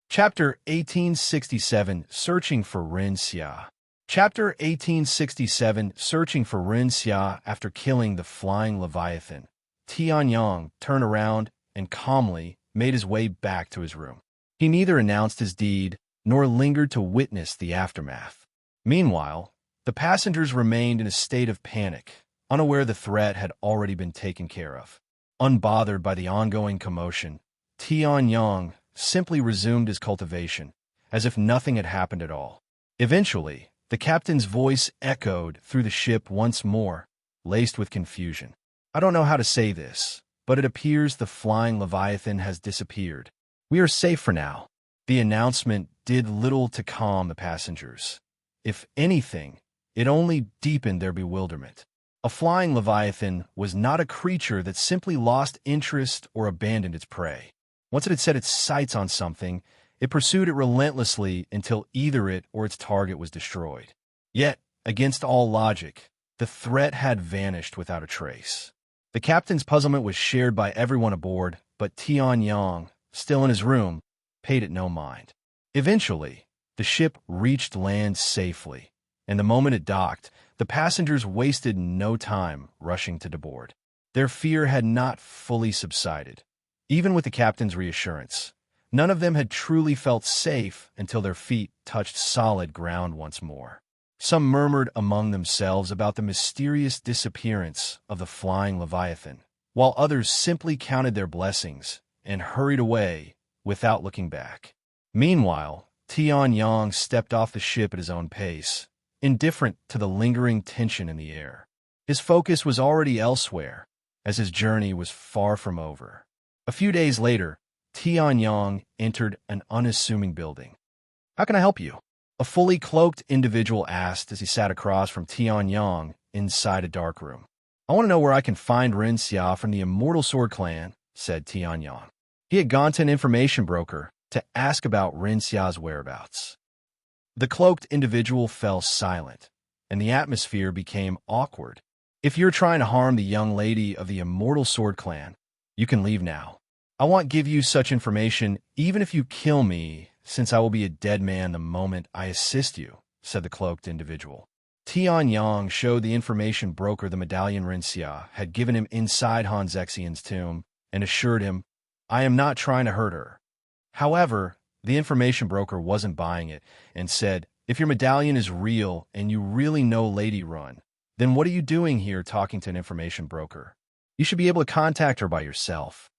Chapter 1867, Searching for Ren Xia. Chapter 1867, Searching for Ren Xia. After killing the flying Leviathan, Tian turned around and calmly made his way back to his room. He neither announced his deed nor lingered to witness the aftermath. Meanwhile, the passengers remained in a state of panic, unaware the threat had already been taken care of. Unbothered by the ongoing commotion, Tian simply resumed his cultivation, as if nothing had happened at all. Eventually, the captain's voice echoed through the ship once more, laced with confusion. "I don't know how to say this, but it appears the flying Leviathan has disappeared. We are safe for now." The announcement did little to calm the passengers. If anything, it only deepened their bewilderment. A flying Leviathan was not a creature that simply lost interest or abandoned its prey. Once it had set its sights on something, it pursued it relentlessly until either it or its target was destroyed. Yet, against all logic, the threat had vanished without a trace. The captain's puzzlement was shared by everyone aboard, but Tian, still in his room, paid it no mind. Eventually, the ship reached land safely, and the moment it docked, the passengers wasted no time rushing to board. Their fear had not fully subsided. Even with the captain's reassurance, none of them had truly felt safe until their feet touched solid ground once more. Some murmured among themselves about the mysterious disappearance of the flying Leviathan, while others simply counted their blessings and hurried away without looking back. Meanwhile, Tian Yang stepped off the ship at his own pace, indifferent to the lingering tension in the air. His focus was already elsewhere, as his journey was far from over. A few days later, Tian Yang entered an unassuming building. "How can I help you?" A fully cloaked individual asked as he sat across from Tian Yang inside a dark room. "I want to know where I can find Ren Xia from the Immortal Sword Clan," said Tian Yang. He had gone to an information broker to ask about Ren Xia's whereabouts. The cloaked individual fell silent, and the atmosphere became awkward. "If you're trying to harm the young lady of the Immortal Sword Clan, you can leave now. I won't give you such information even if you kill me, since I will be a dead man the moment I assist you," said the cloaked individual. Tian Yang showed the information broker the medallion Ren Xia had given him inside Han Zexian's tomb and assured him, "I am not trying to hurt her." However, the information broker wasn't buying it and said, "If your medallion is real and you really know Lady Run, then what are you doing here talking to an information broker? You should be able to contact her by yourself.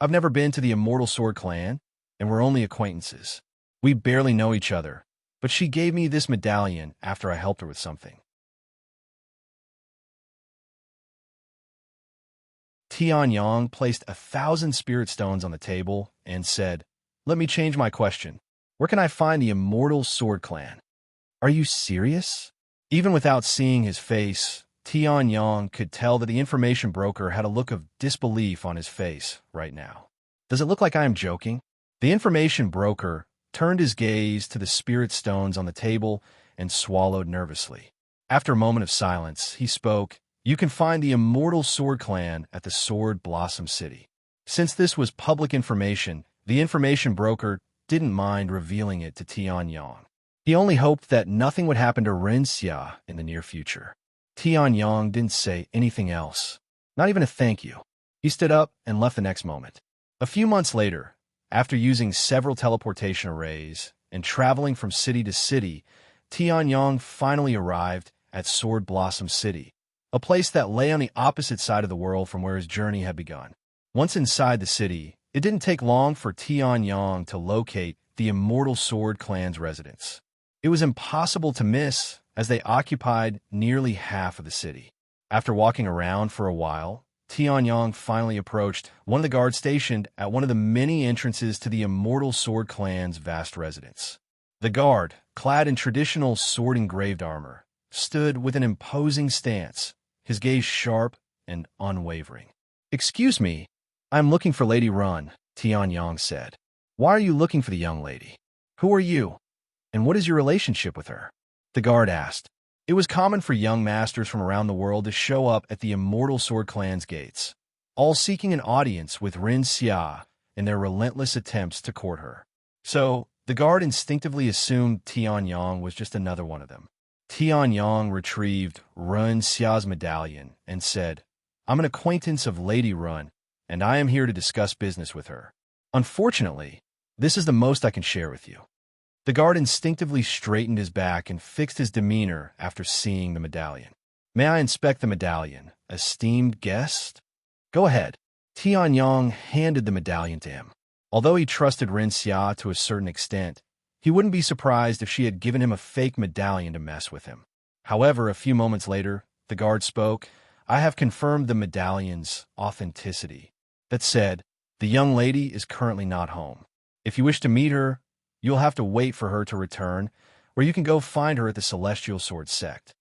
I've never been to the Immortal Sword Clan, and we're only acquaintances. We barely know each other, but she gave me this medallion after I helped her with something." Tian Yang placed 1,000 spirit stones on the table and said, "Let me change my question. Where can I find the Immortal Sword Clan?" "Are you serious?" Even without seeing his face, Tian Yang could tell that the information broker had a look of disbelief on his face right now. "Does it look like I am joking?" The information broker turned his gaze to the spirit stones on the table and swallowed nervously. After a moment of silence, he spoke, "You can find the Immortal Sword Clan at the Sword Blossom City." Since this was public information, the information broker didn't mind revealing it to Tian Yang. He only hoped that nothing would happen to Ren Xia in the near future. Tian Yang didn't say anything else, not even a thank you. He stood up and left the next moment. A few months later, after using several teleportation arrays and traveling from city to city, Tian Yang finally arrived at Sword Blossom City, a place that lay on the opposite side of the world from where his journey had begun. Once inside the city, it didn't take long for Tian Yang to locate the Immortal Sword Clan's residence. It was impossible to miss, as they occupied nearly half of the city. After walking around for a while, Tian Yang finally approached one of the guards stationed at one of the many entrances to the Immortal Sword Clan's vast residence. The guard, clad in traditional sword-engraved armor, stood with an imposing stance, his gaze sharp and unwavering. "Excuse me, I'm looking for Lady Run," Tian Yang said. "Why are you looking for the young lady? Who are you? And what is your relationship with her?" The guard asked. It was common for young masters from around the world to show up at the Immortal Sword Clan's gates, all seeking an audience with Ren Xia in their relentless attempts to court her. So, the guard instinctively assumed Tian Yang was just another one of them. Tian Yang retrieved Ren Xia's medallion and said, "I'm an acquaintance of Lady Run, and I am here to discuss business with her. Unfortunately, this is the most I can share with you." The guard instinctively straightened his back and fixed his demeanor after seeing the medallion. "May I inspect the medallion, esteemed guest?" "Go ahead." Tian Yang handed the medallion to him. Although he trusted Ren Xia to a certain extent, he wouldn't be surprised if she had given him a fake medallion to mess with him. However, a few moments later, the guard spoke, "I have confirmed the medallion's authenticity. That said, the young lady is currently not home. If you wish to meet her, you'll have to wait for her to return, or you can go find her at the Celestial Sword Sect.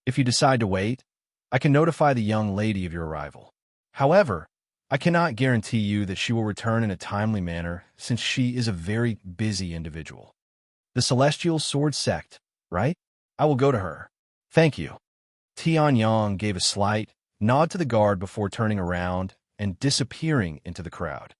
If you decide to wait, I can notify the young lady of your arrival. However, I cannot guarantee you that she will return in a timely manner, since she is a very busy individual." "The Celestial Sword Sect, right? I will go to her. Thank you." Tian Yang gave a slight nod to the guard before turning around and disappearing into the crowd.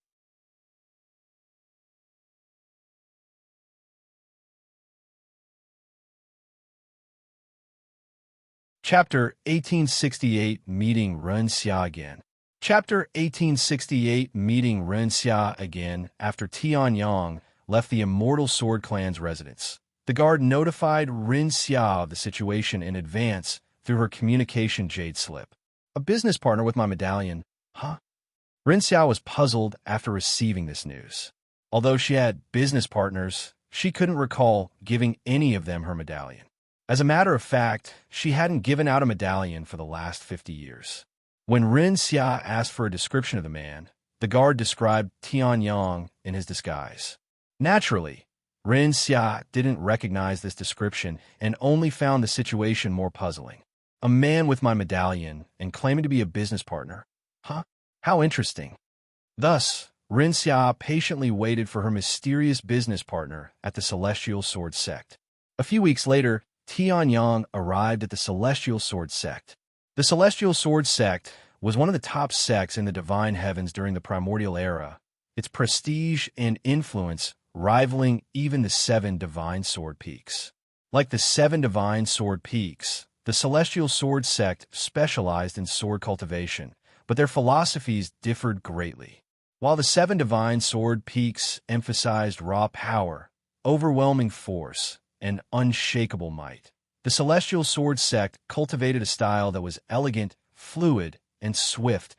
Chapter 1868 Meeting Ren Xia Again. Chapter 1868 Meeting Ren Xia Again. After Tian Yang left the Immortal Sword Clan's residence, the guard notified Ren Xia of the situation in advance through her communication jade slip. "A business partner with my medallion, huh?" Ren Xia was puzzled after receiving this news. Although she had business partners, she couldn't recall giving any of them her medallion. As a matter of fact, she hadn't given out a medallion for the last 50 years. When Ren Xia asked for a description of the man, the guard described Tian in his disguise. Naturally, Ren Xia didn't recognize this description and only found the situation more puzzling. A man with my medallion and claiming to be a business partner. Huh? How interesting. Thus, Ren Xia patiently waited for her mysterious business partner at the Celestial Sword Sect. A few weeks later, Tian arrived at the Celestial Sword Sect. The Celestial Sword Sect was one of the top sects in the Divine Heavens during the Primordial Era, its prestige and influence rivaling even the 7 Divine Sword Peaks. Like the 7 Divine Sword Peaks, the Celestial Sword Sect specialized in sword cultivation, but their philosophies differed greatly. While the 7 Divine Sword Peaks emphasized raw power, overwhelming force, and unshakable might, the Celestial Sword Sect cultivated a style that was elegant, fluid, and swift,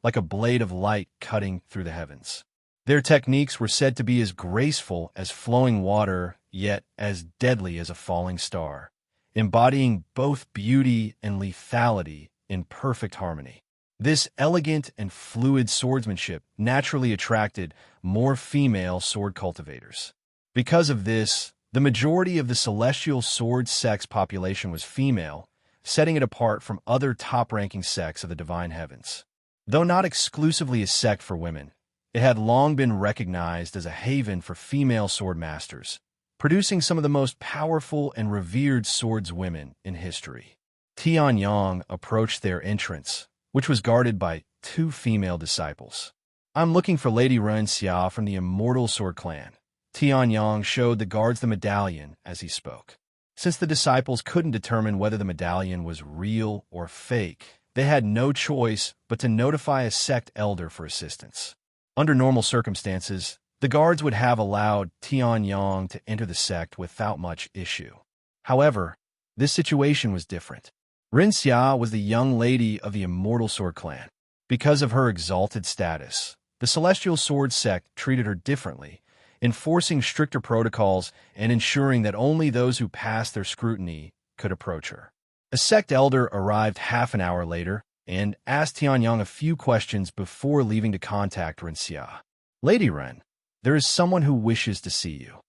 like a blade of light cutting through the heavens. Their techniques were said to be as graceful as flowing water, yet as deadly as a falling star, embodying both beauty and lethality in perfect harmony. This elegant and fluid swordsmanship naturally attracted more female sword cultivators. Because of this, the majority of the Celestial Sword Sect's population was female, setting it apart from other top-ranking sects of the Divine Heavens. Though not exclusively a sect for women, it had long been recognized as a haven for female sword masters, producing some of the most powerful and revered swordswomen in history. Tian approached their entrance, which was guarded by 2 female disciples. "I'm looking for Lady Ren Xia from the Immortal Sword Clan." Tian showed the guards the medallion as he spoke. Since the disciples couldn't determine whether the medallion was real or fake, they had no choice but to notify a sect elder for assistance. Under normal circumstances, the guards would have allowed Tian to enter the sect without much issue. However, this situation was different. Ren Xia was the young lady of the Immortal Sword Clan. Because of her exalted status, the Celestial Sword Sect treated her differently, enforcing stricter protocols and ensuring that only those who passed their scrutiny could approach her. A sect elder arrived half an hour later and asked Tian a few questions before leaving to contact Ren Xia. "Lady Ren, there is someone who wishes to see you.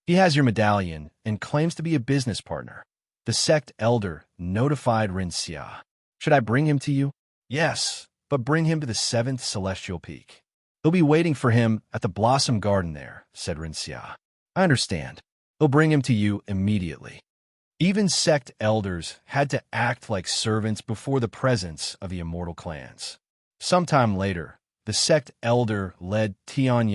He has your medallion and claims to be a business partner." The sect elder notified Ren Xia. "Should I bring him to you?" "Yes, but bring him to the 7th Celestial Peak. He'll be waiting for him at the Blossom Garden there," said Ren Xia. "I understand. He'll bring him to you immediately." Even sect elders had to act like servants before the presence of the immortal clans. Sometime later, the sect elder led Tian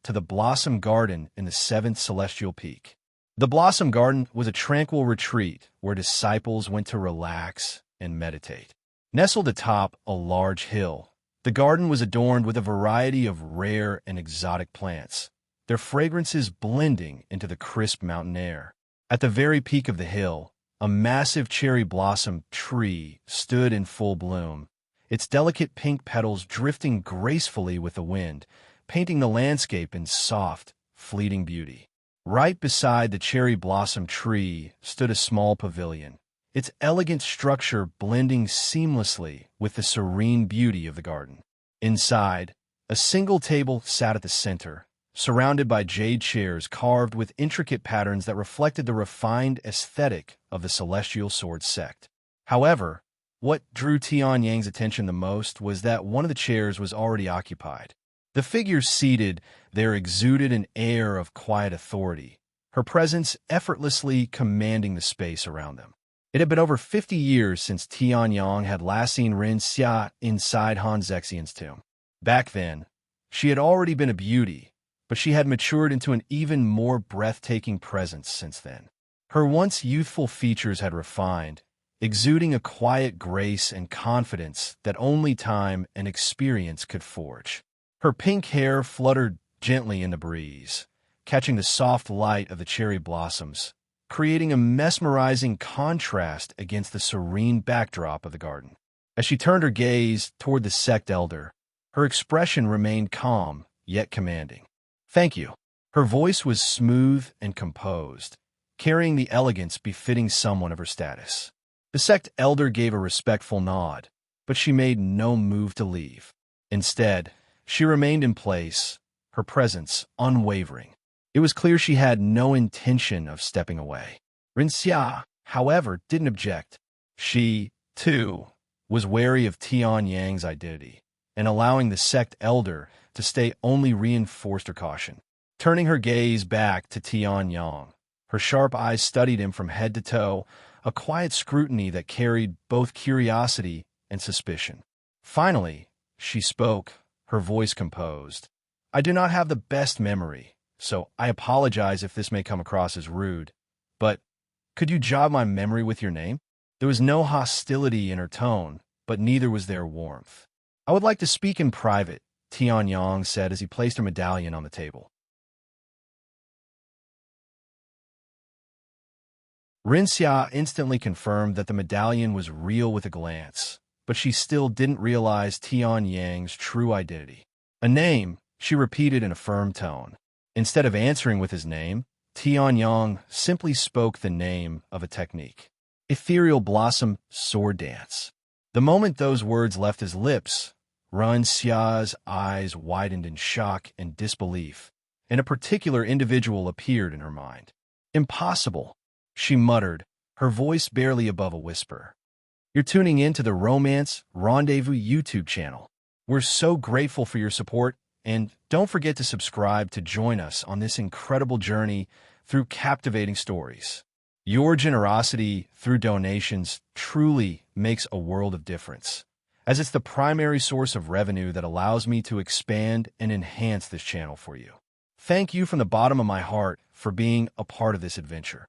to the Blossom Garden in the 7th Celestial Peak. The Blossom Garden was a tranquil retreat where disciples went to relax and meditate. Nestled atop a large hill, the garden was adorned with a variety of rare and exotic plants, their fragrances blending into the crisp mountain air. At the very peak of the hill, a massive cherry blossom tree stood in full bloom, its delicate pink petals drifting gracefully with the wind, painting the landscape in soft, fleeting beauty. Right beside the cherry blossom tree stood a small pavilion, its elegant structure blending seamlessly with the serene beauty of the garden. Inside, a single table sat at the center, surrounded by jade chairs carved with intricate patterns that reflected the refined aesthetic of the Celestial Sword Sect. However, what drew Tian's attention the most was that one of the chairs was already occupied. The figure seated there exuded an air of quiet authority, her presence effortlessly commanding the space around them. It had been over 50 years since Tian had last seen Ren Xia inside Han Zexian's tomb. Back then, she had already been a beauty, but she had matured into an even more breathtaking presence since then. Her once youthful features had refined, exuding a quiet grace and confidence that only time and experience could forge. Her pink hair fluttered gently in the breeze, catching the soft light of the cherry blossoms, creating a mesmerizing contrast against the serene backdrop of the garden. As she turned her gaze toward the sect elder, Her expression remained calm, yet commanding. "Thank you." Her voice was smooth and composed, carrying the elegance befitting someone of her status. The sect elder gave a respectful nod, but she made no move to leave. Instead, she remained in place, her presence unwavering. It was clear she had no intention of stepping away. Ren Xia, however, didn't object. She, too, was wary of Tian Yang's identity, and allowing the sect elder to stay only reinforced her caution. Turning her gaze back to Tian Yang, her sharp eyes studied him from head to toe, a quiet scrutiny that carried both curiosity and suspicion. Finally, she spoke, her voice composed. "I do not have the best memory, so I apologize if this may come across as rude, but could you jog my memory with your name?" There was no hostility in her tone, but neither was there warmth. "I would like to speak in private," Tian Yang said as he placed her medallion on the table. Ren Xia instantly confirmed that the medallion was real with a glance, but she still didn't realize Tian Yang's true identity. "A name," she repeated in a firm tone. Instead of answering with his name, Tian Yang simply spoke the name of a technique. Ethereal Blossom Sword Dance. The moment those words left his lips, Ren Xia's eyes widened in shock and disbelief, and a particular individual appeared in her mind. "Impossible," she muttered, her voice barely above a whisper. "You're tuning in to the Romance Rendezvous YouTube channel. We're so grateful for your support, and don't forget to subscribe to join us on this incredible journey through captivating stories. Your generosity through donations truly makes a world of difference, as it's the primary source of revenue that allows me to expand and enhance this channel for you. Thank you from the bottom of my heart for being a part of this adventure."